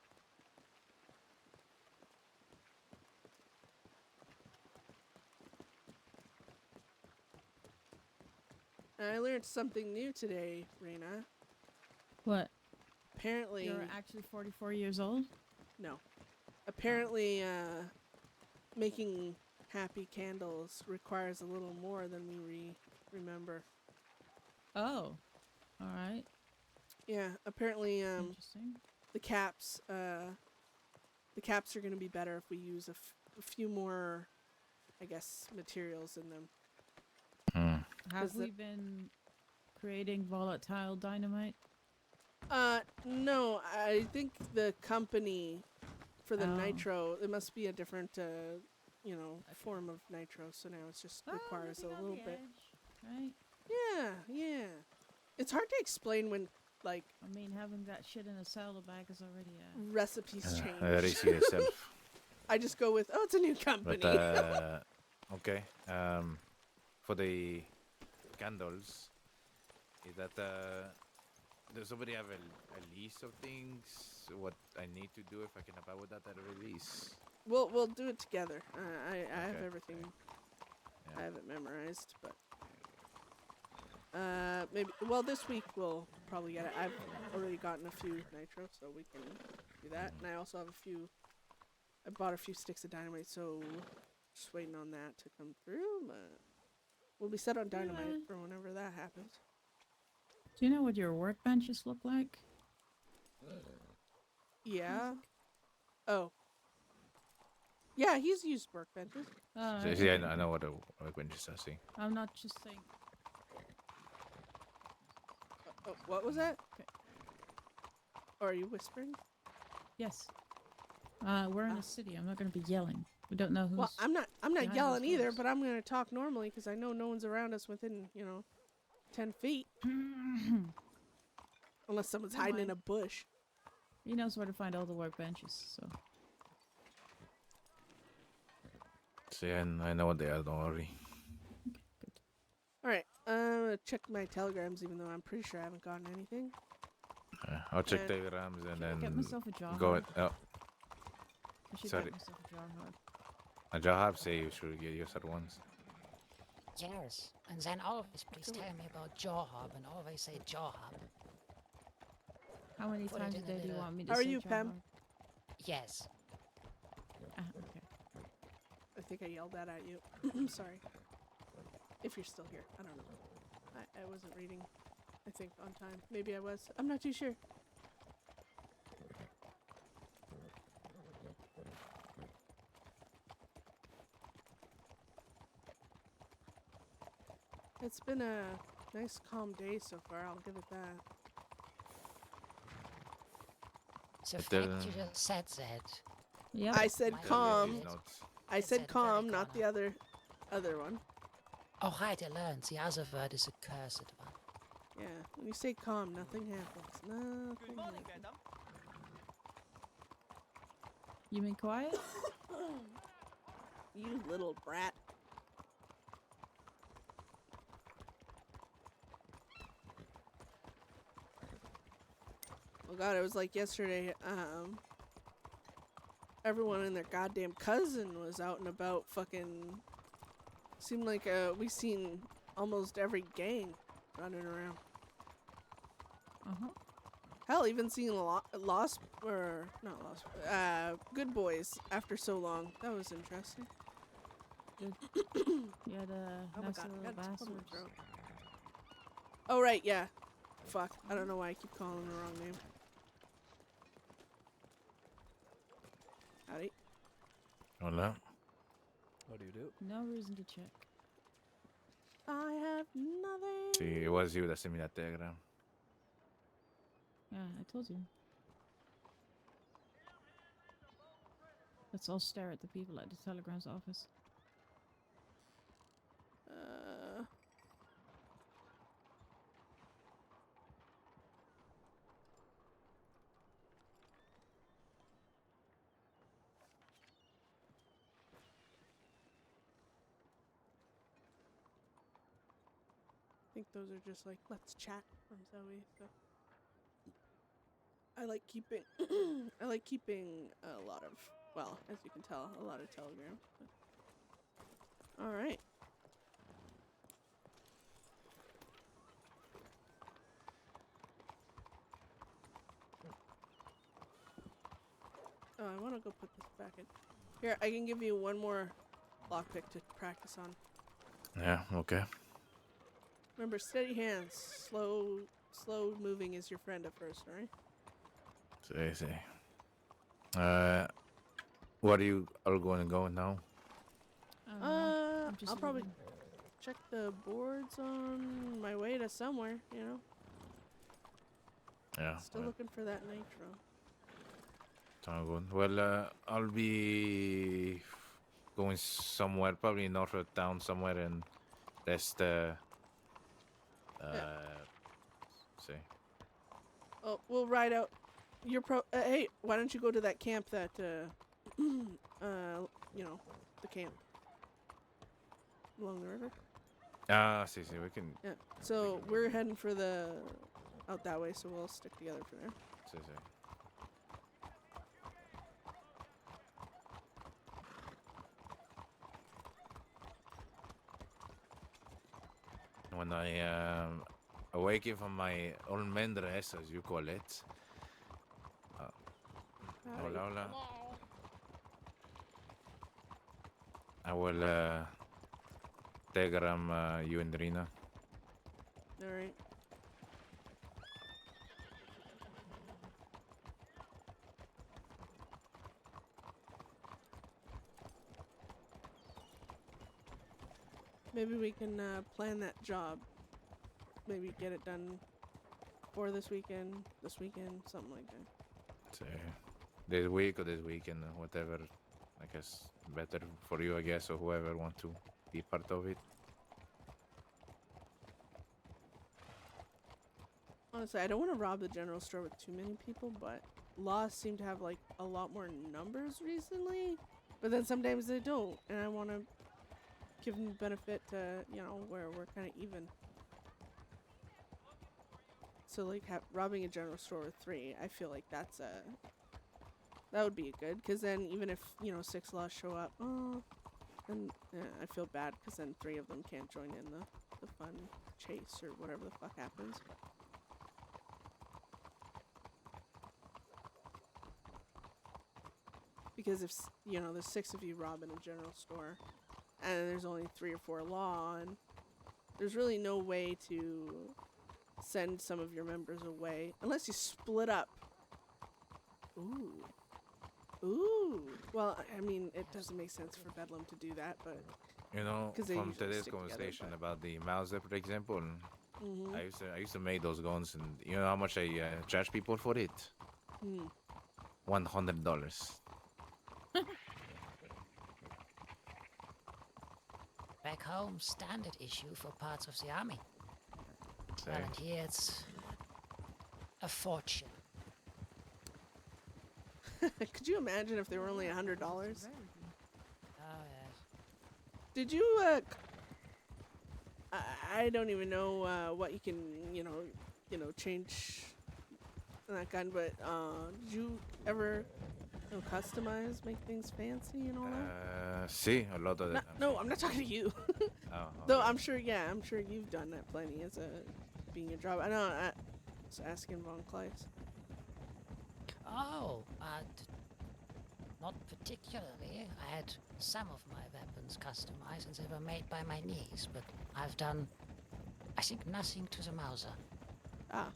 I learned something new today, Raina. What? Apparently, You're actually 44 years old? no. Apparently, making happy candles requires a little more than we remember. Oh. Alright. Yeah, apparently, Interesting. the caps are going to be better if we use a few more, I guess, materials in them. Have we been creating volatile dynamite? No, I think the company for the Oh. nitro, it must be a different, you know, form of nitro, so now it just requires a living on little the bit. edge, right? Yeah. It's hard to explain when, like, I mean, having that shit in a saddlebag is already a... recipes change. very see yourself. I just go with, oh, it's a new company. But okay. For the candles, is that does somebody have a list of things? What I need to do if I can help out with that at a release? We'll do it together. I have Okay. everything. Yeah. I have it memorized, but maybe. Well, this week we'll probably get it. I've already gotten a few nitro, so we can do that. And I also have a few. I bought a few sticks of dynamite, so just waiting on that to come through. But we'll be set on dynamite for whenever that happens. Do you know what your workbenches look like? Yeah. Oh. Yeah, he's used workbenches. So, see, I know what a workbench is. I see. I'm not just saying... Oh, what was that? Okay. Or are you whispering? Yes. We're in a city. I'm not going to be yelling. We don't know who's... Well, I'm not behind yelling those either, doors. but I'm gonna talk normally because I know no one's around us within, 10 feet. Unless someone's Never hiding in mind. a bush. He knows where to find all the workbenches, so... See, I know what they are. Don't worry. Alright, I'm gonna check my telegrams even though I'm pretty sure I haven't gotten anything. I'll check And- telegrams and Should I then get myself a jar go. hub? Oh, I should sorry. get myself a jar hub. a job say you should get yours at once. Yes, and then always please tell me about jaw hub and always say jaw hub. How many Put it times a in a day do you little- want me to How are say you, jar Pam? hub? Yes. Okay. I think I yelled that at you. I'm sorry. If you're still here. I don't know. I wasn't reading, I think, on time. Maybe I was. I'm not too sure. It's been a nice calm day so far, I'll give it that. The But, fact you just said that. Yep. I said My calm. goodness. Notes. I It's said at the very calm, not the corner. other one. Oh, right, I learned. The other word is a cursed one. Yeah, when you say calm, nothing happens. Nothing happens. You mean quiet? You little brat. Oh god, it was like yesterday, everyone and their goddamn cousin was out and about fucking... Seemed like, we seen almost every gang running around. Uh-huh. Hell, even seeing Lost, or not Lost, Good Boys after so long. That was interesting. You had Oh my nice god, I little got a tickle in my bastards. throat. Oh right, yeah. Fuck, I don't know why I keep calling him the wrong name. Howdy. Hola. What do you do? No reason to check. I have nothing. See, it was you that sent me that telegram. Yeah, I told you. Let's all stare at the people at the telegram's office. I think those are just like, let's chat from Zoe. So I like keeping I like keeping a lot of, well, as you can tell, a lot of telegrams. But. All right. Oh, I want to go put this back in. Here, I can give you one more lockpick to practice on. Yeah, okay. Remember, steady hands. Slow moving is your friend at first, alright? See. What are you all going to go now? I'm just I'll probably leaving. check the boards on my way to somewhere, you know? Yeah. Still looking for that nitro. Sounds good. Well, I'll be going somewhere, probably north of town somewhere, and rest. See. Oh, we'll ride out. Hey, why don't you go to that camp that, you know, the camp along the river? See, we can. Yeah. So we're heading for out that way, so we'll stick together for there. See. When I awaken from my almendres, as you call it. Hola. I will telegram you and Rina. Alright. Maybe we can plan that job. Maybe get it done for this weekend, something like that. So, this week or this weekend, whatever. I guess better for you, I guess, or whoever want to be part of it. Honestly, I don't want to rob the general store with too many people, but laws seem to have like a lot more numbers recently. But then sometimes they don't, and I want to give them the benefit to, you know, where we're kind of even. So like robbing a general store with 3, I feel like that would be good, because then even if, you know, 6 laws show up, then I feel bad because then 3 of them can't join in the fun chase or whatever the fuck happens. Because if, you know, there's 6 of you robbing a general store and there's only 3 or 4 law, and there's really no way to send some of your members away unless you split up. Ooh. Well, I mean, it doesn't make sense for Bedlam to do that, but You know, they from usually today's stick together, conversation but- about the Mauser, for example, Mhm. I used to make those guns, and you know how much I charge people for it? $100. Back home, standard issue for parts of the army. Well, and here it's a fortune. Could you imagine if they were only $100? Oh, yes. Did you, I don't even know what you can, you know, change in that gun, but did you ever, you know, customize, make things fancy and all that? See, a lot of it. No, I'm not talking to you. Oh, Though okay. I'm sure you've done that plenty as being a job. I know. I was asking Von Kleist. Oh, not particularly. I had some of my weapons customized and they were made by my niece, but I've done, I think, nothing to the Mauser. Ah.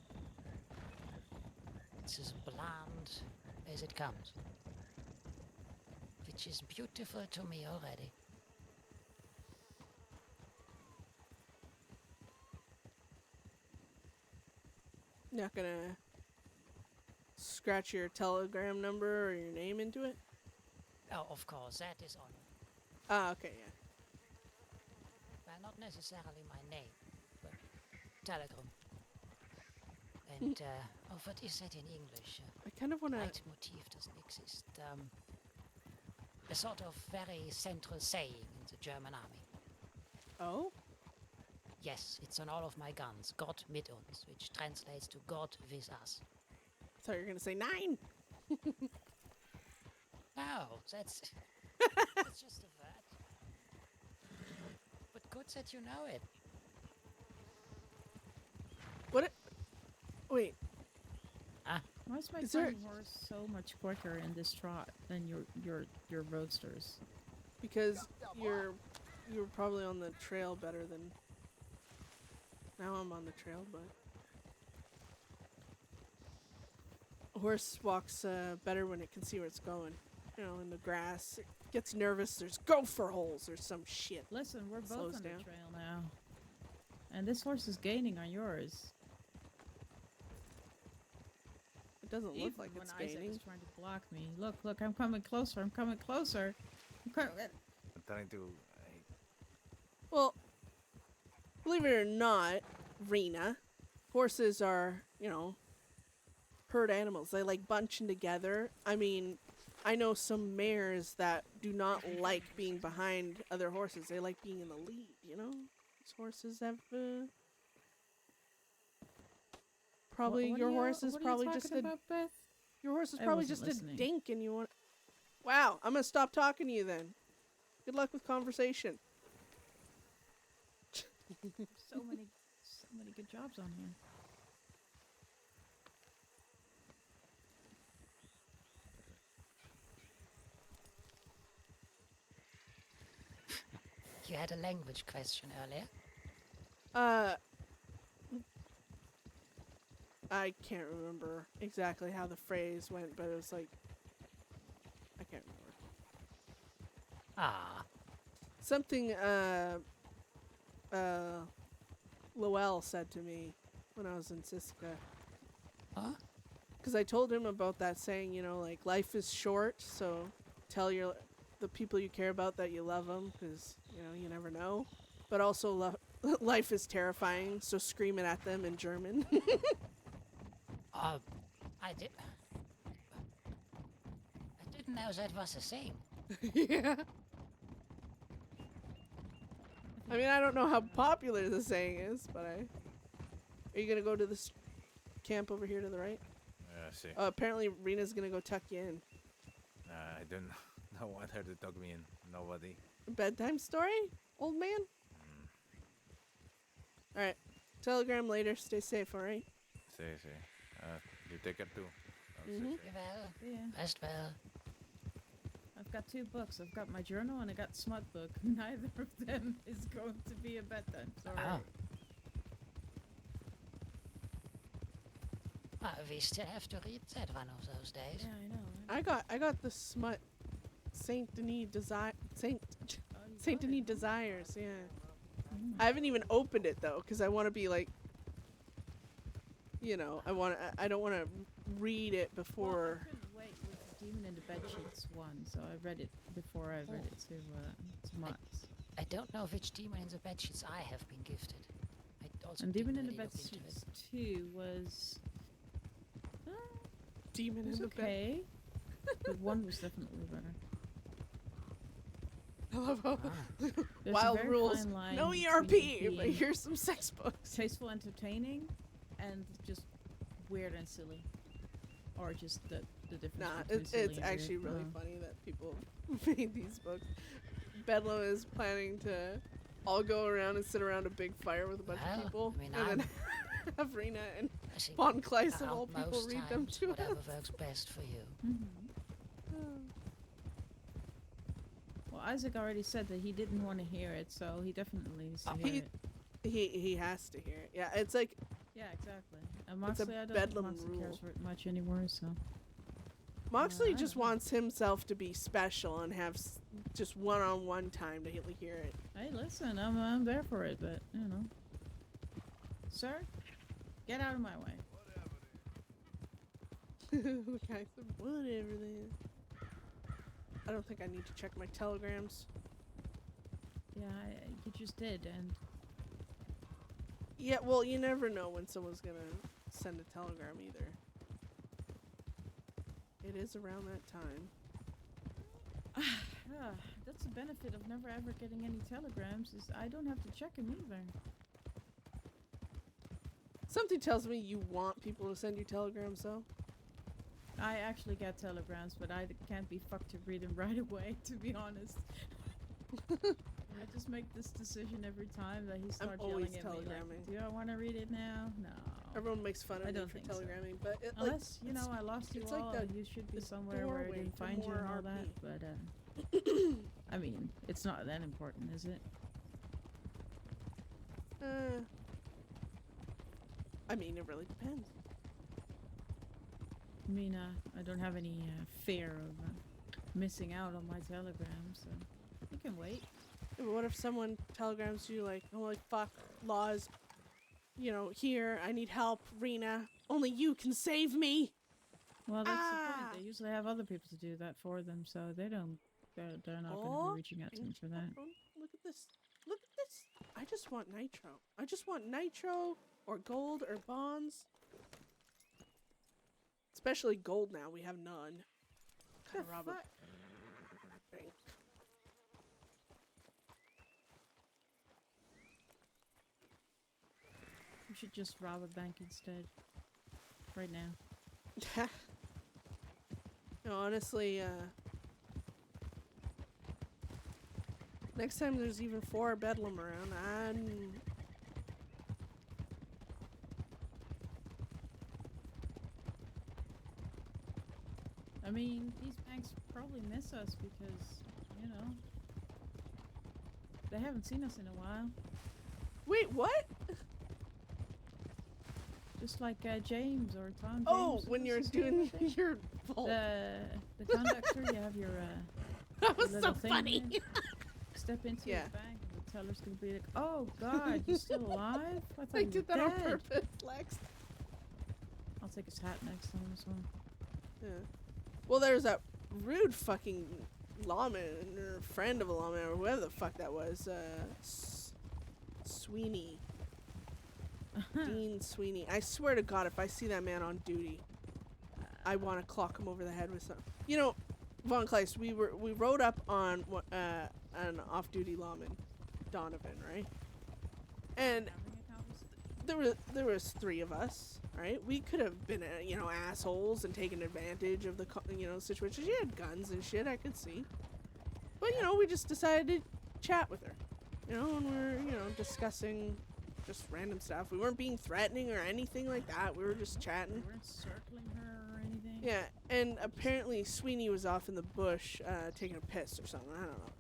It's as bland as it comes. Which is beautiful to me already. Not gonna scratch your telegram number or your name into it? Oh, of course, that is honor. Ah, okay, yeah. Well, not necessarily my name, but telegram. And, oh, what is that in English? I kind of want to. Leitmotif doesn't exist. A sort of very central saying in the German army. Oh? Yes, it's on all of my guns. Gott mit uns, which translates to God with us. I thought you were going to say 9. No, that's that's just a word. But good that you know it. What? Wait. Why is my Is there- tiny horse so much quicker in this trot than your roadsters? Because you were probably on the trail better than. Now I'm on the trail, but a horse walks better when it can see where it's going. You know, in the grass, it gets nervous. There's gopher holes or some shit. Listen, we're both Slows on down. the trail now, and this horse is gaining on yours. It doesn't look Even like when it's Isaac gaining. is trying to block me. Look, I'm coming closer. I'm coming closer. I'm trying to. Well, believe it or not, Rena, horses are, you know, herd animals. They like bunching together. I mean, I know some mares that do not like being behind other horses. They like being in the lead, you know? These horses have, probably, What your are you- horse is what are you probably talking just a, about, Beth? your horse is I probably wasn't just listening. a dink and you want, wow, I'm gonna stop talking to you then. Good luck with conversation. So many good jobs on here. You had a language question earlier. I can't remember exactly how the phrase went, but it was like, I can't remember. Ah, Something, Lowell said to me when I was in Siska. huh? Because I told him about that saying, you know, like, life is short, so tell the people you care about that you love them, because, you know, you never know. But also, life is terrifying, so scream it at them in German. I didn't know that was a thing. Yeah. I mean, I don't know how popular the saying is, but Are you gonna go to this camp over here to the right? See. Apparently Rena's gonna go tuck you in. I don't know want her to talk me in. Nobody. Bedtime story, old man? Alright. Telegram later. Stay safe, alright? See. You take her too. Mhm. Well, Yeah. rest well. I've got 2 books. I've got my journal and I got smut book. Neither of them is going to be a bedtime story. Oh. Well, we still have to read that one of those days. Yeah, I know. I got the smut Saint Denis you Saint got Denis it. Desires, yeah. Mm. I haven't even opened it though, because I want to be like, you know, I don't want to read it Well, before. I couldn't wait with the Demon in the Bedsheets one, so I read it before I read it to Mutts. I don't know which demon in the bedsheets I have been gifted. I also And Demon in didn't the really look into it. Bedsheets 2 was Demon was in the bed. okay, but 1 was definitely better. I love how There's a wild very rules. fine line No between ERP, but being here's some sex books. tasteful, entertaining, and just weird and silly, or just the difference. Nah, between silly it's and actually weird. really funny that people made these books. Bedlam is planning to all go around and sit around a big fire with a bunch Well, of people, I mean, and then have Rena and I think Von Kleiss of out all people most read them times, to whatever us. works best for you. Mhm. Well, Isaac already said that he didn't want to hear it, so he definitely needs to hear it. He has to hear it. Yeah, it's like Yeah, exactly. And It's a Moxley, I don't think Bedlam Moxley cares rule. for it much anymore, so. Moxley I just don't know. wants himself to be special and have just one-on-one time to hear it. Hey, listen, I'm there for it, but, you know. Sir, get out of my way. The guy said, whatever then. I don't think I need to check my telegrams. Yeah, you just did, and Yeah, well, you never know when someone's gonna send a telegram either. It is around that time. that's the benefit of never ever getting any telegrams, is I don't have to check them either. Something tells me you want people to send you telegrams, though. I actually get telegrams, but I can't be fucked to read them right away, to be honest. I just make this decision every time that he starts always yelling at me, telegramming. like, do I want to read it now? No. Everyone makes fun of I me don't for think so. telegramming, but it, Unless, like, you know, I lost you it's all, like and you should be the somewhere where I doorway didn't to find you more and all RP. that, but, I mean, it's not that important, is it? I mean, it really depends. I mean, I don't have any fear of missing out on my telegrams, so you can wait. Yeah, but what if someone telegrams you like, holy fuck, laws, you know, here, I need help, Rena, only you can save me. Well, that's the point. They usually have other people to do that for them, so they're not going to be reaching out to me for that. Look at this. Look at this. I just want nitro. I just want nitro or gold or bonds. Especially gold now. We have none. Kind of rob a bank. You should just rob a bank instead. Right now. No, honestly, next time there's even 4 Bedlam around, I mean, these banks probably miss us because, you know, they haven't seen us in a while. Wait, what? Just like James or Tom James. Oh, when you're doing your vault. The conductor, you have your that was little so thing funny. there. Step into Yeah. the bank and the teller's gonna be like, "Oh God, you still alive? I thought I you were did that on dead." purpose, Lex. I'll take his hat next time as well. Yeah. Well, there's that rude fucking lawman or friend of a lawman or whoever the fuck that was. Sweeney. Dean Sweeney. I swear to God, if I see that man on duty, I want to clock him over the head with something. You know, Von Kleist, we rode up on an off-duty lawman, Donovan, right? And there was 3 of us, right? We could have been, you know, assholes and taken advantage of the, you know, situation. She had guns and shit, I could see. But, you know, we just decided to chat with her. You know, and we were, you know, discussing just random stuff. We weren't being threatening or anything like that. We were just chatting. We weren't circling her or anything. Yeah, and apparently Sweeney was off in the bush taking a piss or something. I don't know.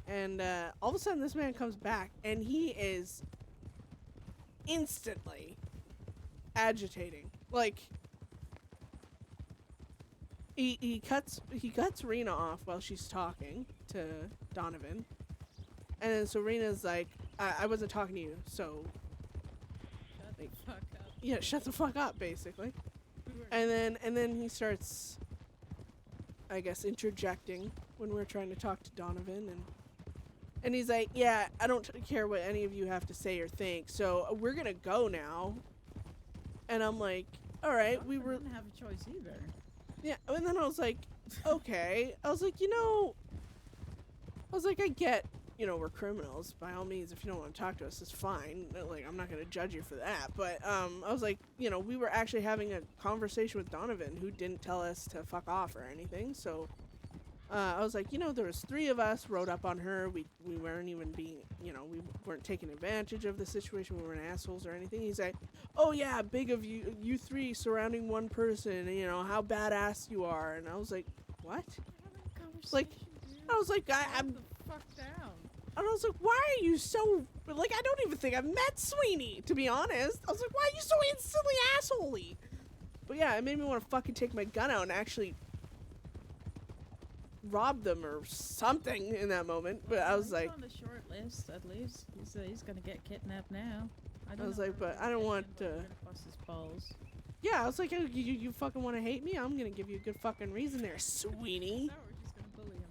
And all of a sudden this man comes back and he is instantly agitating. Like, he cuts Rena off while she's talking to Donovan. And then so Rena's like, I wasn't talking to you, so Shut the fuck up. yeah, shut the fuck up, basically. And then he starts, I guess, interjecting when we're trying to talk to Donovan, and he's like, yeah, I don't care what any of you have to say or think, so we're gonna go now. And I'm like, all right, we were. Didn't have a choice either. Yeah, and then I was like, okay. I was like, you know, I get, you know, we're criminals. By all means, if you don't want to talk to us, it's fine. Like, I'm not going to judge you for that. But I was like, you know, we were actually having a conversation with Donovan, who didn't tell us to fuck off or anything. So I was like, you know, there was 3 of us, rode up on her. We weren't even being, you know, we weren't taking advantage of the situation. We weren't assholes or anything. He's like, oh yeah, big of you 3 surrounding one person, and, you know, how badass you are. And I was like, what? Like, I was like, I'm the fuck down. And I was like, why are you so, like, I don't even think I've met Sweeney, to be honest. I was like, why are you so instantly assholey? But yeah, it made me want to fucking take my gun out and actually rob them or something in that moment. But I was He's like, on the short list, at least. He's gonna get kidnapped now. I was like, but I don't want to. Bust his balls. Yeah, I was like, you fucking want to hate me? I'm gonna give you a good fucking reason there, Sweeney. No, we're just gonna bully him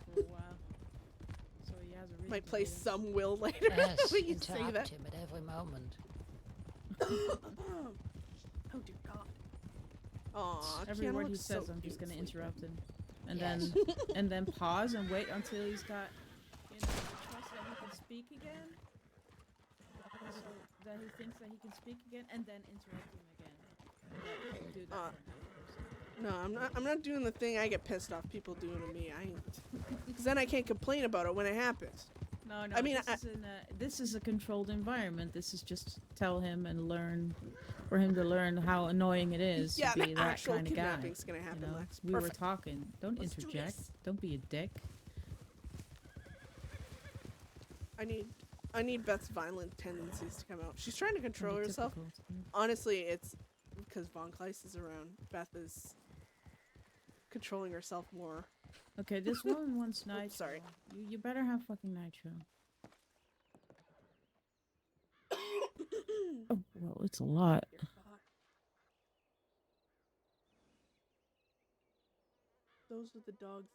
Might play later. some Will later. Yes, when you say interrupt that. him at every moment. Oh dear God. Aw, Every Keanu word he looks so says, I'm just cute gonna sleeping. interrupt him, and Yes. then pause and wait until he's got, the trust that he can speak again, so that he thinks that he can speak again, and then interrupt him again. Let him do that for half a second. No, I'm not doing the thing I get pissed off people doing to me. Because then I can't complain about it when it happens. No, I mean, this is a controlled environment. This is just tell him and learn, for him to learn how annoying it is Yeah, to be the that actual kind of guy. kidnapping's gonna happen. You know, Lex. we were Perfect. talking. Don't Let's do interject. this. Don't be a dick. I need Beth's violent tendencies to come out. She's trying to control Pretty herself. typical. Honestly, it's because Von Kleist is around. Beth is controlling herself more. Okay, this woman wants nitro. sorry. You better have fucking nitro. Oh, well, it's a lot. Dear God. Those are the dogs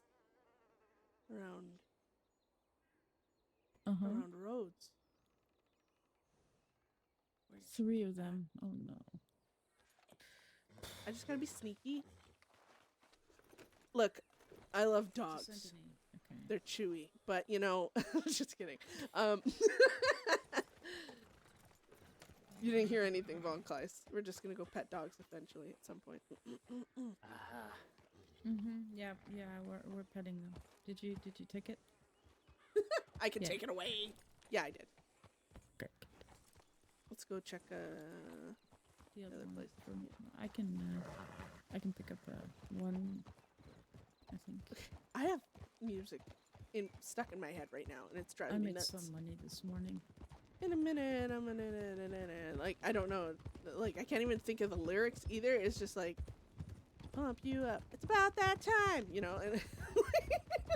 around around roads. 3 of them. Oh no. I just gotta be sneaky. Look, I love dogs. Okay. They're chewy, but you know, just kidding. You didn't hear anything, Von Kleist. We're just gonna go pet dogs eventually at some point. Yeah, we're petting them. Did you take it? I can Yeah. take it away. Yeah, I did. Great. Let's go check The other other one place. from I can pick up one. I think I have music stuck in my head right now, and it's I driving me made nuts. some money this morning. In a minute, I'm gonna like I don't know, like I can't even think of the lyrics either. It's just like pump you up. It's about that time, you know, and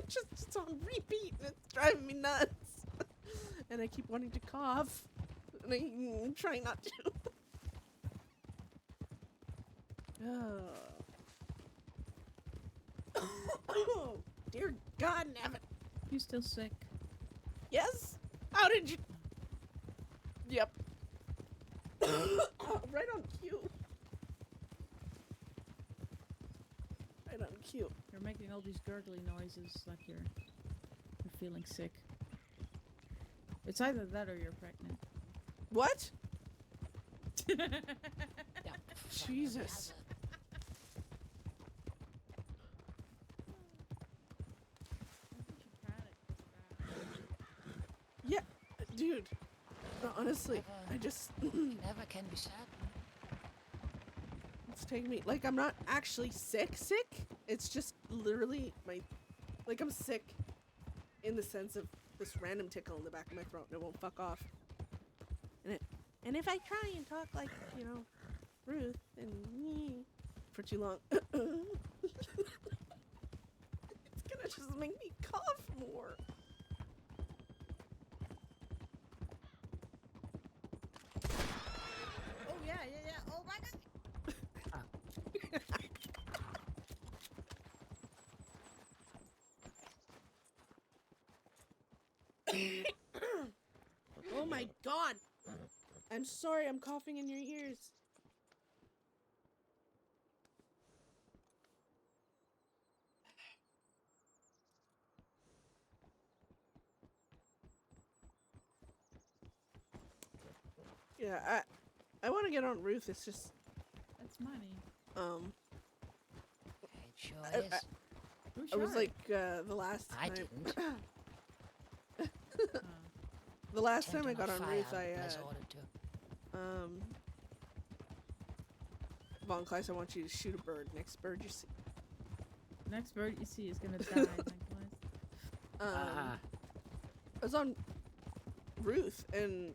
it's on repeat, and it's driving me nuts. And I keep wanting to cough, and I'm trying not to. Oh, dear God, Nevin. You still sick? Yes? How did you? Yep. Right on cue. Right on cue. You're making all these gurgly noises like you're feeling sick. It's either that or you're pregnant. What? Yeah, Jesus. Yeah, dude. No, honestly, I just Never can be certain. it's taking me like I'm not actually sick. It's just literally like I'm sick in the sense of this random tickle in the back of my throat and it won't fuck off. And if I try and talk like, you know, Ruth and for too long, it's gonna just make me cough more. Oh yeah. Oh my God. Oh my God. I'm sorry, I'm coughing in your ears. Yeah, I want to get on Ruth. It's just That's money. It sure I- is. I was like the last I time. didn't. The last time I Attempting got a on Ruth, fire I as ordered to. Von Kleist, I want you to shoot a bird. Next bird you see. Next bird you see is gonna die. I was on Ruth, and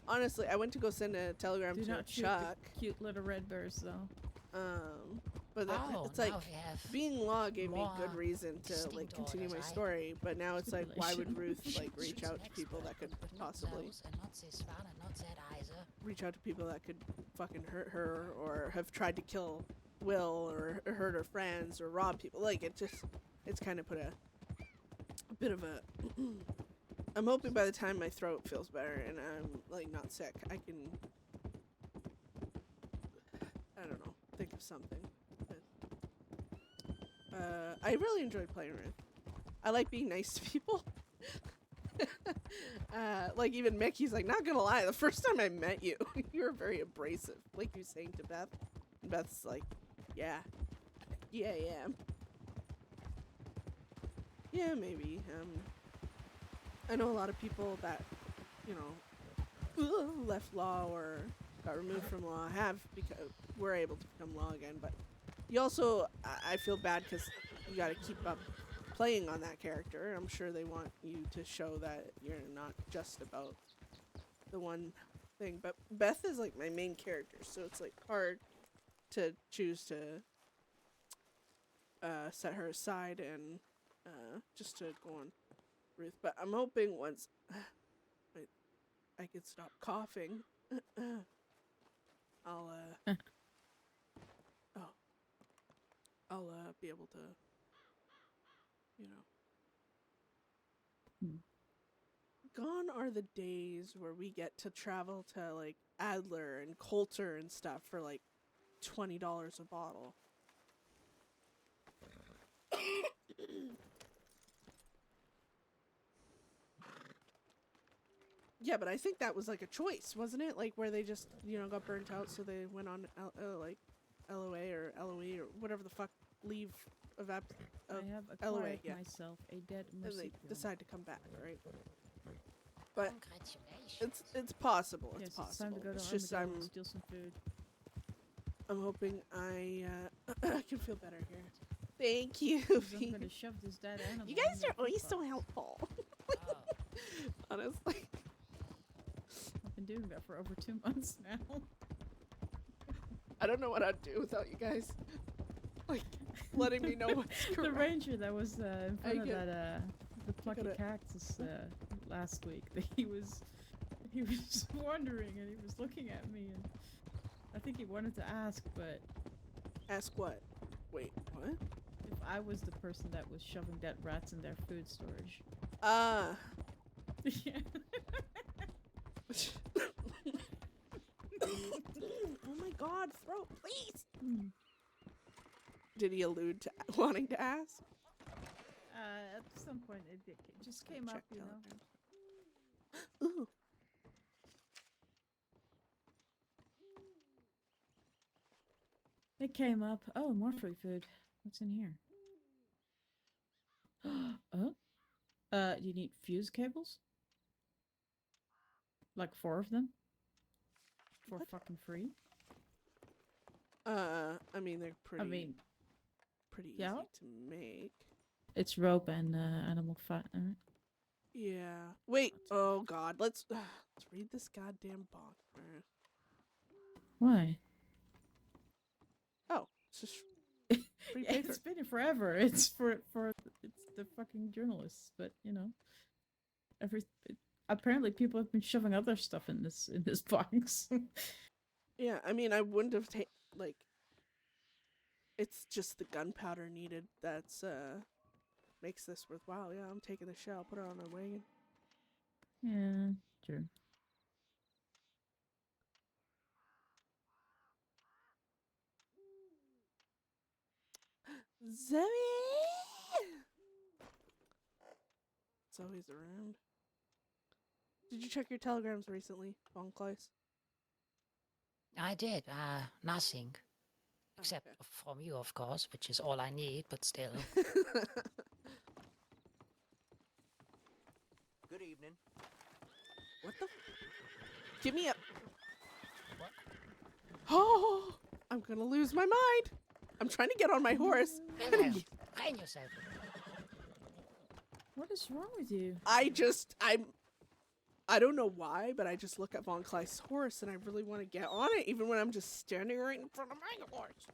honestly, I went to go send a telegram Do to not shoot Chuck. the cute little red birds though. But that, Oh, it's like now we have being law gave me more good reason to like distinct continue my orders. story, but now it's like, why would Ruth like reach She's an out to people that could expert, but not possibly those, and not this one, and not that either. reach out to people that could fucking hurt her or have tried to kill Will or hurt her friends or rob people? Like it's kind of put a bit of a I'm hoping by the time my throat feels better and I'm like not sick, I can, I don't know, think of something. But, I really enjoyed playing Ruth. I like being nice to people. Like even Mick, he's like, not gonna lie, the first time I met you, you were very abrasive. Like you saying to Beth. And Beth's like, yeah, I am. Yeah, maybe. I know a lot of people that, you know, left law or got removed from law were able to become law again. But you also, I feel bad because you got to keep up playing on that character. I'm sure they want you to show that you're not just about the one thing. But Beth is like my main character, so it's like hard to choose to set her aside and just to go on Ruth. But I'm hoping once I can stop coughing, I'll be able to, you know. Gone are the days where we get to travel to like Adler and Coulter and stuff for like $20 a bottle. Yeah, but I think that was like a choice, wasn't it? Like where they just, you know, got burnt out, so they went on like LOA or LOE or whatever the fuck leave of I have LOA, acquired yeah. myself a dead And they marsupial. decide to come back, right? But Congratulations. it's possible. Yes, It's possible. time to go to It's just Armadillo and steal some food. I'm hoping I I can feel better here. Thank you. 'Cause I'm gonna shove this dead animal. You guys in are my always food so box. helpful. Oh, Honestly. I've been doing that for over 2 months now. I don't know what I'd do without you guys. Like letting me know what's The correct. ranger that was in front of get- that the plucky gotta- cactus last week. He was wondering and he was looking at me and I think he wanted to ask, but Ask what? Wait, what? if I was the person that was shoving dead rats in their food storage. Yeah. Oh my god, throat, please. Hmm. Did he allude to wanting to ask? At some point it just came up, Check you know. telegrams. Ooh. It came up. Oh, more free food. What's in here? Oh. You need fuse cables? Like 4 of them? For What? fucking free? I mean they're pretty I mean, pretty yeah. easy to make. it's rope and animal fat. Yeah. Wait. Oh god. Let's read this goddamn book first. Why? Oh, it's just free Yeah, paper. it's been here forever. It's for it's the fucking journalists, but you know, apparently people have been shoving other stuff in this box. Yeah, I mean, I wouldn't have like. It's just the gunpowder needed that's makes this worthwhile. Yeah, I'm taking the shell. Put it on a wagon. Yeah, true. Zoe. Zoe's around. Did you check your telegrams recently, Von Kleis? I did. Nothing. Except Okay. from you, of course, which is all I need, but still. Good evening. What the? Give me a. What? Oh, I'm gonna lose my mind. I'm trying to get on my horse. Wilhelm, train yourself. What is wrong with you? I don't know why, but I just look at Von Kleist's horse and I really want to get on it, even when I'm just standing right in front of my horse.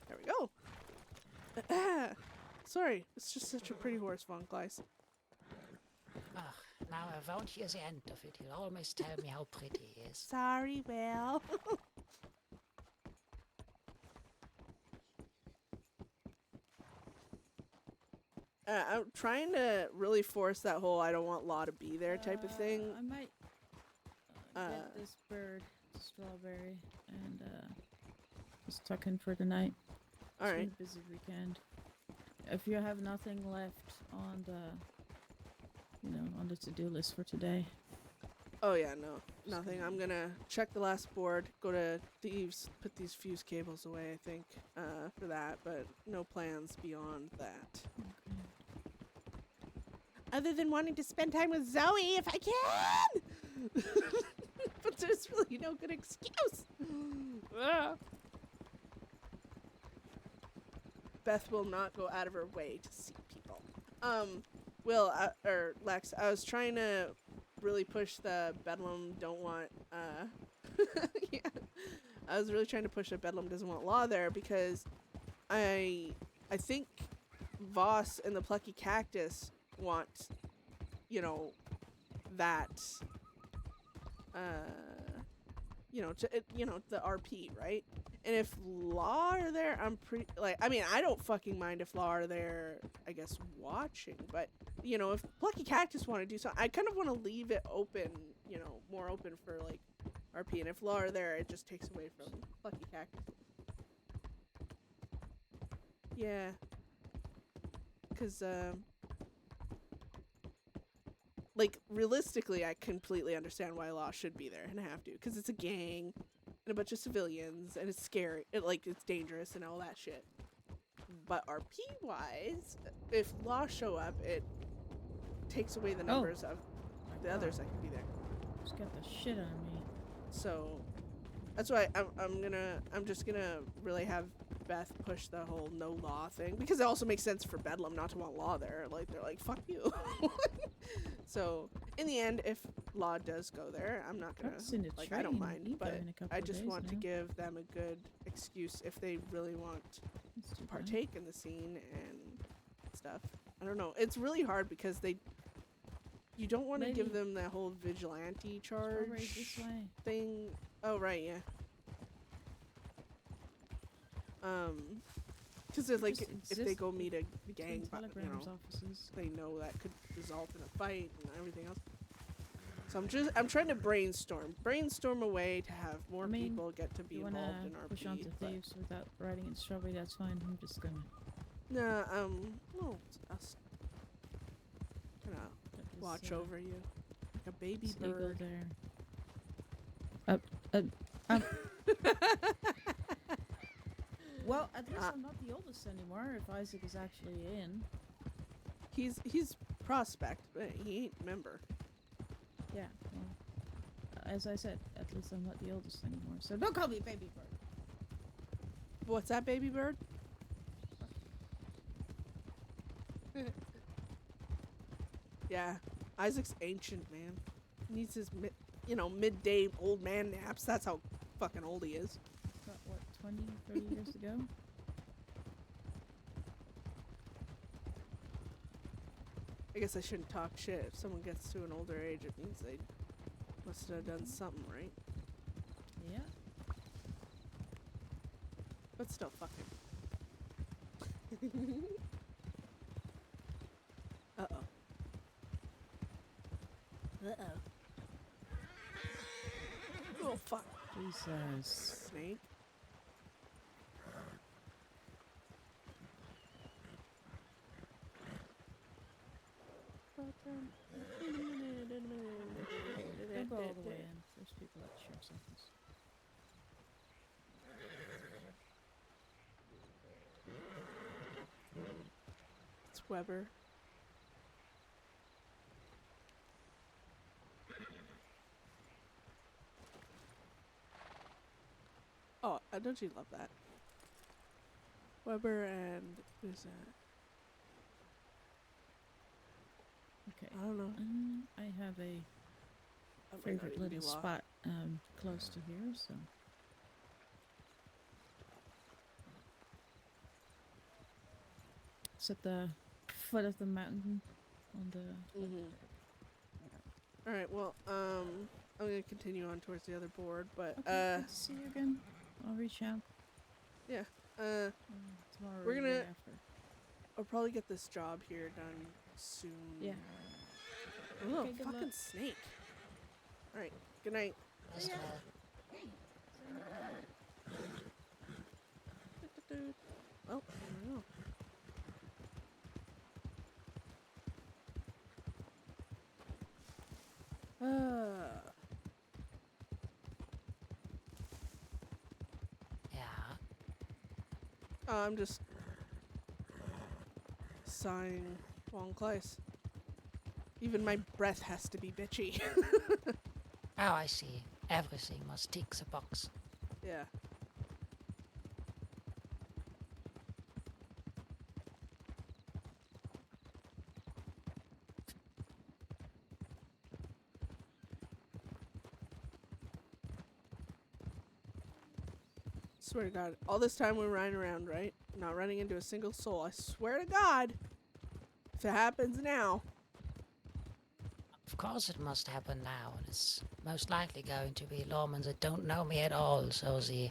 There we go. Sorry, it's just such a pretty horse, Von Kleist. Ah, now I won't hear the end of it. He'll always tell me how pretty he is. Sorry, Will. I'm trying to really force that whole I don't want Law to be there type of thing. I might get this bird, Strawberry, and just tuck in for the night. All It's been right. a busy weekend. If you have nothing left on the, on the to-do list for today. Oh yeah, no, nothing. I'm gonna check the last board, go to thieves, put these fuse cables away, I think, for that, but no plans beyond that. Okay. Other than wanting to spend time with Zoe if I can! But there's really no good excuse! Ah. Beth will not go out of her way to see people. Will, or Lex, I was trying to really push the Bedlam don't want, yeah. I was really trying to push that Bedlam doesn't want Law there because I think Voss and the Plucky Cactus want, that, the RP, right? And if Law are there, I'm pretty, I don't fucking mind if Law are there, I guess, watching, but, if Plucky Cactus want to do something, I kind of want to leave it open, more open for, RP, and if Law are there, it just takes away from Plucky Cactus. Yeah. Because, realistically, I completely understand why Law should be there and have to, because it's a gang and a bunch of civilians, and it's scary. It's dangerous and all that shit. But RP-wise, if Law show up, it takes away the numbers of the others that can be there. Just got the shit out of me. So, that's why I'm just gonna really have Beth push the whole no Law thing, because it also makes sense for Bedlam not to want Law there. They're like, fuck you. So, in the end, if Law does go there, I'm not gonna, I don't mind, but I just want to give them a good excuse if they really want to partake in the scene and stuff. I don't know. It's really hard because you don't want to give them that whole vigilante charge thing. Oh, right, yeah. Because if they go meet a gang, they know that could result in a fight and everything else. So I'm trying to brainstorm a way to have more people get to be involved in RP. Push on to thieves without riding in Strawberry, that's fine. I'm just gonna. Nah, no, us. Gonna watch over you like a baby bird. There. Well, at least I'm not the oldest anymore. If Isaac is actually in, he's prospect, but he ain't member. Yeah. Well, as I said, at least I'm not the oldest anymore. So don't call me baby bird. What's that, baby bird? Yeah, Isaac's ancient, man. He needs his midday old man naps. That's how fucking old he is. About, what, 20, 30 years ago? I guess I shouldn't talk shit. If someone gets to an older age, it means they must have done something right. Yeah. But still, fucking. Uh-oh. Uh-oh. Oh, fuck. Jesus. Snake. Don't go all the way in. There's people at the sheriff's office. It's Weber. Oh, don't you love that? Weber and who's that? Okay. I don't know. I have a That might not favorite even be little law. spot close to here, so. It's at the foot of the mountain on the. All right. Well, I'm gonna continue on towards the other board, but Okay, good to see you again. I'll reach out yeah. tomorrow. We're or the gonna- day after. I'll probably get this job here done soon. Yeah. Oh, Okay, good fucking luck. snake. Alright, good night. As well. Well, I don't know. Yeah. I'm just sighing long Kleis. Even my breath has to be bitchy. Oh, I see. Everything must tick the box. Yeah. Swear to God, all this time we're riding around, right? Not running into a single soul. I swear to God, if it happens now. Of course it must happen now, and it's most likely going to be lawmen that don't know me at all, so the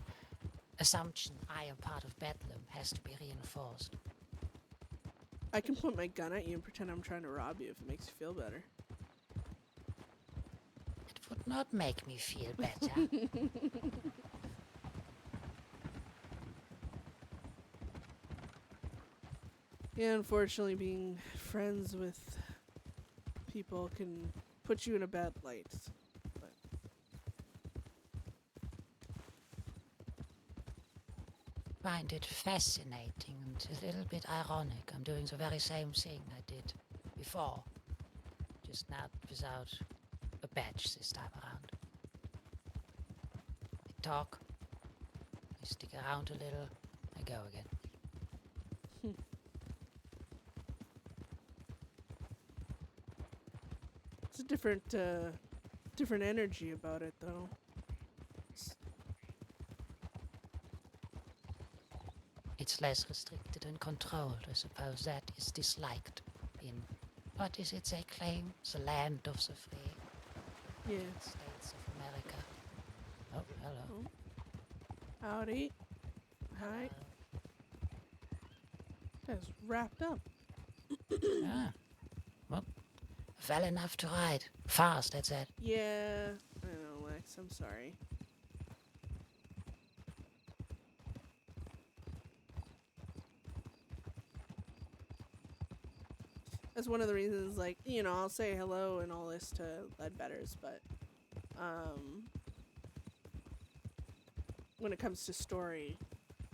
assumption I am part of Bedlam has to be reinforced. I can point my gun at you and pretend I'm trying to rob you if it makes you feel better. It would not make me feel better. Yeah, unfortunately, being friends with people can put you in a bad light. But Find it fascinating and a little bit ironic. I'm doing the very same thing I did before, just now without a badge this time around. I talk, I stick around a little, I go again. it's a different energy about it, though. It's less restricted and controlled. I suppose that is disliked in, what is it they claim? The land of the free Yeah. States of America. Oh, hello. Howdy. Hi. That's wrapped up. Ah. Well, well enough to ride. Fast, that's it. Yeah. I know, Lex. I'm sorry. That's one of the reasons, like, you know, I'll say hello and all this to Leadbetters, but when it comes to story,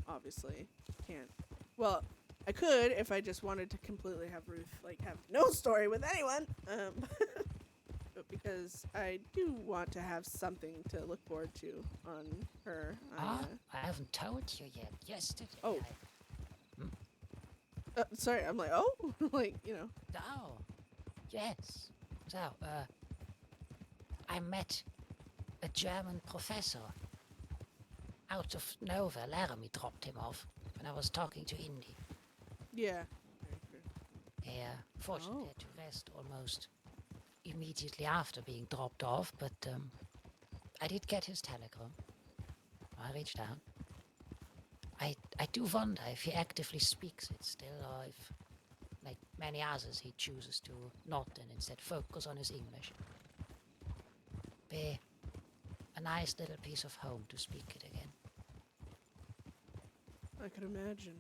obviously can't. Well, I could if I just wanted to completely have Ruth like have no story with anyone, but because I do want to have something to look forward to on her. I haven't told you yet. Yesterday. Oh. Sorry, I'm like, oh, like, you know. Oh, yes. So, I met a German professor. Out of nowhere, Laramie dropped him off when I was talking to Indy. Yeah. He fortunately had to rest almost immediately after being dropped off, but I did get his telegram. I reached out. I do wonder if he actively speaks it still, or if, like many others, he chooses to not and instead focus on his English. Be a nice little piece of home to speak it again. I could imagine.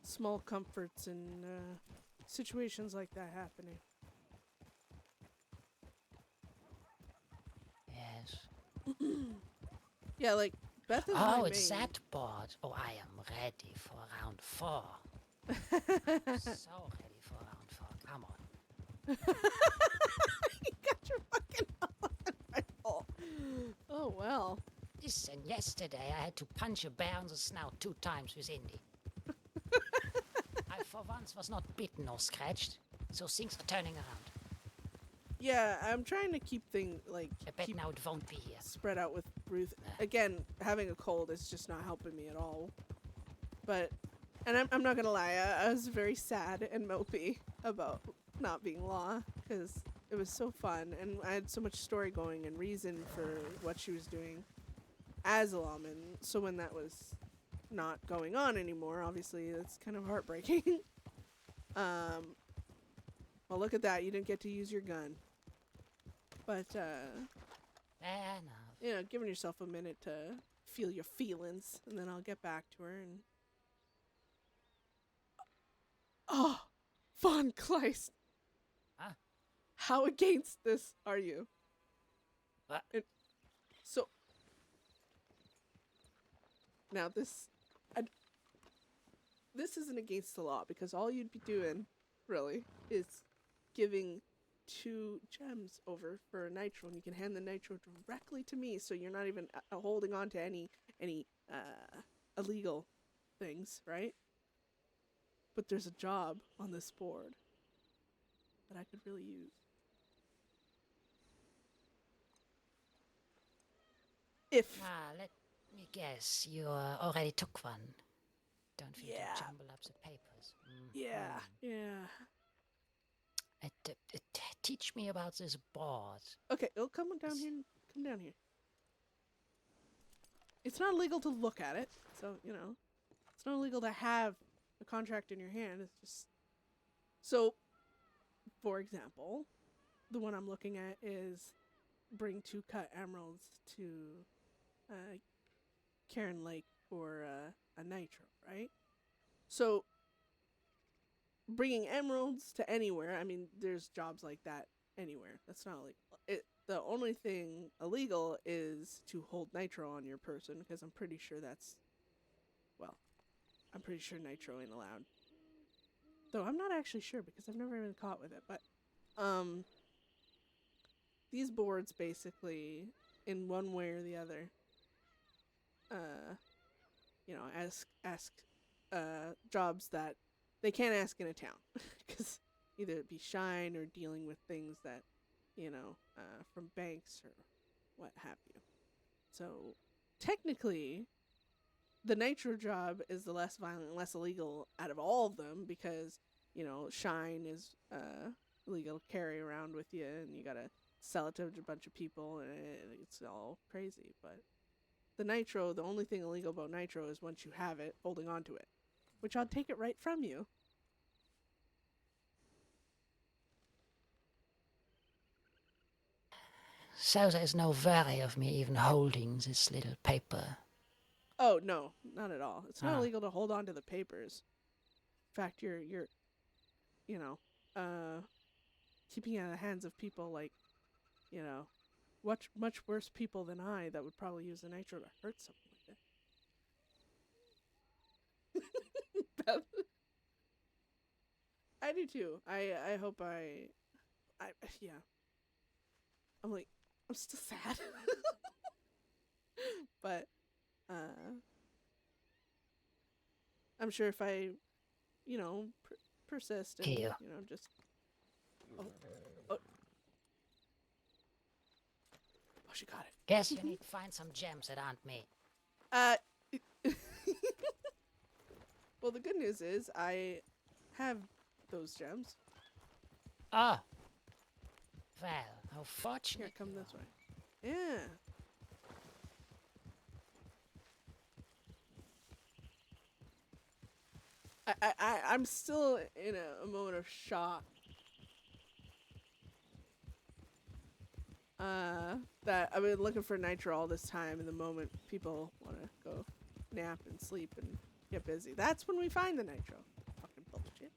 Small comforts in situations like that happening. Yes. Yeah, like Beth is Oh, my it's main. that board. Oh, I am ready for round 4. So ready for round 4. Come on. You got your fucking rifle. Oh well. Listen, yesterday I had to punch a bear on the snout 2 times with Indy. I for once was not bitten or scratched, so things are turning around. Yeah, I'm trying to keep things like I bet keep now it won't be here. spread out with Ruth. Again, having a cold is just not helping me at all. But, and I'm not gonna lie, I was very sad and mopey about not being Law, because it was so fun, and I had so much story going and reason for what she was doing as a lawman. So when that was not going on anymore, obviously that's kind of heartbreaking. Well, look at that. You didn't get to use your gun. But, Fair enough. you know, giving yourself a minute to feel your feelings, and then I'll get back to her and... Oh, Von Kleist. Huh? How against this are you? What? So... Now, this isn't against the law, because all you'd be doing, really, is giving 2 gems over for a nitro, and you can hand the nitro directly to me, so you're not even holding on to any illegal things, right? But there's a job on this board that I could really use. If Let me guess. You already took one. Don't feel Yeah. to jumble up the papers. yeah. Teach me about this board. Okay, it'll come down here. Come down here. It's not illegal to look at it, so you know, it's not illegal to have a contract in your hand. It's just so. For example, the one I'm looking at is bring 2 cut emeralds to Karen Lake for a nitro, right? So bringing emeralds to anywhere, I mean, there's jobs like that anywhere. That's not illegal. The only thing illegal is to hold nitro on your person, because I'm pretty sure I'm pretty sure nitro ain't allowed. Though I'm not actually sure, because I've never been caught with it. But these boards basically, in one way or the other, you know, ask jobs that they can't ask in a town, because either it be shine or dealing with things that, you know, from banks or what have you. So technically, the nitro job is the less violent and less illegal out of all of them, because, you know, shine is illegal to carry around with you, and you gotta sell it to a bunch of people, and it's all crazy. But the nitro, the only thing illegal about nitro is once you have it, holding on to it, which I'll take it right from you. So there's no worry of me even holding this little paper. Oh, no, not at all. It's not Ah. illegal to hold on to the papers. In fact, you're you know, keeping it in the hands of people like, you know, much worse people than I that would probably use the nitro to hurt someone with it. Beth? I do too. I hope yeah. I'm like, I'm still sad. But I'm sure if I, you know, persist and, Here. you know, just... Oh, she got it. Guess you need to find some gems that aren't me. Well, the good news is I have those gems. Ah. Well, how Here, fortunate. come you this are. way. Yeah. I'm still in a moment of shock. That I've been looking for nitro all this time, and the moment people want to go nap and sleep and get busy, that's when we find the nitro. Fucking bullshit.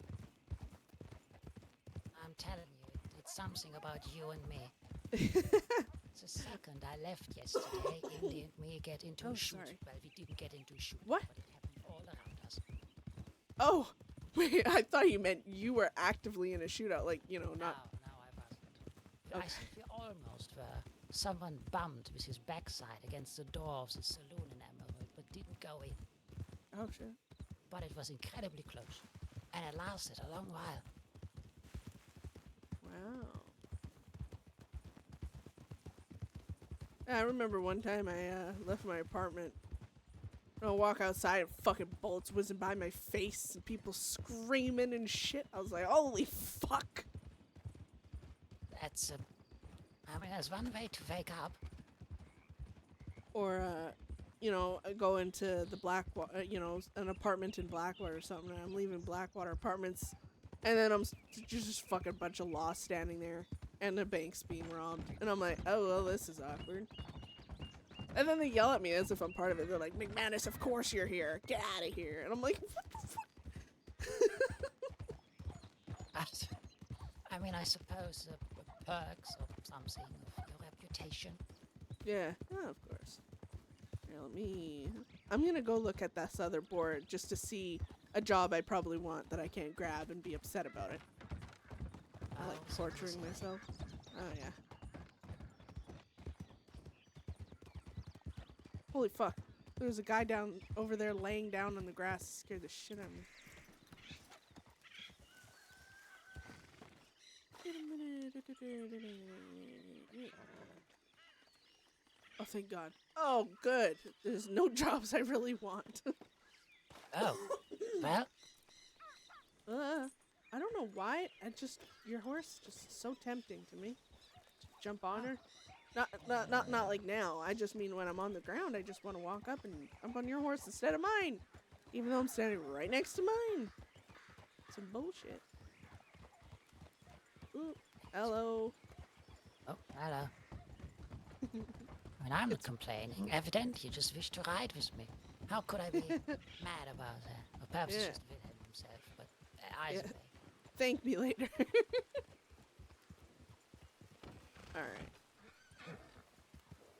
I'm telling you, it's something about you and me. The second I left yesterday, Indy and me get into Oh, a shoot. sorry. Well, we didn't get into a shoot, What? but it happened all around us. Oh, wait, I thought you meant you were actively in a shootout, like, you know, not... No, I wasn't. I Okay. think we almost were. Someone bumped with his backside against the door of the saloon in Emerald, but didn't go in. Oh, shit. But it was incredibly close, and it lasted a long while. Wow. I remember one time I left my apartment. I walk outside and fucking bullets whizzing by my face and people screaming and shit. I was like, holy fuck. That's, I mean, there's one way to wake up. Or, you know, go into the you know, an apartment in Blackwater or something. And I'm leaving Blackwater Apartments, and then just fucking bunch of lost standing there, and the bank's being robbed. And I'm like, oh, well, this is awkward. And then they yell at me as if I'm part of it. They're like, McMannus, of course you're here. Get out of here. And I'm like, what the fuck? I mean, I suppose the perks or something of your reputation. Yeah, of course. Here, I'm gonna go look at this other board just to see a job I probably want that I can't grab and be upset about it. I like torturing myself. Oh, yeah. Holy fuck. There was a guy down over there laying down on the grass. It scared the shit out of me. Oh, thank God. Oh, good. There's no jobs I really want. Oh, well, I don't know why. Your horse just so tempting to me. Jump on her. Not like now. I just mean when I'm on the ground, I just want to walk up and jump on your horse instead of mine. Even though I'm standing right next to mine. Some bullshit. Ooh, hello. oh, hello. I mean, I'm not complaining. Evidently, you just wish to ride with me. How could I be mad about that? Or perhaps it's just Wilhelm himself, but either way. Thank me later. Alright.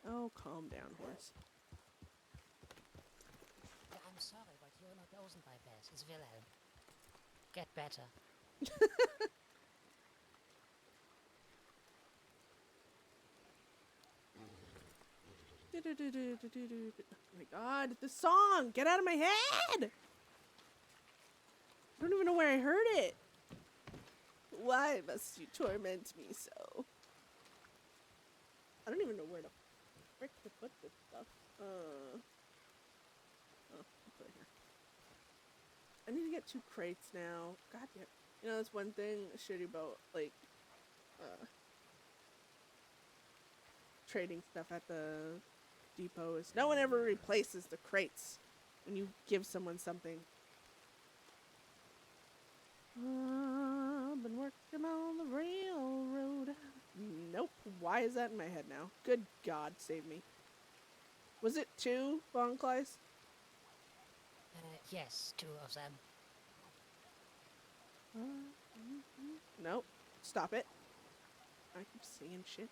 Oh, calm down, horse. I'm sorry, but you're not chosen by Beth. It's Wilhelm. Get better. Oh my God, the song! Get out of my head! I don't even know where I heard it. Why must you torment me so? I don't even know where the frick to put this stuff. Oh, I'll put it here. I need to get 2 crates now. God damn. You know, that's one thing shitty about, like, trading stuff at the depot is no one ever replaces the crates when you give someone something. I've been working on the railroad. Nope. Why is that in my head now? Good God, save me. Was it 2 Von Kleist? Yes, 2 of them. Nope. Stop it. I keep saying shit.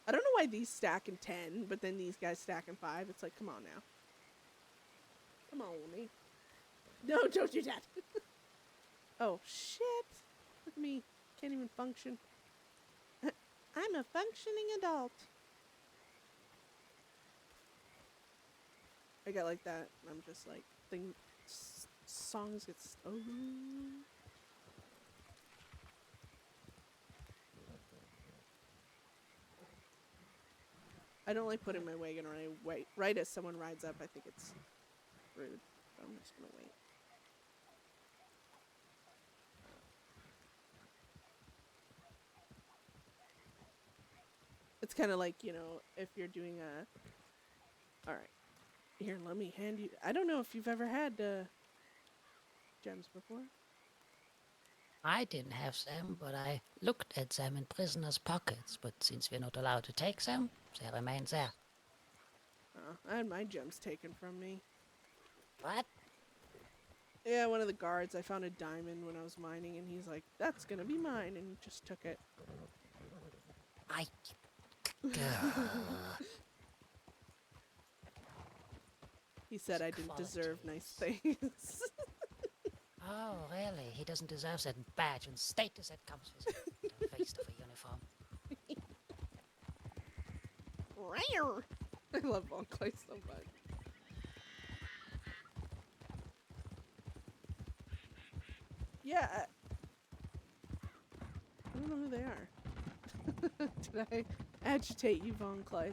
I don't know why these stack in 10, but then these guys stack in 5. It's like, come on now. Come on, me. No, don't do that. Oh, shit. Look at me. Can't even function. I'm a functioning adult. I get like that. And I'm just like, songs get so... I don't like putting my wagon right as someone rides up. I think it's rude. So I'm just gonna wait. It's kind of like, you know, if you're doing a... Alright. Here, let me hand you... I don't know if you've ever had gems before. I didn't have them, but I looked at them in prisoners' pockets. But since we're not allowed to take them, they remain there. I had my gems taken from me. What? Yeah, one of the guards. I found a diamond when I was mining, and he's like, that's gonna be mine, and he just took it. He said I didn't deserve nice things. Oh, really? He doesn't deserve that badge and status that comes with it. The waste of a uniform. Rare. I love Von Clay so much. Yeah. I don't know who they are. Did I agitate you, Von Clay?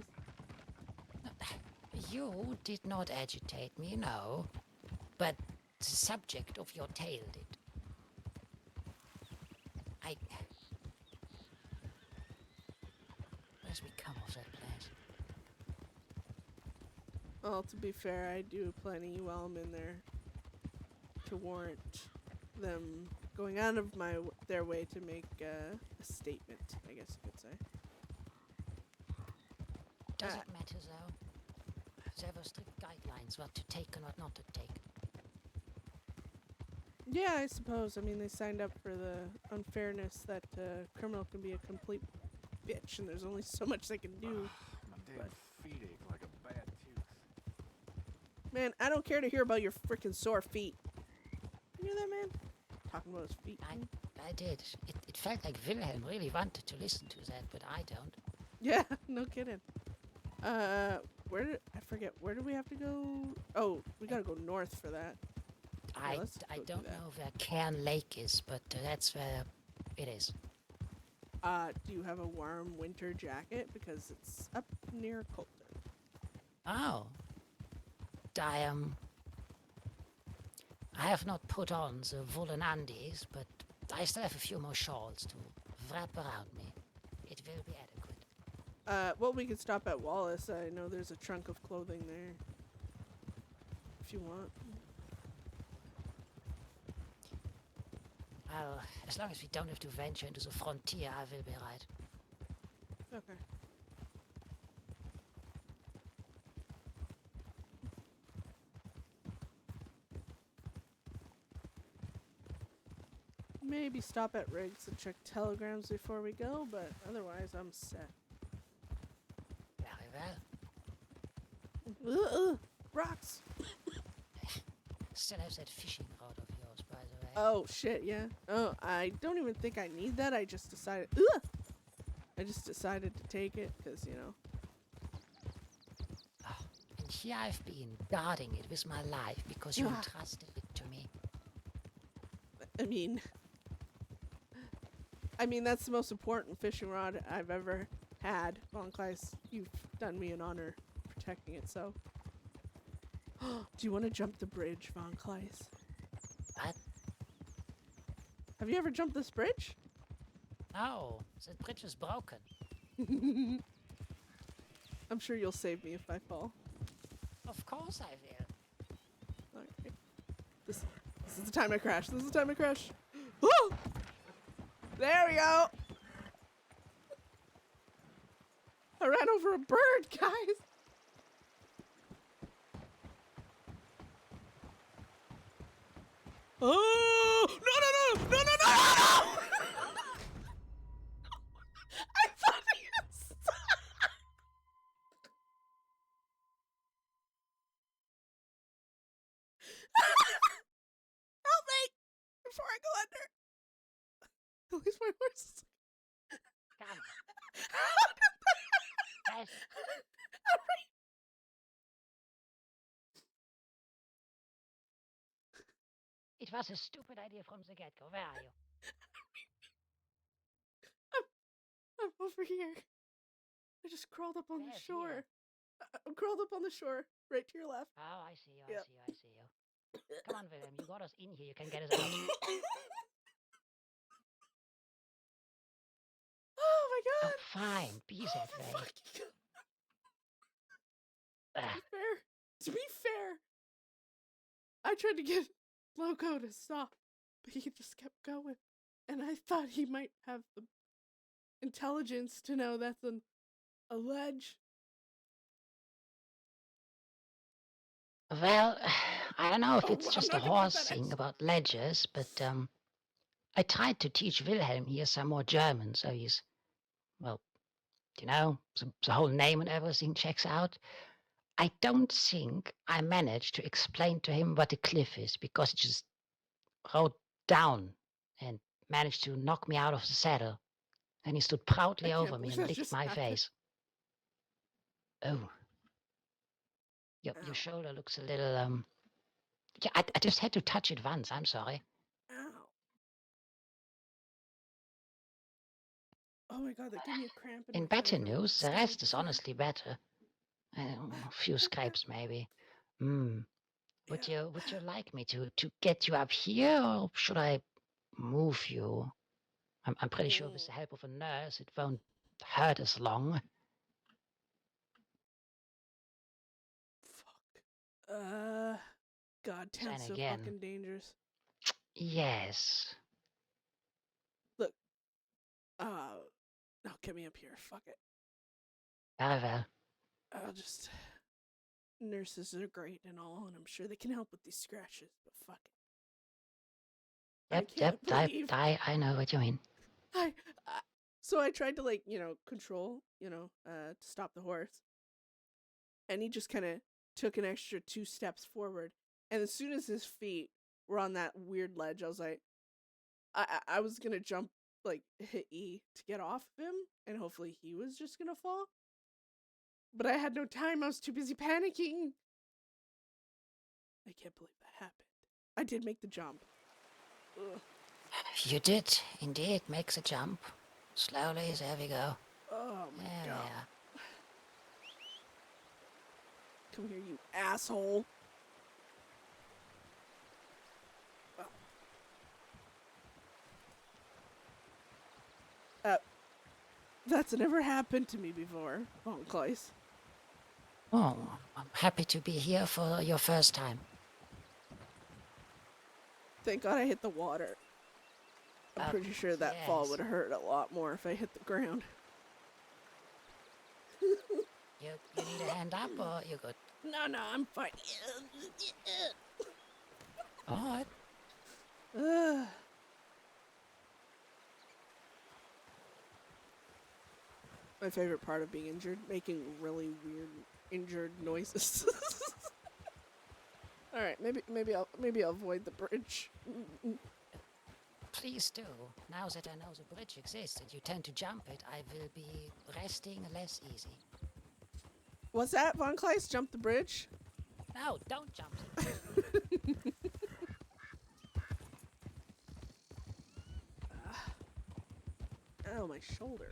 You did not agitate me, no. But the subject of your tale did. Where's we come off that place? Well, to be fair, I do plenty while I'm in there to warrant them going out of their way to make a statement, I guess you could say. Does it matter though? There were strict guidelines what to take and what not to take. Yeah, I suppose. I mean, they signed up for the unfairness that a criminal can be a complete bitch, and there's only so much they can do. My damn feet ache like a bad tooth. Man, I don't care to hear about your freaking sore feet. You hear that, man? Talking about his feet. I did. It felt like Wilhelm really wanted to listen to that, but I don't. Yeah, no kidding. I forget, where do we have to go? Oh, we gotta go north for that. I don't know where Cairn Lake is, but that's where it is. Do you have a warm winter jacket? Because it's up near Coulter. Oh. I have not put on the woolen undies, but I still have a few more shawls to wrap around me. It will be adequate. Well, we could stop at Wallace. I know there's a trunk of clothing there. If you want. Well, as long as we don't have to venture into the frontier, I will be right. Okay. Maybe stop at Riggs and check telegrams before we go, but otherwise I'm set. Very well. Rocks! Still have that fishing rod of yours, by the way. Oh, shit, yeah. Oh, I don't even think I need that. I just decided to take it, because, you know. Oh, and here I've been guarding it with my life because you entrusted it to me. I mean, that's the most important fishing rod I've ever had. Von Kleist, you've done me an honor protecting it, so. Do you want to jump the bridge, Von Kleist? What? Have you ever jumped this bridge? No, the bridge is broken. I'm sure you'll save me if I fall. Of course I will. Okay. This is the time I crash. This is the time I crash. Woo! There we go. I ran over a bird, guys. Oh! No! I thought he had stopped. Help me before I go under. At least my horse is... Come. Yes. It was a stupid idea from the get-go. Where are you? I'm over here. I just crawled up on the shore. I'm crawled up on the shore, right to your left. Oh, I see you, I see you. Come on, Wilhelm, you got us in here, you can get us out. Oh my god! Oh, fine, be that way. To be fair, I tried to get Loco to stop, but he just kept going. And I thought he might have the intelligence to know that's a ledge. Well, I don't know if it's just a horse thing about ledges, but I tried to teach Wilhelm here some more German, so he's, well, you know, the whole name and everything checks out. I don't think I managed to explain to him what a cliff is, because he just rode down and managed to knock me out of the saddle. And he stood proudly over me and licked my face. Oh. Your shoulder looks a little, yeah, I just had to touch it once, I'm sorry. Ow. Oh my god, that gave me a cramp. In better news, the rest is honestly better. A few scrapes, maybe. Would you like me to get you up here, or should I move you? I'm pretty sure with the help of a nurse, it won't hurt as long. Fuck. God, Then town's so again, fucking dangerous. yes. Look. No, get me up here. Fuck it. Very well. I'll just. Nurses are great and all, and I'm sure they can help with these scratches, but fuck it. Yep, believe I know what you mean. So I tried to, like, control, to stop the horse. And he just kind of took an extra 2 steps forward. And as soon as his feet were on that weird ledge, I was like, I was going to jump, like, hit E to get off of him, and hopefully he was just going to fall. But I had no time. I was too busy panicking. I can't believe that happened. I did make the jump. Ugh. You did indeed make the jump. Slowly, there we go. Oh my There we god. are. Come here, you asshole. That's never happened to me before, Von Kleis. Oh, I'm happy to be here for your first time. Thank God I hit the water. I'm pretty sure that fall yes. would have hurt a lot more if I hit the ground. You need a hand up, or you good? No, I'm fine. All right. My favorite part of being injured, making really weird injured noises. All right, maybe I'll avoid the bridge. Please do. Now that I know the bridge exists and you tend to jump it, I will be resting less easy. What's that, Von Kleis? Jump the bridge? No, don't jump it. Ow, my shoulder.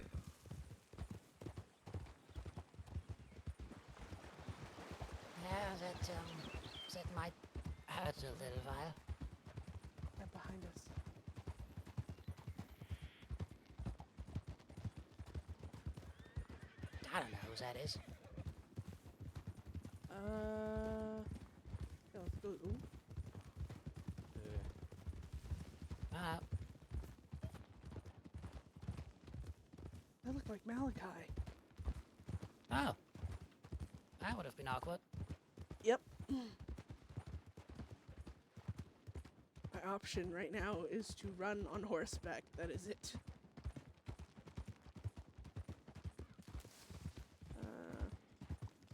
Yeah, that might hurt a little while. Right behind us. I don't know who that is. Yeah, let's go. Ooh. That looked like Malachi. Oh. That would have been awkward. Yep. My option right now is to run on horseback. That is it.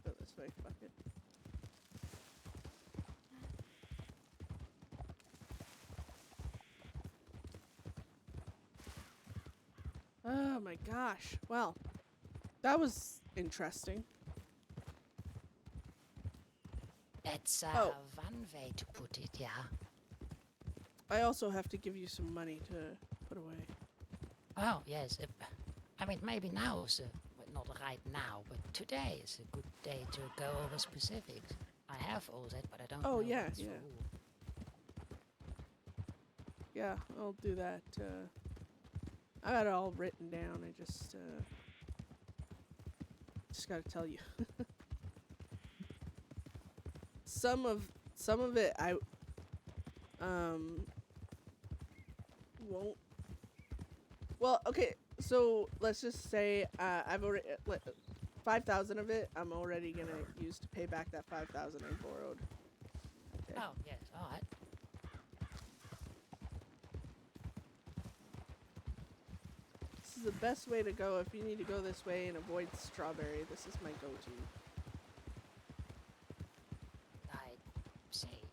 Go this way. Fuck it. Oh my gosh. Well, that was interesting. That's Oh. one way to put it, yeah. I also have to give you some money to put away. Oh, yes. I mean, maybe now is not right now, but today is a good day to go over specifics. I have all that, but I don't know. Oh, yeah, what's for yeah. who. Yeah, I'll do that. I got it all written down. I just gotta tell you. Some of it I won't. Well, okay. So let's just say I've already 5,000 of it. I'm already gonna use to pay back that 5,000 I borrowed. Okay. Oh, yes, all right. This is the best way to go if you need to go this way and avoid strawberry. This is my go-to. I see.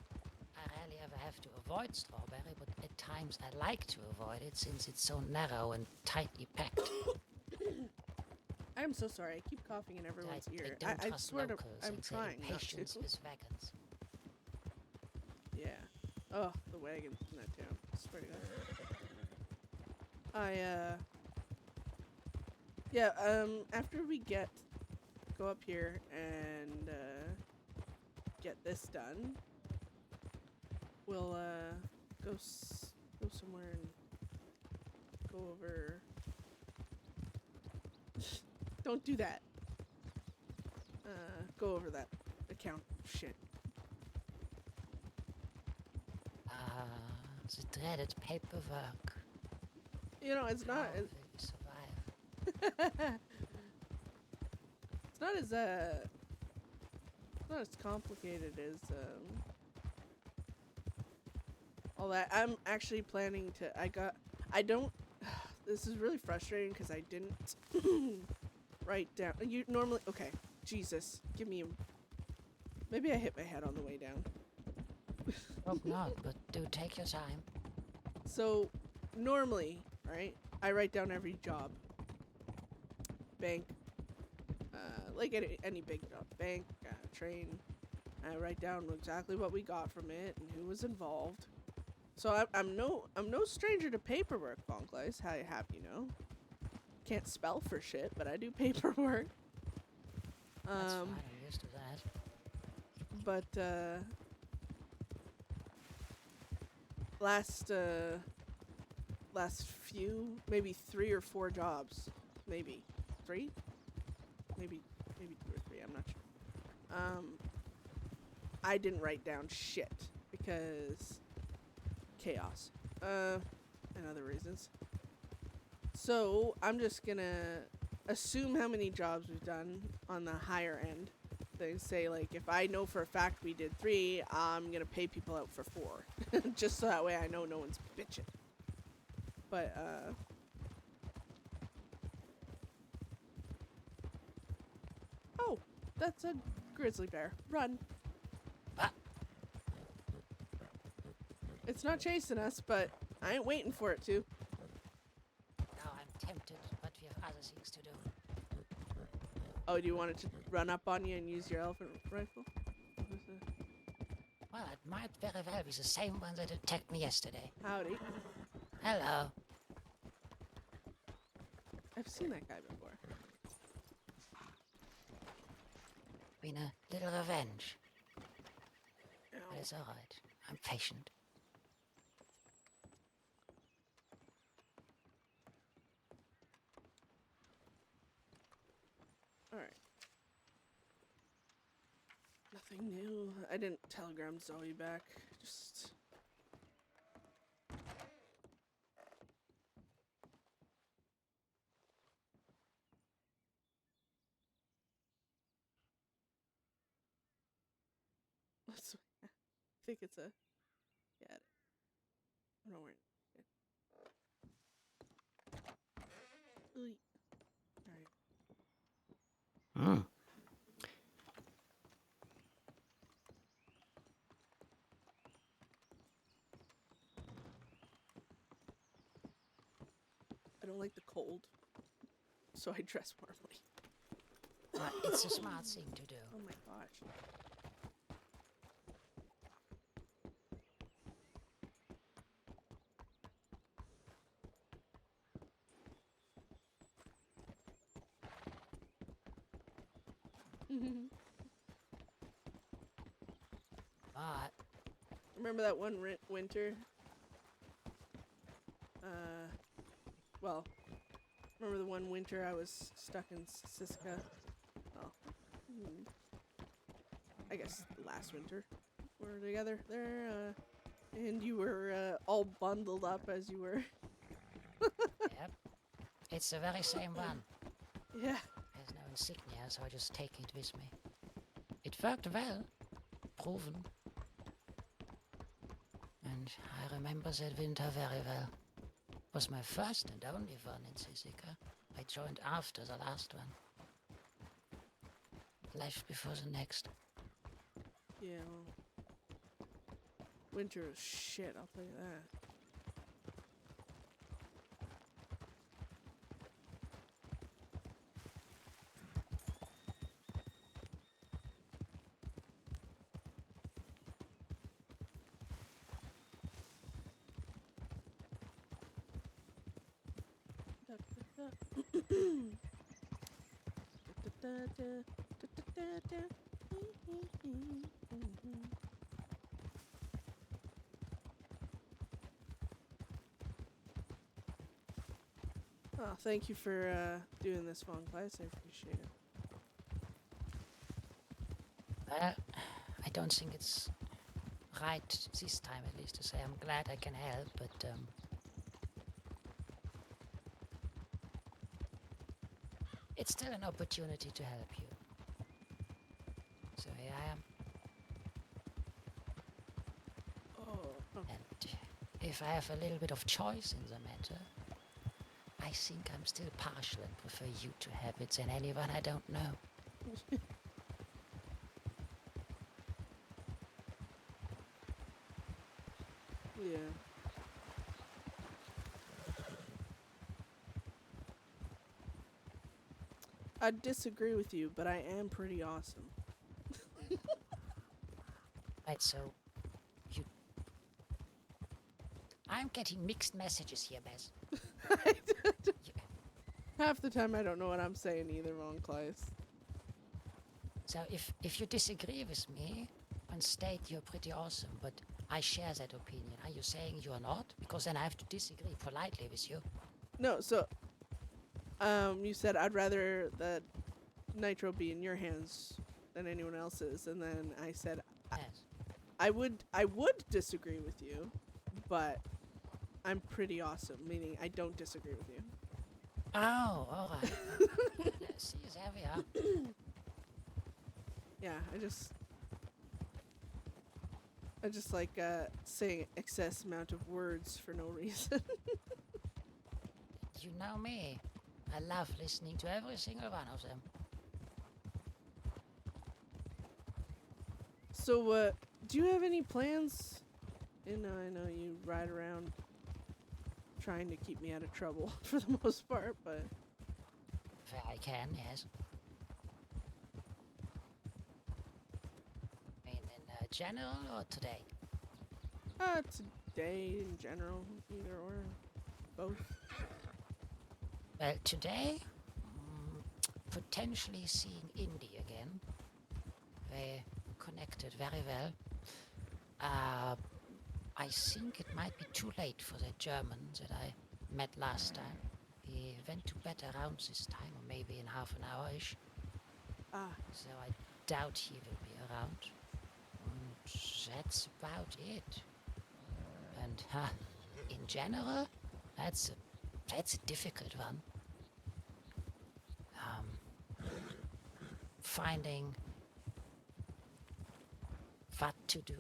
I rarely ever have to avoid strawberry, but at times I like to avoid it since it's so narrow and tightly packed. I'm so sorry. I keep coughing in everyone's I ear. don't I trust swear to. locals I'm and their trying not to. impatience with wagons. Yeah. Oh, the wagons in that town. Swear to God. Yeah, after we go up here and, get this done, we'll go go somewhere and go over. Don't do that. Go over that account shit. The dreaded paperwork. You know, it's How not. will you survive? It's not as not as complicated as all that. I'm actually planning to. I don't. This is really frustrating because I didn't write down. You normally. Okay. Jesus, give me a. Maybe I hit my head on the way down. Hope not, but do take your time. So, normally, right? I write down every job. Bank. Like any big job. Bank, train. I write down exactly what we got from it and who was involved. So I'm no stranger to paperwork, Bonkleis. How you have you know? Can't spell for shit, but I do paperwork. That's fine, I'm used to that. But last few, maybe 3 or 4 jobs, maybe 3, maybe 2 or 3. I'm not sure. I didn't write down shit because chaos, and other reasons. So I'm just gonna assume how many jobs we've done on the higher end. They say, like, if I know for a fact we did 3, I'm gonna pay people out for 4. Just so that way I know no one's bitching. But, oh, that's a grizzly bear. Run. Ah. It's not chasing us, but I ain't waiting for it to. Now I'm tempted, but we have other things to do. Oh, do you want it to run up on you and use your elephant rifle? Well, it might very well be the same one that attacked me yesterday. Howdy. Hello. I've seen that guy before. Been a little revenge. Ow. But it's alright. I'm patient. Alright. Nothing new. I didn't telegram Zoe back. Just... I think it's a... Yeah. I'm not wearing it. Alright. Hmm. I don't like the cold, so I dress warmly. It's a smart thing to do. Oh my gosh. But Remember that one winter? Well, remember the one winter I was stuck in Siska? Well, I guess the last winter we were together there, and you were all bundled up as you were. yep, it's the very same one. Yeah. There's no insignia, so I just take it with me. It worked well. Proven. And I remember that winter very well. It was my first and only one in Sisika. I joined after the last one. Life before the next. Yeah, well, winter was shit, I'll tell you that. Oh, thank you for doing this, Von Class. I appreciate it. Well, I don't think it's right this time, at least, to say I'm glad I can help, but it's still an opportunity to help you. So here I am. Oh. And if I have a little bit of choice in the matter, I think I'm still partial and prefer you to have it than anyone I don't know. Yeah. I disagree with you, but I am pretty awesome. Right, so you... I'm getting mixed messages here, Beth. Half the time I don't know what I'm saying either, Von Class. So if you disagree with me and state you're pretty awesome, but I share that opinion, are you saying you're not? Because then I have to disagree politely with you. No, so you said I'd rather that Nitro be in your hands than anyone else's, and then I said Yes. I would disagree with you, but I'm pretty awesome, meaning I don't disagree with you. Oh, all right. See, there we are. Yeah, I just like saying excess amount of words for no reason. You know me. I love listening to every single one of them. So, do you have any plans? I know you ride around trying to keep me out of trouble for the most part, but... If I can, yes. I mean, in general or today? Today in general, either or, both. Well, today, potentially seeing Indy again. They connected very well. I think it might be too late for the German that I met last time. He went to bed around this time, or maybe in half an hour-ish. So I doubt he will be around. And that's about it. And in general, that's a difficult one. Finding what to do,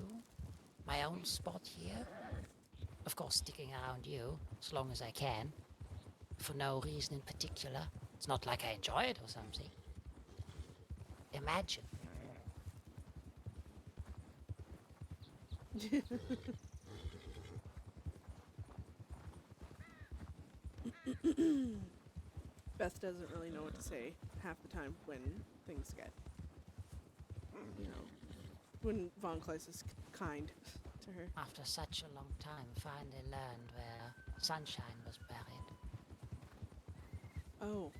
my own spot here. Of course, sticking around you as long as I can, for no reason in particular. It's not like I enjoy it or something. Imagine. Beth doesn't really know what to say half the time when things get, when Von Kleist is kind to her. After such a long time, finally learned where Sunshine was buried. Oh.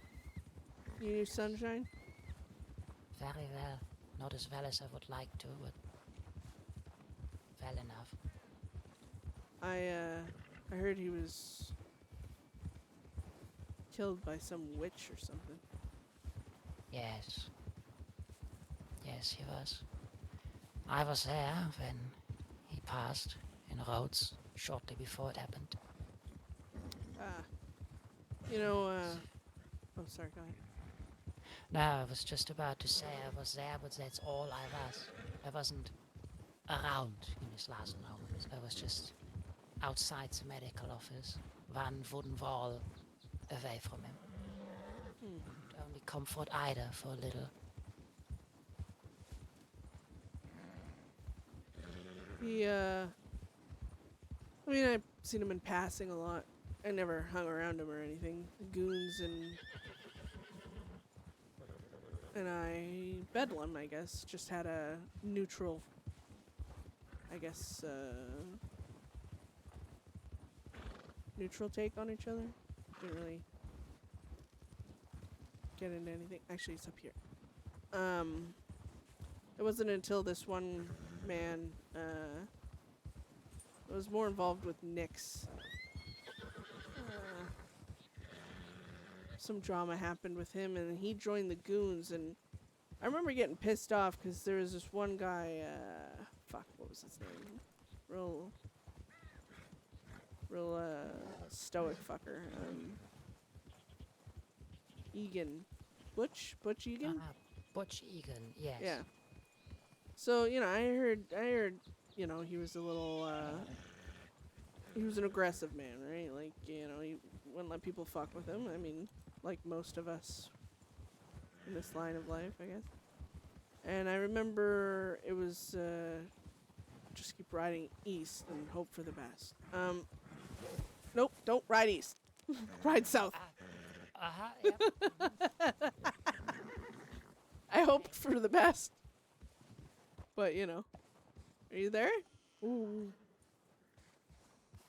You knew Sunshine? Very well. Not as well as I would like to, but well enough. I heard he was killed by some witch or something. Yes. Yes, he was. I was there when he passed in Rhodes shortly before it happened. Oh, sorry, go ahead. No, I was just about to say I was there, but that's all I was. I wasn't around in his last moments. I was just outside the medical office, one wooden wall away from him. Could only comfort Ida for a little. I've seen him in passing a lot. I never hung around him or anything. Goons and Bedlam, I guess, just had a neutral, neutral take on each other. Didn't really get into anything. Actually, it's up here. It wasn't until this one man was more involved with Nyx. some drama happened with him, and he joined the goons. And I remember getting pissed off because there was this one guy. Fuck, what was his name? Real stoic fucker. Egan, Butch Egan. Butch Egan, yes. Yeah. So I heard, he was a little, he was an aggressive man, right? Like, he wouldn't let people fuck with him. I mean, like most of us in this line of life, I guess. And I remember it was, just keep riding east and hope for the best. Nope, don't ride east. Ride south. Yep. I hoped for the best. But, are you there? Ooh.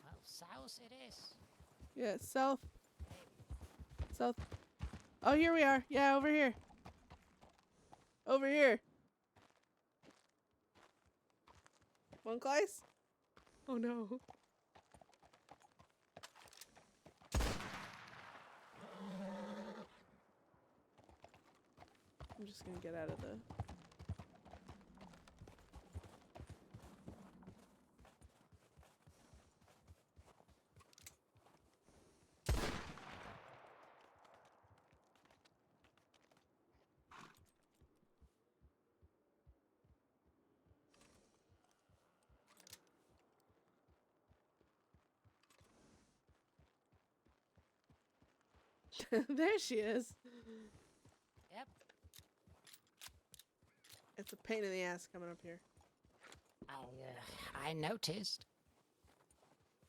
Well, south it is. Yeah, south. South. Oh, here we are. Yeah, over here. Over here. One Gleis? Oh, no. I'm just gonna get out of the... There she is. Yep. It's a pain in the ass coming up here. I noticed.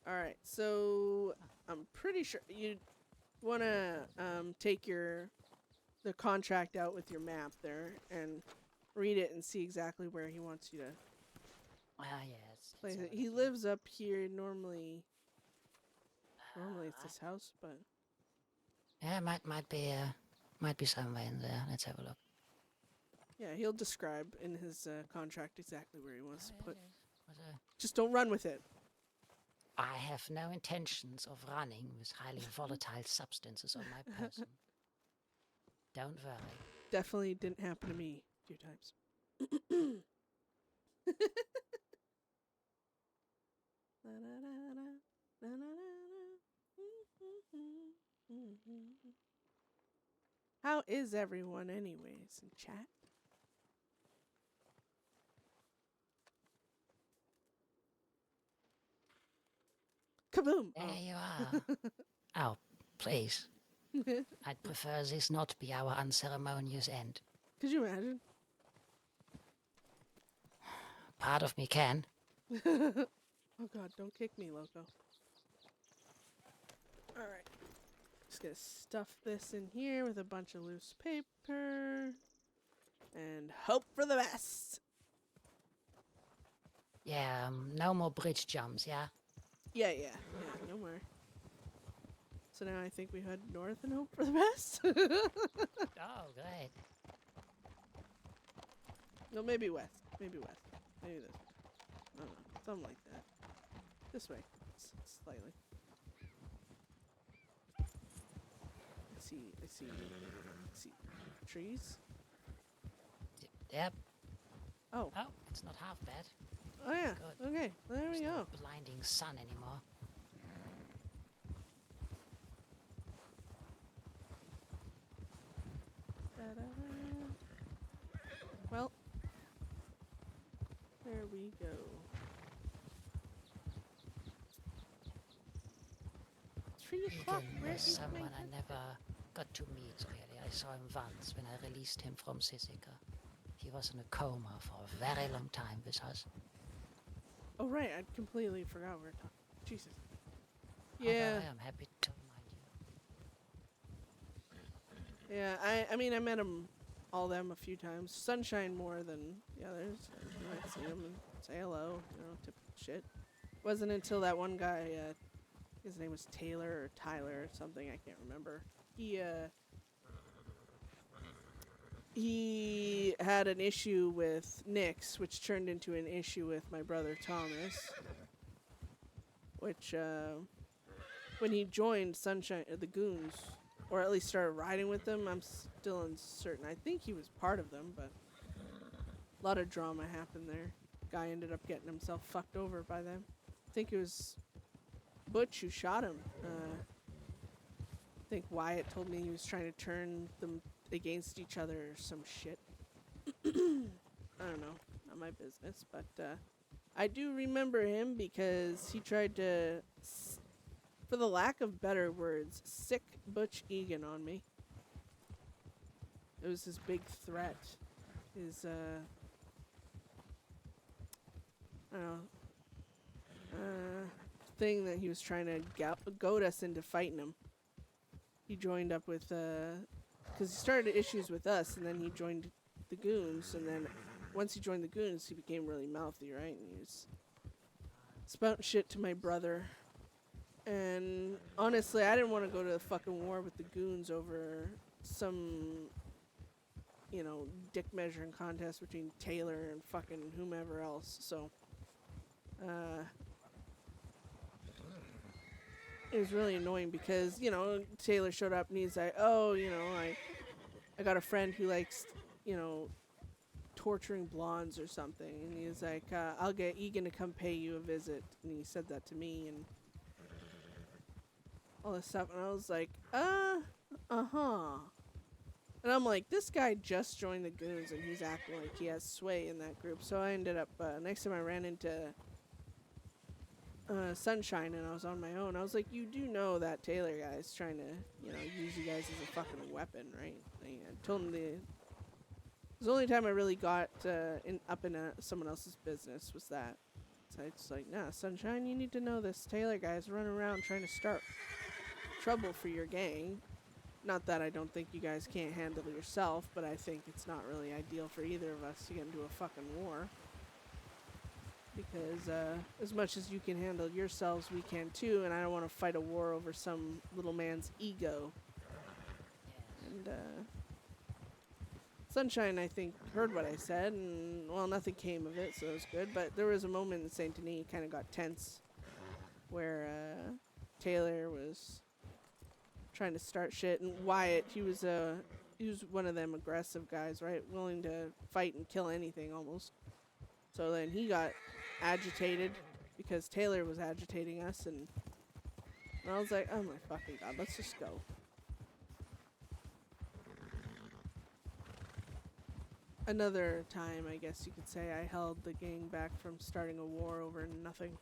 Alright, so I'm pretty sure you want to take the contract out with your map there and read it and see exactly where he wants you to Yes. place it. He lives up here normally. Normally it's this house, but Yeah, might be somewhere in there. Let's have a look. yeah, he'll describe in his contract exactly where he wants to put. But, Just don't run with it. I have no intentions of running with highly volatile substances on my person. Don't worry. Definitely didn't happen to me a few times. How is everyone anyways in chat? Kaboom! There you are. Oh, please. I'd prefer this not be our unceremonious end. Could you imagine? Part of me can. Oh god, don't kick me, loco. Alright. Just gonna stuff this in here with a bunch of loose paper. And hope for the best. Yeah, no more bridge jumps, yeah? Yeah, no more. So now I think we head north and hope for the best. Oh, great. No, maybe west. Maybe this. I don't know. Something like that. This way. Slightly. I see trees. Yep. Oh. Oh, it's not half bad. Oh yeah. Good. Okay. There we There's go. no blinding sun anymore. Well, there we go. 3 o'clock. Egan Where was is someone my... I never got to meet, really. I saw him once when I released him from Sisika. He was in a coma for a very long time with us. Oh right, I completely forgot we were talking. Jesus. Although Yeah. I am happy to remind you. Yeah, I mean, I met all them a few times. Sunshine more than the others. You might see him and say hello, typical shit. Wasn't until that one guy, his name was Taylor or Tyler or something, I can't remember. He had an issue with Nyx, which turned into an issue with my brother Thomas. Which, when he joined Sunshine, the Goons, or at least started riding with them. I'm still uncertain. I think he was part of them, but a lot of drama happened there. Guy ended up getting himself fucked over by them. I think it was Butch who shot him. I think Wyatt told me he was trying to turn them against each other or some shit. I don't know. Not my business, but I do remember him because he tried to, for the lack of better words, sick Butch Egan on me. It was his big threat. His, I don't know, thing that he was trying to goad us into fighting him. He joined up with, because he started issues with us, and then he joined the Goons, and then once he joined the Goons, he became really mouthy, right? And he was spouting shit to my brother. And honestly, I didn't want to go to the fucking war with the Goons over some, you know, dick measuring contest between Taylor and fucking whomever else. So, it was really annoying because, you know, Taylor showed up and he's like, oh, you know, I got a friend who likes, you know, torturing blondes or something. And he was like, I'll get Egan to come pay you a visit. And he said that to me and all this stuff. And I was like, uh-huh. And I'm like, this guy just joined the Goons and he's acting like he has sway in that group. So I ended up, next time I ran into Sunshine and I was on my own, I was like, you do know that Taylor guy's trying to, you know, use you guys as a fucking weapon, right? I told him it was the only time I really got up in someone else's business was that. So I was like, nah, Sunshine, you need to know this Taylor guy's running around trying to start trouble for your gang. Not that I don't think you guys can't handle yourself, but I think it's not really ideal for either of us to get into a fucking war. Because as much as you can handle yourselves, we can too, and I don't want to fight a war over some little man's ego. And Sunshine, I think, heard what I said, and, well, nothing came of it, so it was good. But there was a moment in St. Denis kind of got tense, where Taylor was trying to start shit, and Wyatt, he was one of them aggressive guys, right? Willing to fight and kill anything, almost. So then he got agitated because Taylor was agitating us, and I was like, oh my fucking god, let's just go. Another time, I guess you could say, I held the gang back from starting a war over nothing.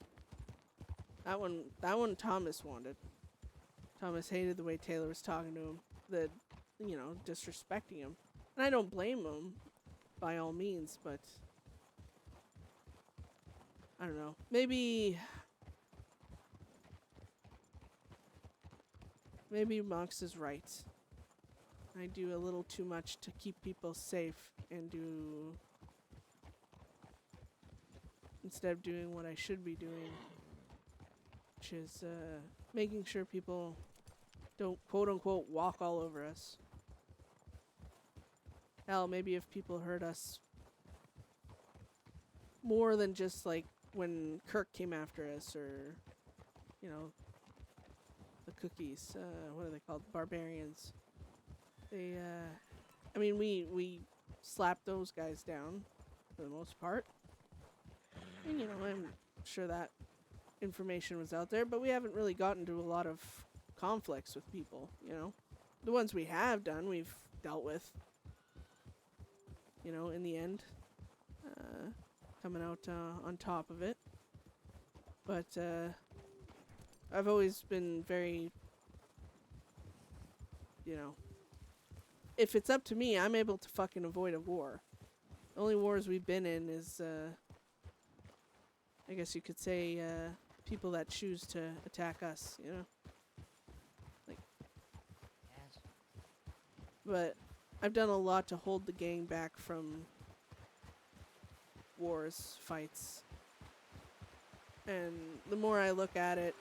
That one Thomas wanted. Thomas hated the way Taylor was talking to him, disrespecting him. And I don't blame him, by all means, but I don't know. Maybe Mox is right. I do a little too much to keep people safe and instead of doing what I should be doing, which is making sure people don't quote-unquote walk all over us. Hell, maybe if people heard us more than just like when Kirk came after us, or, you know, the cookies, what are they called? Barbarians. They, we slapped those guys down for the most part. And, you know, I'm sure that information was out there, but we haven't really gotten to a lot of conflicts with people, you know. The ones we have done, we've dealt with, you know, in the end. Coming out on top of it. But I've always been very, you know, if it's up to me, I'm able to fucking avoid a war. The only wars we've been in is, I guess you could say, people that choose to attack us, you know? Like, Yes. but I've done a lot to hold the gang back from wars, fights. And the more I look at it,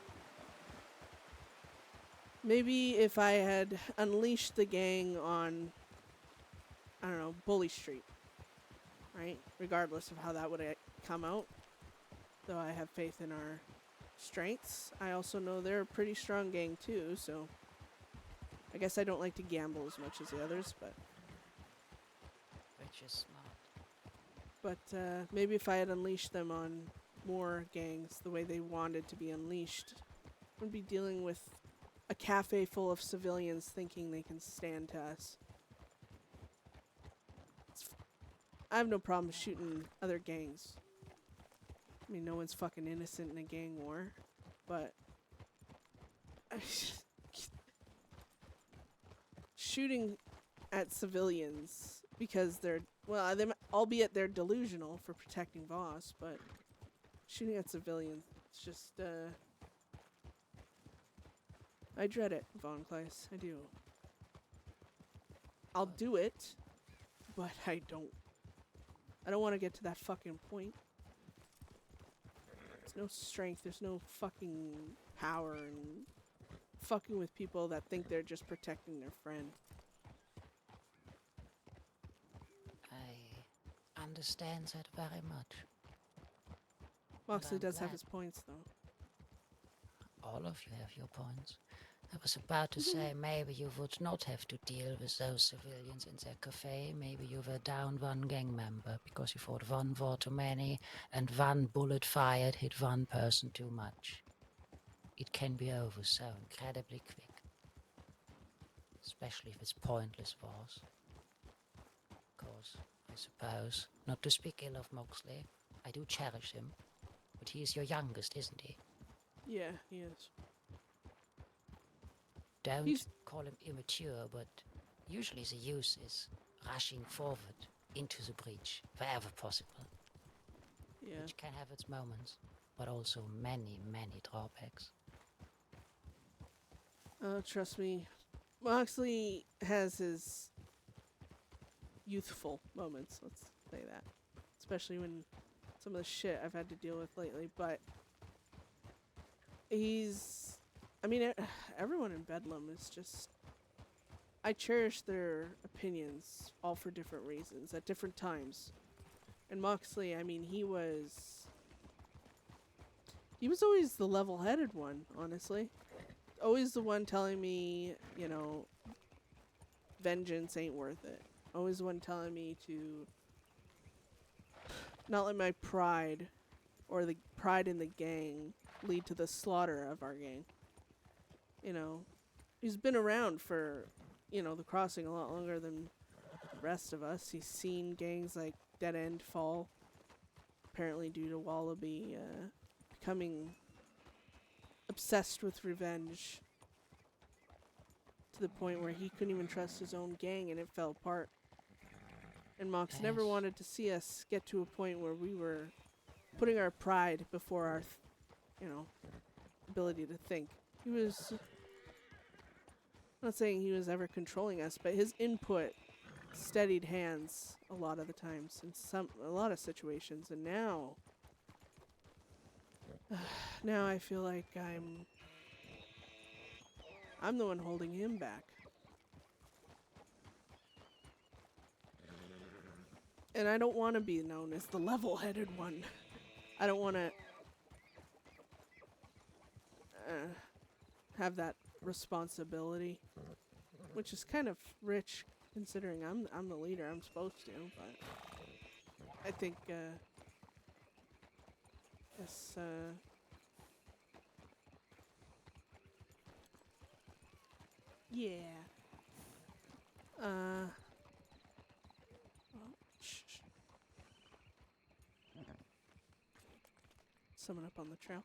maybe if I had unleashed the gang on, I don't know, Bully Street, right? Regardless of how that would come out. Though I have faith in our strengths, I also know they're a pretty strong gang too, so I guess I don't like to gamble as much as the others, but Which is smart. maybe if I had unleashed them on more gangs the way they wanted to be unleashed, I would be dealing with a cafe full of civilians thinking they can stand to us. I have no problem shooting other gangs. I mean, no one's fucking innocent in a gang war, but shooting at civilians because they're, well, albeit they're delusional for protecting Voss, but shooting at civilians, it's just, I dread it, Von Kleist. I do. I'll do it, but I don't want to get to that fucking point. There's no strength, there's no fucking power in fucking with people that think they're just protecting their friend. I understand that very much. Moxley I'm does have glad. his points, though. All of you have your points. I was about to say maybe you would not have to deal with those civilians in their cafe. Maybe you were down one gang member because you fought one war too many and one bullet fired hit one person too much. It can be over so incredibly quick. Especially if it's pointless wars. Of course, I suppose, not to speak ill of Moxley, I do cherish him. But he is your youngest, isn't he? Yeah, he is. Don't He's- call him immature, but usually the use is rushing forward into the breach wherever possible, Yeah. which can have its moments, but also many, many drawbacks. Trust me, Moxley has his youthful moments, let's say that. Especially when some of the shit I've had to deal with lately, but he's... I mean, everyone in Bedlam is just... I cherish their opinions, all for different reasons, at different times. And Moxley, I mean, he was always the level-headed one, honestly. Always the one telling me, you know, vengeance ain't worth it. Always the one telling me to not let my pride or the pride in the gang lead to the slaughter of our gang. You know, he's been around for, you know, the Crossing a lot longer than the rest of us. He's seen gangs like Dead End fall, apparently due to Wallaby becoming obsessed with revenge to the point where he couldn't even trust his own gang and it fell apart. And Mox never Yes. wanted to see us get to a point where we were putting our pride before our, you know, ability to think. He was... I'm not saying he was ever controlling us, but his input steadied hands a lot of the times in a lot of situations. And now I feel like I'm the one holding him back. And I don't want to be known as the level-headed one. I don't want to have that responsibility, which is kind of rich considering I'm the leader. I'm supposed to, but I think this yeah. Well, shh. Someone up on the trail.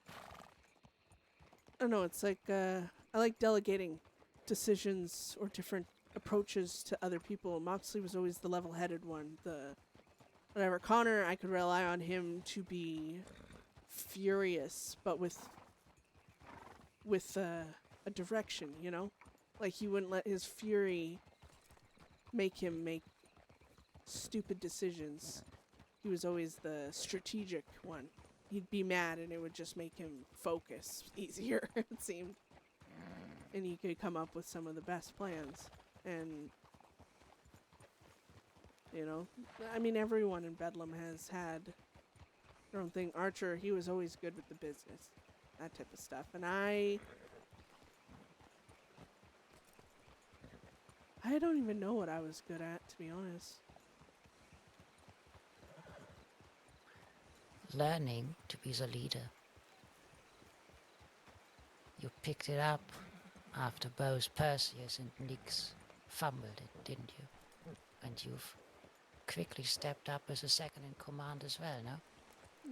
I don't know, it's like, I like delegating decisions or different approaches to other people. Moxley was always the level-headed one. Whatever. Connor, I could rely on him to be furious, but with a direction, you know? Like, he wouldn't let his fury make him make stupid decisions. He was always the strategic one. He'd be mad and it would just make him focus easier, it seemed. And he could come up with some of the best plans. And, you know, I mean, everyone in Bedlam has had their own thing. Archer, he was always good with the business, that type of stuff. And I don't even know what I was good at, to be honest. Learning to be the leader. You picked it up after both Perseus and Nyx fumbled it, didn't you? And you've quickly stepped up as a second in command as well, no?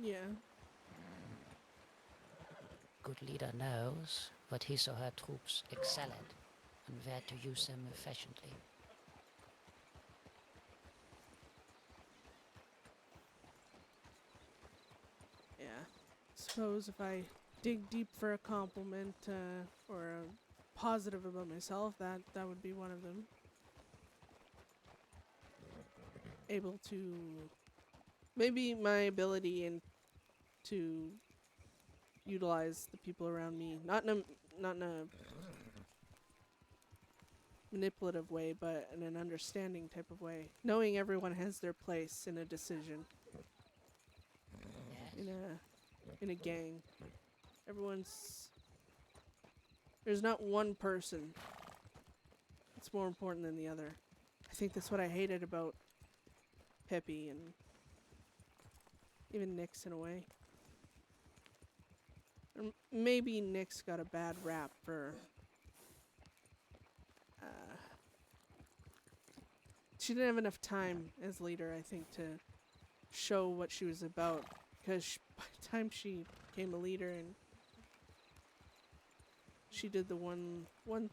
Yeah. Good leader knows what his or her troops excel at and where to use them efficiently. Yeah. Suppose if I dig deep for a compliment or a positive about myself, that would be one of them. Able to maybe my ability and to utilize the people around me, not in a manipulative way, but in an understanding type of way. Knowing everyone has their place in a decision. In a gang. There's not one person that's more important than the other. I think that's what I hated about Peppy and even Nyx in a way. Or maybe Nyx got a bad rap for she didn't have enough time as leader, I think, to show what she was about. Because by the time she became a leader and she did the one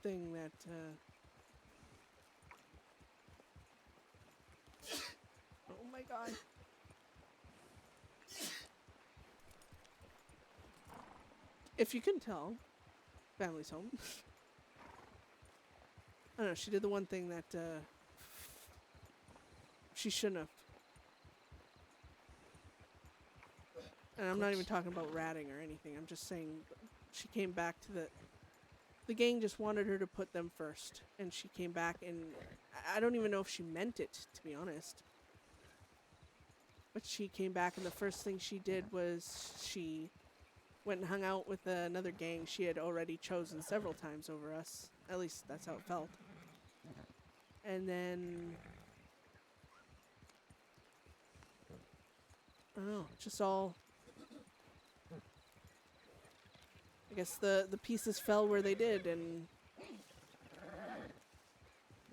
thing that oh my god. If you can tell, family's home. I don't know, she did the one thing that she shouldn't have. And I'm not even talking about ratting or anything. I'm just saying she came back to the gang just wanted her to put them first. And she came back and I don't even know if she meant it, to be honest. But she came back and the first thing she did was she went and hung out with another gang she had already chosen several times over us. At least that's how it felt. And then I don't know, just all I guess the pieces fell where they did and it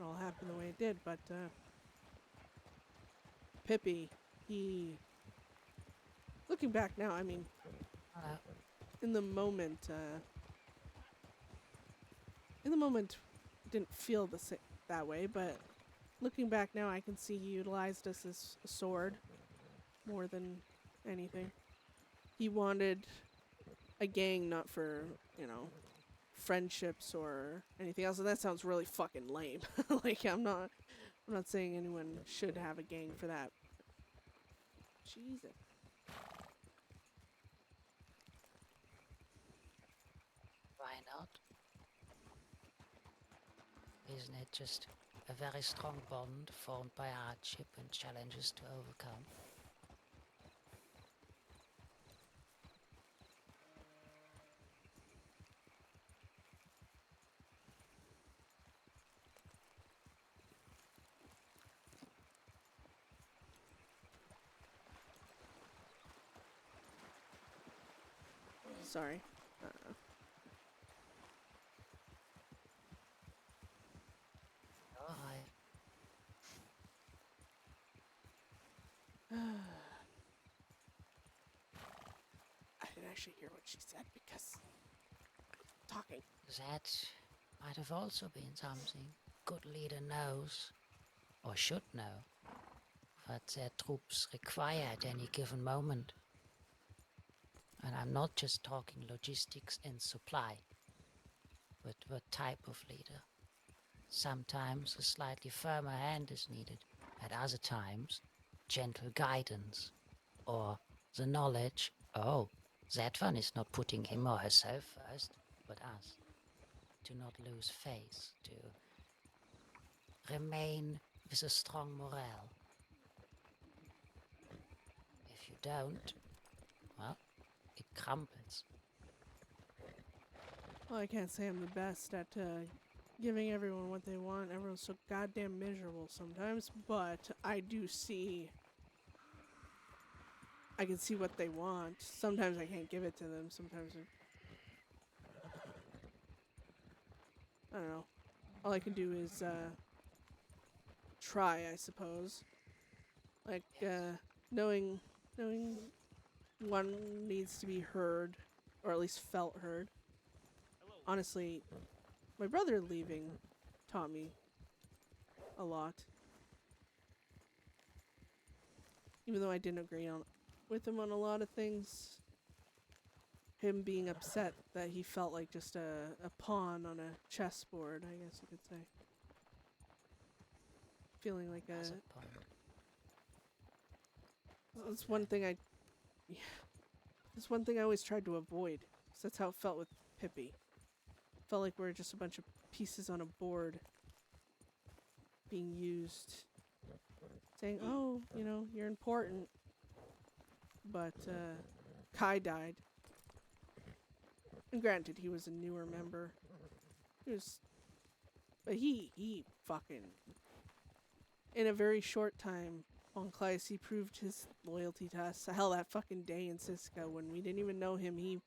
all happened the way it did, but Pippi, he looking back now, I mean in the moment didn't feel that way, but looking back now I can see he utilized us as a sword more than anything. He wanted a gang not for, friendships or anything else, and that sounds really fucking lame. Like I'm not saying anyone should have a gang for that. Jesus. Why not? Isn't it just a very strong bond formed by hardship and challenges to overcome? Sorry. Oh, I didn't actually hear what she said because talking. that might have also been something. Good leader knows, or should know, what their troops require at any given moment. And I'm not just talking logistics and supply, but what type of leader. Sometimes a slightly firmer hand is needed, at other times, gentle guidance, or the knowledge, oh, that one is not putting him or herself first, but us. To not lose face, to remain with a strong morale. If you don't, well, it crumbles. Well, I can't say I'm the best at giving everyone what they want. Everyone's so goddamn miserable sometimes, but I do see. I can see what they want. Sometimes I can't give it to them. Sometimes I don't know. All I can do is try, I suppose. Like knowing one needs to be heard, or at least felt heard. Honestly, my brother leaving taught me a lot. Even though I didn't agree with him on a lot of things, him being upset that he felt like just a pawn on a chessboard, I guess you could say. Feeling like As a pawn. That's one thing That's one thing I always tried to avoid. 'Cause that's how it felt with Pippi. Felt like we were just a bunch of pieces on a board being used. Saying, oh, you know, you're important. But Kai died. And granted, he was a newer member. But he fucking, in a very short time on Clyde, he proved his loyalty to us. Hell, that fucking day in Cisco when we didn't even know him, he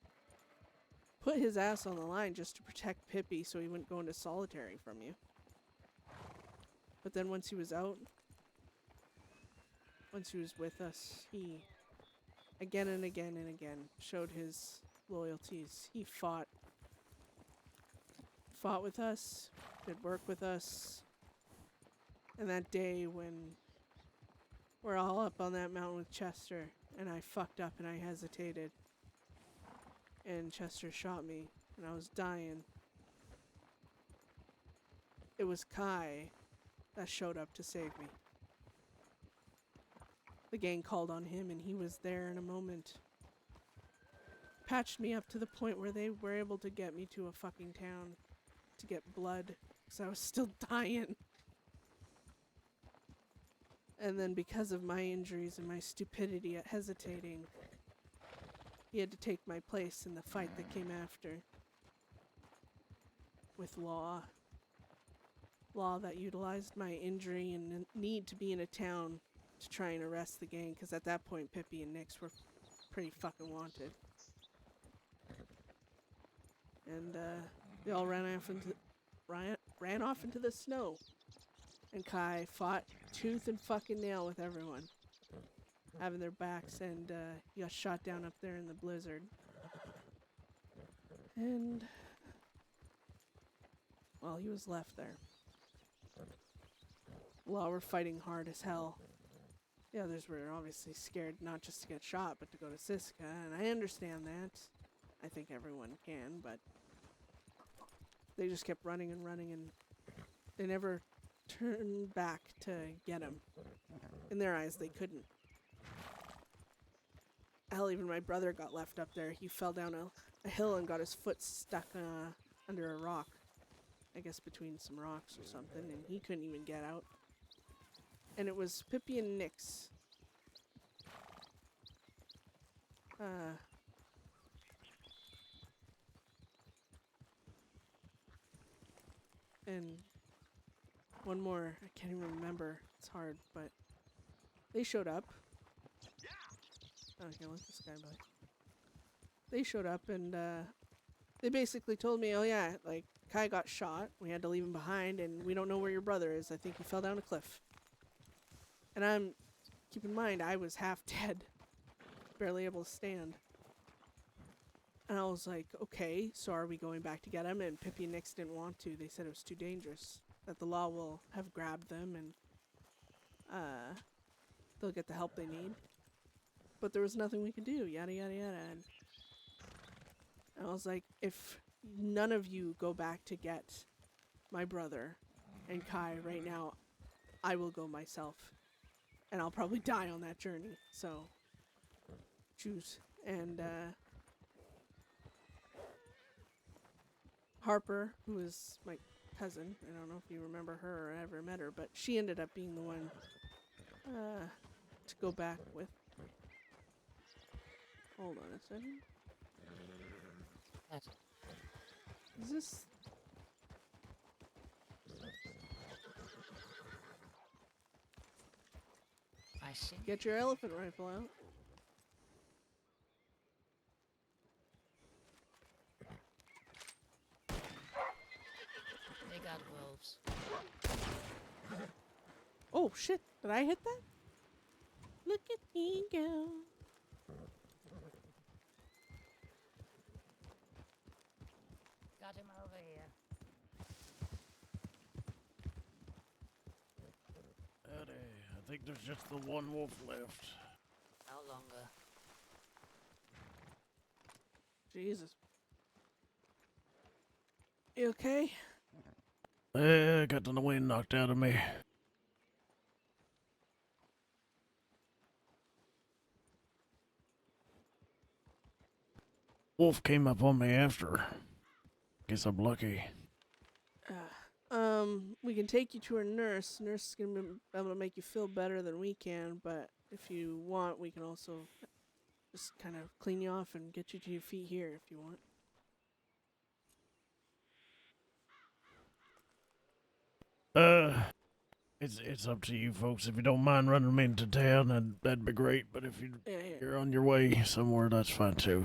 put his ass on the line just to protect Pippi so he wouldn't go into solitary from you. But then once he was out, once he was with us, he again and again and again showed his loyalties. He fought with us, did work with us. And that day when we're all up on that mountain with Chester and I fucked up and I hesitated and Chester shot me and I was dying, it was Kai that showed up to save me. The gang called on him and he was there in a moment. Patched me up to the point where they were able to get me to a fucking town to get blood because I was still dying. And then because of my injuries and my stupidity at hesitating, he had to take my place in the fight that came after. With Law. Law that utilized my injury and need to be in a town to try and arrest the gang, because at that point Pippi and Nix were pretty fucking wanted. And they all ran off into the snow. And Kai fought tooth and fucking nail with everyone, having their backs, and he got shot down up there in the blizzard. And well, he was left there. Law were fighting hard as hell. The others were obviously scared not just to get shot, but to go to Siska, and I understand that. I think everyone can, but they just kept running and running, and they never turned back to get him. In their eyes, they couldn't. Hell, even my brother got left up there. He fell down a hill and got his foot stuck under a rock. I guess between some rocks or something, and he couldn't even get out. And it was Pippi and Nix. And one more, I can't even remember. It's hard, but they showed up. Okay, let this guy by. They showed up and they basically told me, oh yeah, like Kai got shot. We had to leave him behind, and we don't know where your brother is. I think he fell down a cliff. And keep in mind, I was half dead, barely able to stand. And I was like, okay, so are we going back to get him? And Pippi and Nix didn't want to. They said it was too dangerous, that the law will have grabbed them and they'll get the help they need. But there was nothing we could do, yada, yada, yada. And I was like, if none of you go back to get my brother and Kai right now, I will go myself. And I'll probably die on that journey, so choose. And Harper, who is my cousin, I don't know if you remember her or ever met her, but she ended up being the one to go back with. Hold on a second. Yes. Is this... I see. Get your elephant rifle out. They got wolves. Oh shit! Did I hit that? Look at me go. Got him over here. Howdy. I think there's just the one wolf left. No longer. Jesus. You okay? I got the wind knocked out of me. Wolf came up on me after. Guess I'm lucky. We can take you to a nurse. Nurse is gonna be able to make you feel better than we can, but if you want, we can also just kind of clean you off and get you to your feet here if you want. It's up to you folks. If you don't mind running me into town, that'd be great. But if Yeah, you're on your way somewhere, that's fine too.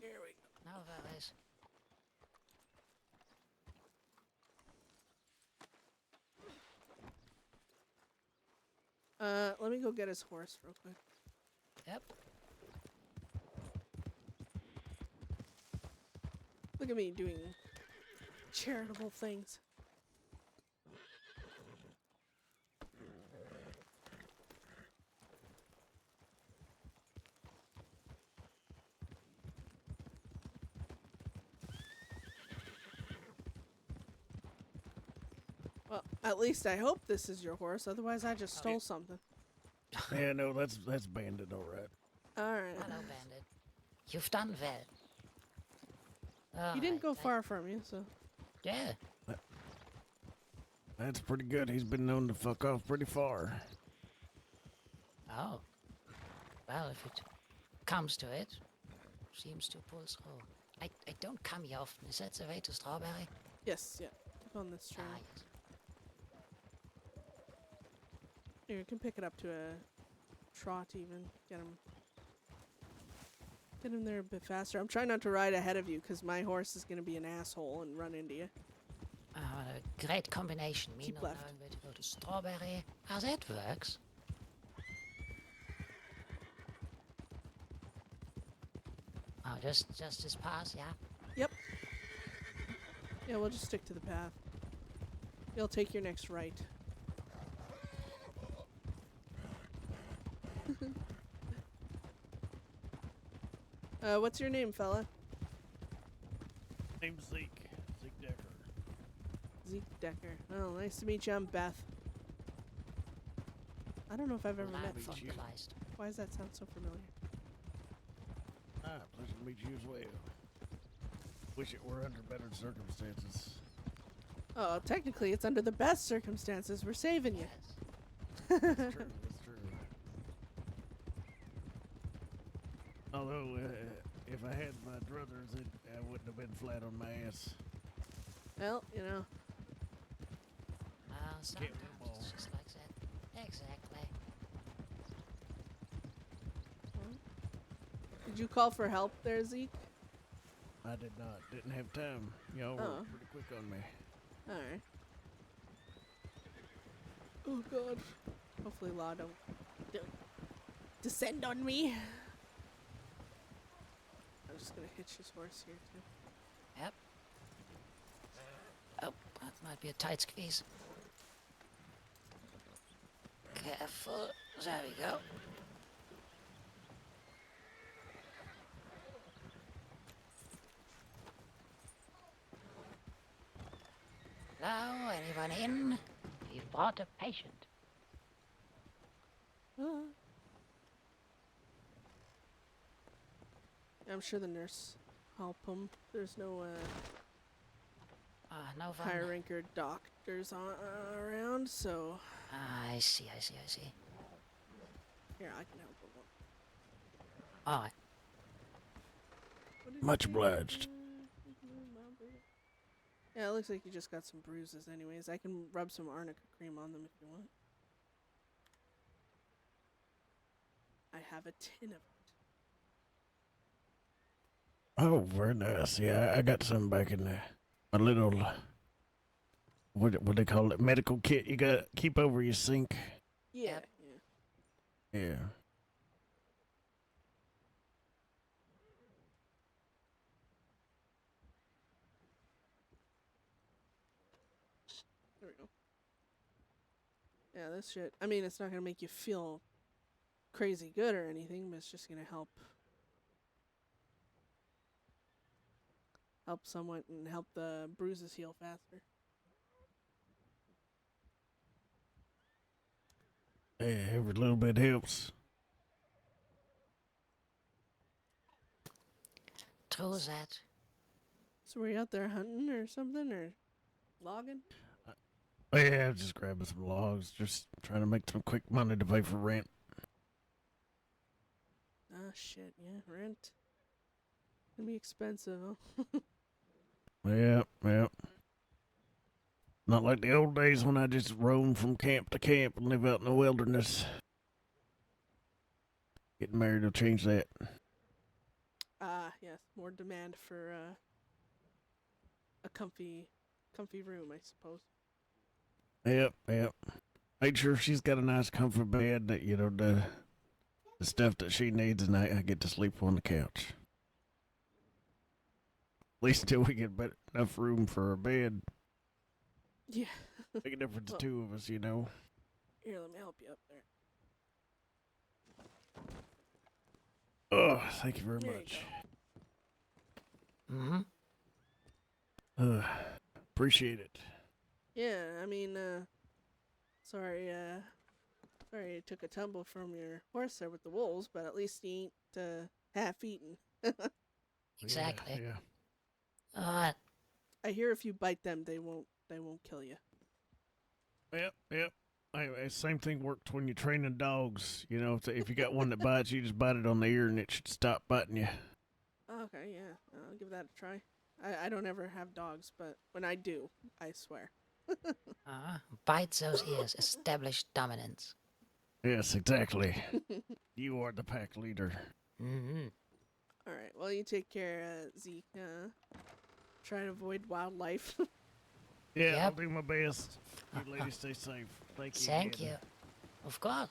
Here we go. No worries. Let me go get his horse real quick. Yep. Look at me doing charitable things. Well, at least I hope this is your horse. Otherwise, I just stole something. Yeah, no, that's Bandit, all right. All right. Hello, Bandit. You've done well. He didn't go Alright, far from you, so. Yeah. That's pretty good. He's been known to fuck off pretty far. Oh. Well, if it comes to it, seems to pull through. I don't come here often. Is that the way to Strawberry? Yes, yeah. Keep on this trail. Ah, yes. Here, you can pick it up to a trot even. Get him there a bit faster. I'm trying not to ride ahead of you because my horse is going to be an asshole and run into you. What a great combination. Me Keep not left. knowing where to go to Strawberry. How that works. Oh, just this pass, yeah? Yep. Yeah, we'll just stick to the path. You'll take your next right. What's your name, fella? Name's Zeke. Zeke Decker. Zeke Decker. Oh, nice to meet you. I'm Beth. I don't know if I've ever Well, met I'm you. von Kleist. Why does that sound so familiar? Pleasure to meet you as well. Wish it were under better circumstances. Oh, technically, it's under the best circumstances. We're saving you. Yes. That's true. That's true. Although, if I had my druthers, I wouldn't have been flat on my ass. Well, you know. Sometimes win 'em all. it's just like that. Exactly. Did you call for help there, Zeke? I did not. Didn't have time. Y'all were Oh. pretty quick on me. Alright. Oh, God. Hopefully Law don't descend on me. I'm just gonna hitch his horse here, too. Yep. Oh, that might be a tight squeeze. Careful. There we go. Hello, anyone in? We've brought a patient. I'm sure the nurse help him. There's no No one. higher ranker doctors around, so I see. here I can help him. Alright. What did Much you say? obliged. Yeah, it looks like you just got some bruises anyways. I can rub some arnica cream on them if you want. I have a tin of it. Oh, very nice. Yeah, I got some back in there. A little, what they call it, medical kit you got to keep over your sink. Yeah, Yep. yeah. Yeah. There we go. Yeah, this shit. I mean, it's not gonna make you feel crazy good or anything, but it's just gonna help somewhat and help the bruises heal faster. Yeah, every little bit helps. True that. So were you out there hunting or something or logging? Oh, yeah, I was just grabbing some logs, just trying to make some quick money to pay for rent. Ah, shit, yeah, rent. Gonna be expensive, huh? Yeah, yeah. Not like the old days when I just roamed from camp to camp and live out in the wilderness. Getting married will change that. Ah, yes, more demand for a comfy room, I suppose. Yep, yep. Make sure she's got a nice comfort bed that, you know, the stuff that she needs, and I get to sleep on the couch. At least until we get enough room for a bed. Yeah. Make a difference, Well, the two of us, you know. Here, let me help you up there. Oh, thank you very There you much. Mm-hmm. Appreciate it. Yeah, I mean, sorry you took a tumble from your horse there with the wolves, but at least you ain't half-eaten. Exactly. Yeah. I hear if you bite them, they won't kill you. Yep, yep. Anyway, same thing worked when you're training dogs. You know, if you got one that bites, you just bite it on the ear and it should stop biting you. Okay, yeah, I'll give that a try. I don't ever have dogs, but when I do, I swear. Bite those ears. Establish dominance. Yes, exactly. You are the pack leader. Mm-hmm. All right, well, you take care, Zeke. Try to avoid wildlife. Yeah, Yep. I'll do my best. You ladies stay safe. Thank you. Thank again. you. Of course.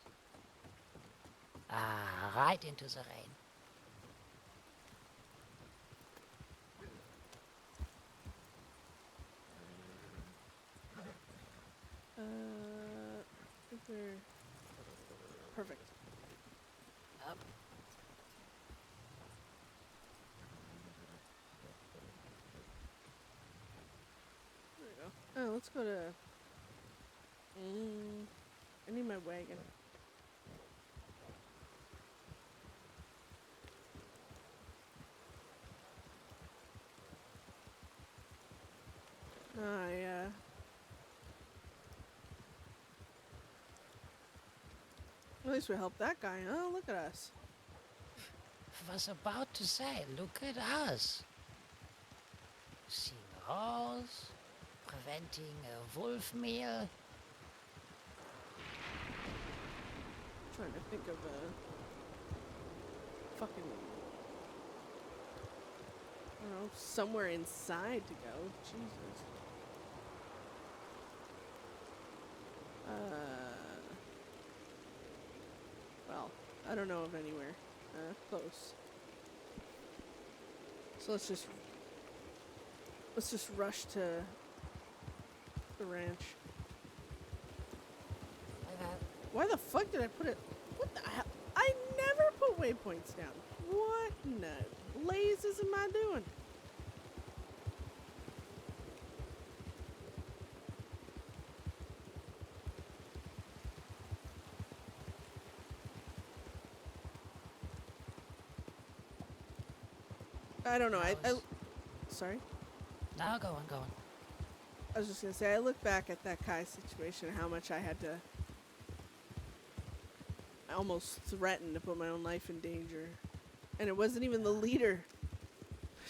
Right into the rain. I think we're perfect. Up. There we go. Oh, let's go to. I need my wagon. At least we helped that guy, huh? Look at us. Was about to say, look at us. Seeing a horse, preventing a wolf meal. Trying to think of a fucking, I don't know, somewhere inside to go. Jesus. Well, I don't know of anywhere close. So let's just rush to the ranch. Why the fuck did I put it? What the hell? I never put waypoints down. What in the blazes am I doing? I don't know. I sorry. No, go on, go on. I was just gonna say, I look back at that Kai situation, how much I had to, I almost threatened to put my own life in danger. And it wasn't even the leader.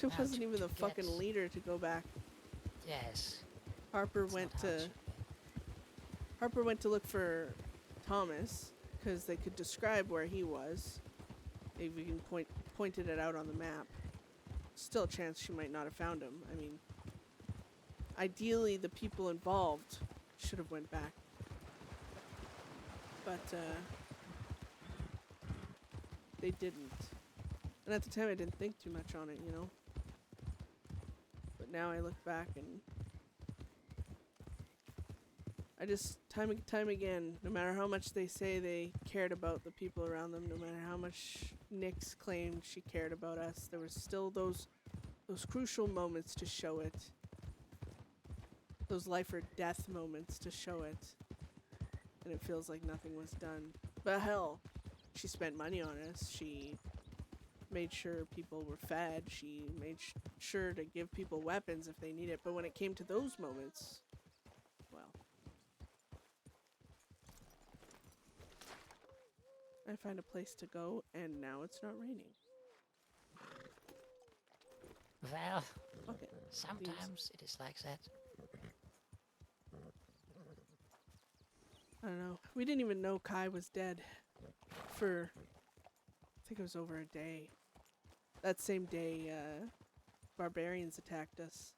It wasn't even the fucking leader to go back. Yes. Harper went to look for Thomas, because they could describe where he was. If we can pointed it out on the map. Still a chance she might not have found him. I mean, ideally the people involved should have went back. But they didn't. And at the time I didn't think too much on it, you know. But now I look back and I just, time again, no matter how much they say they cared about the people around them, no matter how much Nyx claimed she cared about us, there was still those crucial moments to show it. Those life or death moments to show it. And it feels like nothing was done. But hell, she spent money on us. She made sure people were fed. She made sure to give people weapons if they need it. But when it came to those moments, well, I find a place to go, and now it's not raining. Well, Okay. sometimes it is like that. I don't know. We didn't even know Kai was dead for, I think it was over a day. That same day, barbarians attacked us.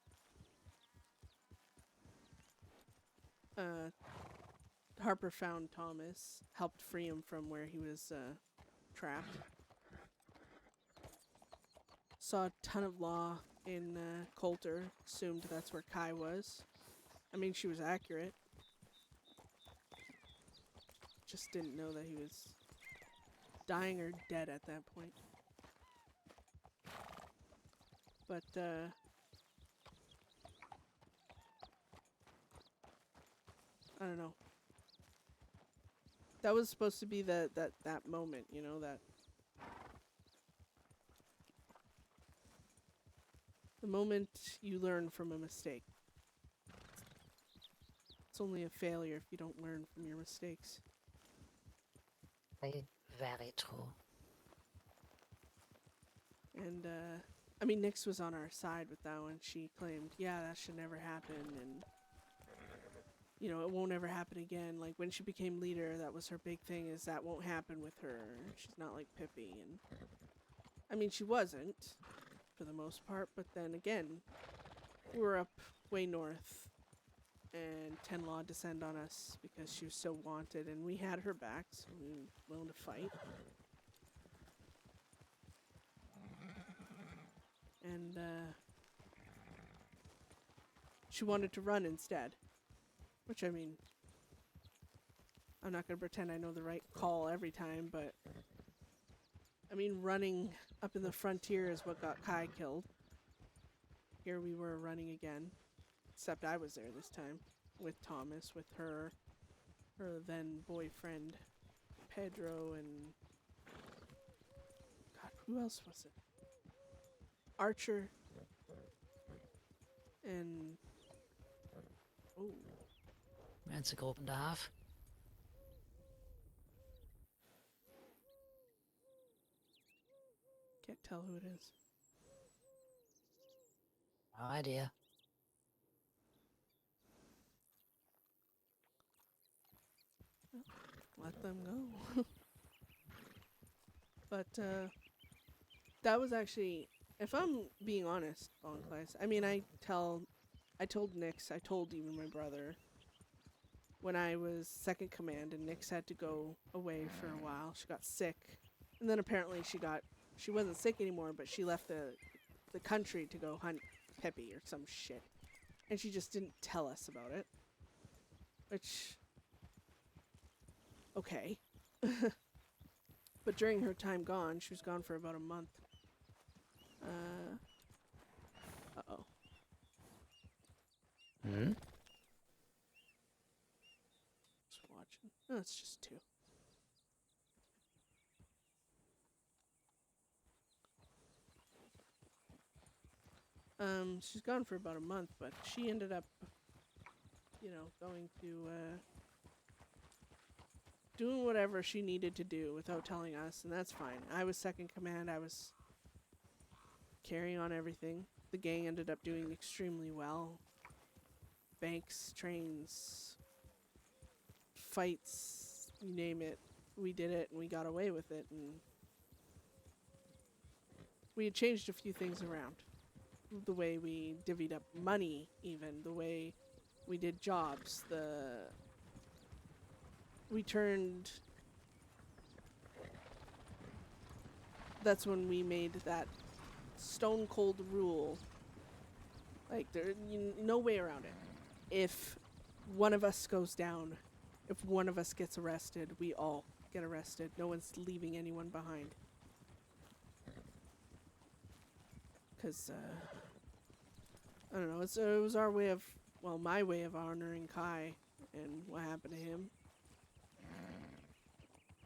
Harper found Thomas, helped free him from where he was trapped. Saw a ton of law in Coulter, assumed that's where Kai was. I mean, she was accurate. Just didn't know that he was dying or dead at that point. But, I don't know. That was supposed to be that moment, you know, that the moment you learn from a mistake. It's only a failure if you don't learn from your mistakes. Very true. And, I mean, Nyx was on our side with that one. She claimed, yeah, that should never happen, and, you know, it won't ever happen again. Like, when she became leader, that was her big thing, is that won't happen with her. She's not like Pippi, and, I mean, she wasn't, for the most part, but then again, we're up way north, and 10 Law descend on us because she was so wanted, and we had her back, so we were willing to fight. And, she wanted to run instead. Which, I mean, I'm not going to pretend I know the right call every time, but I mean, running up in the frontier is what got Kai killed. Here we were running again, except I was there this time with Thomas, with her then boyfriend, Pedro, and God, who else was it? Archer, and oh. Mensen groep in de haaf. Can't tell who it is. No idea. Let them go. But that was actually, if I'm being honest, Bonclays, I mean, I told Nyx, I told even my brother when I was second command and Nyx had to go away for a while. She got sick, and then apparently she wasn't sick anymore, but she left the country to go hunt Pippi or some shit, and she just didn't tell us about it, which, okay. But during her time gone, she was gone for about a month. Uh-oh. Hmm? Just watching. Oh, it's just two. She's gone for about a month, but she ended up, you know, going to, doing whatever she needed to do without telling us, and that's fine. I was second command. I was carrying on everything. The gang ended up doing extremely well. Banks, trains, fights, you name it. we did it and we got away with it, and we had changed a few things around. The way we divvied up money, even the way we did jobs, we turned. That's when we made that stone cold rule. Like, there's no way around it. If one of us goes down, if one of us gets arrested, we all get arrested. No one's leaving anyone behind. Because, I don't know, it was our way of, well, my way of honoring Kai and what happened to him.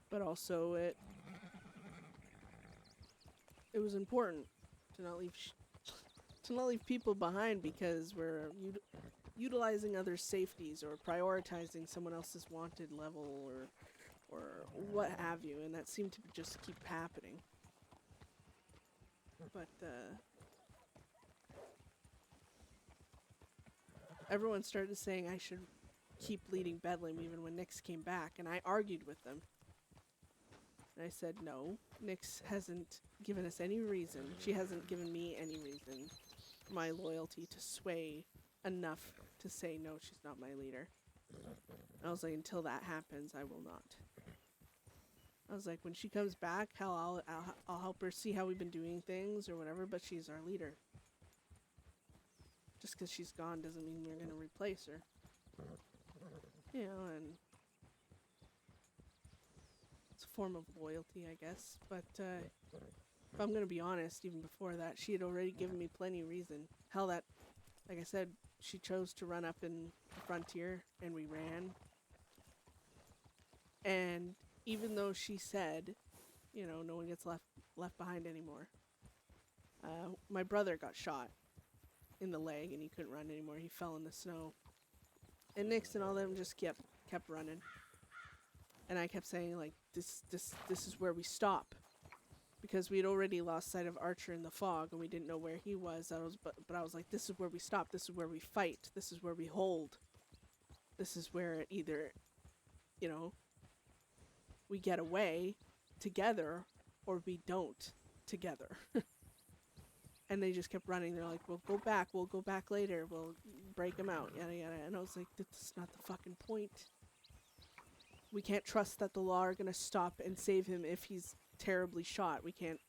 But also it was important to not leave people behind because we're utilizing other safeties or prioritizing someone else's wanted level or what have you, and that seemed to just keep happening. But everyone started saying I should keep leading Bedlam even when Nyx came back, and I argued with them. And I said, no, Nyx hasn't given us any reason. She hasn't given me any reason for my loyalty to sway enough to say, no, she's not my leader. And I was like, until that happens, I will not. I was like, when she comes back, hell, I'll help her see how we've been doing things or whatever, but she's our leader. Just because she's gone doesn't mean we're going to replace her. You know, and it's a form of loyalty, I guess. But if I'm going to be honest, even before that, she had already given me plenty of reason. Hell, that, like I said, she chose to run up in the frontier, and we ran. And even though she said, you know, no one gets left behind anymore, my brother got shot in the leg, and he couldn't run anymore. He fell in the snow. And Nyx and all them just kept running. And I kept saying, like, this is where we stop. Because we had already lost sight of Archer in the fog, and we didn't know where he was. But I was like, this is where we stop. This is where we fight. This is where we hold. This is where either, you know, we get away together, or we don't together. And they just kept running. They're like, we'll go back later. We'll break him out, yada yada. And I was like, that's not the fucking point. We can't trust that the law are going to stop and save him if he's terribly shot. We can't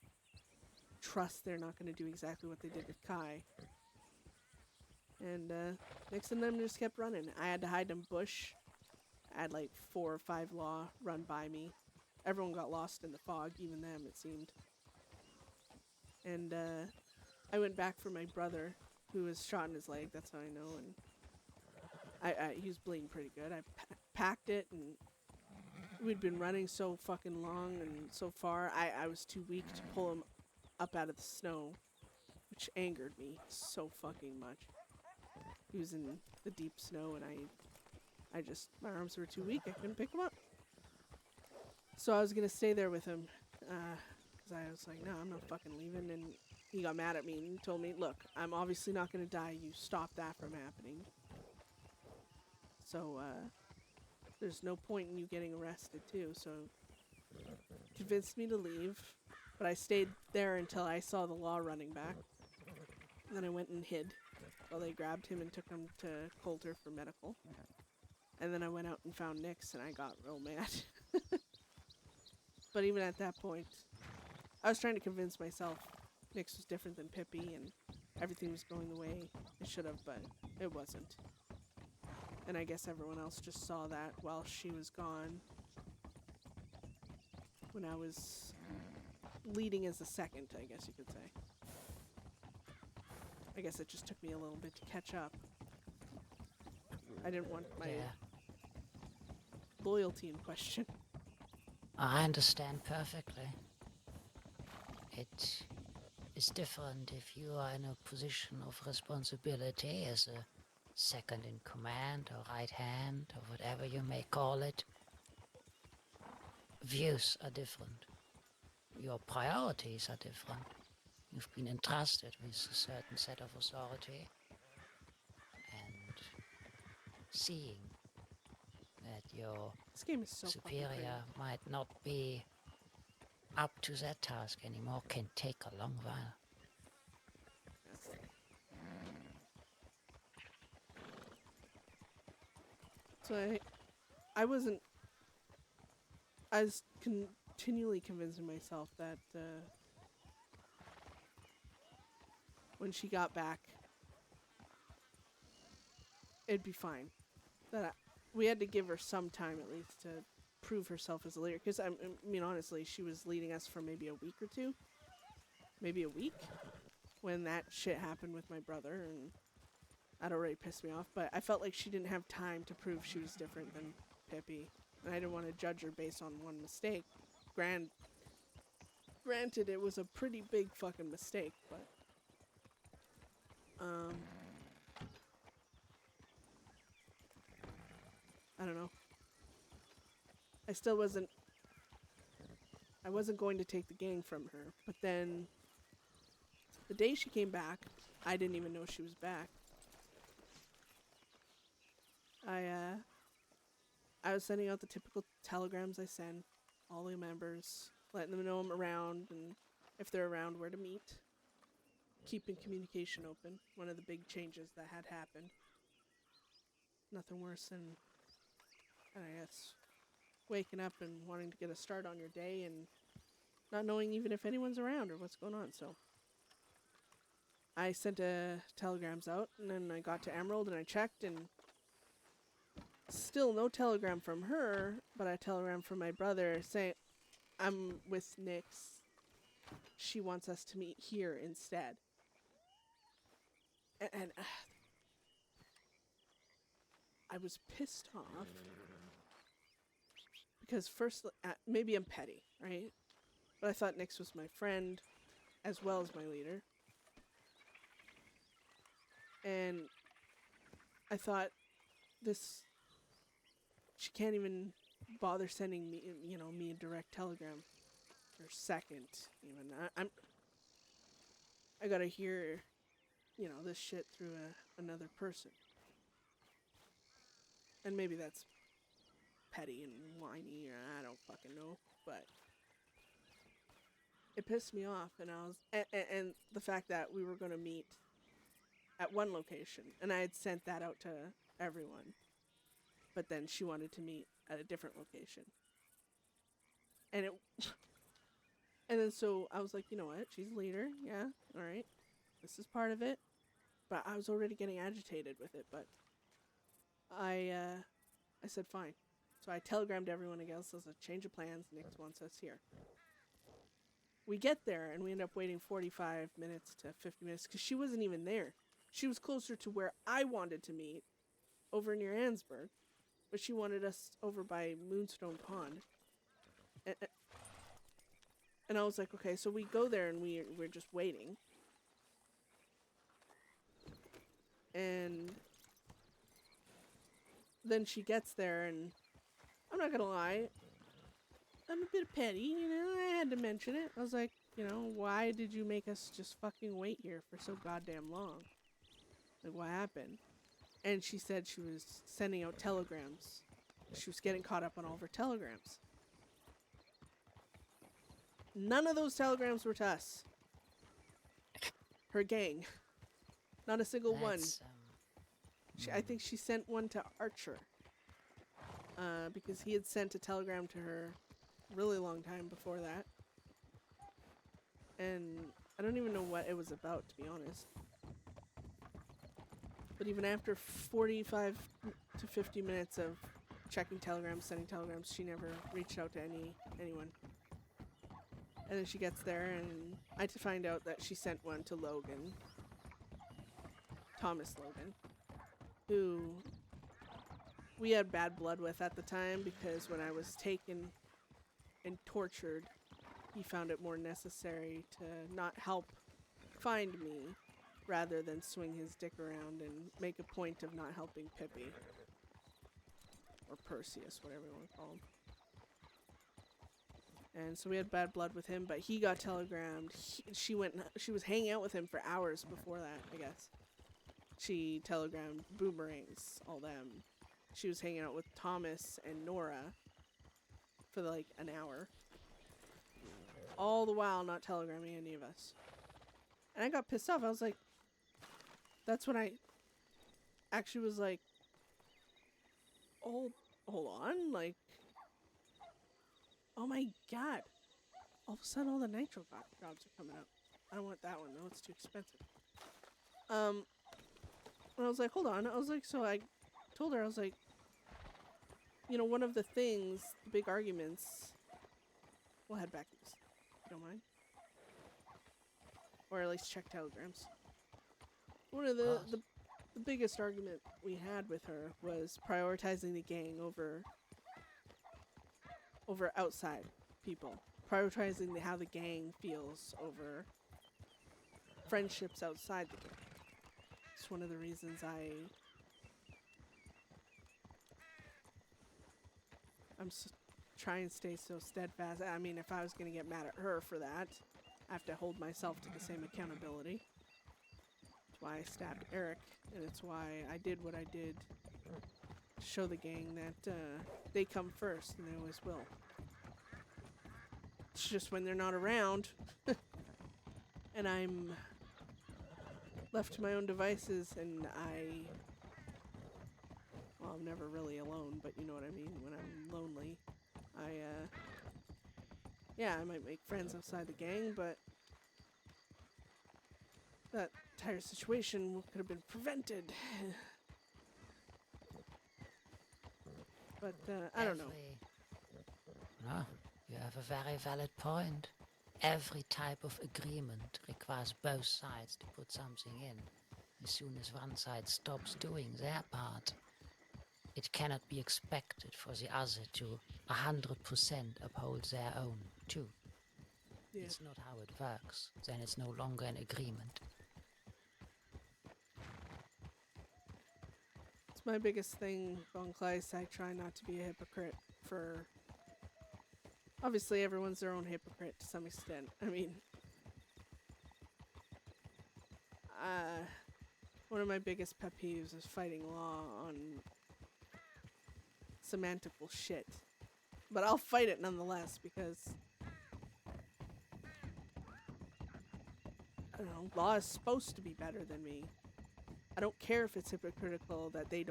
trust they're not going to do exactly what they did with Kai. And Nyx and them just kept running. I had to hide in bush. I had like 4 or 5 law run by me. Everyone got lost in the fog, even them, it seemed. And I went back for my brother, who was shot in his leg. That's how I know. And he was bleeding pretty good. I packed it, and we'd been running so fucking long and so far. I was too weak to pull him up out of the snow, which angered me so fucking much. He was in the deep snow, and my arms were too weak. I couldn't pick him up. So I was gonna stay there with him, because I was like, no, I'm not fucking leaving. And he got mad at me and told me, look, I'm obviously not gonna die. You stop that from happening. So, there's no point in you getting arrested too. So, convinced me to leave, but I stayed there until I saw the law running back. And then I went and hid while they grabbed him and took him to Coulter for medical. And then I went out and found Nyx, and I got real mad. But even at that point, I was trying to convince myself Nyx was different than Pippi, and everything was going the way it should have, but it wasn't. And I guess everyone else just saw that while she was gone. When I was leading as a second, I guess you could say. I guess it just took me a little bit to catch up. I didn't want my loyalty in question. I understand perfectly. It is different if you are in a position of responsibility as a second in command or right hand or whatever you may call it. Views are different. Your priorities are different. You've been entrusted with a certain set of authority, and seeing that your This game is so fucking pretty. superior might not be up to that task anymore can take a long while. So I wasn't. I was continually convincing myself that when she got back, it'd be fine. That we had to give her some time at least to prove herself as a leader. Because I mean, honestly, she was leading us for maybe a week or two, maybe a week, when that shit happened with my brother, and that already pissed me off. But I felt like she didn't have time to prove she was different than Pippi, and I didn't want to judge her based on one mistake. Granted, it was a pretty big fucking mistake, but I don't know. I wasn't going to take the gang from her, but then the day she came back, I didn't even know she was back. I was sending out the typical telegrams I send all the members, letting them know I'm around, and if they're around, where to meet. Keeping communication open. One of the big changes that had happened. Nothing worse than, I guess, waking up and wanting to get a start on your day and not knowing even if anyone's around or what's going on. So I sent telegrams out, and then I got to Emerald and I checked, and still no telegram from her, but a telegram from my brother saying, I'm with Nyx. She wants us to meet here instead. And I was pissed off because first, maybe I'm petty, right? But I thought Nyx was my friend as well as my leader. And I thought she can't even bother sending me, me a direct telegram or second even. I gotta hear, this shit through another person. And maybe that's petty and whiny, or I don't fucking know, but it pissed me off, and and the fact that we were gonna meet at one location, and I had sent that out to everyone, but then she wanted to meet at a different location, and then so I was like, you know what, she's a leader, yeah, all right, this is part of it, but I was already getting agitated with it, but I said fine, so I telegrammed everyone else as a change of plans. Nyx wants us here. We get there and we end up waiting 45 minutes to 50 minutes because she wasn't even there. She was closer to where I wanted to meet, over near Ansburg, but she wanted us over by Moonstone Pond. And I was like, okay, so we go there and we're just waiting. And then she gets there, and I'm not gonna lie, I'm a bit petty, I had to mention it. I was like, why did you make us just fucking wait here for so goddamn long? Like, what happened? And she said she was sending out telegrams. She was getting caught up on all of her telegrams. None of those telegrams were to us. Her gang. Not a single one. I think she sent one to Archer. Because he had sent a telegram to her a really long time before that. And I don't even know what it was about, to be honest. But even after 45 to 50 minutes of checking telegrams, sending telegrams, she never reached out to anyone. And then she gets there, and I find out that she sent one to Logan. Thomas Logan. Who we had bad blood with at the time, because when I was taken and tortured, he found it more necessary to not help find me rather than swing his dick around and make a point of not helping Pippi. Or Perseus, whatever you want to call him. And so we had bad blood with him, but he got telegrammed. She was hanging out with him for hours before that, I guess. She telegrammed Boomerangs, all them. she was hanging out with Thomas and Nora for like an hour. All the while not telegramming any of us. And I got pissed off. I was like, that's when I actually was like, hold on, like, oh my god. All of a sudden all the nitro jobs are coming up. I don't want that one though, it's too expensive. And I was like, hold on. I was like, so I told her, I was like, you know, one of the things, the big arguments, we'll head back east, if you don't mind. Or at least check telegrams. One of the biggest argument we had with her was prioritizing the gang over outside people. Prioritizing how the gang feels over friendships outside the gang. It's one of the reasons I'm trying to stay so steadfast. I mean, if I was going to get mad at her for that, I have to hold myself to the same accountability. That's why I stabbed Eric, and it's why I did what I did to show the gang that they come first, and they always will. It's just when they're not around, and I'm left to my own devices, and I'm never really alone, but you know what I mean, when I'm lonely, I might make friends outside the gang, but that entire situation could have been prevented. But, I don't know. No, you have a very valid point. Every type of agreement requires both sides to put something in. As soon as one side stops doing their part, it cannot be expected for the other to 100% uphold their own too. Yeah. It's not how it works. Then it's no longer an agreement. It's my biggest thing, Von Kleist. I try not to be a hypocrite for... Obviously, everyone's their own hypocrite to some extent. I mean... one of my biggest pet peeves is fighting law on semantical shit. But I'll fight it nonetheless because... I don't know, law is supposed to be better than me. I don't care if it's hypocritical that they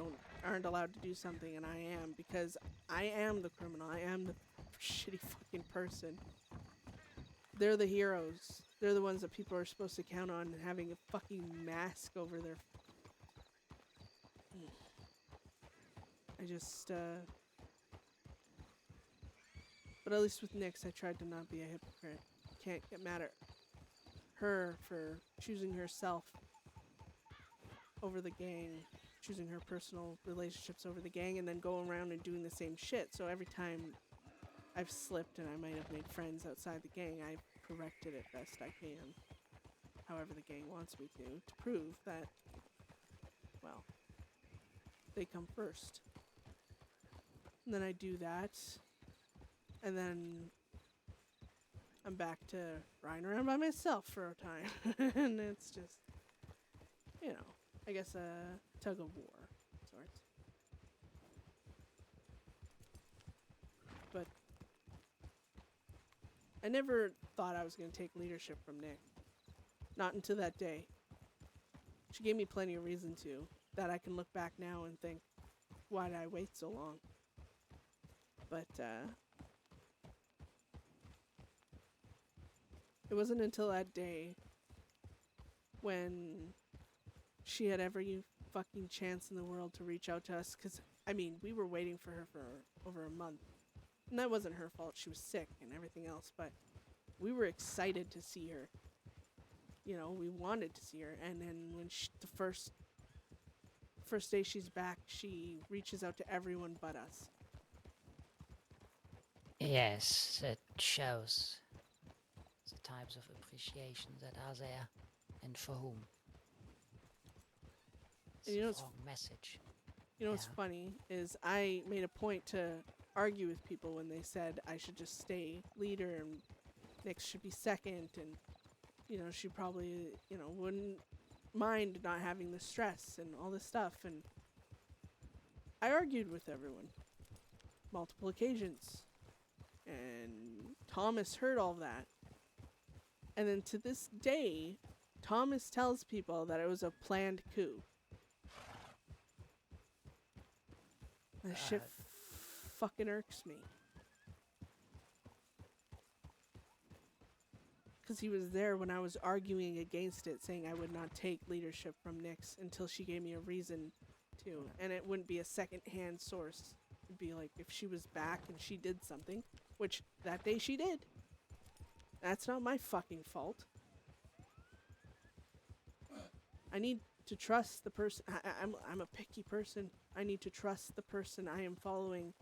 aren't allowed to do something and I am, because I am the criminal. I am the shitty fucking person. They're the heroes. They're the ones that people are supposed to count on having a fucking mask over their... I just, But at least with Nyx, I tried to not be a hypocrite. Can't get mad at her for choosing herself over the gang, choosing her personal relationships over the gang, and then going around and doing the same shit. So every time I've slipped and I might have made friends outside the gang, I've corrected it best I can, however the gang wants me to prove that, well, they come first. And then I do that, and then I'm back to riding around by myself for a time. And it's just, you know, I guess a tug of war of sorts. But I never thought I was going to take leadership from Nick. Not until that day. She gave me plenty of reason to, that I can look back now and think, why did I wait so long? But, it wasn't until that day when she had every fucking chance in the world to reach out to us, because, I mean, we were waiting for her for over a month. And that wasn't her fault. She was sick and everything else, but we were excited to see her. You know, we wanted to see her. And then when the first day she's back, she reaches out to everyone but us. Yes, it shows the types of appreciation that are there and for whom. It's And you know a what's strong message. You know what's funny is I made a point to argue with people when they said I should just stay leader and Nyx should be second, and you know, she probably, you know, wouldn't mind not having the stress and all this stuff. And I argued with everyone. Multiple occasions. And Thomas heard all that. And then to this day, Thomas tells people that it was a planned coup. That shit fucking irks me. Because he was there when I was arguing against it, saying I would not take leadership from Nyx until she gave me a reason to. And it wouldn't be a second-hand source. It'd be like if she was back and she did something, which that day she did. That's not my fucking fault. I need to trust the person. I'm a picky person. I need to trust the person I am following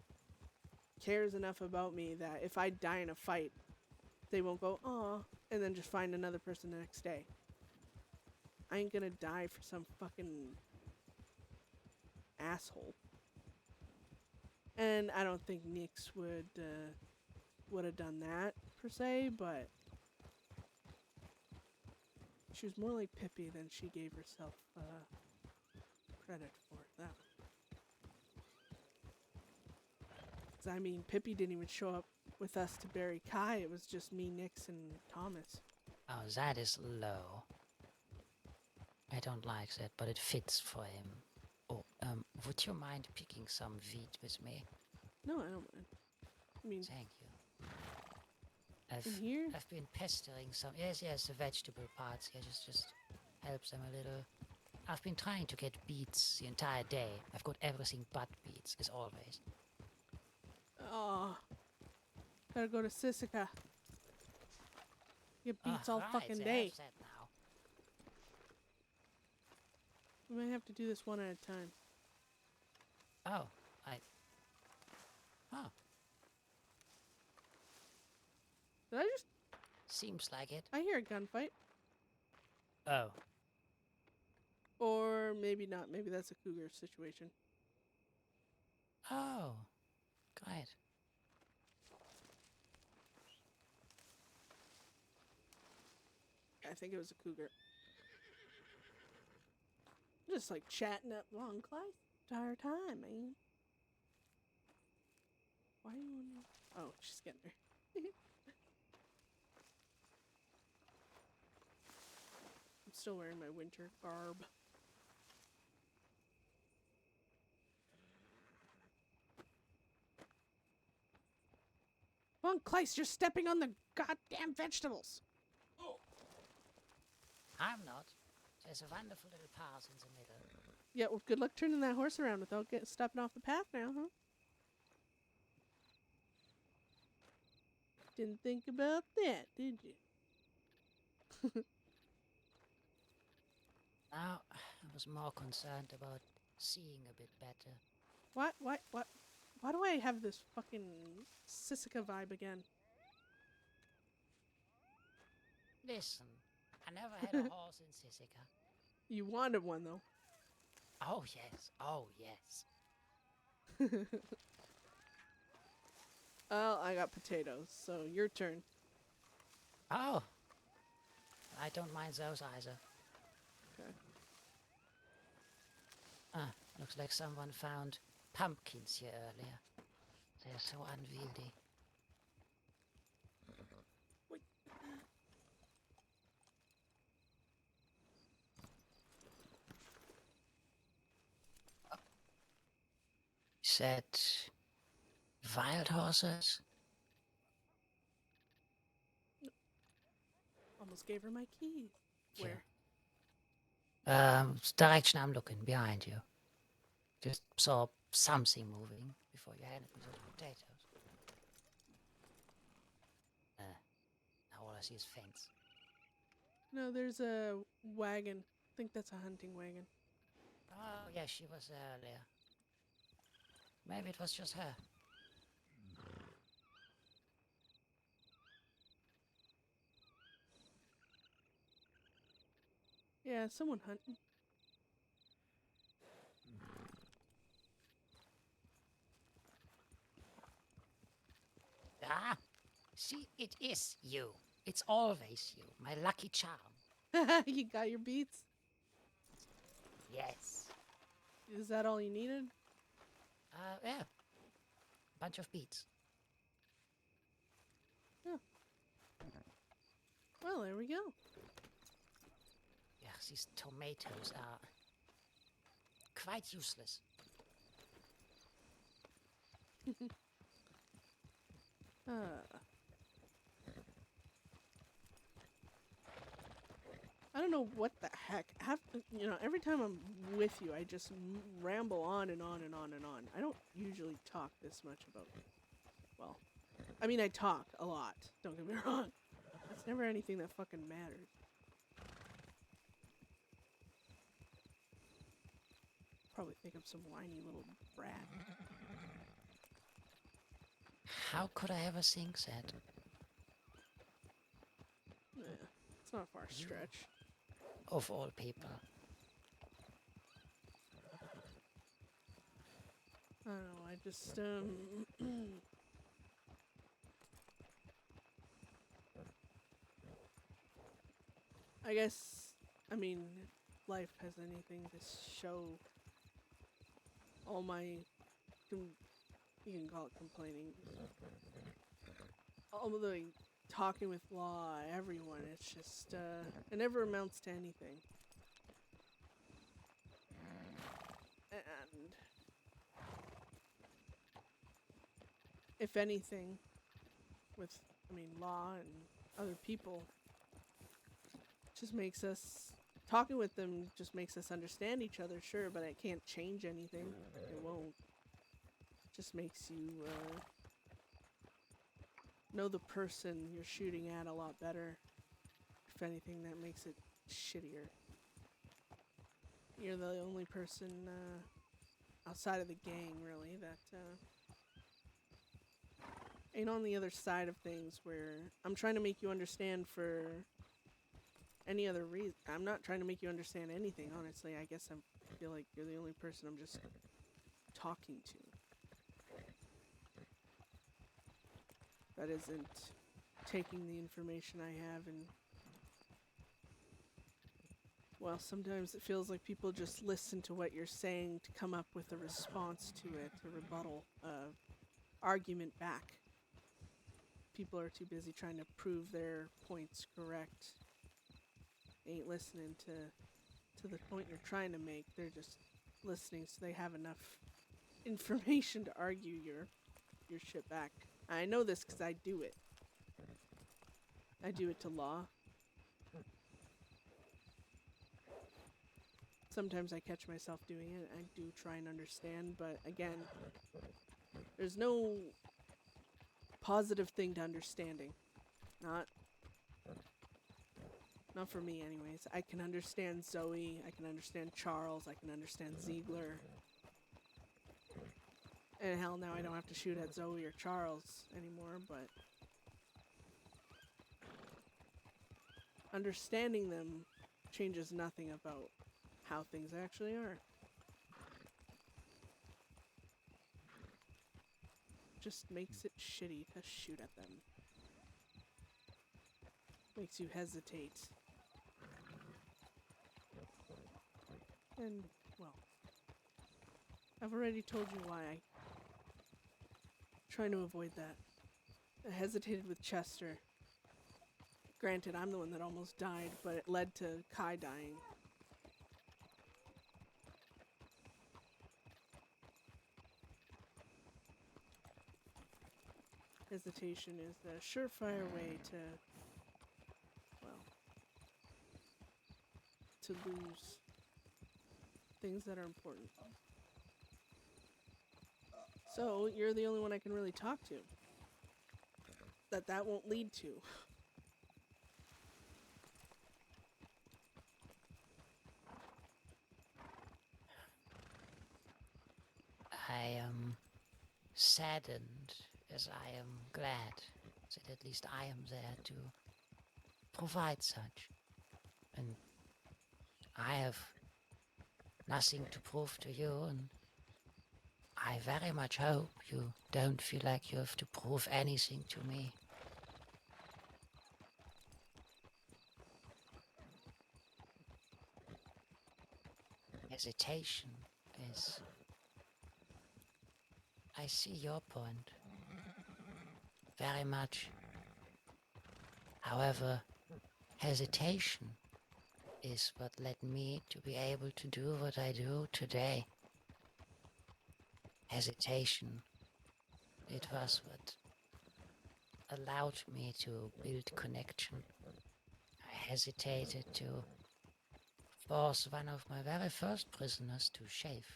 cares enough about me that if I die in a fight, they won't go, aw, and then just find another person the next day. I ain't gonna die for some fucking asshole. And I don't think Nyx would have done that, per se, but she was more like Pippi than she gave herself credit for that. Because, I mean, Pippi didn't even show up with us to bury Kai. It was just me, Nyx, and Thomas. Oh, that is low. I don't like that, but it fits for him. Oh, would you mind picking some wheat with me? No, I don't mind. I mean, Thank you. in here? I've been pestering some. Yes, the vegetable parts here just helps them a little. I've been trying to get beets the entire day. I've got everything but beets, as always. Oh, gotta go to Sisika. Get beats all right, fucking they day. have that now. We might have to do this one at a time. Oh, Did I just... Seems like it. I hear a gunfight. Oh. Or maybe not. Maybe that's a cougar situation. Oh. Great. I think it was a cougar. Just like chatting up long Clyde entire time, man. Why do you want to... Oh, she's getting there. I'm still wearing my winter garb. Von Kleist, you're stepping on the goddamn vegetables. I'm not. There's a wonderful little path in the middle. Yeah, well, good luck turning that horse around without stepping off the path now, huh? Didn't think about that, did you? Now, I was more concerned about seeing a bit better. What? Why do I have this fucking Sisika vibe again? Listen, I never had a horse in Sisika. You wanted one, though. Oh, yes. Well, I got potatoes, so your turn. Oh. I don't mind those either. Okay. Looks like someone found pumpkins here earlier. They're so unwieldy. Said wild horses? Almost gave her my keys. Where? Direction I'm looking, behind you. Just saw something moving before you handed me those potatoes. Now all I see is fence. No, there's a wagon. I think that's a hunting wagon. Oh, yeah, she was earlier. Maybe it was just her. Yeah, someone hunting. Ah! See, it is you. It's always you, my lucky charm. You got your beats? Yes. Is that all you needed? Yeah. Bunch of beets. Well, there we go. Yeah, these tomatoes are quite useless. I don't know what the heck. Every time I'm with you, I just ramble on and on and on and on. I don't usually talk this much about. Well, I mean, I talk a lot. Don't get me wrong. It's never anything that fucking matters. Probably think I'm some whiny little brat. How could I ever think that? Yeah, it's not a far stretch. Of all people. I don't know, I just, I guess, I mean, if life has anything to show all my, you can call it complaining, all the talking with law, everyone, it's just, it never amounts to anything. And if anything, with, law and other people, just makes us, talking with them just makes us understand each other, sure, but it can't change anything. It won't. It just makes you, know the person you're shooting at a lot better. If anything, that makes it shittier. You're the only person, outside of the gang, really, that, ain't on the other side of things where I'm trying to make you understand for any other reason. I'm not trying to make you understand anything, honestly. I guess I feel like you're the only person I'm just talking to. That isn't taking the information I have and... Well, sometimes it feels like people just listen to what you're saying to come up with a response to it, a rebuttal, argument back. People are too busy trying to prove their points correct. They ain't listening to the point you're trying to make. They're just listening so they have enough information to argue your shit back. I know this because I do it. I do it to law. Sometimes I catch myself doing it. I do try and understand, but again, there's no positive thing to understanding. Not for me anyways. I can understand Zoe, I can understand Charles, I can understand Ziegler. And hell, now I don't have to shoot at Zoe or Charles anymore, but understanding them changes nothing about how things actually are. Just makes it shitty to shoot at them. Makes you hesitate. And, well, I've already told you why I'm trying to avoid that. I hesitated with Chester. Granted, I'm the one that almost died, but it led to Kai dying. Hesitation is the surefire way to, well, to lose things that are important. So, you're the only one I can really talk to. That won't lead to. I am saddened as I am glad that at least I am there to provide such. And I have nothing to prove to you, and I very much hope you don't feel like you have to prove anything to me. Hesitation is I see your point. Very much. However, hesitation is what led me to be able to do what I do today. Hesitation. It was what allowed me to build connection. I hesitated to force one of my very first prisoners to shave.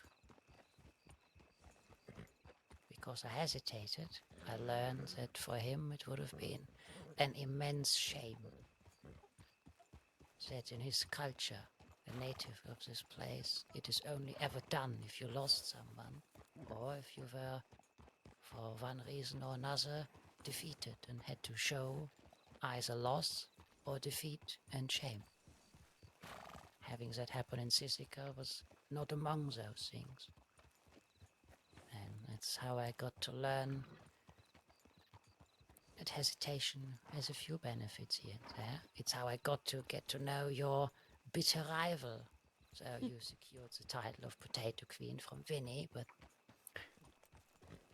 Because I hesitated, I learned that for him it would have been an immense shame. That in his culture, a native of this place, it is only ever done if you lost someone, or if you were, for one reason or another, defeated and had to show either loss or defeat and shame. Having that happen in Sisika was not among those things. And that's how I got to learn that hesitation has a few benefits here and there. It's how I got to get to know your bitter rival. So you secured the title of Potato Queen from Vinny, but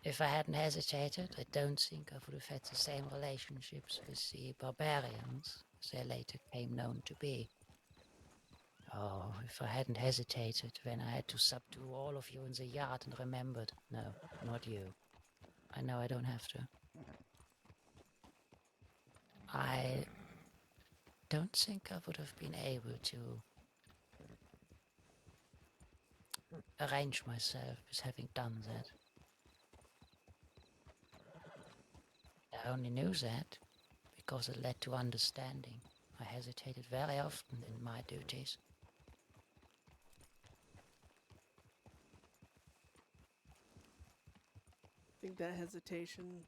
if I hadn't hesitated, I don't think I would have had the same relationships with the barbarians as they later came known to be. Oh, if I hadn't hesitated when I had to subdue all of you in the yard and remembered, no, not you. I know I don't have to. I don't think I would have been able to arrange myself as having done that. I only knew that because it led to understanding. I hesitated very often in my duties. I think that hesitation,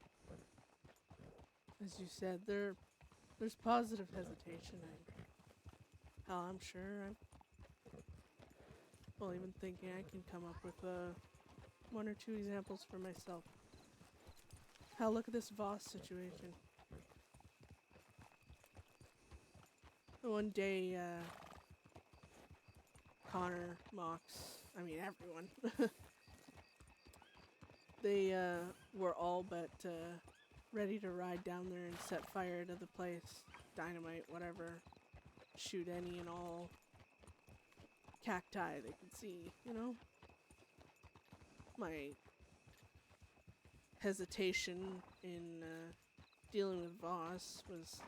as you said, there's positive hesitation. I'm sure well, even thinking I can come up with one or two examples for myself. Hell, look at this Voss situation. The one day, Connor, Mox, everyone, they were all but ready to ride down there and set fire to the place, dynamite, whatever, shoot any and all cacti they could see, My hesitation in dealing with Voss was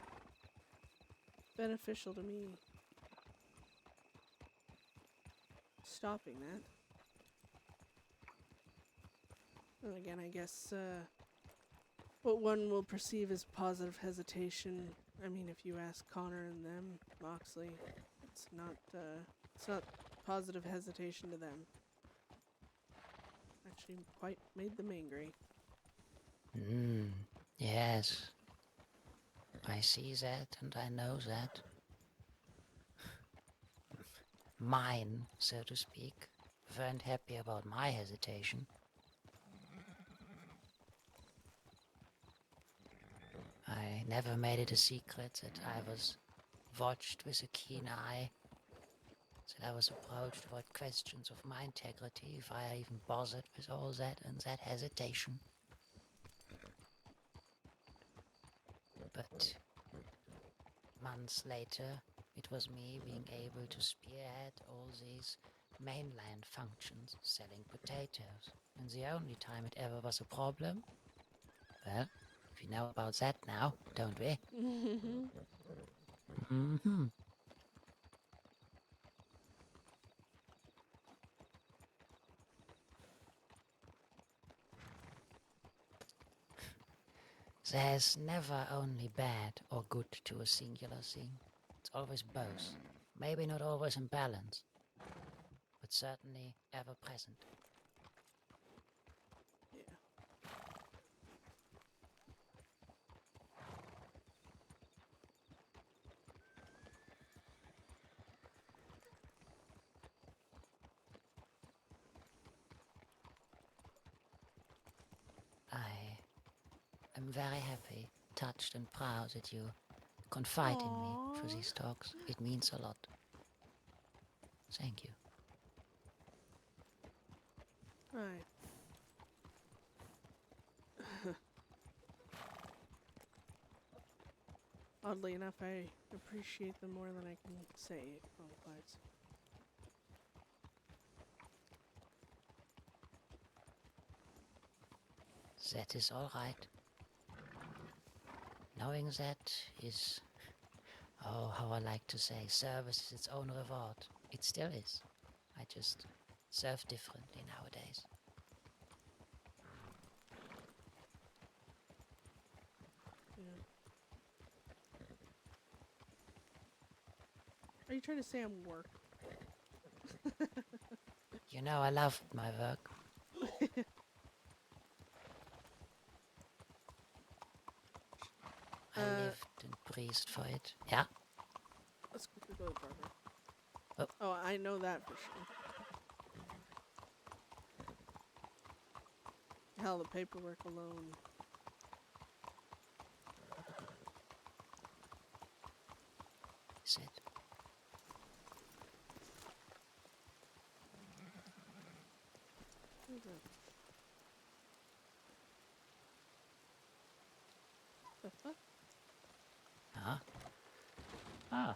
beneficial to me. Stopping that. And again, I guess what one will perceive as positive hesitation, if you ask Connor and them, Moxley, it's not positive hesitation to them. Actually quite made them angry. Yes. I see that and I know that. Mine, so to speak, weren't happy about my hesitation. I never made it a secret that I was watched with a keen eye, that I was approached about questions of my integrity if I even bothered with all that and that hesitation. But months later, it was me being able to spearhead all these mainland functions selling potatoes. And the only time it ever was a problem, well, we know about that now, don't we? Mm-hmm. There's never only bad or good to a singular thing. It's always both. Maybe not always in balance, but certainly ever present. Yeah. I'm very happy, touched and proud that you confide in me for these talks. It means a lot. Thank you. Right. Oddly enough, I appreciate them more than I can say it qualifies. That is all right. Knowing that is, oh, how I like to say, service is its own reward. It still is. I just serve differently nowadays. Yeah. Are you trying to say I'm work? You know, I love my work. I lived and breathed for it. Yeah? Let's quickly go to the barber. Oh. Oh, I know that for sure. Hell, the paperwork alone. Is it? Who's that? The fuck? Huh? Ah.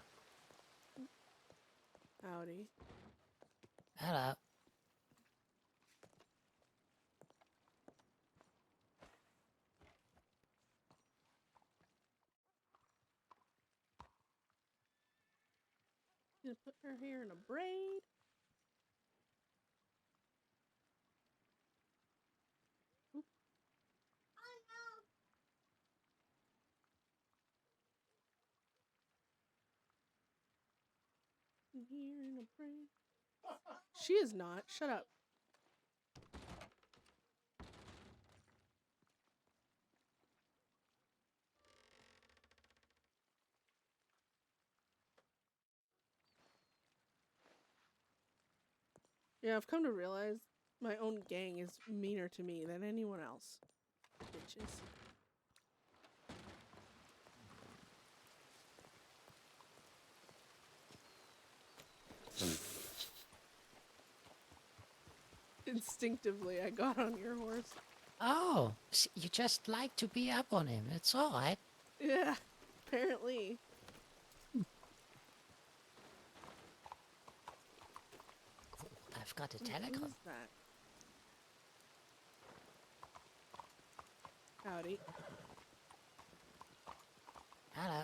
Howdy. Hello. Gonna put her hair in a braid. Oop. Hair in a braid. She is not. Shut up. Yeah, I've come to realize my own gang is meaner to me than anyone else. Bitches. Instinctively, I got on your horse. Oh, you just like to be up on him. It's all right. Yeah, apparently. Cool. I've got a Who's telegram. that? Howdy. Hello.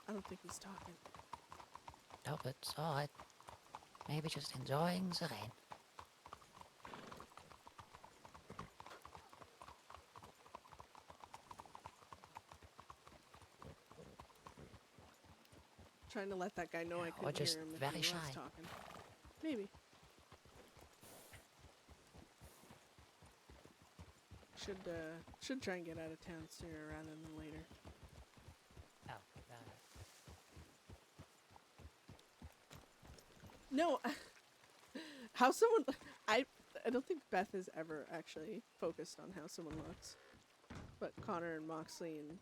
I don't think he's talking. No, but it's all right. Maybe just enjoying the rain. Trying to let that guy know I Or couldn't just hear him if very he was shy. talking. Maybe. Should try and get out of town sooner rather than later. Oh, No, how someone I don't think Beth has ever actually focused on how someone looks. But Connor and Moxley and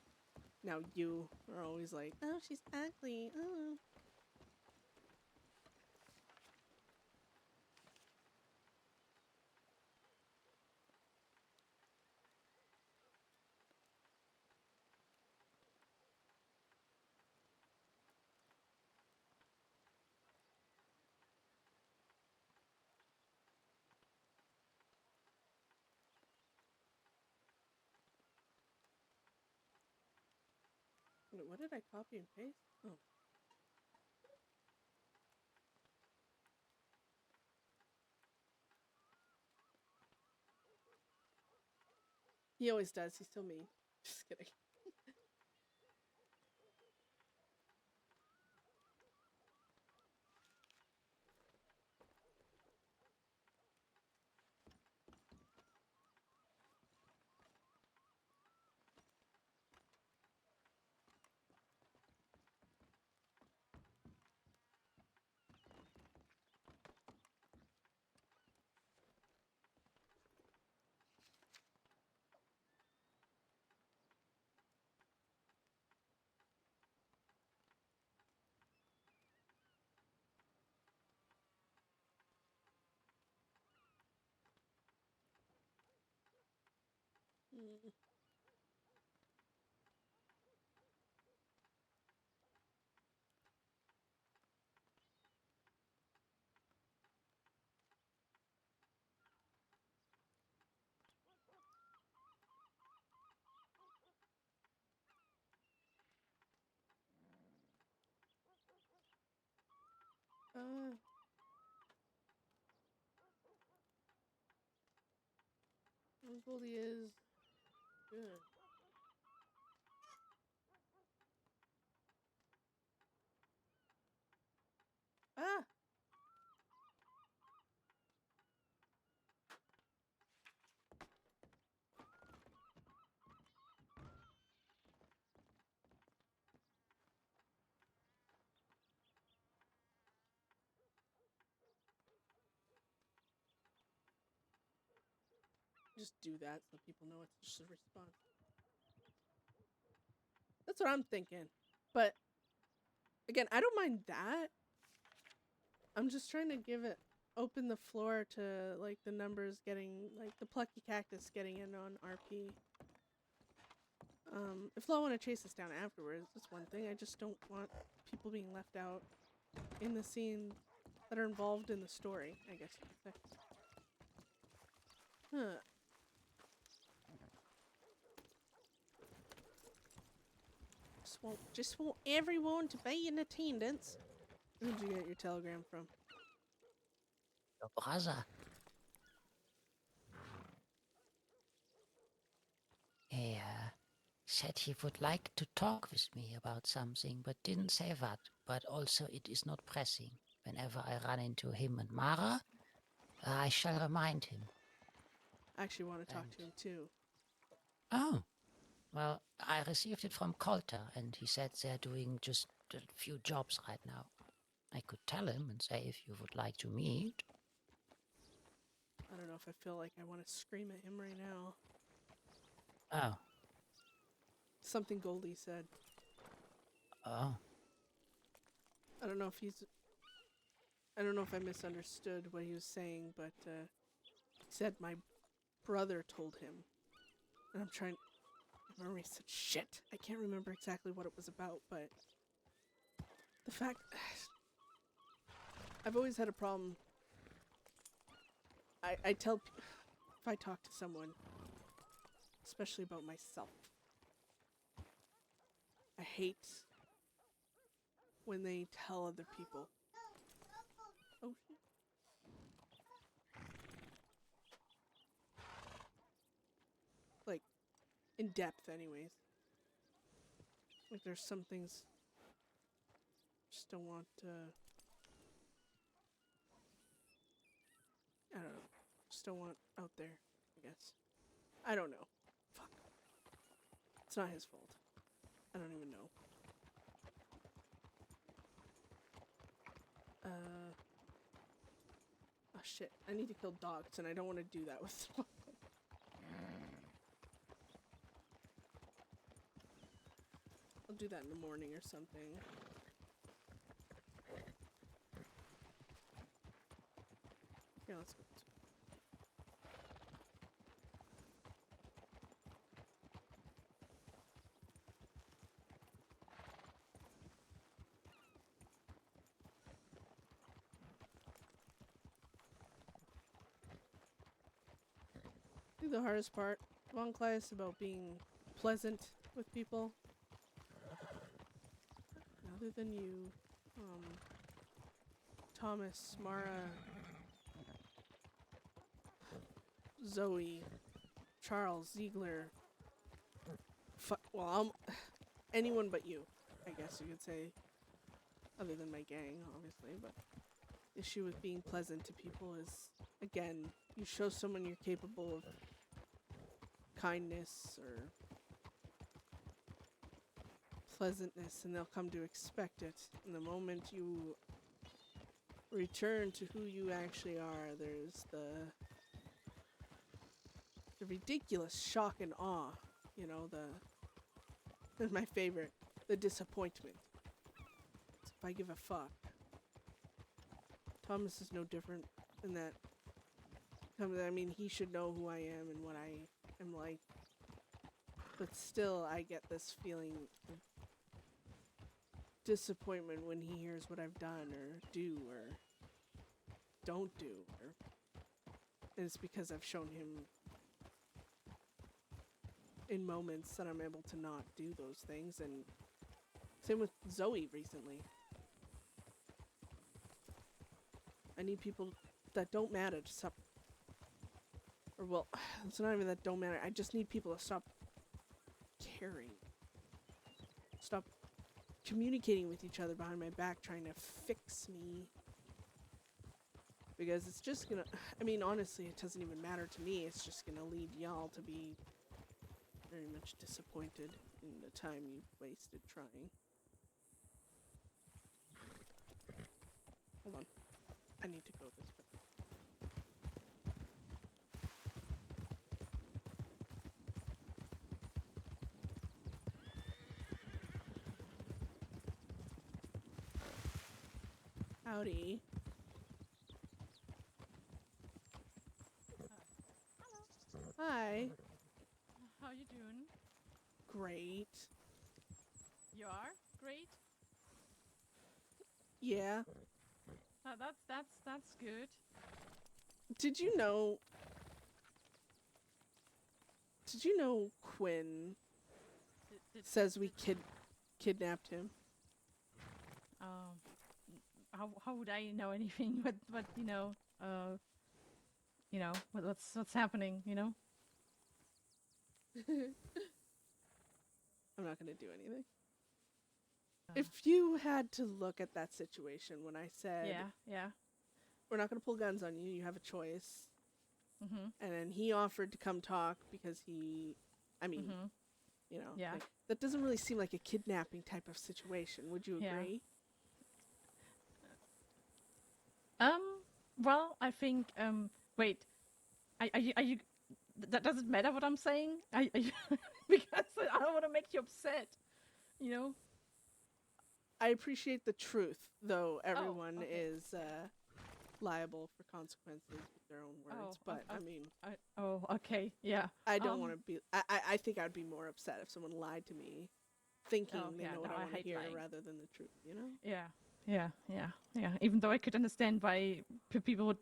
now you are always like, oh, she's ugly. Oh. Wait, what did I copy and paste? Oh. He always does. He's still mean. Just kidding. Mm. Goldie is good. Ah! Just do that so people know it's just a response. That's what I'm thinking. But again, I don't mind that. I'm just trying to open the floor to like the numbers getting, like the plucky cactus getting in on RP. If Law want to chase us down afterwards, that's one thing. I just don't want people being left out in the scene that are involved in the story, I guess you could say. Huh. Just want everyone to be in attendance. Where did you get your telegram from? Your brother. He said he would like to talk with me about something, but didn't say what. But also it is not pressing. Whenever I run into him and Mara, I shall remind him. I actually want to talk to him too. Oh. Well, I received it from Coulter, and he said they're doing just a few jobs right now. I could tell him and say if you would like to meet. I don't know if I feel like I want to scream at him right now. Oh. Something Goldie said. Oh. I don't know if I misunderstood what he was saying, but he said my brother told him. And I'm trying... My memory said shit. I can't remember exactly what it was about, but... The fact... I've always had a problem. I tell... If I talk to someone, especially about myself, I hate when they tell other people. Oh shit. Like, in depth anyways. Like there's some things just don't want to... I don't know. Just don't want out there, I guess. I don't know. Fuck. It's not his fault. I don't even know. Oh shit. I need to kill dogs and I don't want to do that with someone. I'll do that in the morning or something. Yeah, let's go. I think the hardest part of Enclave is about being pleasant with people. Other than you, Thomas, Mara, Zoe, Charles, Ziegler. Anyone but you, I guess you could say. Other than my gang, obviously, but the issue with being pleasant to people is, again, you show someone you're capable of kindness or pleasantness and they'll come to expect it. And the moment you return to who you actually are, there's the ridiculous shock and awe, you know, that's my favorite, the disappointment. It's if I give a fuck. Thomas is no different in that. I mean, he should know who I am and what I am like. But still, I get this feeling of disappointment when he hears what I've done or do or don't do. And it's because I've shown him in moments that I'm able to not do those things. And same with Zoe recently. I need people that don't matter to stop. Or, well, it's not even that don't matter. I just need people to stop caring. Stop communicating with each other behind my back, trying to fix me. Because it's just gonna... I mean, honestly, it doesn't even matter to me. It's just gonna lead y'all to be very much disappointed in the time you've wasted trying. Hold on. I need to go this way. Howdy. Hi. How you doing? Great. You are great. Yeah. That's good. Did you know... Did you know Quinn says we kidnapped him? How would I know anything? But what's happening? You know. I'm not gonna do anything. If you had to look at that situation when I said, Yeah. we're not gonna pull guns on you, you have a choice. Mhm. And then he offered to come talk because he, I mean, Yeah. like, that doesn't really seem like a kidnapping type of situation. Would you Yeah. agree? Well, I think. Wait. Are you? That doesn't matter what I'm saying. Are you, because I don't want to make you upset. You know. I appreciate the truth, though everyone okay. is liable for consequences with their own words. But I mean, okay, yeah. I don't want to be. I think I'd be more upset if someone lied to me, thinking they know what I want to hate hear lying. rather than the truth. You know? Yeah. Even though I could understand why people would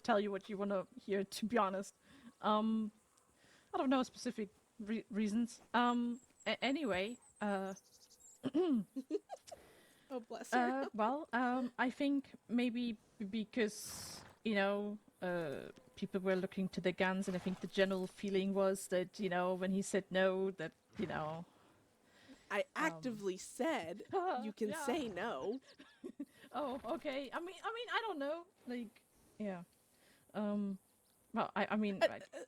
tell you what you want to hear. To be honest, I don't know specific reasons. Anyway. Oh, bless her. Well, I think maybe because, people were looking to the guns, and I think the general feeling was that, when he said no, that, I actively said you can yeah. say no. Oh, okay. I mean, I don't know. Like, yeah. Well, I mean,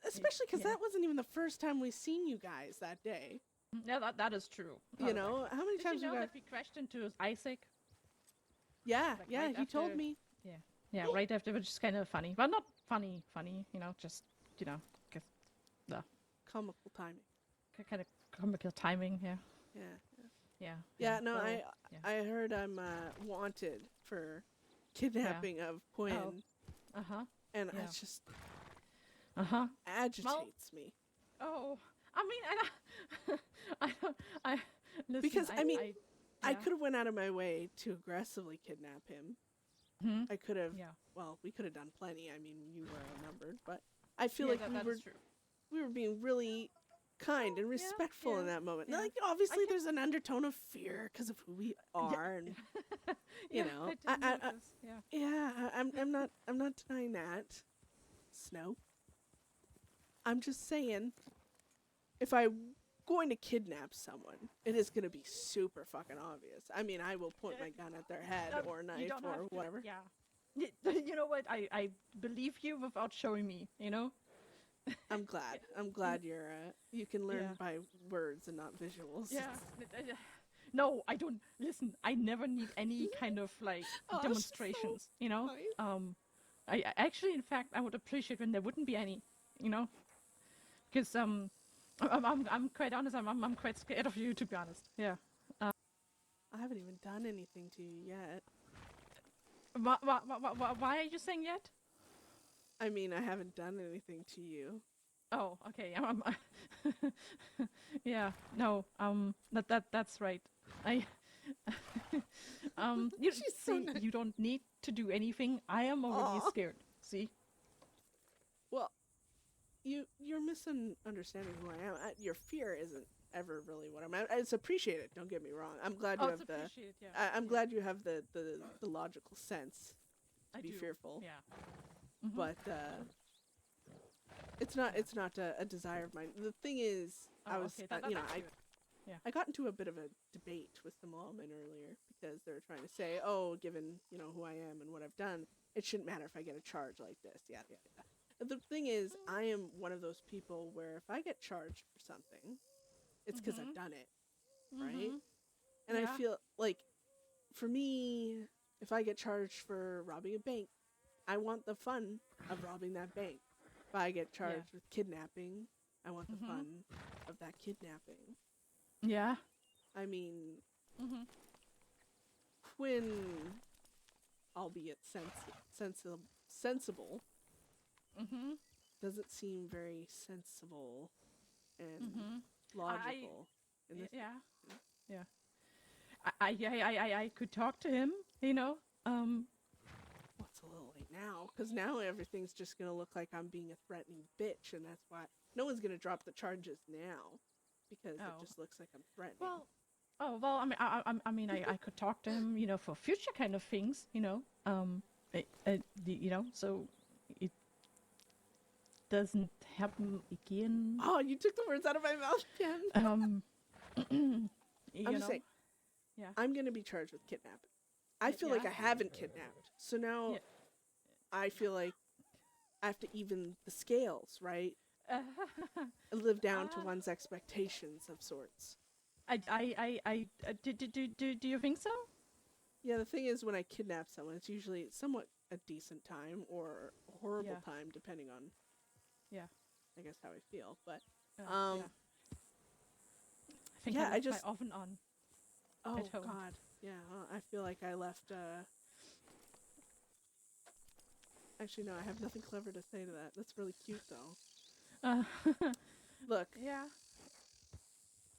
especially because that wasn't even the first time we seen you guys that day. Yeah, that is true. You know, how many times Did you know got... that we crashed into Isaac? Yeah, Like, yeah, right he told after- me. Yeah, right after, which is kind of funny. Well, not funny, just, cause the Comical timing. kind of comical timing, yeah. Yeah, no, Well, I heard I'm wanted for kidnapping of Quinn. Uh-huh. And Yeah. it just Uh-huh. agitates me. Oh, I mean, I listen, Because, I yeah. could have went out of my way to aggressively kidnap him. Hmm? I could have, Yeah. well, we could have done plenty. I mean, you were outnumbered, but I feel Yeah, like that is true. we were being really kind and respectful in that moment. Now, like, obviously, there's an undertone of fear because of who we are, and you know, I'm not denying that. Snow. I'm just saying, if I'm going to kidnap someone, it is going to be super fucking obvious. I mean, I will point my gun at their head or knife or whatever. Yeah. You know what? I believe you without showing me, I'm glad. I'm glad you're you can learn by words and not visuals. Yeah. No, I don't. Listen, I never need any kind of like demonstrations, nice. I actually, in fact, I would appreciate when there wouldn't be any, because I'm quite honest. I'm quite scared of you, to be honest. Yeah. I haven't even done anything to you yet. Why are you saying yet? I mean, I haven't done anything to you. Oh, okay. Yeah. No. That's right. You She's so see, nice. you don't need to do anything. I am already scared. See? Well, you're misunderstanding who I am. Your fear isn't ever really what I'm. It's appreciated. Don't get me wrong. I'm glad you have the. Appreciated, yeah. I'm glad you have the logical sense to be do. fearful. Yeah. Mhm. But it's not a desire of mine. The thing is, Oh, I was okay, you know that's I good. Yeah. I got into a bit of a debate with some lawmen earlier because they were trying to say, oh, given who I am and what I've done, it shouldn't matter if I get a charge like this. Yada yada yada. And the thing is, I am one of those people where if I get charged for something, it's because I've done it, right? Mhm. And I Yeah. feel like, for me, if I get charged for robbing a bank, I want the fun of robbing that bank. If I get charged with kidnapping, I want the fun of that kidnapping. Yeah. I mean, Mhm. Quinn, albeit sensible, Mhm. doesn't seem very sensible and Mhm. logical in this. Yeah. Yeah. I could talk to him. Well, It's a little late now, because now everything's just gonna look like I'm being a threatening bitch, and that's why no one's gonna drop the charges now, because it Oh. just looks like I'm threatening. Well, I mean, I could talk to him, for future kind of things, so it doesn't happen again. Oh, you took the words out of my mouth again. I'm just saying, Yeah. I'm gonna be charged with kidnapping. I feel like I haven't kidnapped, so now Yeah. I feel like I have to even the scales, right? Live down to one's expectations of sorts. Do you think so? Yeah, the thing is, when I kidnap someone, it's usually somewhat a decent time or a horrible time, depending on, I guess, how I feel. But, I think yeah, I left just my oven on. Oh at home. God, yeah. I feel like I left. Actually, no, I have nothing clever to say to that. That's really cute, though. Look. Yeah.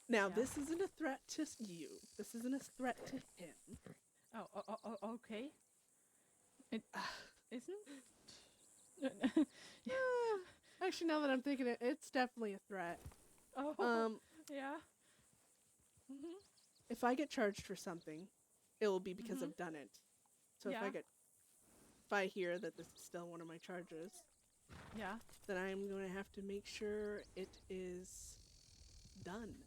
Now, this isn't a threat to you. This isn't a threat to him. Okay. It isn't? Actually, now that I'm thinking it, it's definitely a threat. Oh. Yeah. If I get charged for something, it will be because I've done it. So Yeah. if I hear that this is still one of my charges, then I'm going to have to make sure it is done.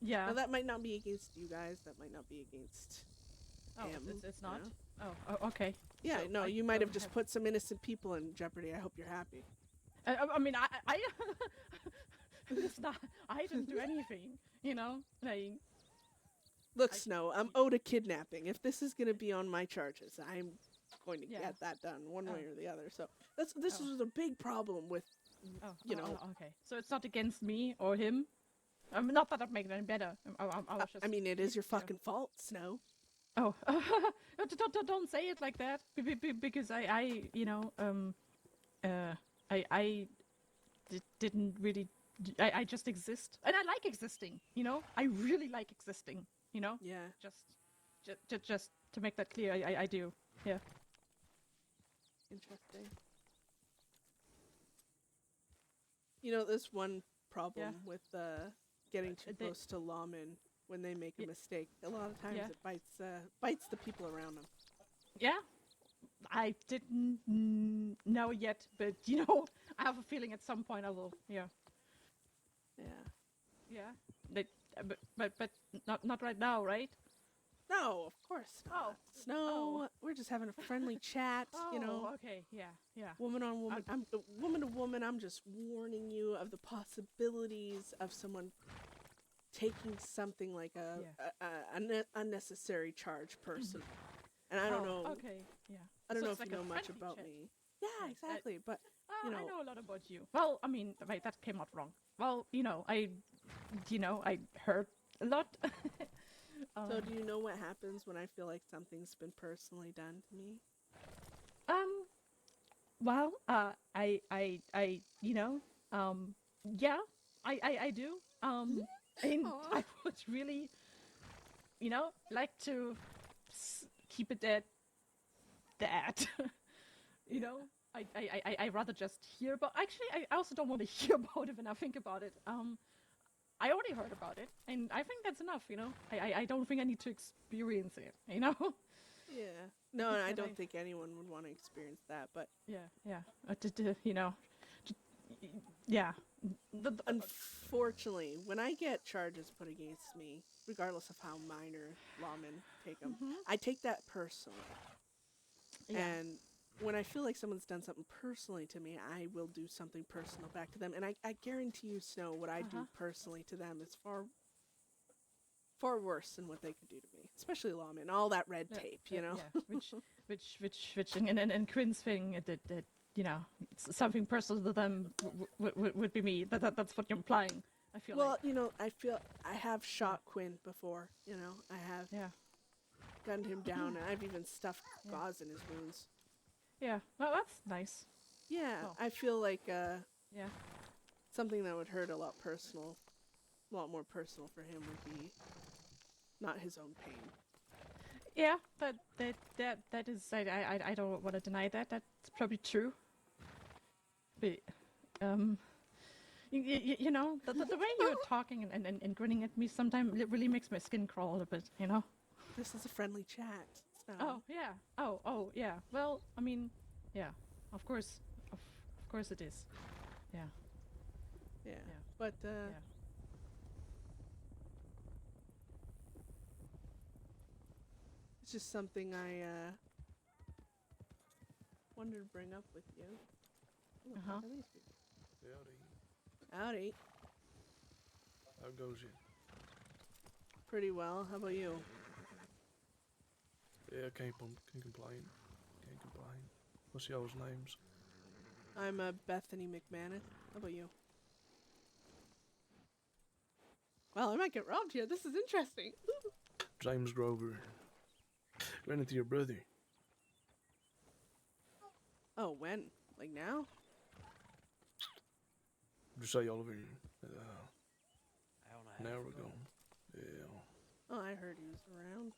Yeah. Now, that might not be against you guys. That might not be against him. It's not? you know? Oh, okay. Yeah, So no, I you might have don't just put some innocent people in jeopardy. I hope you're happy. I mean, I it's not. I didn't do anything. Like. Look, Snow, I'm owed a kidnapping. If this is going to be on my charges, I'm going to get that done one way or the other. So this is a big problem with, Okay. So it's not against me or him. Not that I'd make it any better. I was just. I mean, it is your fucking fault, Snow. Oh, don't say it like that. Because I didn't really. I just exist, and I like existing. I really like existing. Yeah. Just to make that clear, I do. Yeah. Interesting. There's one problem with getting too close to lawmen when they make a mistake. A lot of times it bites the people around them. Yeah. I didn't know yet, but I have a feeling at some point I will. Yeah. Yeah. Yeah. But not right now, right? No, of course not. Snow, we're just having a friendly chat, Okay, yeah. Woman on woman. I'm woman to woman. I'm just warning you of the possibilities of someone taking something like an unnecessary charge personal. And I don't know. Okay, yeah. I don't So know it's if like you a know much friendly about chat. me. Yeah, exactly. But I know a lot about you. Well, I mean, wait, that came out wrong. Well, I heard a lot. So do you know what happens when I feel like something's been personally done to me? Well, I yeah, I do. And I would really, like to keep it at that. I rather just hear about. Actually, I also don't want to hear about it when I think about it. I already heard about it, and I think that's enough. I don't think I need to experience it. Yeah. No, and I That don't think anyone would want to experience that, but Yeah. You know, j- yeah. unfortunately, when I get charges put against me, regardless of how minor lawmen take them, I take that personally. Yeah. And when I feel like someone's done something personally to me, I will do something personal back to them. And I guarantee you, Snow, what I do personally to them is far worse than what they could do to me, especially lawmen. All that red tape, you know. Yeah. Which, and Quinn's thing that you know, something personal to them would be me. That's what you're implying. I feel Well, like. you know, I have shot Quinn before. You know, I have gunned him down, and I've even stuffed gauze in his wounds. Yeah. Well, that's nice. Yeah, Oh. I feel like Yeah. something that would hurt a lot more personal for him would be not his own pain. Yeah, that is. I don't want to deny that. That's probably true. But you know, the way you're talking and grinning at me sometimes it really makes my skin crawl a bit. You know. This is a friendly chat. Oh yeah. Oh yeah. Well, I mean, yeah. Of course it is. Yeah. Yeah. But it's just something I wanted to bring up with you. Who the fuck are these people? Howdy. How goes you? Pretty well. How about you? Yeah, can't complain. Can't complain. What's y'all's names? I'm Bethany McMannus. How about you? Well, I might get robbed here. This is interesting. James Grover. Ran into your brother. Oh, when? Like now? Just say Oliver. An hour ago. Yeah. Oh, I heard he was around.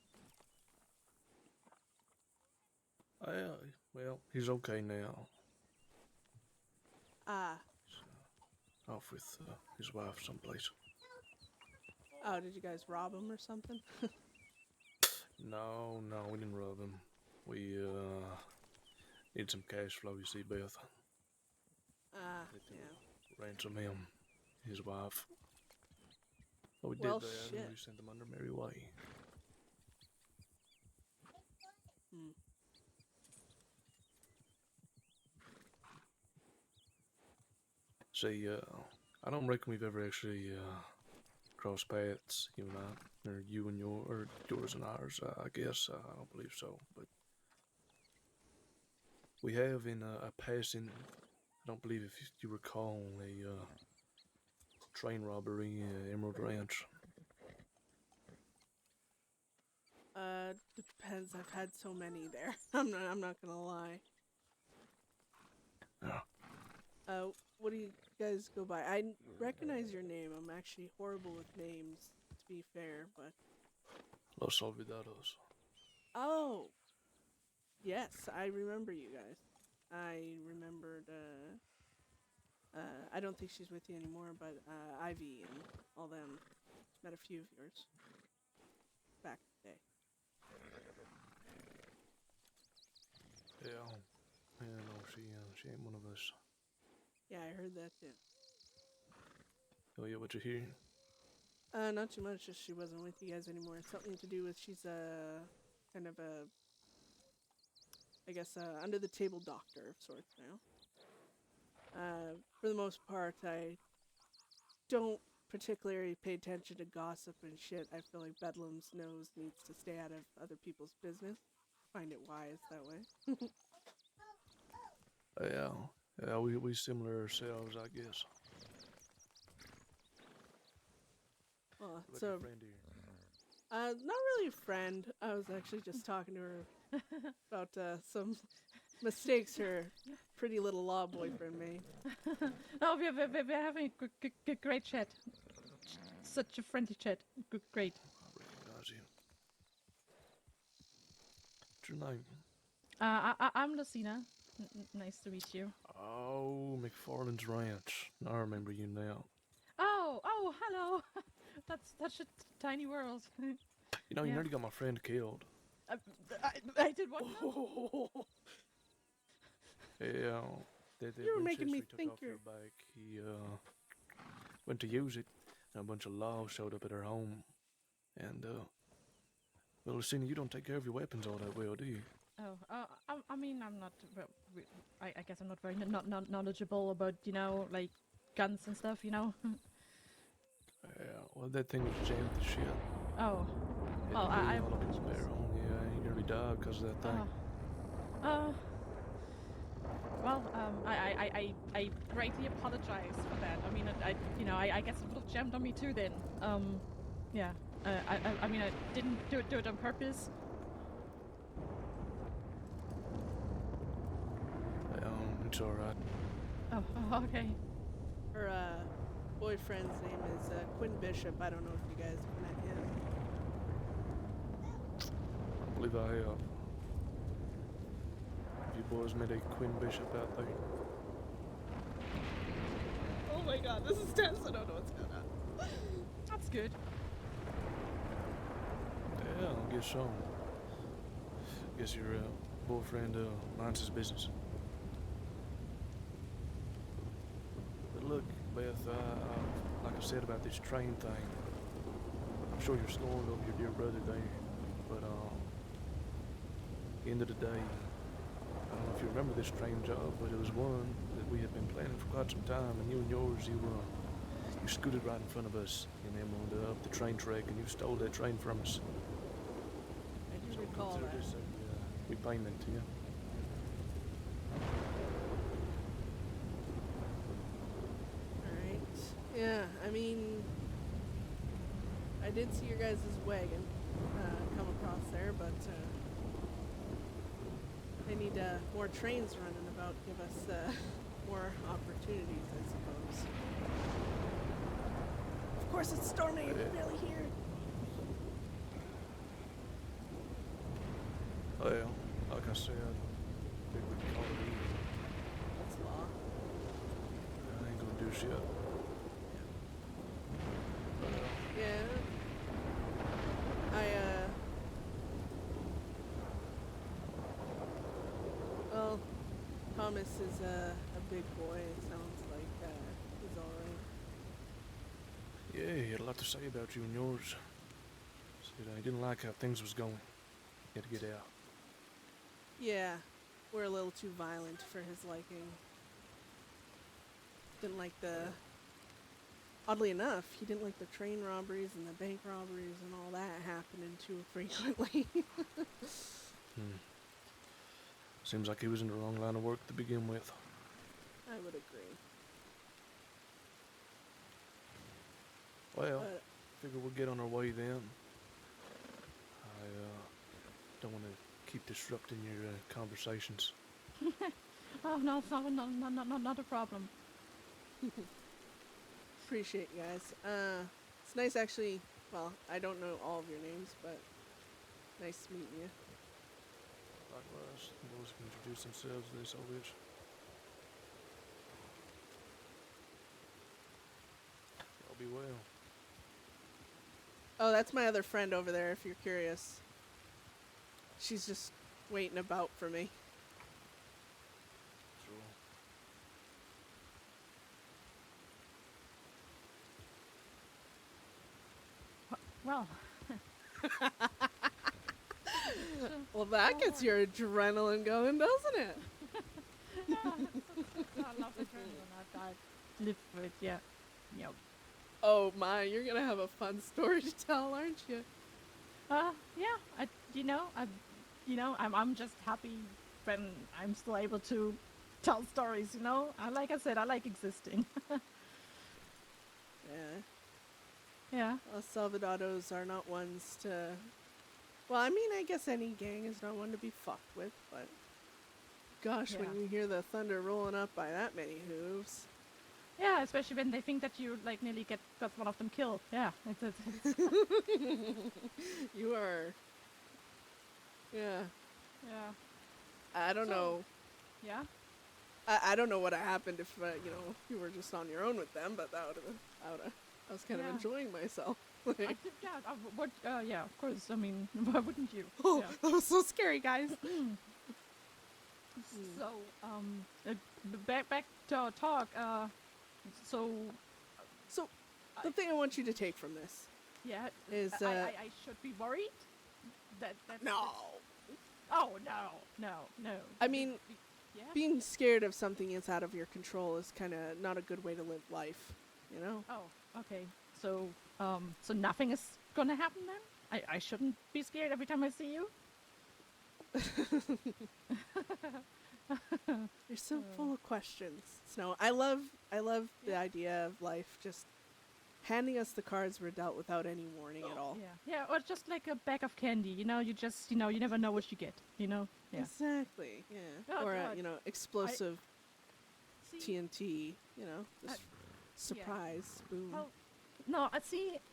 Well, he's okay now. Ah. Off with his wife someplace. Oh, did you guys rob him or something? No, we didn't rob him. We need some cash flow, you see, Beth. Yeah. Ransom him, his wife. But we Well, did that shit. and we sent them under Mary Way. See, I don't reckon we've ever actually crossed paths, you and I, or you and yours and ours. I guess I don't believe so, but we have in a passing. I don't believe if you recall a train robbery at Emerald Ranch. Depends. I've had so many there. I'm not gonna lie. Yeah. What do you guys go by? I recognize your name. I'm actually horrible with names, to be fair, but... Los Olvidados. Oh! Yes, I remember you guys. I remembered, I don't think she's with you anymore, but, Ivy and all them. Met a few of yours. Back in the day. Yeah, no, she ain't one of us. Yeah, I heard that too. Oh yeah, what you hear? Not too much, just she wasn't with you guys anymore. It's something to do with she's a kind of a, I guess, under the table doctor of sorts now. For the most part, I don't particularly pay attention to gossip and shit. I feel like Bedlam's nose needs to stay out of other people's business. Find it wise that way. Yeah, we similar ourselves, I guess. Well, What so, your friend here? not really a friend. I was actually just talking to her about some mistakes her pretty little law boyfriend made. Oh, we're having a great chat. Such a friendly chat. Great. I recognize you. What's your name? I'm Lucina. Nice to meet you. Oh, McFarland's Ranch. I remember you now. Oh, hello. That's such a tiny world. You know, you nearly got my friend killed. I did what? now? Yeah, the You were making me Winchester he took think off you're. your bike. He went to use it, and a bunch of law showed up at her home. And well, Lucina, you don't take care of your weapons all that well, do you? Oh, I mean, I'm not. Well, I guess I'm not very not knowledgeable about like guns and stuff. Yeah, well, that thing was jammed to shit. Oh, Had well, the I blue all up in the apologize. barrel. Yeah, he nearly died because of that thing. Uh, well, I greatly apologize for that. I mean, I guess it would have jammed on me too then. Yeah. I mean, I didn't do it on purpose. It's all right. Oh, okay. Her boyfriend's name is Quinn Bishop. I don't know if you guys have met him. I believe I have. Have you boys met a Quinn Bishop out there? Oh my god, this is tense. I don't know what's going on. That's good. Yeah, I guess so. Guess your boyfriend minds his business. But look, Beth, like I said about this train thing, I'm sure you're scorned over your dear brother there, but end of the day, I don't know if you remember this train job, but it was one that we had been planning for quite some time, and you and yours, you scooted right in front of us, and then wound up the train track, and you stole that train from us. I do So recall consider that. this a repayment to you. Alright. Yeah, I mean, I did see your guys' wagon come across there, but they need more trains running about, give us more opportunities, I suppose. Of course, it's storming. I can barely hear. Well, like I said, I think we can call it even. That's law. I ain't gonna do shit. Yeah. Well, Thomas is a big boy. It sounds like he's alright. Yeah, he had a lot to say about you and yours. Said he didn't like how things was going. He had to get out. Yeah, we're a little too violent for his liking. Didn't like oddly enough, he didn't like the train robberies and the bank robberies and all that happening too frequently. Seems like he was in the wrong line of work to begin with. I would agree. Well, figure we'll get on our way then. I don't want to keep disrupting your conversations. Oh no, it's not a problem. Appreciate you guys. It's nice actually. Well, I don't know all of your names, but nice meeting you. Likewise, the boys can introduce themselves to this old bitch. Y'all be well. Oh, that's my other friend over there, if you're curious. She's just waiting about for me. Well. Well, that gets your adrenaline going, doesn't it? Yeah, I love adrenaline. I live for it. Yeah. Yep. Oh my, you're gonna have a fun story to tell, aren't you? Yeah. I'm just happy when I'm still able to tell stories. Like I said, I like existing. Yeah. Yeah. Well, Salvadados are not ones to... Well, I mean, I guess any gang is not one to be fucked with, but... Gosh, when Yeah. you hear the thunder rolling up by that many hooves... Yeah, especially when they think that you nearly got one of them killed. Yeah, it's You are... Yeah. Yeah. I don't know. Yeah. I don't know what happened if, you were just on your own with them, but I was kind of Yeah. enjoying myself. Yeah, of course. I mean, why wouldn't you? Oh, Yeah. that was so scary, guys. So, back to our talk. So, So, the thing I want you to take from this yeah, is I should be worried. That's no. Oh no. I mean, yeah. being scared of something is out of your control is kind of not a good way to live life, you know? Oh, okay. So, so nothing is gonna happen then? I shouldn't be scared every time I see you? You're so full of questions, Snow. I love the idea of life just handing us the cards we're dealt without any warning at all. Yeah, or just like a bag of candy, you know, you just, you never know what you get, you know? Yeah. Exactly, yeah. Oh, or God. explosive See, TNT, just surprise, boom. well, no,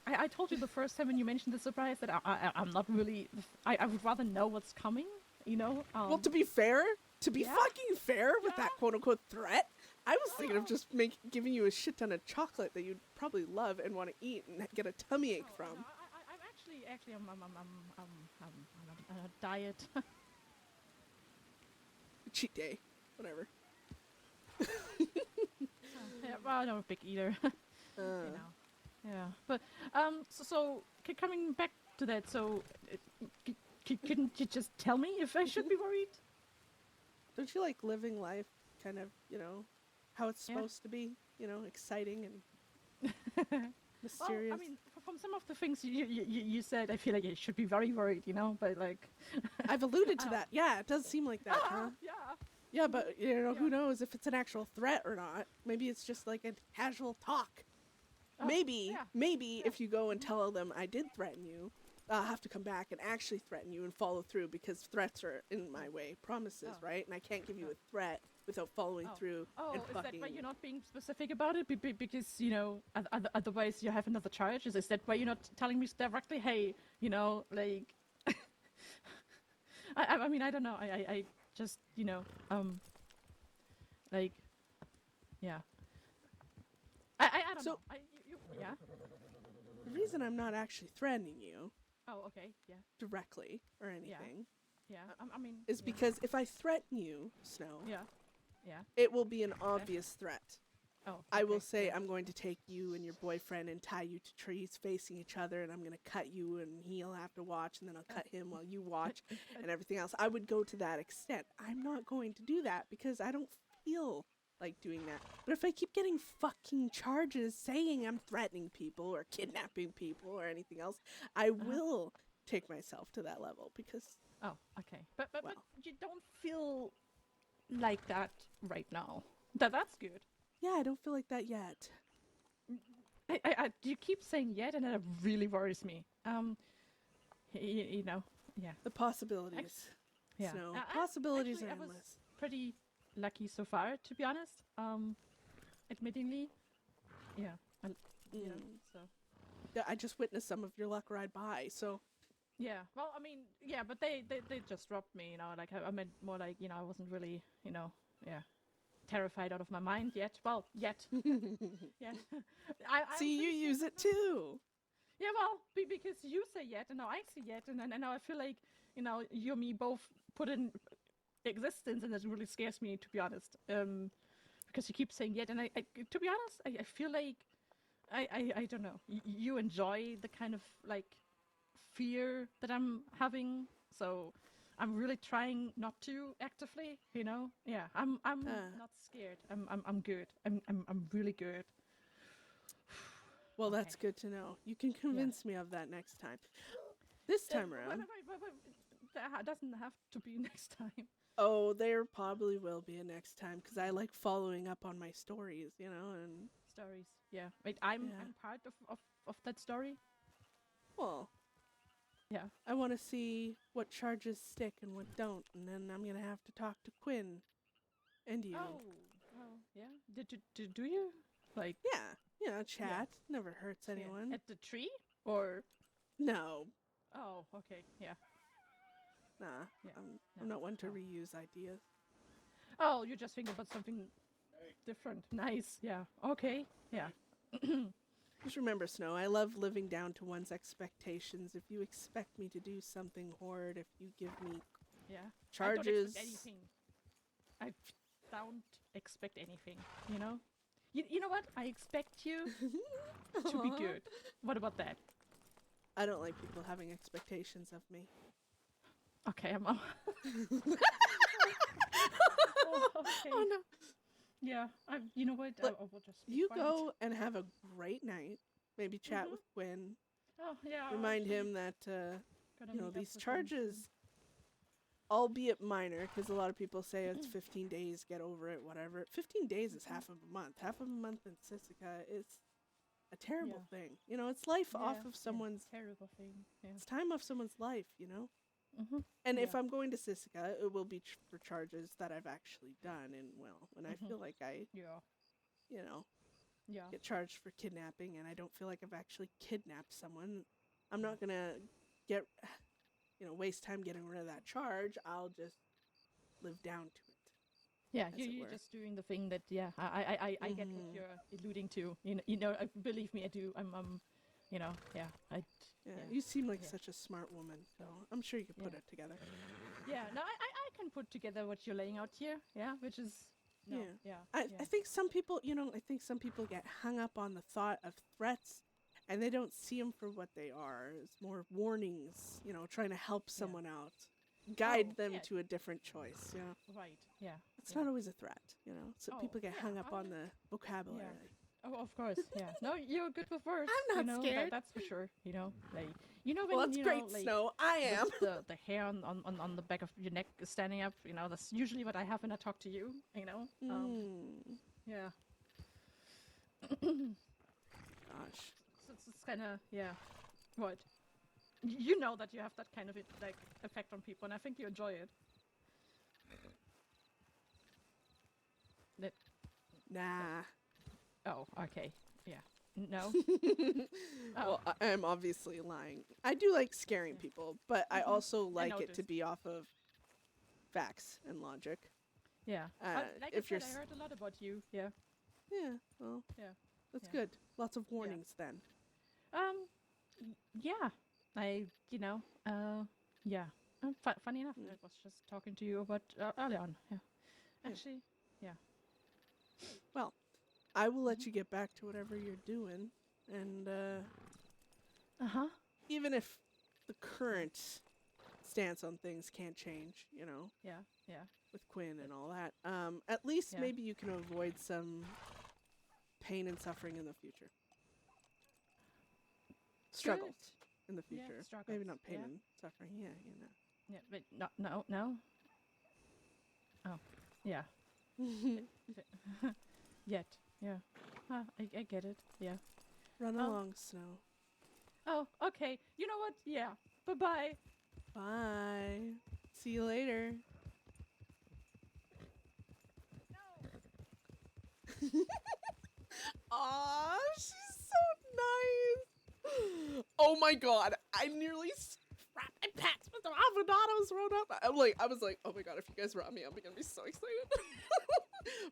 I told you the first time when you mentioned the surprise that I'm not really, I would rather know what's coming, you know? Well, to be fair, fucking fair with that quote-unquote threat, I was thinking of just giving you a shit ton of chocolate that you'd probably love and want to eat and get a tummy ache from. No, I'm actually, I'm on a diet. Cheat day, whatever. Yeah, well, I'm not a big eater, you know. Yeah, but coming back to that, so couldn't you just tell me if I should be worried? Don't you like living life kind of, how it's Yeah. supposed to be? Exciting and mysterious. Well, I mean, from some of the things you said, I feel like I should be very worried, you know, but like... I've alluded to that. Yeah, it does seem like that, huh? Yeah. Yeah, but, who knows if it's an actual threat or not. Maybe it's just like a casual talk. Maybe if you go and tell them I did threaten you, I'll have to come back and actually threaten you and follow through because threats are in my way. Promises, right? And I can't give you a threat without following through and is fucking... that why you're not being specific about it? Because, otherwise you have another charge? Is that why you're not telling me directly, hey, like... I mean, I don't know. I just, like... Yeah. I don't know. Yeah? The reason I'm not actually threatening you... Oh, okay, yeah. Directly or anything... Yeah, I mean... is because if I threaten you, Snow... Yeah. It will be an obvious threat. Oh, I will say I'm going to take you and your boyfriend and tie you to trees facing each other, and I'm going to cut you and he'll have to watch, and then I'll cut him while you watch and everything else. I would go to that extent. I'm not going to do that because I don't feel like doing that. But if I keep getting fucking charges saying I'm threatening people or kidnapping people or anything else, I will take myself to that level because... Oh, okay. But you don't feel like that right now. That's good. Yeah, I don't feel like that yet. You keep saying yet, and it really worries me. Yeah. The possibilities. Yeah. So, possibilities actually, are I was endless. pretty lucky so far, to be honest. Admittingly. Yeah. So. Yeah, I just witnessed some of your luck ride by, so... Yeah, well, I mean, yeah, but they just dropped me, like, I meant more like, I wasn't really, terrified out of my mind yet. Well, yet. Yeah. See, you use it too! Yeah, well, because you say yet, and now I say yet, and now I feel like, you and me both put in existence, and it really scares me, to be honest. Because you keep saying yet, and I to be honest, I feel like, I don't know, you enjoy the kind of, like, fear that I'm having, so I'm really trying not to actively, Yeah, I'm not scared. I'm good. I'm really good. Well, that's good to know. You can convince me of that next time. This time around... Wait. That doesn't have to be next time. Oh, there probably will be a next time, because I like following up on my stories, and... Stories, yeah. Wait, I'm part of that story? Well... Yeah. I want to see what charges stick and what don't, and then I'm going to have to talk to Quinn and you. Oh, yeah. Do you? Like... Yeah, chat. Never hurts anyone. At the tree? Or... No. Oh, okay, yeah. Nah, I'm not one to reuse ideas. Oh, you're just thinking about something different. Nice, yeah. Okay, yeah. Just remember, Snow, I love living down to one's expectations. If you expect me to do something horrid, if you give me Yeah. charges... I don't expect anything. I don't expect anything, you know? You know what? I expect you to be good. What about that? I don't like people having expectations of me. Okay, I'm... oh, okay. Oh, no. Yeah, you know what? Look, I will just be You quiet. go and have a great night. Maybe chat with Quinn. Oh, yeah. Remind actually, him that, gonna you know, meet up these with him charges, soon. albeit minor, because a lot of people say it's 15 days, get over it, whatever. 15 days is half of a month. Half of a month in Sisika is a terrible thing. You know, it's life off of someone's... terrible thing. Yeah. It's time off someone's life, you know? Mm-hmm. And if I'm going to Sisika, it will be for charges that I've actually done. And, well, when I feel like I, you know, get charged for kidnapping and I don't feel like I've actually kidnapped someone, I'm not going to get, you know, waste time getting rid of that charge. I'll just live down to it. Yeah, you're just doing the thing that, I get what you're alluding to. You know, believe me, I do. I'm you know, You seem like such a smart woman, so I'm sure you can put it together. Yeah, no, I can put together what you're laying out here, which is, I think some people, you know, get hung up on the thought of threats, and they don't see them for what they are. It's more warnings, you know, trying to help someone out, guide them to a different choice, you know. Right, yeah. It's not always a threat, you know, so people get hung up on the vocabulary. Oh, of course, yeah. No, you're good with words. I'm not scared. That's for sure. You know, like when that's you great, know, like, Snow. I am. The hair on the back of your neck is standing up. You know, that's usually what I have when I talk to you. You know. Yeah. Gosh. So it's kind of What? You know that you have that kind of like effect on people, and I think you enjoy it. Nah. Oh, okay. Yeah. No? Well, I am obviously lying. I do like scaring people, but I also like it to be off of facts and logic. Yeah. Like if I said, I heard a lot about you. Yeah. Yeah, well, that's good. Lots of warnings then. Yeah. Funny enough, I was just talking to you about early on. Yeah. Actually, yeah. Well, I will let you get back to whatever you're doing, and even if the current stance on things can't change, you know. Yeah. With Quinn and all that, at least maybe you can avoid some pain and suffering in the future. Struggles in the future. Yeah, struggles. Maybe not pain and suffering. Yeah, you know. Yeah, but no. Oh, yeah. Yet, yeah. I get it. Yeah. Run along, Snow. Oh, okay. You know what? Yeah. Bye-bye. Bye. See you later. Aw, she's so nice. Oh my god, I nearly scrapped my pants with the avocados rolled up. I was like, oh my god, if you guys rob me, I'm gonna be so excited.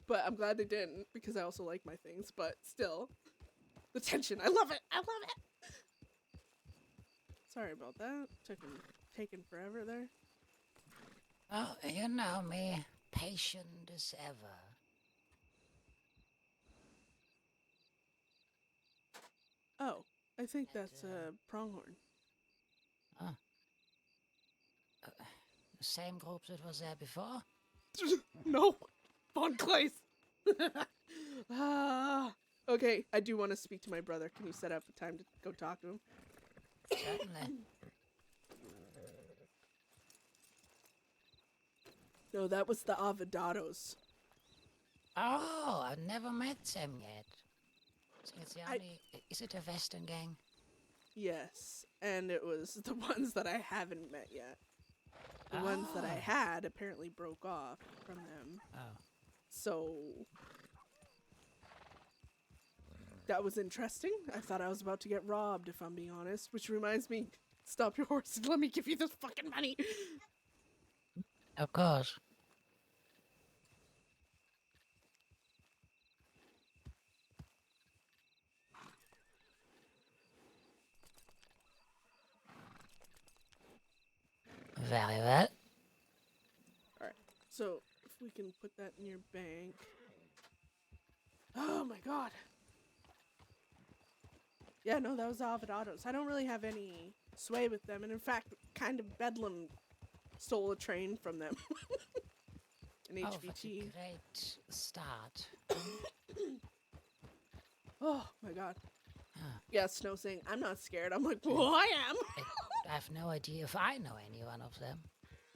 But I'm glad they didn't, because I also like my things, but still. The tension, I love it. Sorry about that. Taking forever there. Oh, you know me, patient as ever. Oh, I think that's a pronghorn. Huh. The same group that was there before? No, Von Clays. Okay, I do want to speak to my brother. Can you set up a time to go talk to him? Certainly. No, that was the Avodados. Oh, I've never met them yet. So it's the only... Is it a Western gang? Yes, and it was the ones that I haven't met yet. The ones that I had apparently broke off from them. Oh. So... that was interesting. I thought I was about to get robbed, if I'm being honest. Which reminds me, stop your horse and let me give you this fucking money. Of course. Very well. Alright, so if we can put that in your bank. Oh my god. Yeah, no, that was the Avodados. I don't really have any sway with them, and in fact, kind of Bedlam stole a train from them. An Oh, what a HVT. great start. Oh my god. Huh. Yeah, Snow saying, I'm not scared. I'm like, well, I am. I have no idea if I know any one of them.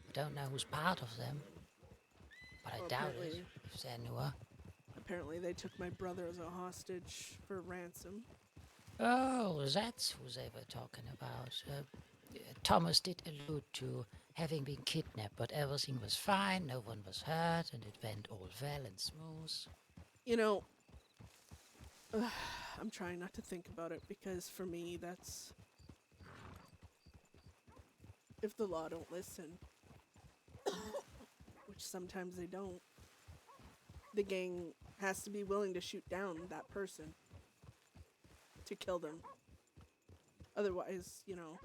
I don't know who's part of them. But I Well, doubt it, apparently- if they're newer. Apparently they took my brother as a hostage for ransom. Oh, that's who they were talking about. Thomas did allude to having been kidnapped, but everything was fine, no one was hurt, and it went all well and smooth. You know, I'm trying not to think about it because for me that's... If the law don't listen, which sometimes they don't, the gang has to be willing to shoot down that person to kill them. Otherwise, you know,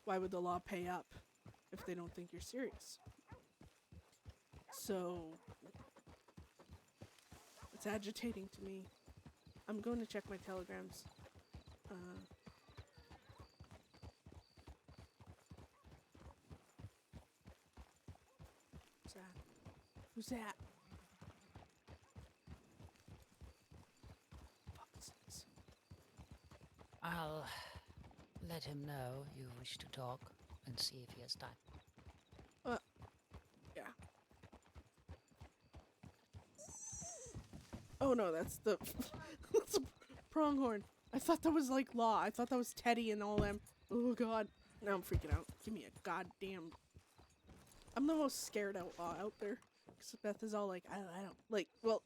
why would the law pay up if they don't think you're serious? So, it's agitating to me. I'm going to check my telegrams. Who's that? Who's that? Fuck sakes. I'll let him know you wish to talk and see if he has time. Yeah. Oh no, that's the that's a pronghorn. I thought that was like Law. I thought that was Teddy and all them. Oh god. Now I'm freaking out. Give me a goddamn... I'm the most scared outlaw out there. Because Beth is all like, I don't... Like, well,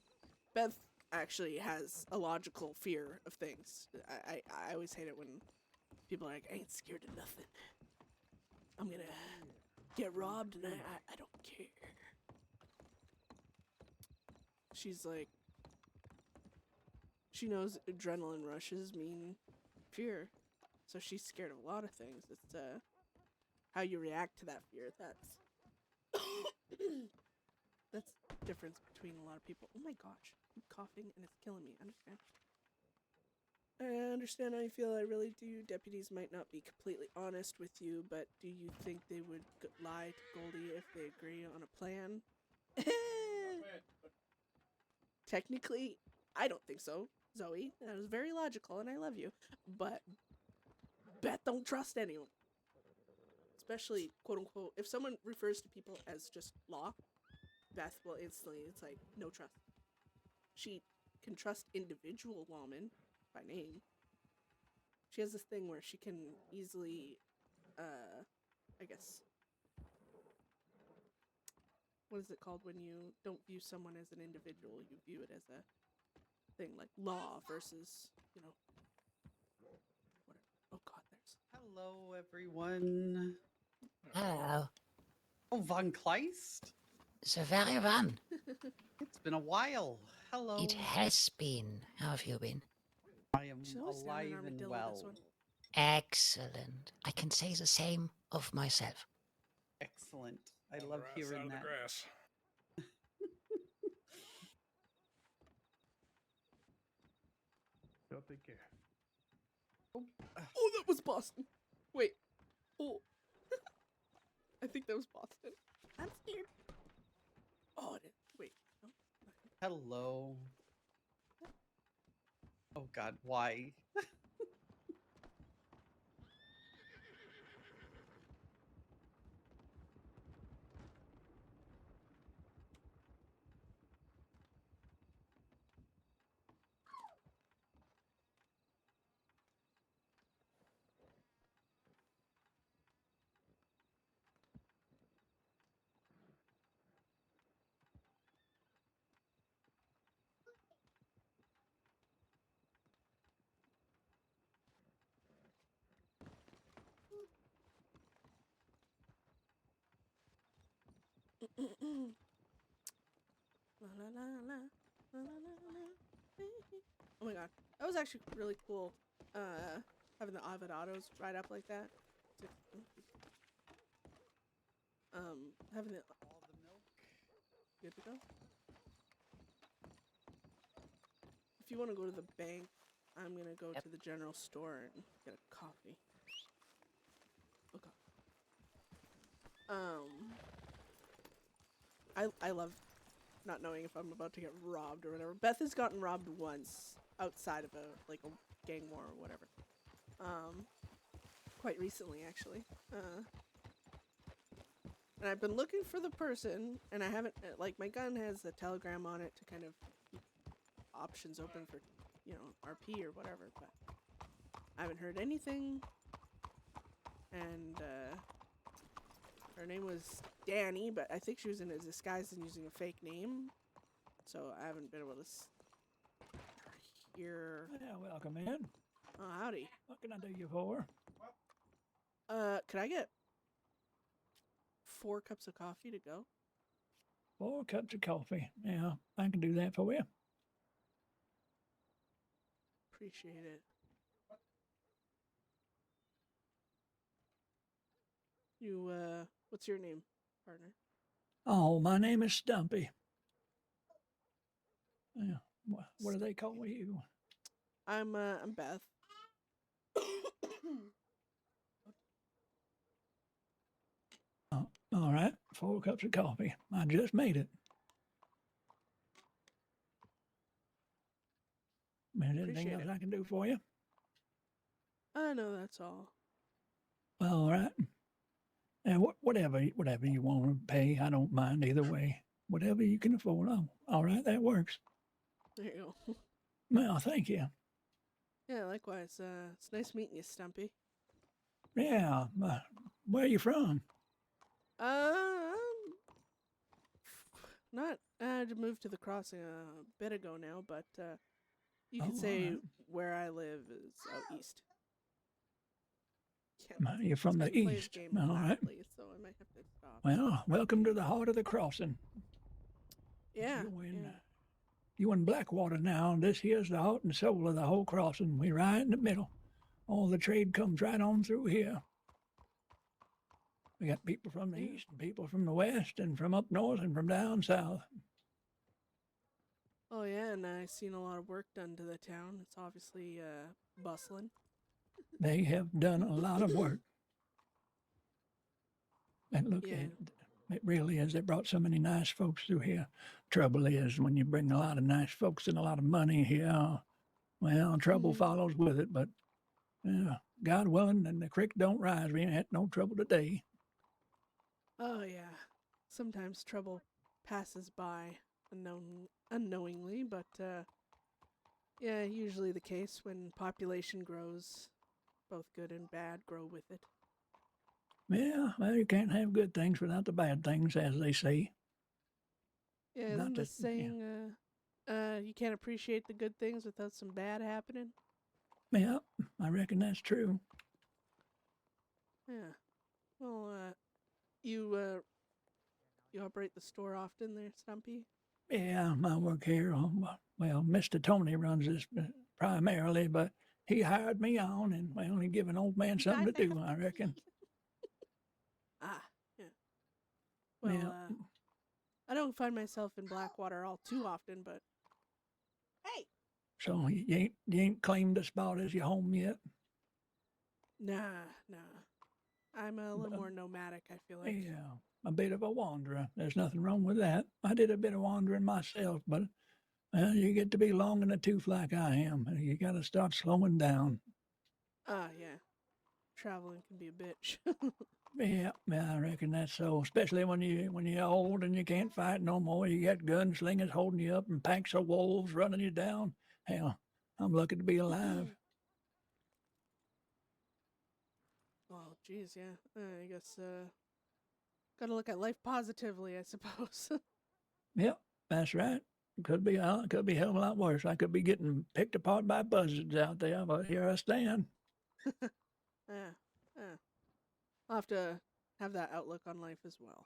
Beth actually has a logical fear of things. I always hate it when people are like, I ain't scared of nothing. I'm gonna get robbed and I don't care. She's like... She knows adrenaline rushes mean fear. So she's scared of a lot of things. It's how you react to that fear. That's that's the difference between a lot of people. Oh my gosh, I'm coughing and it's killing me. I understand how you feel. I really do. Deputies might not be completely honest with you, but do you think they would lie to Goldie if they agree on a plan? Technically, I don't think so, Zoe. That was very logical, and I love you. But Beth don't trust anyone. Especially, quote-unquote, if someone refers to people as just Law, Beth will instantly, it's like, no trust. She can trust individual lawmen by name. She has this thing where she can easily, I guess... What is it called when you don't view someone as an individual? You view it as a thing, like Law versus, you know... Whatever. Oh god, there's... Hello, everyone. Hello. Oh, Von Kleist? The very one. It's been a while. Hello. It has been. How have you been? I am She's always down in alive and Armadillo, well. this one. Excellent. I can say the same of myself. Excellent. I love hearing that. Y'all take care. Oh, that was Boston. Wait. Oh. I think that was Boston. I'm scared. Oh, it is. Wait. No. Hello. Oh god, why? La, la, la, la, la, la, la. Oh my god. That was actually really cool. Having the avocados right up like that. Having it all the milk. Good to go. If you want to go to the bank, I'm gonna go to the general store and get a coffee. Okay. I love not knowing if I'm about to get robbed or whatever. Beth has gotten robbed once outside of a gang war or whatever. Quite recently actually. And I've been looking for the person, and I haven't, like, my gun has a telegram on it to kind of keep options open for, you know, RP or whatever, but I haven't heard anything. And her name was Danny, but I think she was in a disguise and using a fake name, so I haven't been able to hear. Yeah, welcome in. Oh, howdy. What can I do you for? Could I get 4 cups of coffee to go? 4 cups of coffee. Yeah, I can do that for you. Appreciate it. You, what's your name, partner? Oh, my name is Stumpy. Yeah, what do they call you? I'm Beth. All right, 4 cups of coffee. I just made it. Is there anything else I can do for you? No, that's all. All right. And whatever you want to pay, I don't mind either way. Whatever you can afford. Oh, all right, that works. There you go. Well, thank you. Yeah, likewise. It's nice meeting you, Stumpy. Yeah, where are you from? Not, I moved to the crossing a bit ago now, but, you could Oh, say alright. where I live is out east. You're from the Play the east. game All right. loudly, so I might have to stop. Well, welcome to the heart of the crossing. Yeah. You in Blackwater now, and this here's the heart and soul of the whole crossing. We right in the middle. All the trade comes right on through here. We got people from the east and people from the west and from up north and from down south. Oh yeah, and I've seen a lot of work done to the town. It's obviously bustling. They have done a lot of work. And look, Yeah. it really is. They brought so many nice folks through here. Trouble is, when you bring a lot of nice folks and a lot of money here, well, trouble follows with it. But God willing, and the creek don't rise. We ain't had no trouble today. Oh yeah. Sometimes trouble passes by unknowingly, but yeah, usually the case when population grows, both good and bad grow with it. Yeah, well, you can't have good things without the bad things, as they say. Yeah, isn't the saying, you can't appreciate the good things without some bad happening? Yeah, I reckon that's true. Yeah. Well, you operate the store often there, Stumpy? Yeah, my work here, well, Mr. Tony runs this primarily, but he hired me on, and well, he give an old man something to do, I reckon. Yeah. Well, Yeah. I don't find myself in Blackwater all too often, but hey. So you ain't claimed the spot as your home yet? Nah. I'm a little more nomadic, I feel like. Yeah, a bit of a wanderer. There's nothing wrong with that. I did a bit of wandering myself, but you get to be long in the tooth like I am. You got to start slowing down. Yeah. Traveling can be a bitch. Yeah, I reckon that's so. Especially when you're old and you can't fight no more. You got gunslingers holding you up and packs of wolves running you down. Hell, I'm lucky to be alive. Oh, geez, yeah. I guess gotta look at life positively, I suppose. Yep, that's right. Could be a hell of a lot worse. I could be getting picked apart by buzzards out there, but here I stand. Yeah. I'll have to have that outlook on life as well.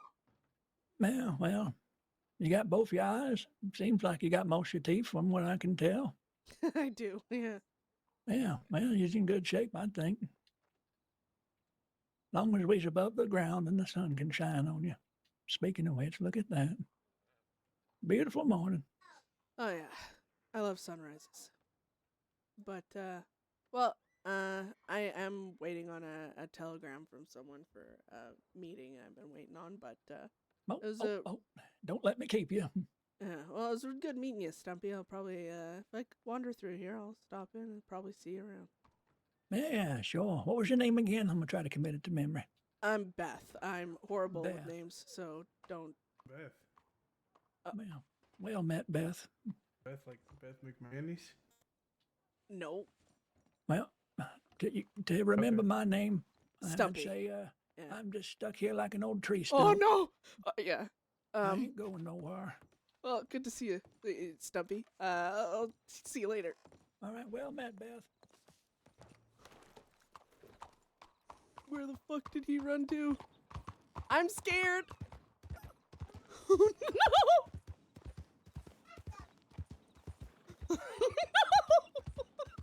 Yeah, well, you got both your eyes. Seems like you got most of your teeth from what I can tell. I do, yeah. Yeah, well, you're in good shape, I think. Long as we's above the ground and the sun can shine on you. Speaking of which, look at that. Beautiful morning. Oh yeah, I love sunrises. But well, I am waiting on a telegram from someone for a meeting I've been waiting on. But it was don't let me keep you. yeah. Well, it was good meeting you, Stumpy. I'll probably if I wander through here, I'll stop in and probably see you around. Yeah, sure. What was your name again? I'm gonna try to commit it to memory. I'm Beth. I'm horrible with Beth. names, so don't. Beth. Well met, Beth. Beth, like Beth McMannus? No. Well, to remember my name, Stumpy. I'd say Yeah. I'm just stuck here like an old tree stump. Oh no! Yeah. I ain't going nowhere. Well, good to see you, Stumpy. I'll see you later. All right, well met, Beth. Where the fuck did he run to? I'm scared. Oh no! No!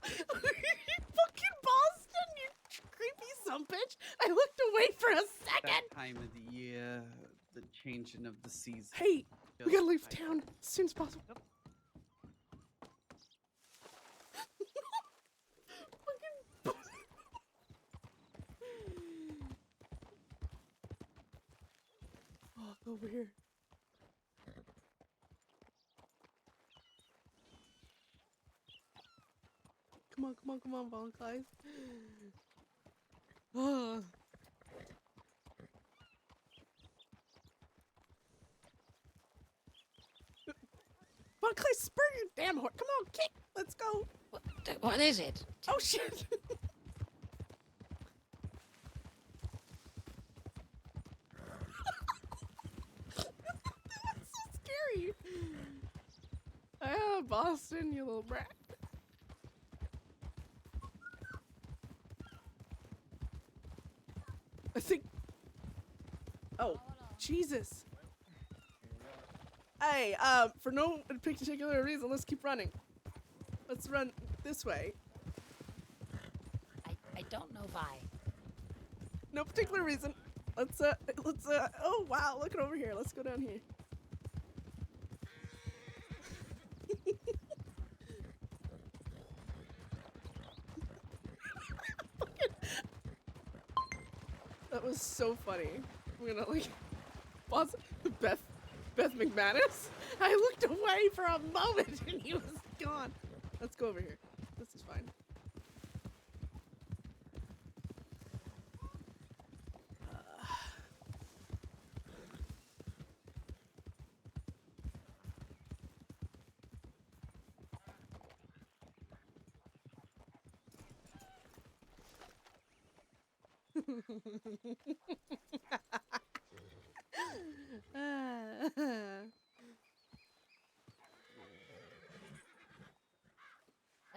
Fucking Boston, you creepy son bitch! I looked away for a second. That time of the year, the changing of the season. Hey, we gotta leave Just- town as soon as possible. Fucking. Oh, over here. Come on, Von Kleist. Oh. Von Kleist, spur your damn horse. Come on, kick. Let's go. What is it? Oh, shit. That was so scary. Ah, Boston, you little brat. I think. Oh, Jesus. Hey, for no particular reason, let's keep running. Let's run this way. I don't know why. No particular reason. Oh wow, look at over here. Let's go down here. That was so funny. I'm gonna like pause. Beth McMannus. I looked away for a moment and he was gone. Let's go over here. This is fine.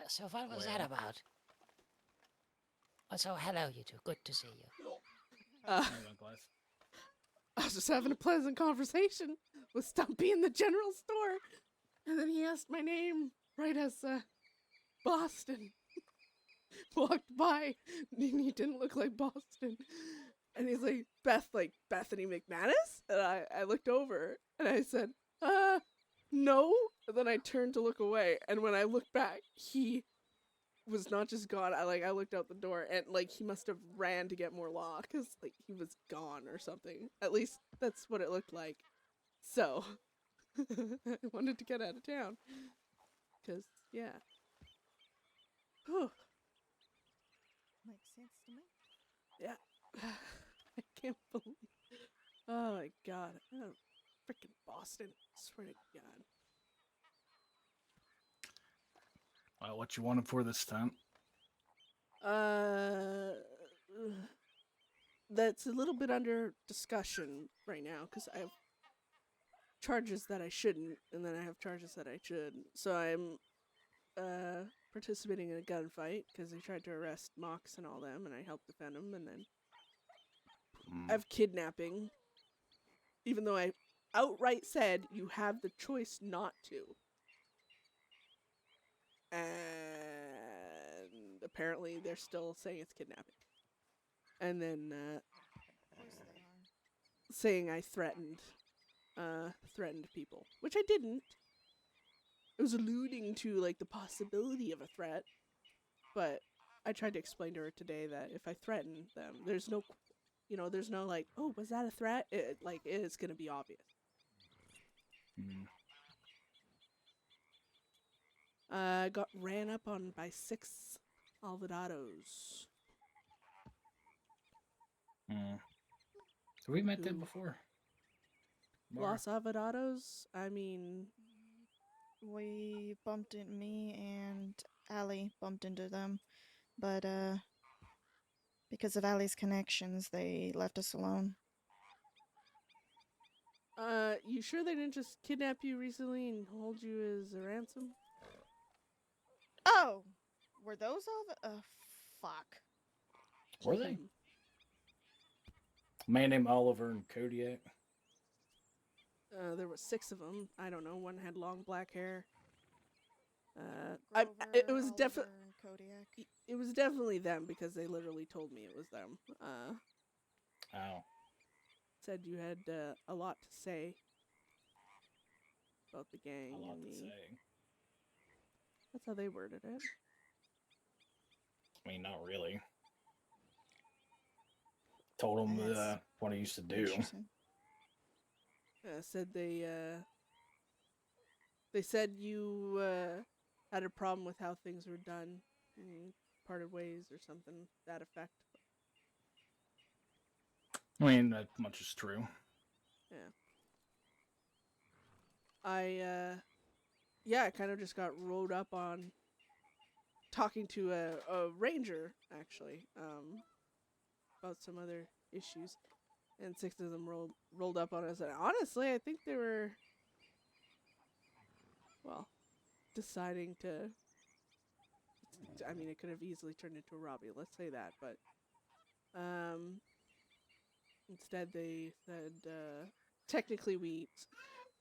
So what was that about? Oh, so hello, you two. Good to see you. I was just having a pleasant conversation with Stumpy in the general store, and then he asked my name right as Boston walked by, and he didn't look like Boston. And he's like, Bethany McMannus? And I looked over, and I said, no. And then I turned to look away, and when I looked back, he was not just gone. I looked out the door, and like he must have ran to get more law, because like he was gone or something. At least that's what it looked like. So I wanted to get out of town, because yeah. Whew. Makes sense to me. Yeah. I can't believe. Oh my god. Oh, freaking Boston. I swear to God. Well, what you wanted for this time? That's a little bit under discussion right now because I have charges that I shouldn't, and then I have charges that I should. So I'm participating in a gunfight because they tried to arrest Mox and all them, and I helped defend them, and then I have kidnapping, even though I outright said you have the choice not to. And apparently they're still saying it's kidnapping. And then saying I threatened people, which I didn't. It was alluding to like the possibility of a threat, but I tried to explain to her today that if I threaten them, there's no, there's no like, oh, was that a threat? It's gonna be obvious. Got ran up on by 6 Alvadados. Have we met them before? Mara? Los Alvadados? I mean, we bumped into me and Allie bumped into them, but because of Allie's connections, they left us alone. You sure they didn't just kidnap you recently and hold you as a ransom? Oh, were those all the? Fuck. Were they? A man named Oliver and Kodiak. There were 6 of them. I don't know. One had long black hair. It was definitely it was definitely them because they literally told me it was them. Oh. Said you had a lot to say about the gang. A lot to say. That's how they worded it. I mean, not really. Told them what I used to do. Said they said you had a problem with how things were done, parted ways or something to that effect. I mean, that much is true. Yeah. I kind of just got rolled up on talking to a ranger, actually, about some other issues. And 6 of them rolled up on us. And honestly, I think they were, deciding to... I mean, it could have easily turned into a robbery, let's say that. But instead, they said, technically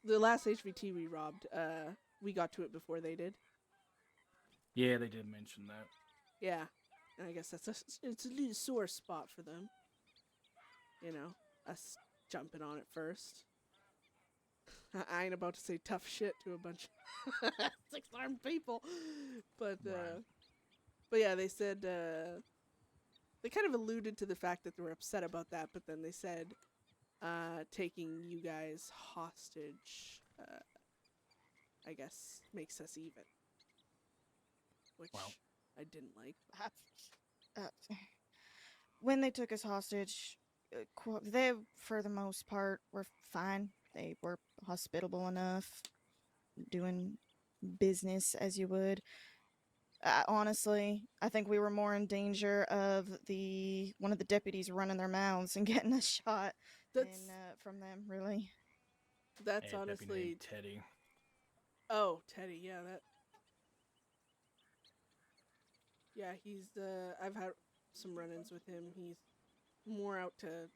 the last HVT we robbed, we got to it before they did. Yeah, they did mention that. Yeah. And I guess it's a little sore spot for them. Us jumping on it first. I ain't about to say tough shit to a bunch of 6-armed people. But yeah, they said, they kind of alluded to the fact that they were upset about that, but then they said, taking you guys hostage, I guess, makes us even. Which I didn't like. When they took us hostage, they, for the most part, were fine. They were hospitable enough, doing business as you would. Honestly, I think we were more in danger of one of the deputies running their mouths and getting a shot from them, really. That's honestly... Teddy. Oh, Teddy, yeah, that... Yeah, he's, I've had some run-ins with him. He's more out to...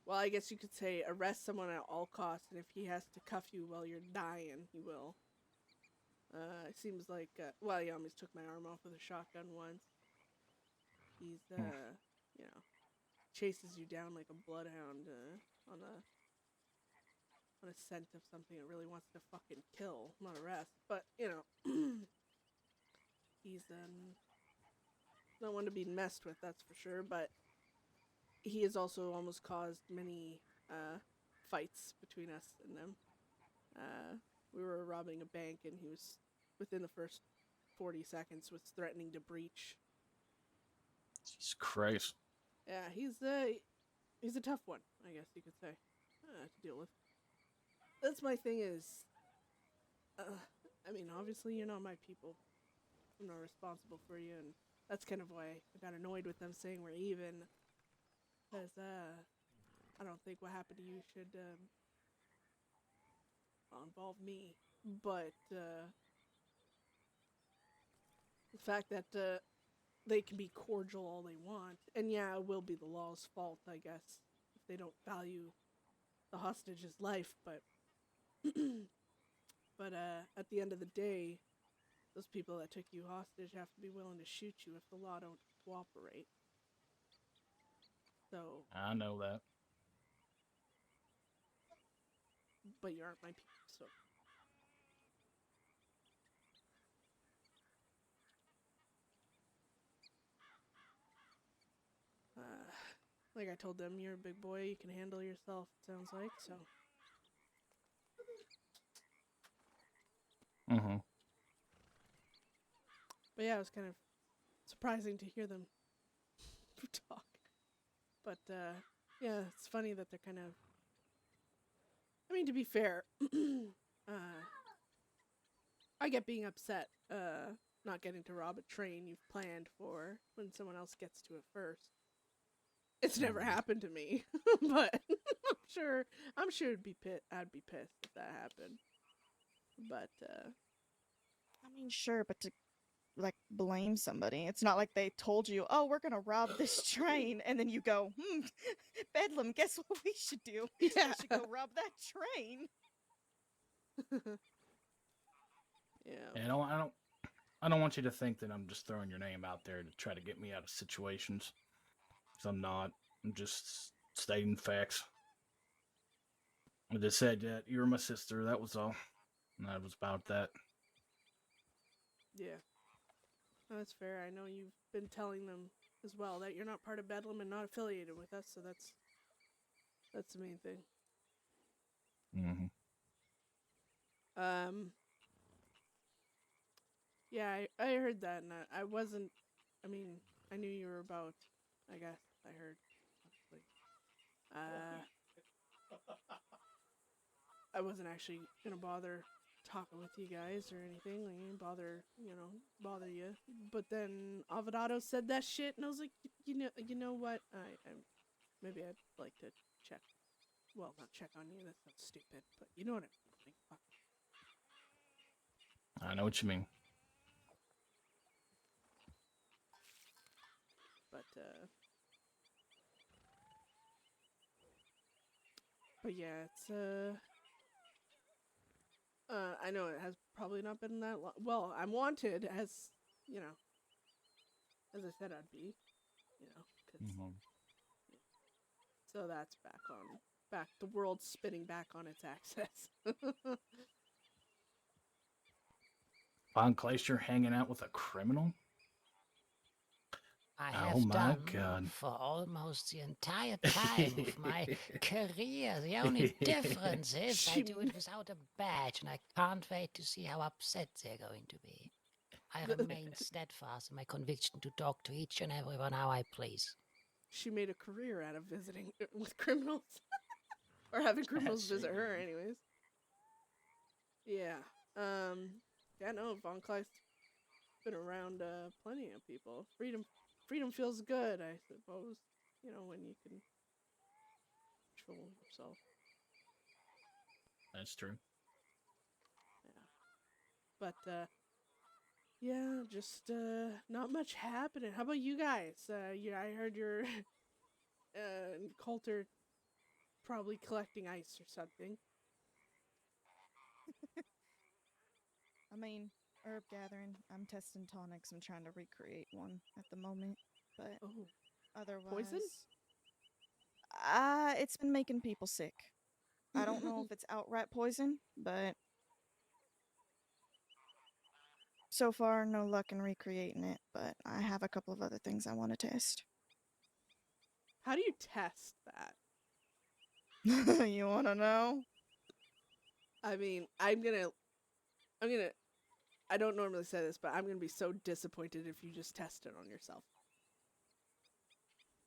Well, I guess you could say arrest someone at all costs, and if he has to cuff you while you're dying, he will. It seems like, he almost took my arm off with a shotgun once. He's, chases you down like a bloodhound, on a scent of something it really wants to fucking kill, not arrest. But, he's, not one to be messed with, that's for sure, but he has also almost caused many, fights between us and them. We were robbing a bank, and he was, within the first 40 seconds, was threatening to breach. Jesus Christ. Yeah, he's a tough one, I guess you could say, to deal with. That's my thing is, I mean, obviously you're not my people. I'm not responsible for you, and that's kind of why I got annoyed with them saying we're even. Because, I don't think what happened to you should, involve me. But, the fact that, they can be cordial all they want, and yeah, it will be the law's fault, I guess, if they don't value the hostage's life, but, at the end of the day, those people that took you hostage have to be willing to shoot you if the law don't cooperate. So, I know that. but you aren't my people, so. Like I told them, you're a big boy, you can handle yourself, it sounds like, so. Mm-hmm. But yeah, it was kind of surprising to hear them talk. But, yeah, it's funny that they're kind of... I mean, to be fair, I get being upset, not getting to rob a train you've planned for when someone else gets to it first. It's never happened to me, but I'm sure I'd be pissed if that happened. But, I mean, sure, but to like blame somebody, it's not like they told you, "Oh, we're gonna rob this train," and then you go, Bedlam, guess what we should do? Yeah. We should go rob that train. Yeah. And I don't want you to think that I'm just throwing your name out there to try to get me out of situations. 'Cause I'm not. I'm just stating facts. I just said that you were my sister. That was all. And that was about that. Yeah. No, that's fair. I know you've been telling them as well that you're not part of Bedlam and not affiliated with us, so that's the main thing. Mm-hmm. Yeah, I heard that, and I wasn't... I mean, I knew you were about... I guess I heard, honestly. I wasn't actually gonna bother talking with you guys or anything, like, bother you. But then Avedado said that shit, and I was like, you know what? Maybe I'd like to check. Well, not check on you. That sounds stupid, but you know what I mean. Like, fuck. I know what you mean. But yeah, it's I know it has probably not been that long. Well, I'm wanted as, as I said I'd be, 'cause so that's back. The world's spinning back on its axis. Von Clayster hanging out with a criminal? I Oh have my done God. for almost the entire time of my career. The only difference is I do it without a badge, and I can't wait to see how upset they're going to be. I remain steadfast in my conviction to talk to each and everyone how I please. She made a career out of visiting with criminals. Or having criminals visit her, anyways. Yeah. Yeah, no, Von Clyde's been around plenty of people. Freedom feels good, I suppose. When you can control yourself. That's true. Yeah. But yeah, just not much happening. How about you guys? Yeah, I heard you're in Coulter probably collecting ice or something. I mean, herb gathering. I'm testing tonics. I'm trying to recreate one at the moment, but otherwise, Poison? It's been making people sick. I don't know if it's outright poison, but so far no luck in recreating it. But I have a couple of other things I want to test. How do you test that? You want to know? I mean, I don't normally say this, but I'm gonna be so disappointed if you just test it on yourself.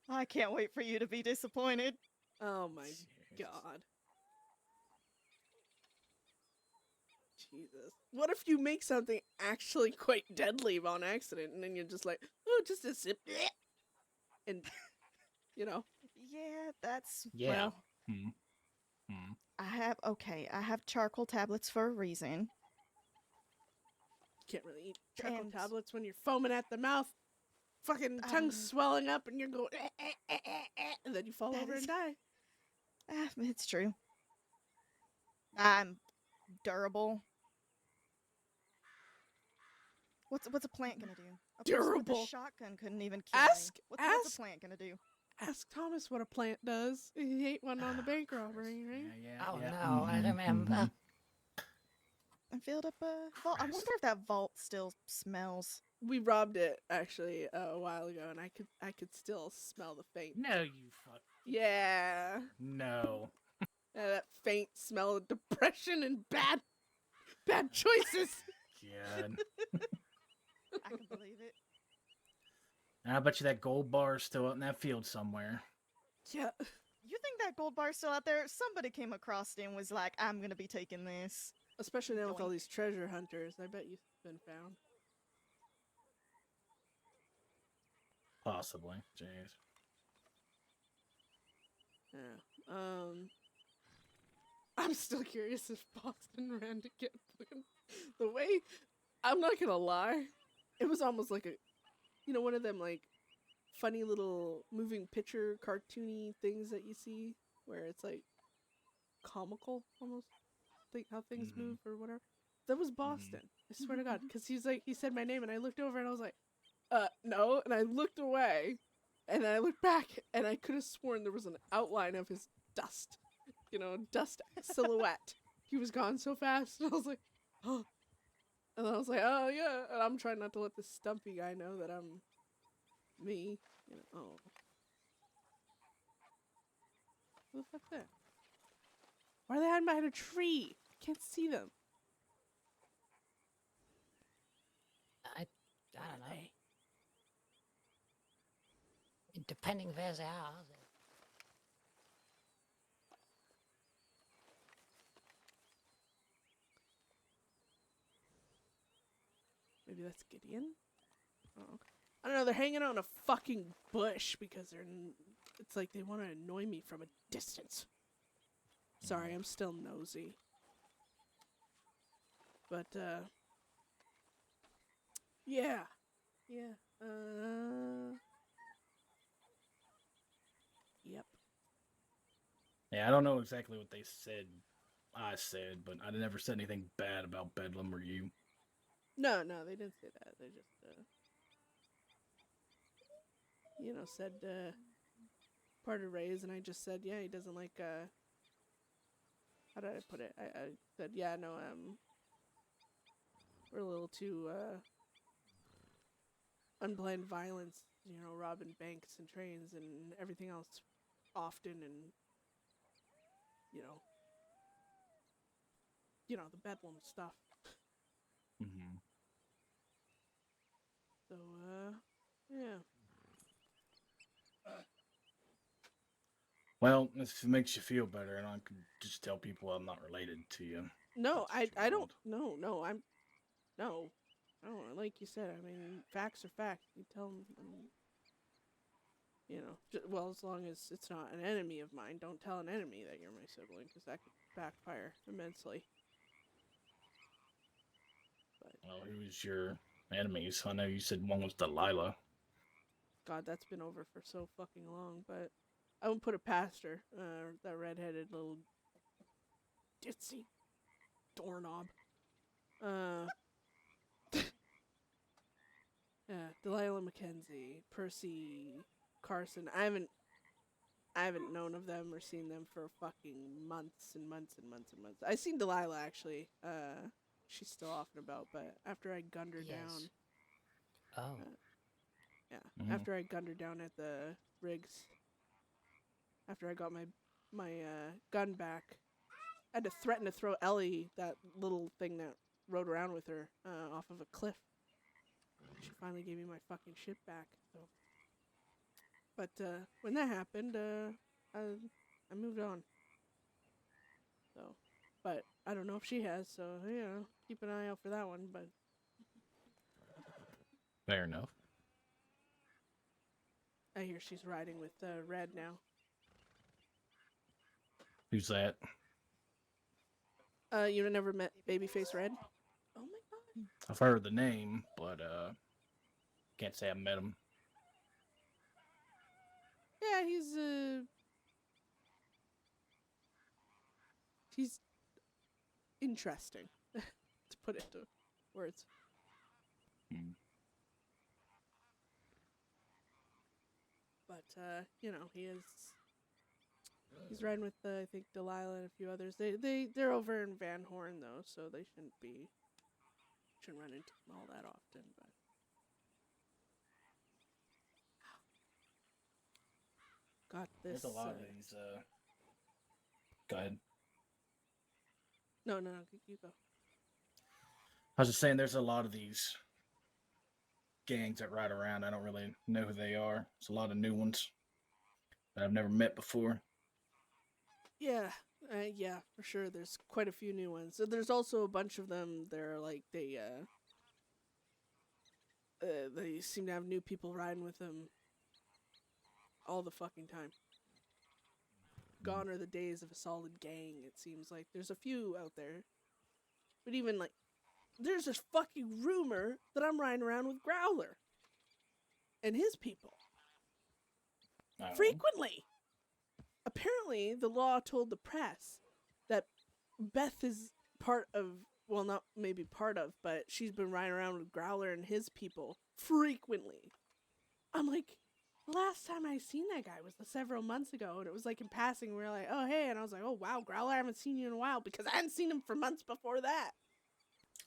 I can't wait for you to be disappointed. Oh my God. Jesus. What if you make something actually quite deadly on accident, and then you're just like, oh, just a sip, and Yeah, that's Yeah. well. I have charcoal tablets for a reason. You can't really eat charcoal tablets when you're foaming at the mouth, fucking tongue swelling up, and you're going, and then you fall over and die. It's true. I'm durable. What's a plant gonna do? A person with Durable. a shotgun couldn't even kill me. What's a plant gonna do? Ask Thomas what a plant does. He ate one on the bank robbery, right? Oh no, I remember. I filled up a vault. I wonder if that vault still smells. We robbed it actually a while ago, and I could still smell the faint. No, you fuck. Yeah. No. That faint smell of depression and bad choices. God. I can believe it. I bet you that gold bar is still out in that field somewhere. Yeah. You think that gold bar's still out there? Somebody came across it and was like, I'm gonna be taking this. Especially now with all Yoink. these treasure hunters. I bet you've been found. Possibly. Jeez. Yeah. I'm still curious if Boston ran to get Bloom. The way, I'm not gonna lie, it was almost like one of them like funny little moving picture cartoony things that you see where it's like comical almost, like how things move or whatever. That was Boston. I swear to God, because he said my name and I looked over and I was like, no, and I looked away, and then I looked back and I could have sworn there was an outline of his dust silhouette. He was gone so fast, and I was like, oh. And then I was like, oh yeah, and I'm trying not to let this stumpy guy know that I'm me. Oh. Who the fuck that? Why are they hiding behind a tree? I can't see them. I don't know. Depending where they are. Maybe that's Gideon? Oh, okay. I don't know, they're hanging out in a fucking bush because it's like they want to annoy me from a distance. Sorry, I'm still nosy. But, yeah. Yeah, yep. Yeah, I don't know exactly what they said. I said, but I never said anything bad about Bedlam or you. No, they didn't say that. They just, said, part of Ray's, and I just said, yeah, he doesn't like, how did I put it? I said, yeah, no, we're a little too, unplanned violence, robbing banks and trains and everything else often, and, the Bedlam stuff. Mm-hmm. So, yeah. Well, if it makes you feel better, and I can just tell people I'm not related to you. No, I don't, no, like you said, I mean, facts are facts. You tell them, well, as long as it's not an enemy of mine, don't tell an enemy that you're my sibling, because that could backfire immensely. But, well, who's your enemies? I know you said one was Delilah. God, that's been over for so fucking long, but I won't put it past her, that redheaded little ditzy doorknob. Yeah, Delilah Mackenzie, Percy Carson. I haven't known of them or seen them for fucking months and months and months and months. I seen Delilah actually. She's still off and about, but after I gunned her down. Oh. Yeah. Mhm. After I gunned her down at the rigs. After I got my gun back, I had to threaten to throw Ellie, that little thing that rode around with her, off of a cliff. She finally gave me my fucking shit back. So, but when that happened, I moved on. So, but I don't know if she has. So keep an eye out for that one. But Fair enough. I hear she's riding with Red now. Who's that? You never met Babyface Red? Oh my God. I've heard the name, but can't say I've met him. Yeah, he's interesting, to put it into words. But But he's riding with I think Delilah and a few others. They're over in Van Horn though, so they shouldn't run into him all that often. But got this. There's a lot of these. Go ahead. No, you go. I was just saying, there's a lot of these gangs that ride around. I don't really know who they are. There's a lot of new ones that I've never met before. Yeah, for sure. There's quite a few new ones. So there's also a bunch of them. They're like they seem to have new people riding with them all the fucking time. Gone are the days of a solid gang. It seems like there's a few out there, but even like there's this fucking rumor that I'm riding around with Growler and his people frequently. Apparently, the law told the press that Beth is part of, well, not maybe part of, but she's been riding around with Growler and his people frequently. I'm like, the last time I seen that guy was several months ago, and it was like in passing, we were like, oh, hey, and I was like, oh, wow, Growler, I haven't seen you in a while, because I hadn't seen him for months before that.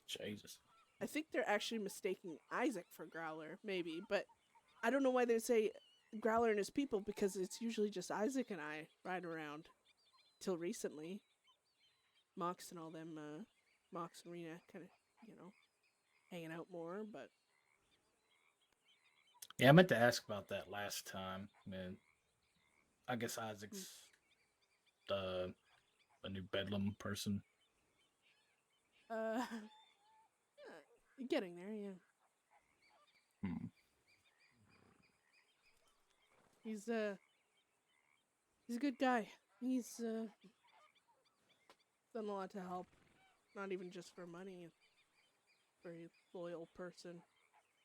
Jesus. I think they're actually mistaking Isaac for Growler, maybe, but I don't know why they would say Growler and his people, because it's usually just Isaac and I ride around till recently. Mox and all them, Mox and Rena kind of, hanging out more, but... Yeah, I meant to ask about that last time, man. I guess Isaac's the new Bedlam person. Getting there, yeah. He's a good guy. He's done a lot to help, not even just for money. Very loyal person.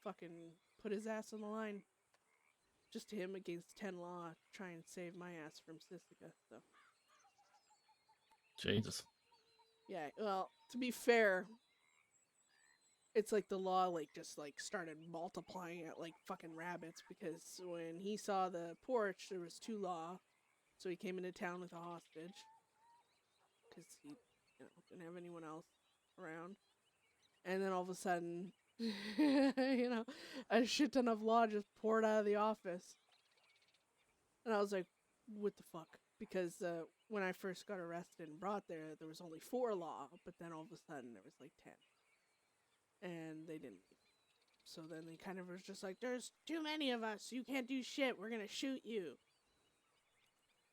Fucking put his ass on the line. Just him against 10 law, try and save my ass from Sissica. So. Jesus. Yeah, well, to be fair, it's like the law just started multiplying it like fucking rabbits, because when he saw the porch, there was 2 law, so he came into town with a hostage, because he didn't have anyone else around, and then all of a sudden, a shit ton of law just poured out of the office, and I was like, what the fuck? Because when I first got arrested and brought there was only 4 law, but then all of a sudden there was like 10. And they didn't. So then they kind of was just like, there's too many of us. You can't do shit. We're going to shoot you.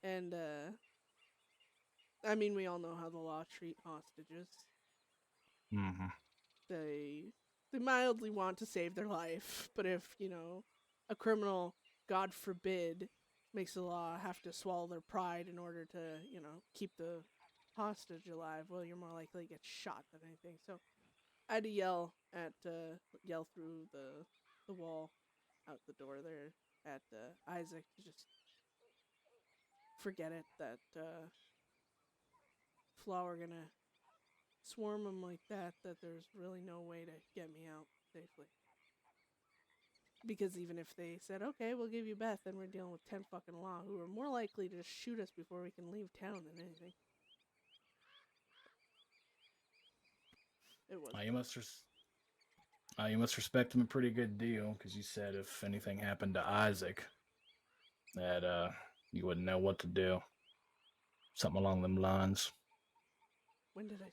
And, I mean, we all know how the law treat hostages. Mm-hmm. They mildly want to save their life. But if, a criminal, God forbid, makes the law have to swallow their pride in order to, keep the hostage alive, well, you're more likely to get shot than anything. So I had to yell through the wall out the door there at Isaac to just forget it, that Flaw were gonna swarm him like that there's really no way to get me out safely. Because even if they said, okay, we'll give you Beth, then we're dealing with 10 fucking law who are more likely to shoot us before we can leave town than anything. It was. You must respect him a pretty good deal, because you said if anything happened to Isaac, that you wouldn't know what to do. Something along them lines. When did I?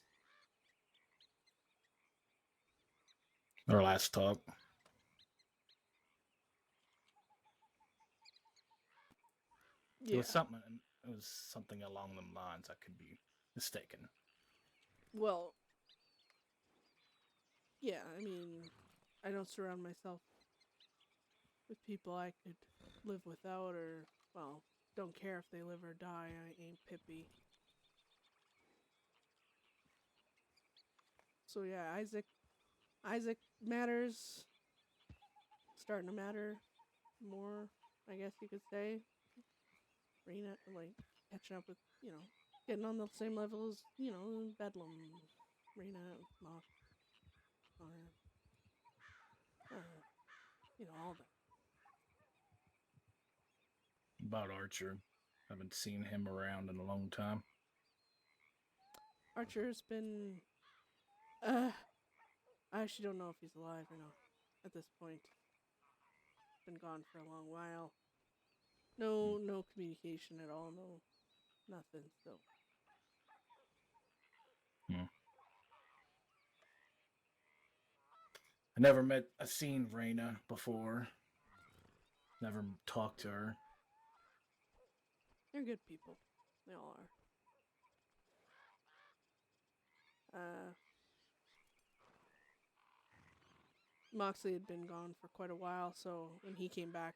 Our last talk. Yeah. It was something along them lines. I could be mistaken. Well, yeah, I mean, I don't surround myself with people I could live without, or, well, don't care if they live or die. I ain't Pippi. So yeah, Isaac matters. Starting to matter more, I guess you could say. Rena, catching up with, getting on the same level as, Bedlam, Rena, Mock, all that. about Archer? Haven't seen him around in a long time. Archer's been... I actually don't know if he's alive or not at this point. Been gone for a long while. No communication at all. No, nothing. So. I never seen Raina before. Never talked to her. They're good people. They all are. Moxley had been gone for quite a while, so when he came back,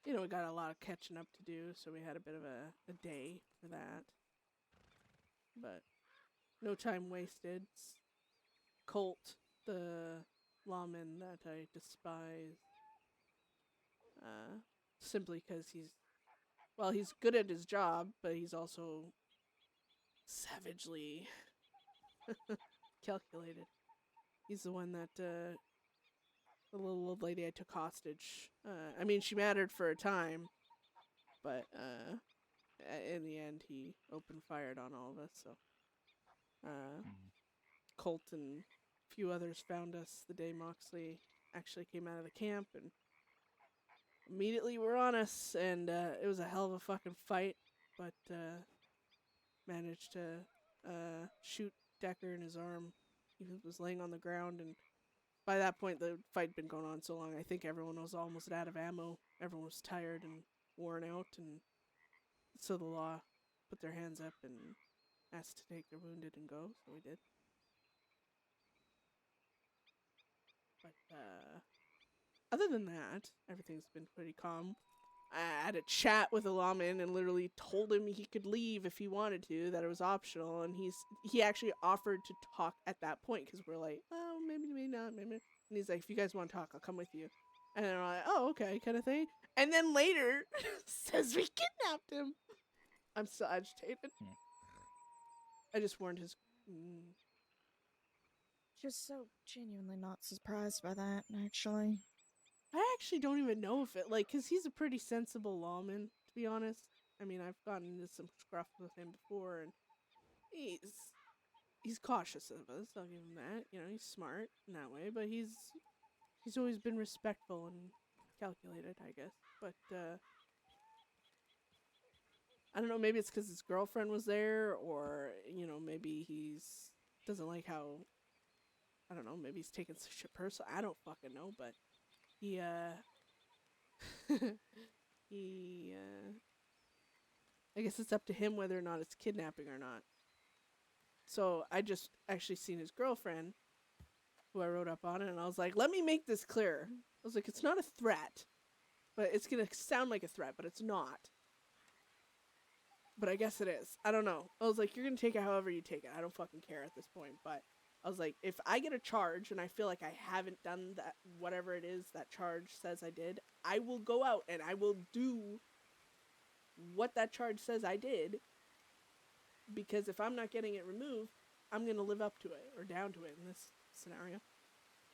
we got a lot of catching up to do, so we had a bit of a day for that. But no time wasted. Colt, the lawman that I despise, simply because he's good at his job, but he's also savagely calculated. He's the one that, the little old lady I took hostage. She mattered for a time, but in the end, he opened fired on all of us. So, Colt and a few others found us the day Moxley actually came out of the camp, and immediately were on us. And it was a hell of a fucking fight, but managed to shoot Decker in his arm. He was laying on the ground, and by that point, the fight had been going on so long, I think everyone was almost out of ammo. Everyone was tired and worn out, and so the law put their hands up and asked to take their wounded and go, so we did. But, other than that, everything's been pretty calm. I had a chat with a lawman and literally told him he could leave if he wanted to, that it was optional, and he actually offered to talk at that point, because we're like, oh, maybe not, maybe. And he's like, if you guys want to talk, I'll come with you. And then we're like, oh, okay, kind of thing. And then later, says we kidnapped him. I'm so agitated. I just warned his... Just so genuinely not surprised by that, actually. I actually don't even know if it, because he's a pretty sensible lawman, to be honest. I've gotten into some scruff with him before, and he's cautious of us, I'll give him that. He's smart in that way, but he's always been respectful and calculated, I guess. But, I don't know, maybe it's because his girlfriend was there, or, maybe doesn't like how, I don't know, maybe he's taking such shit personal. I don't fucking know, but he, I guess it's up to him whether or not it's kidnapping or not. So I just actually seen his girlfriend, who I wrote up on it, and I was like, let me make this clear. I was like, it's not a threat, but it's gonna sound like a threat, but it's not. But I guess it is. I don't know. I was like, you're gonna take it however you take it. I don't fucking care at this point, but I was like, if I get a charge and I feel like I haven't done that, whatever it is that charge says I did, I will go out and I will do what that charge says I did. Because if I'm not getting it removed, I'm going to live up to it or down to it in this scenario.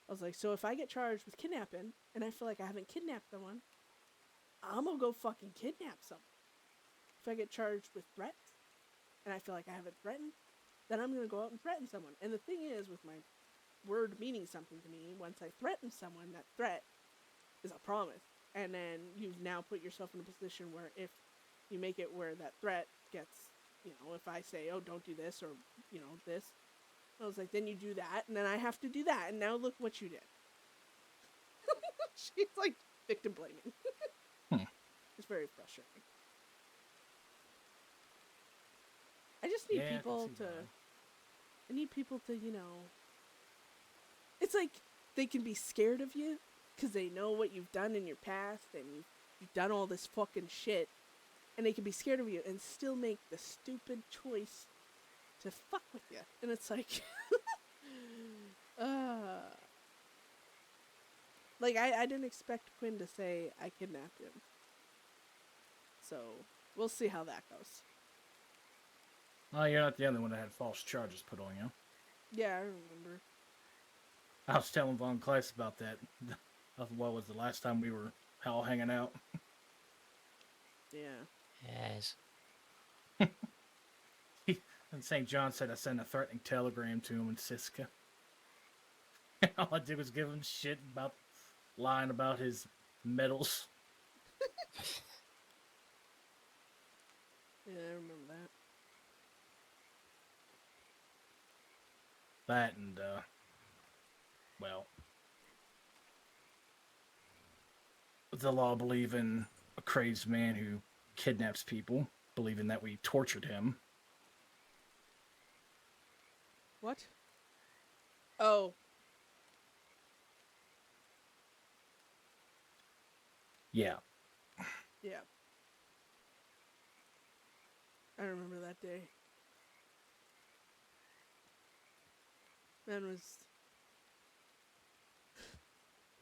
I was like, so if I get charged with kidnapping and I feel like I haven't kidnapped someone, I'm going to go fucking kidnap someone. If I get charged with threats and I feel like I haven't threatened, then I'm going to go out and threaten someone. And the thing is, with my word meaning something to me, once I threaten someone, that threat is a promise. And then you've now put yourself in a position where if you make it where that threat gets, if I say, oh, don't do this, or, this, I was like, then you do that, and then I have to do that, and now look what you did. She's like victim blaming. It's very frustrating. I just need people to... I need people to, It's like they can be scared of you because they know what you've done in your past and you've done all this fucking shit. And they can be scared of you and still make the stupid choice to fuck with you. And it's like... I didn't expect Quinn to say I kidnapped him. So, we'll see how that goes. Well, you're not the only one that had false charges put on you. Yeah, I remember. I was telling Von Kleiss about that. What was the last time we were all hanging out? Yeah. Yes. And St. John said I sent a threatening telegram to him in Siska. All I did was give him shit about lying about his medals. Yeah, I remember that. That and, well, the law believe in a crazed man who kidnaps people, believing that we tortured him. What? Oh. Yeah. Yeah. I remember that day. Man was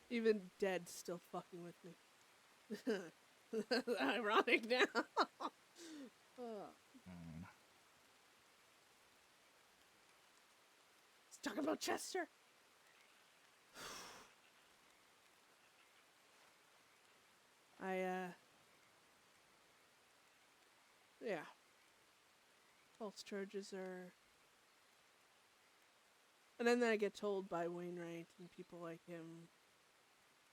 even dead still fucking with me. Ironic now. Oh. Let's talk about Chester. Yeah. False charges are... And then I get told by Wainwright and people like him,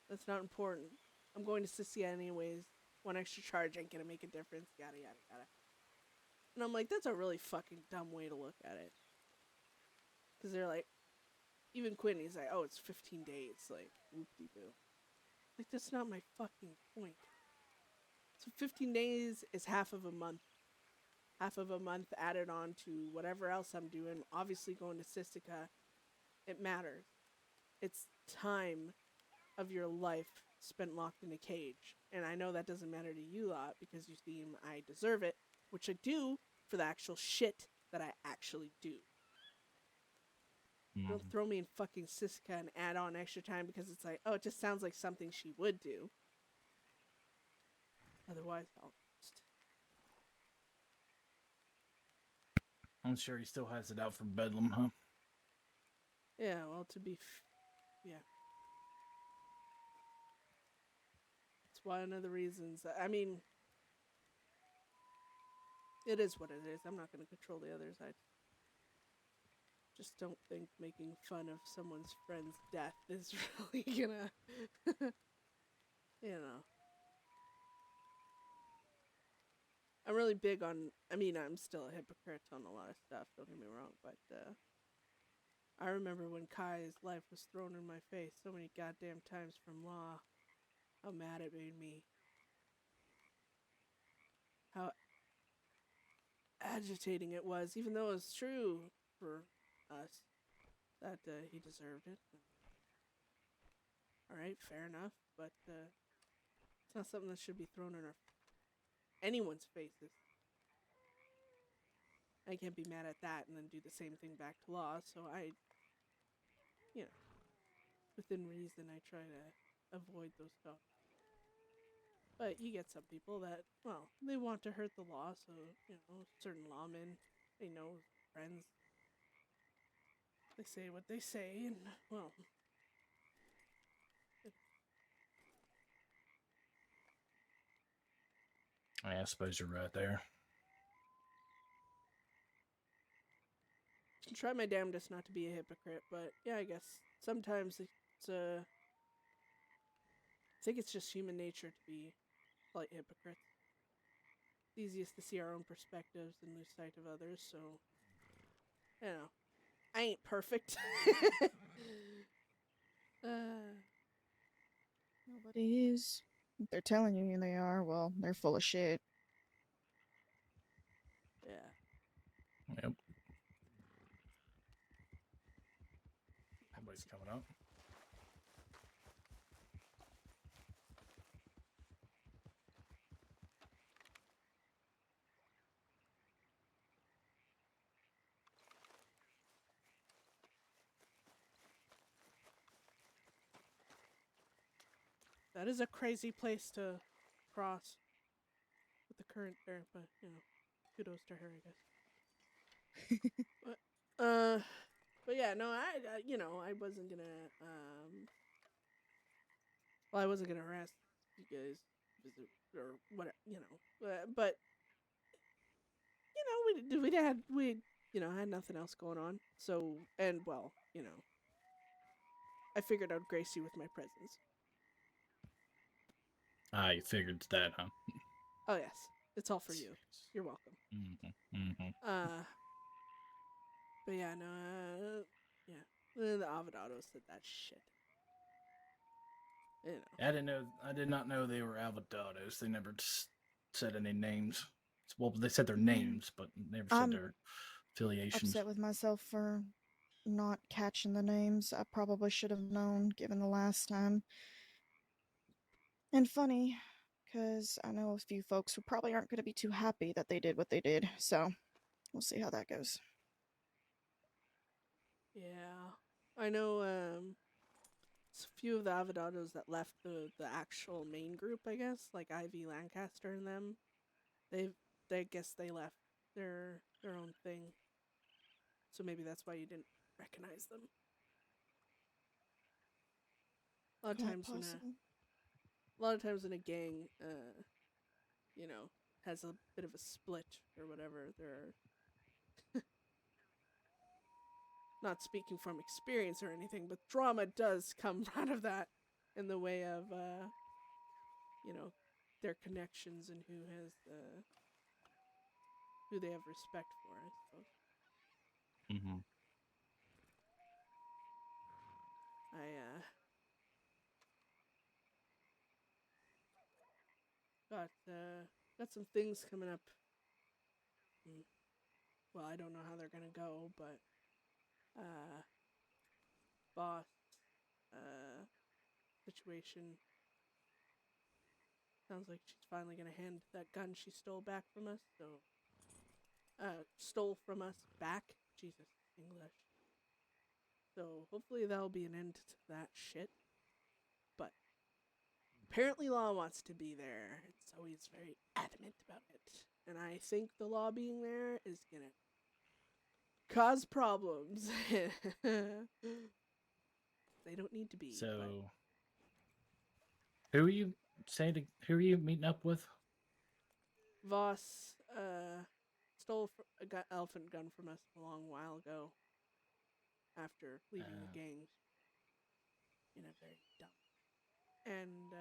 that's not important. I'm going to Sissy anyways. One extra charge ain't gonna make a difference. Yada, yada, yada. And I'm like, that's a really fucking dumb way to look at it. Because they're like, even Quinny's like, oh, it's 15 days. Like, whoop-de-doo. Like, that's not my fucking point. So 15 days is half of a month. Half of a month added on to whatever else I'm doing. Obviously going to Sistica, it matters. It's time of your life spent locked in a cage. And I know that doesn't matter to you lot because you seem I deserve it, which I do for the actual shit that I actually do. Don't throw me in fucking Sistica and add on extra time because it's like, oh, it just sounds like something she would do. Otherwise, I'll just... I'm sure he still has it out for Bedlam, huh? Yeah, well, to be... yeah. It's one of the reasons. I mean, it is what it is. I'm not going to control the others. I just don't think making fun of someone's friend's death is really gonna... you know. I'm really big on... I mean, I'm still a hypocrite on a lot of stuff, don't get me wrong, but I remember when Kai's life was thrown in my face so many goddamn times from law, how mad it made me. How agitating it was, even though it was true for us that he deserved it. Alright, fair enough, but it's not something that should be thrown in anyone's faces. I can't be mad at that and then do the same thing back to law, so I, you know, within reason, I try to avoid those thoughts. But you get some people that, well, they want to hurt the law, so, you know, certain lawmen, they know, friends, they say what they say, and, well... I suppose you're right there. Try my damnedest not to be a hypocrite, but yeah, I guess sometimes it's I think it's just human nature to be like hypocrites. It's easiest to see our own perspectives and lose sight of others, so you know, I ain't perfect. Nobody is. If they're telling you they are, well, they're full of shit. Yeah. Yep. Somebody's coming up. That is a crazy place to cross with the current there, but you know, kudos to her, I guess. But yeah, no, I you know, I wasn't gonna well, I wasn't gonna harass you guys visit or whatever, but we had nothing else going on. So, and well, I figured I'd grace you with my presence. I figured that, huh? Oh yes, it's all for you. You're welcome. But yeah, no, yeah, the Avodados said that shit. I did not know they were Avodados. They never said any names. Well, they said their names, but never said their affiliations. Upset with myself for not catching the names. I probably should have known, given the last time. And funny, because I know a few folks who probably aren't going to be too happy that they did what they did. So, we'll see how that goes. Yeah, I know. It's a few of the Avodados that left the actual main group, I guess, like Ivy Lancaster and them. I guess they left their own thing. So maybe that's why you didn't recognize them. A lot of times in a gang, has a bit of a split or whatever. There are not speaking from experience or anything, but drama does come out of that in the way of their connections and who they have respect for, I suppose. Got some things coming up. Well, I don't know how they're gonna go, but boss situation sounds like she's finally gonna hand that gun she stole back from us. So stole from us back. Jesus, English. So hopefully that'll be an end to that shit. But apparently Law wants to be there. It's always very adamant about it. And I think the Law being there is gonna cause problems. They don't need to be. So, who are you meeting up with? Voss stole a elephant gun from us a long while ago. After leaving the gang, very dumb. And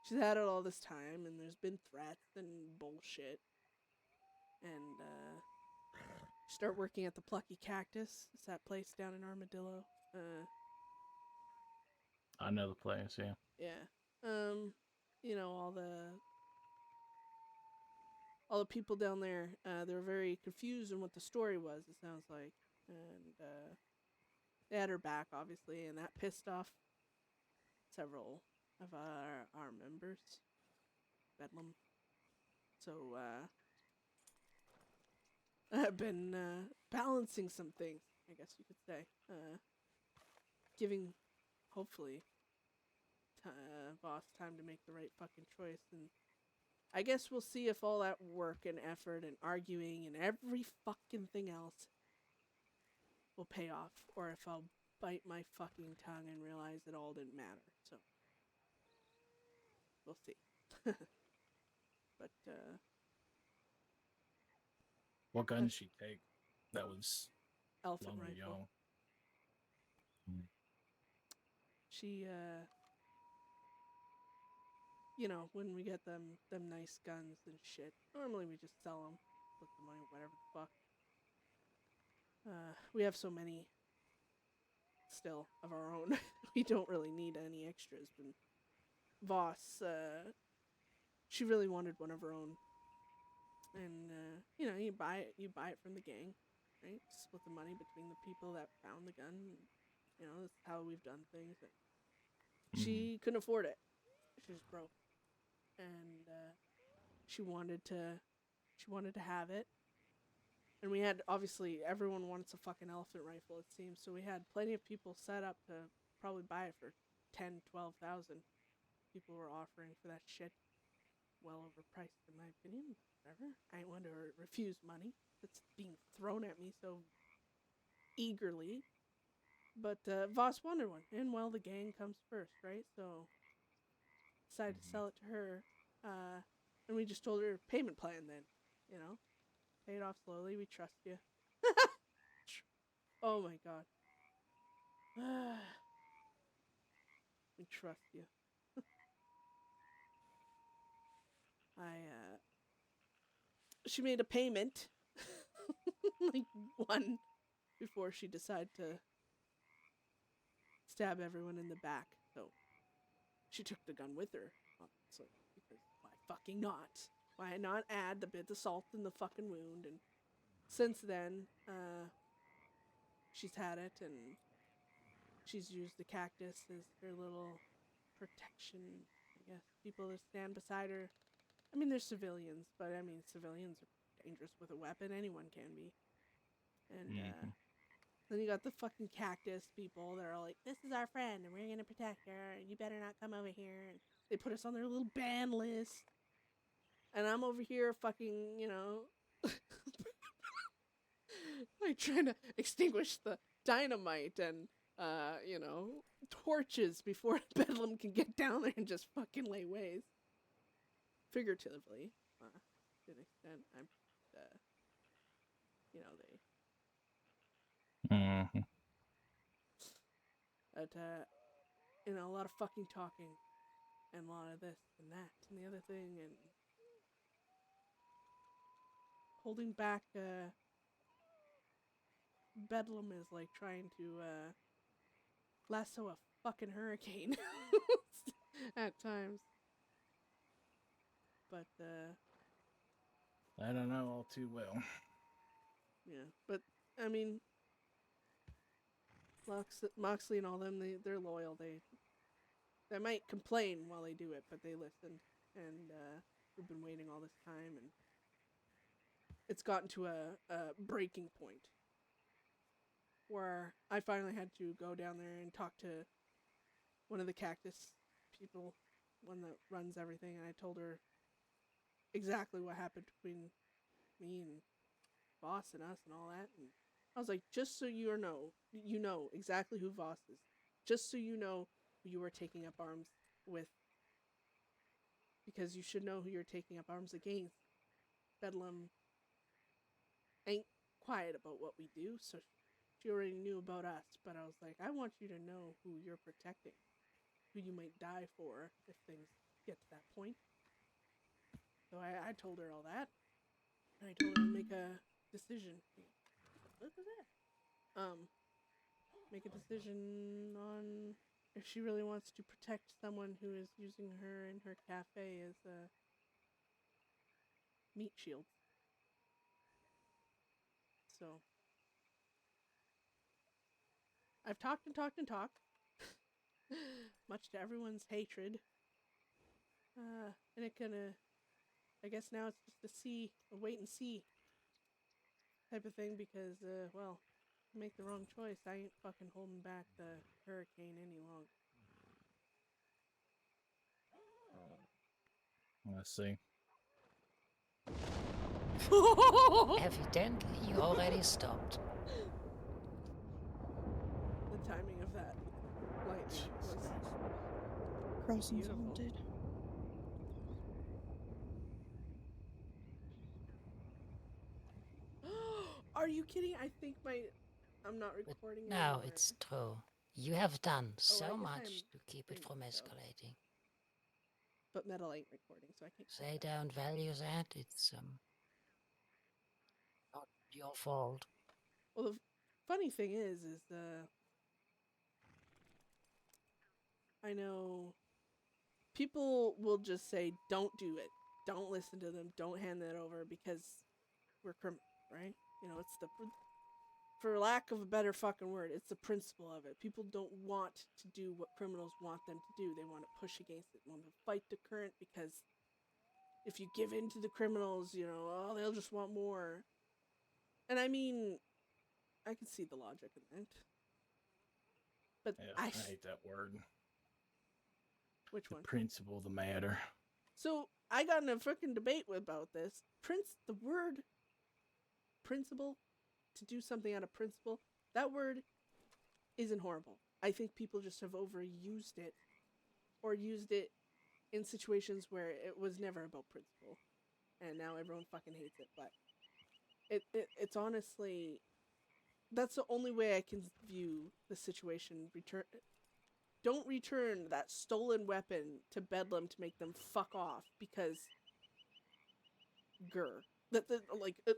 she's had it all this time, and there's been threats and bullshit. And start working at the Plucky Cactus. It's that place down in Armadillo. I know the place, yeah. Yeah. All the people down there, they were very confused on what the story was, it sounds like. And they had her back, obviously, and that pissed off several of our members. Bedlam. So, I've been balancing some things, I guess you could say. Giving, hopefully, boss time to make the right fucking choice. And I guess we'll see if all that work and effort and arguing and every fucking thing else will pay off, or if I'll bite my fucking tongue and realize it all didn't matter. So, we'll see. But, what gun did she take? That was elephant rifle. She, when we get them nice guns and shit, normally we just sell them, split the money, whatever the fuck. We have so many still of our own. We don't really need any extras. But Voss, she really wanted one of her own. And, you buy it from the gang, right? Split the money between the people that found the gun. That's how we've done things. She couldn't afford it. She was broke. And, she wanted to have it. And we had, obviously, everyone wants a fucking elephant rifle, it seems. So we had plenty of people set up to probably buy it for 10, 12,000. People were offering for that shit. Well overpriced, in my opinion. Whatever. I ain't want to refuse money that's being thrown at me so eagerly. But Voss wanted one. And, well, the gang comes first, right? So decided to sell it to her. And we just told her payment plan then, you know? Pay it off slowly, we trust you. Oh my god. We trust you. She made a payment. Like one before she decided to stab everyone in the back. So she took the gun with her, obviously, because why fucking not? Why not add the bit of salt in the fucking wound? And since then, she's had it, and she's used the cactus as her little protection, I guess. People that stand beside her. I mean, there's civilians, but I mean, civilians are dangerous with a weapon. Anyone can be. And then you got the fucking cactus people that are like, this is our friend, and we're gonna protect her, and you better not come over here. And they put us on their little ban list. And I'm over here fucking, you know, like trying to extinguish the dynamite and, you know, torches before Bedlam can get down there and just fucking lay waste. Figuratively, to an extent. I'm, you know, but, you know, a lot of fucking talking, and a lot of this and that and the other thing, and holding back, Bedlam is like trying to, lasso a fucking hurricane at times. But, I don't know all too well. yeah, but, I mean, Moxley and all them, they're loyal. They might complain while they do it, but they listen. And, we've been waiting all this time, and it's gotten to a breaking point where I finally had to go down there and talk to one of the cactus people, one that runs everything, and I told her exactly what happened between me and Voss and us and all that, and I was like, just so you know exactly who Voss is, just so you know who you are taking up arms with, because you should know who you're taking up arms against. Bedlam ain't quiet about what we do, so she already knew about us, but I was like, I want you to know who you're protecting, who you might die for if things get to that point. So I told her all that, and I told her to make a decision. What was that? Make a decision on if she really wants to protect someone who is using her in her cafe as a meat shield. So I've talked and talked and talked, much to everyone's hatred. And it kinda, I guess now it's just a wait and see type of thing, because, well, make the wrong choice. I ain't fucking holding back the hurricane any longer. Let's see. Evidently, you already stopped. The timing of that lightning was Crossing's beautiful. haunted. Are you kidding? I think I'm not recording No, anymore. it's true. You have done I so guess much I'm to keep it from thinking so. escalating. But Metal ain't recording, so I can't. They don't value that. It's not your fault. Well, the funny thing is I know people will just say, don't do it. Don't listen to them. Don't hand that over, because we're criminals, right? You know, it's for lack of a better fucking word, it's the principle of it. People don't want to do what criminals want them to do. They want to push against it, want to fight the current, because if you give in to the criminals, you know, oh, they'll just want more. And I mean, I can see the logic in that. But Yeah, I hate that word. Which the one? Principle of the matter. So I got in a freaking debate about this. The word principle, to do something out of principle, that word isn't horrible. I think people just have overused it, or used it in situations where it was never about principle, and now everyone fucking hates it. But it's honestly, that's the only way I can view the situation. Don't return that stolen weapon to Bedlam to make them fuck off, because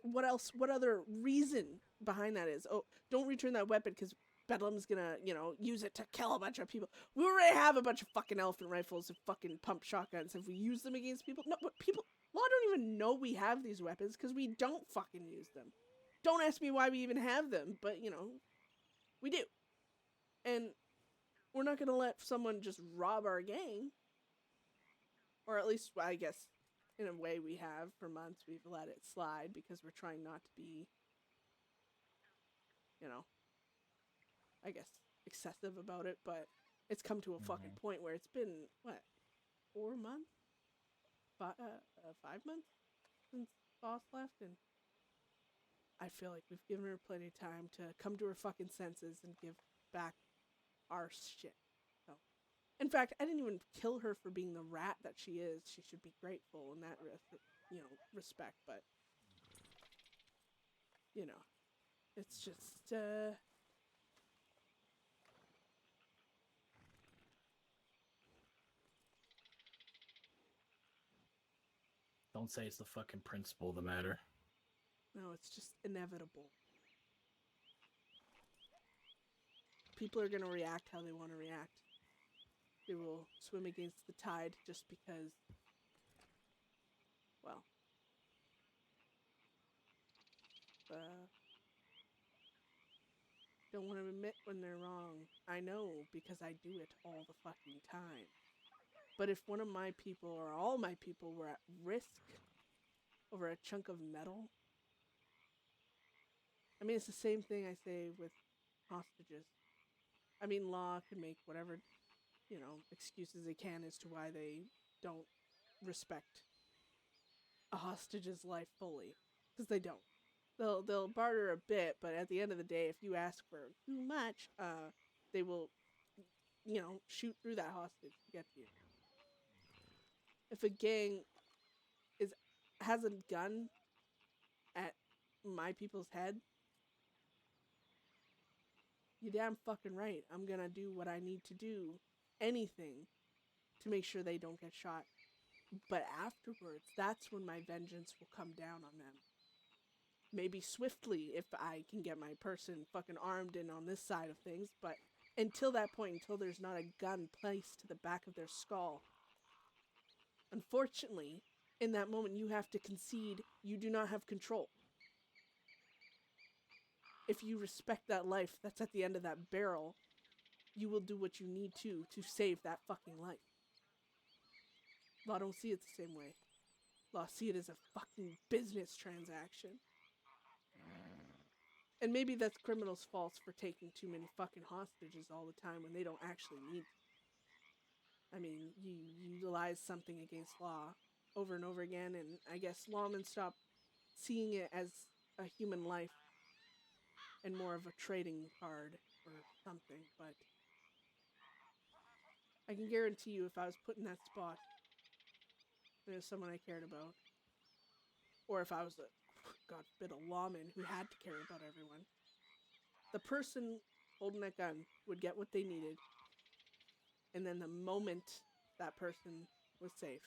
what else, what other reason behind that is, oh, don't return that weapon because Bedlam's gonna, use it to kill a bunch of people. We already have a bunch of fucking elephant rifles and fucking pump shotguns. If we use them against people, no, but law don't even know we have these weapons because we don't fucking use them. Don't ask me why we even have them, but we do. And we're not gonna let someone just rob our gang. Or at least, I guess, in a way we have for months. We've let it slide because we're trying not to be, I guess, excessive about it. But it's come to a fucking point where it's been, what, 4 months? 5 months since Boss left? And I feel like we've given her plenty of time to come to her fucking senses and give back our shit. So, in fact, I didn't even kill her for being the rat that she is. She should be grateful in that respect. But it's just Don't say it's the fucking principle of the matter. no, it's just inevitable. People are gonna react how they want to react. They will swim against the tide just because, well, don't want to admit when they're wrong. I know, because I do it all the fucking time. But if one of my people or all my people were at risk over a chunk of metal, I mean, it's the same thing I say with hostages. I mean, law can make whatever, excuses they can as to why they don't respect a hostage's life fully, because they don't. They'll barter a bit, but at the end of the day, if you ask for too much, they will, shoot through that hostage to get to you. If a gang has a gun at my people's head, you're damn fucking right. I'm gonna do what I need to do, anything, to make sure they don't get shot. But afterwards, that's when my vengeance will come down on them. Maybe swiftly if I can get my person fucking armed and on this side of things, but until that point, until there's not a gun placed to the back of their skull, unfortunately, in that moment you have to concede you do not have control. If you respect that life that's at the end of that barrel, you will do what you need to save that fucking life. Law don't see it the same way. Law see it as a fucking business transaction. And maybe that's criminals' faults for taking too many fucking hostages all the time when they don't actually need to. I mean, you utilize something against law over and over again, and I guess lawmen stop seeing it as a human life and more of a trading card or something. But I can guarantee you, if I was put in that spot, and it was someone I cared about, or if I was God forbid, a lawman who had to care about everyone, the person holding that gun would get what they needed, and then the moment that person was safe,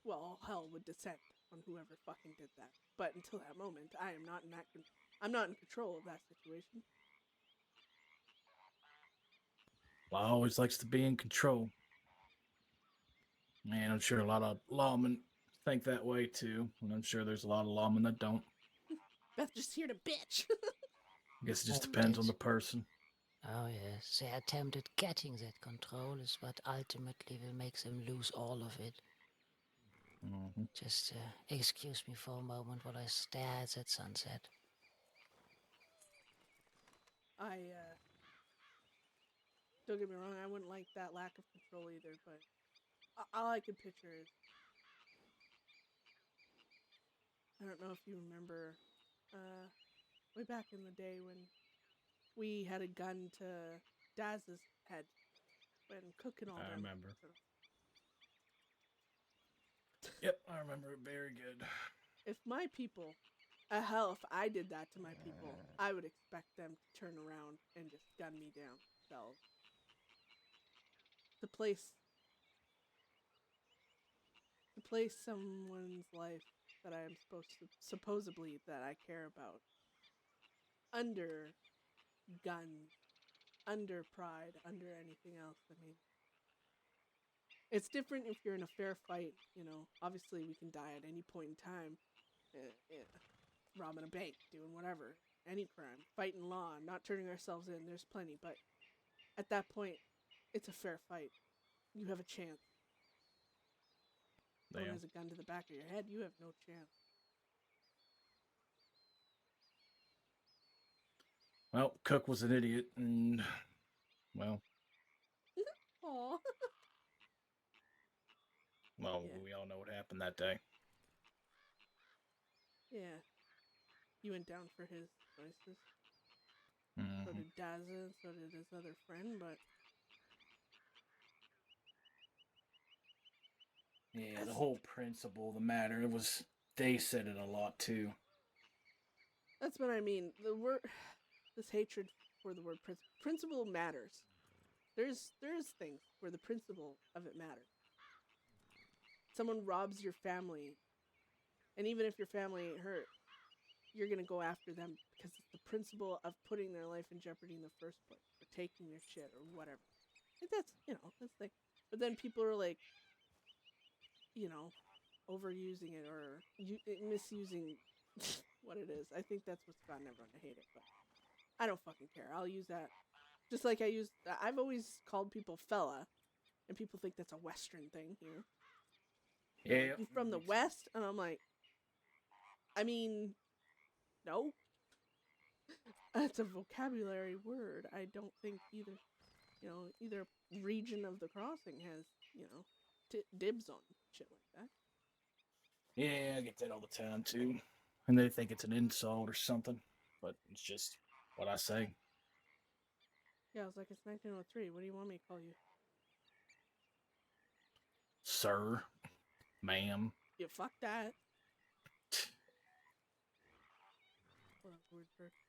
well, hell would descend on whoever fucking did that. But until that moment, I'm not in control of that situation. Law always likes to be in control. Man, I'm sure a lot of lawmen think that way too, and I'm sure there's a lot of lawmen that don't. Beth just here to bitch. I guess it just depends on the person. Oh yes, their attempt at getting that control is what ultimately will make them lose all of it. Mm-hmm. Just excuse me for a moment while I stare at that sunset. Don't get me wrong, I wouldn't like that lack of control either, but all I can picture is, I don't know if you remember, way back in the day when we had a gun to Daz's head when Cook and all I them. remember. Yep, I remember it very good. If my people, hell, if I did that to my people, I would expect them to turn around and just gun me down themselves. To place someone's life that I am supposedly that I care about under guns, under pride, under anything else. I mean, it's different if you're in a fair fight. You know, obviously we can die at any point in time, robbing a bank, doing whatever, any crime, fighting law, not turning ourselves in. There's plenty, but at that point, it's a fair fight. You have a chance. Someone has a gun to the back of your head, you have no chance. Well, Cook was an idiot, and well, Aw. well, Yeah. we all know what happened that day. Yeah. He went down for his choices. Mm-hmm. So did Daza, so did his other friend, but Yeah, the whole principle of the matter, it was, they said it a lot too. that's what I mean. The word, this hatred for the word principle matters. There's things where the principle of it matters. Someone robs your family, and even if your family ain't hurt, you're gonna go after them because it's the principle of putting their life in jeopardy in the first place, or taking their shit, or whatever. Like that's that's like. But then people are like, overusing it or misusing what it is. I think that's what's gotten everyone to hate it. But I don't fucking care. I'll use that. Just like I've always called people fella, and people think that's a Western thing, Yeah. You from the West? And I'm like, I mean, no. That's a vocabulary word. I don't think either region of the crossing has, dibs on shit like that. Yeah, I get that all the time too. And they think it's an insult or something, but it's just what I say. Yeah, I was like, it's 1903. What do you want me to call you? Sir, ma'am. Yeah, fuck that. Hold on, word first.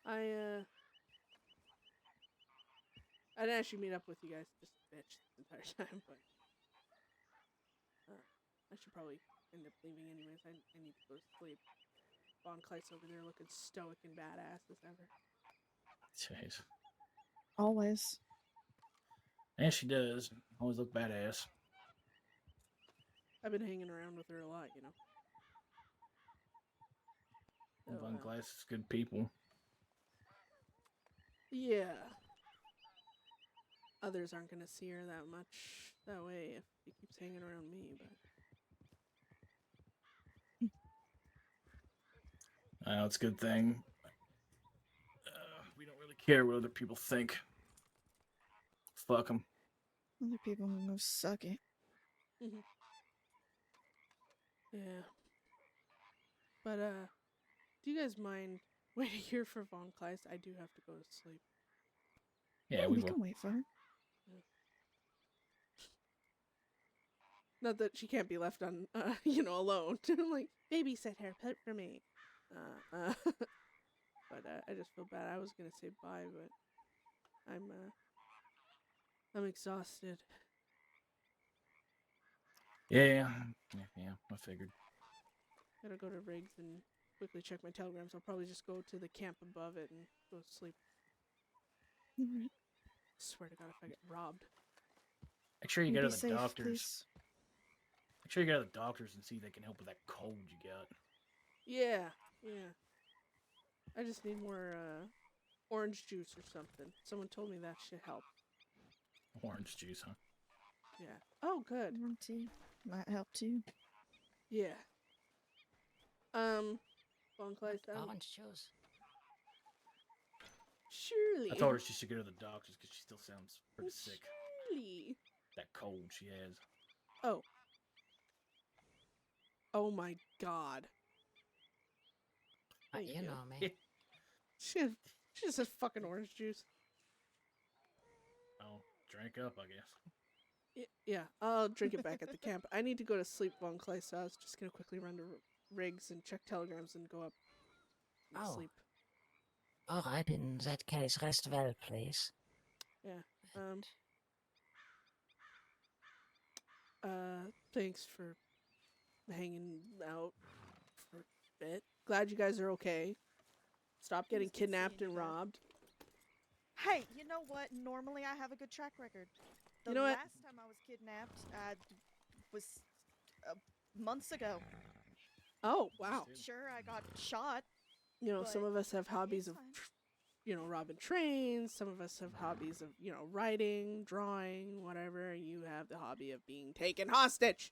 I didn't actually meet up with you guys, just bitch the entire time, but I should probably end up leaving anyways. I need to go to sleep. Von Kleist over there looking stoic and badass as ever. Jeez. Always. And she does. Always look badass. I've been hanging around with her a lot, So, Von Glass is good people. Yeah. Others aren't going to see her that much that way if he keeps hanging around me, but... It's a good thing. We don't really care what other people think. Fuck them. Other people can go suck it. Mm-hmm. Yeah. But, do you guys mind waiting here for Von Kleist? I do have to go to sleep. Yeah, we can wait for her. Yeah. Not that she can't be left on, alone. I'm like, babysit her, put for me. But I just feel bad. I was gonna say bye, but I'm exhausted. Yeah, I figured. Gotta go to Riggs and quickly check my telegrams. I'll probably just go to the camp above it and go to sleep. Alright. Swear to God, if I get robbed. Make sure you go to the safe, doctors. please. Make sure you go to the doctors and see if they can help with that cold you got. Yeah. I just need more orange juice or something. Someone told me that should help. Orange juice, huh? Yeah. Oh, good. Lemon tea might help too. Yeah. Von Kleist, Orange juice. Surely. I told her she should go to the doctors because she still sounds pretty sick. Surely. That cold she has. Oh. Oh my God. You know me. She just has fucking orange juice. Drink up, I guess. Yeah, I'll drink it back at the camp. I need to go to sleep, Von Clay, so I was just gonna quickly run to rigs and check telegrams and go up and Oh. sleep. All right, in that case, rest well, please. Yeah. Thanks for hanging out for a bit. Glad you guys are okay. Stop getting kidnapped and robbed. Hey, you know what? Normally I have a good track record. The You know what? last time I was kidnapped was months ago. Oh, wow. Sure, I got shot. You know, some but of us have hobbies of, fine. robbing trains. Some of us have hobbies of, writing, drawing, whatever. You have the hobby of being taken hostage.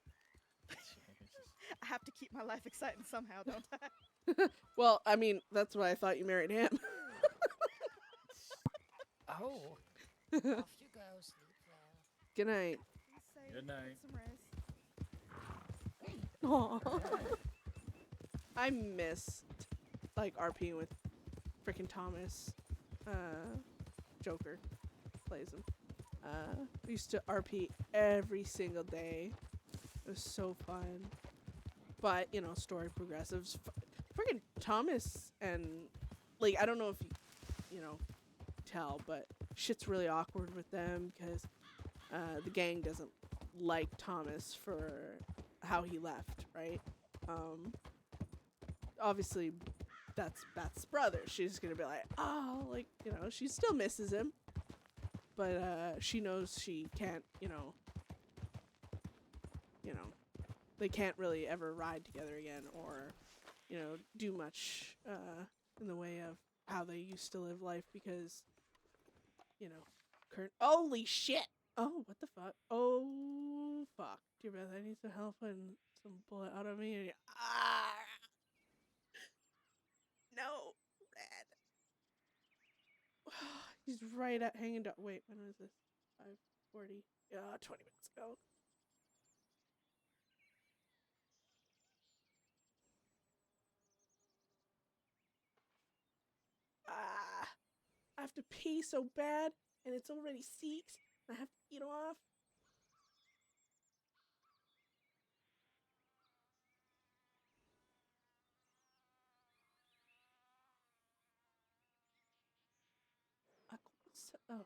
I have to keep my life exciting somehow, don't I? Well, I mean, that's why I thought you married him. Oh. Off you go, sleep well. Good night. Be safe, Good night. Get some rest. Aww. I missed, RPing with freaking Thomas. Joker plays him. We used to RP every single day. It was so fun. But, story progressives. Freaking Thomas and, I don't know if you tell, but shit's really awkward with them because the gang doesn't like Thomas for how he left, right? Obviously, that's Beth's brother. She's gonna be like, she still misses him, but she knows she can't, they can't really ever ride together again or, do much in the way of how they used to live life because, holy shit! Oh, what the fuck? Oh, fuck. Dear Beth, I need some help and some bullet out of me. Ah! No, Red. He's right at hanging down. Wait, when was this? 5:40. Yeah, 20 minutes ago. I have to pee so bad, and it's already 6. And I have to eat off. Oh.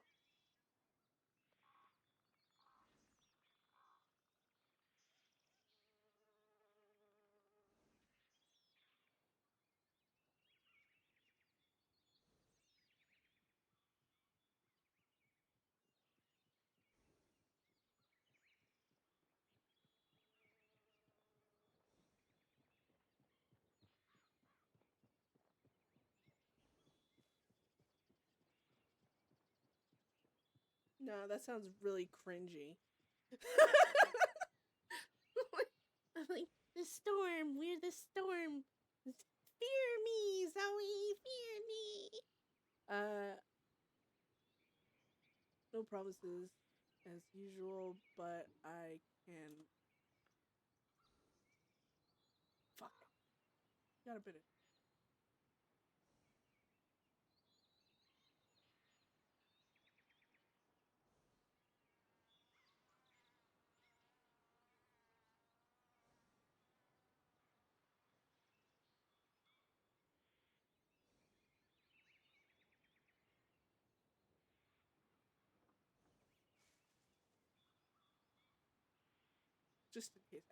No, that sounds really cringy. I'm like, the storm, we're the storm. Fear me, Zoe, fear me. No promises as usual, but I can. Fuck. Got a bit of. Just in case.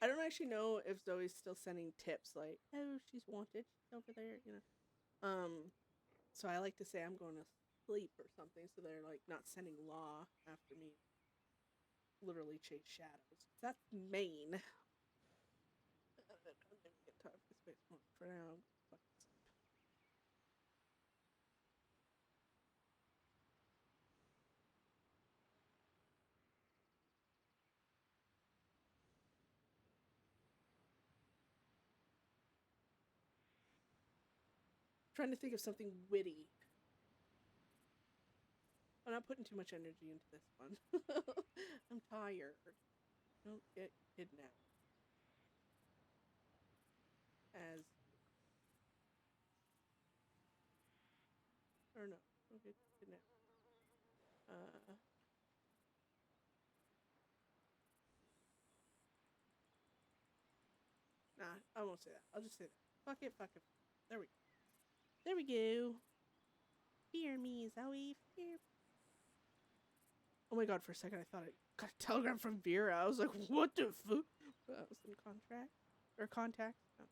I don't actually know if Zoe's still sending tips like, oh, she's wanted, she's over there, So I like to say I'm going to sleep or something, so they're not sending law after me. Literally chase shadows. That's Maine. I'm gonna get tired of this space for now. Fuck this. Trying to think of something witty. I'm not putting too much energy into this one. I'm tired. Don't get kidnapped. As. Or no. Don't get kidnapped. I won't say that. I'll just say that. Fuck it. There we go. There we go. Fear me, Zoe. Fear. Oh my god, for a second I thought I got a telegram from Vera. I was like, what the fuck? That was in contract? Or contact? No.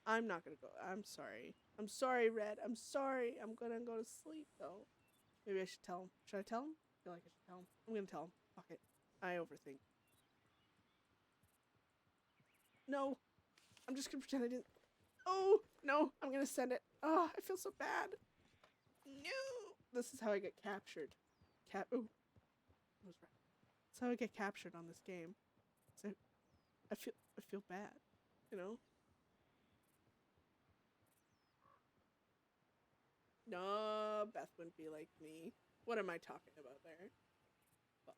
I'm not gonna go. I'm sorry. I'm sorry, Red. I'm sorry. I'm gonna go to sleep, though. Maybe I should tell him. Should I tell him? I feel like I should tell him. I'm gonna tell him. Fuck it. I overthink. No. I'm just gonna pretend I didn't. Oh, no. I'm gonna send it. Oh, I feel so bad. No. This is how I get captured. Ooh. I was right. That's how I get captured on this game. So I feel bad, you know? No, Beth wouldn't be like me. What am I talking about there? Well.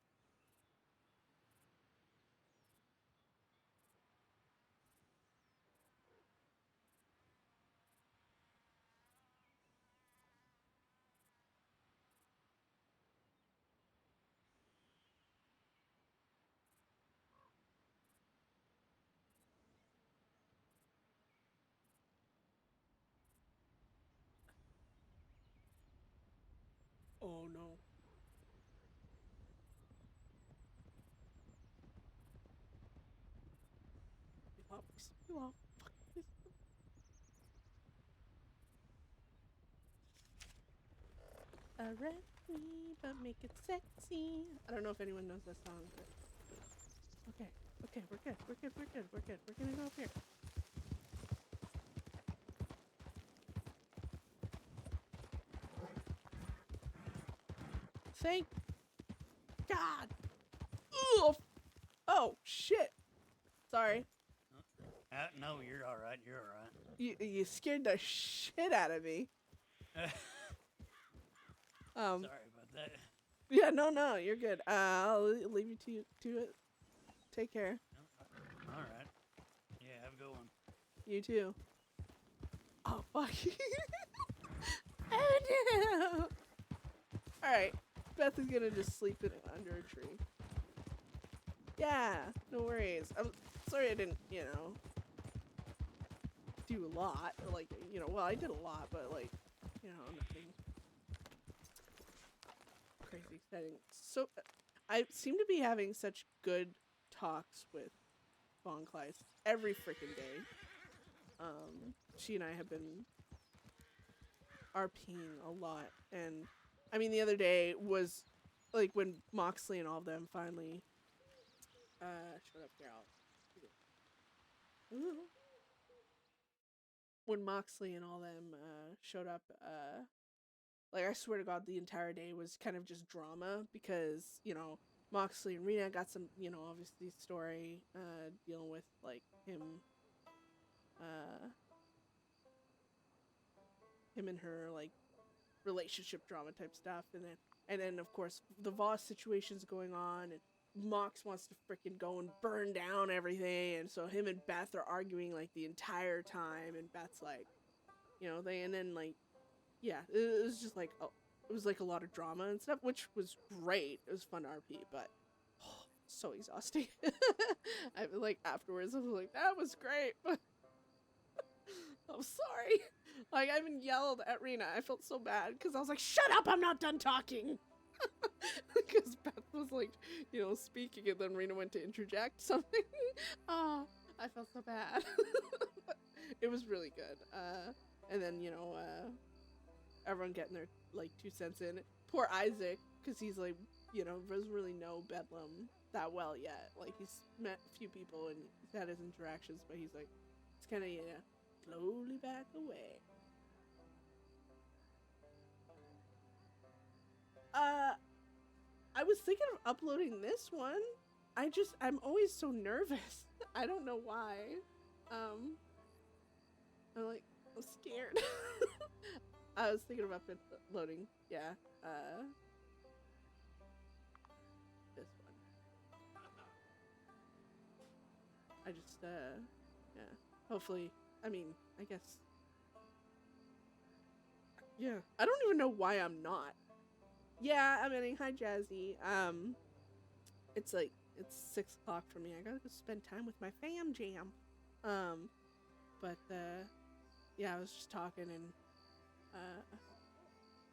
Oh no. You all fuck this. Arrest me, but make it sexy. I don't know if anyone knows that song, but okay, we're good. We're gonna go up here. Thank God. Ugh. Oh shit. Sorry. No, you're all right. You're all right. You scared the shit out of me. Sorry about that. Yeah, no, you're good. I'll leave you to it. Take care. All right. Yeah, have a good one. You too. Oh fuck. Oh no. All right. Beth is gonna just sleep under a tree. Yeah, no worries. I'm sorry I didn't, do a lot. Like, well, I did a lot, but like, nothing crazy exciting. So, I seem to be having such good talks with Von Kleist every freaking day. She and I have been RPing a lot, and I mean, the other day was like when Moxley and all of them finally showed up here. When Moxley and all them showed up, like I swear to God, the entire day was kind of just drama because Moxley and Rena got some obviously story dealing with like him and her like relationship drama type stuff, and then of course the Voss situation's going on, and Mox wants to freaking go and burn down everything, and so him and Beth are arguing like the entire time, and Beth's like, and then like, yeah, it was just like, it was like a lot of drama and stuff, which was great. It was fun to RP, but so exhausting. I like afterwards I was like, that was great, but I'm sorry. Like, I even yelled at Rena. I felt so bad because I was like, shut up, I'm not done talking. Because Beth was like, speaking, and then Rena went to interject something. Oh, I felt so bad. It was really good. And then, everyone getting their like 2 cents in. Poor Isaac, because he's like, doesn't really know Bedlam that well yet. Like, he's met a few people and he's had his interactions, but he's like, it's kind of, slowly back away. I was thinking of uploading this one. I'm always so nervous. I don't know why. I'm scared. I was thinking of uploading, yeah, this one. I just, yeah, hopefully, I mean, I guess, yeah, I don't even know why I'm not. Yeah, I mean, hi, Jazzy. It's 6 o'clock for me. I gotta go spend time with my fam jam. But yeah, I was just talking and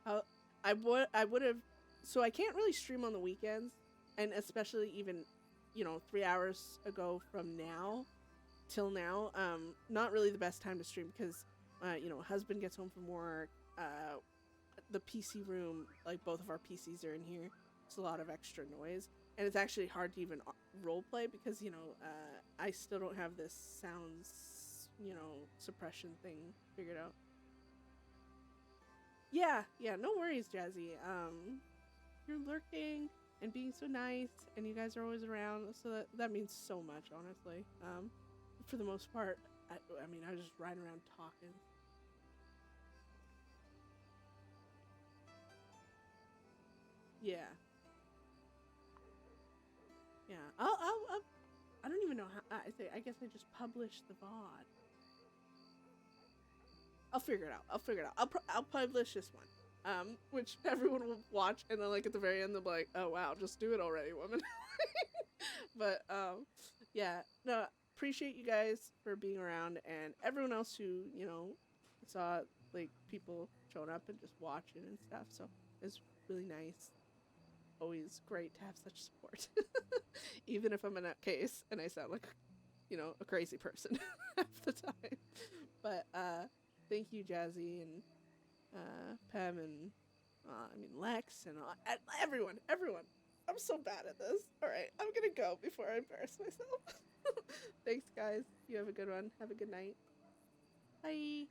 how I would have. So I can't really stream on the weekends, and especially even 3 hours ago from now till now, not really the best time to stream because husband gets home from work. The PC room, like both of our PCs are in here. It's a lot of extra noise, and it's actually hard to even roleplay because I still don't have this sounds suppression thing figured out. Yeah, no worries, Jazzy. You're lurking and being so nice, and you guys are always around, so that means so much, honestly. For the most part, I mean, I was just riding around talking. Yeah. I don't even know how. I guess I just published the VOD. I'll figure it out. I'll publish this one, which everyone will watch, and then like at the very end they'll be like, "Oh wow, just do it already, woman." But yeah, no, appreciate you guys for being around, and everyone else who saw like people showing up and just watching and stuff. So it's really nice. Always great to have such support, even if I'm a nutcase and I sound like a crazy person half the time. But thank you, Jazzy and Pam and Lex and everyone. I'm so bad at this. All right, I'm gonna go before I embarrass myself. Thanks, guys. You have a good one. Have a good night. Bye.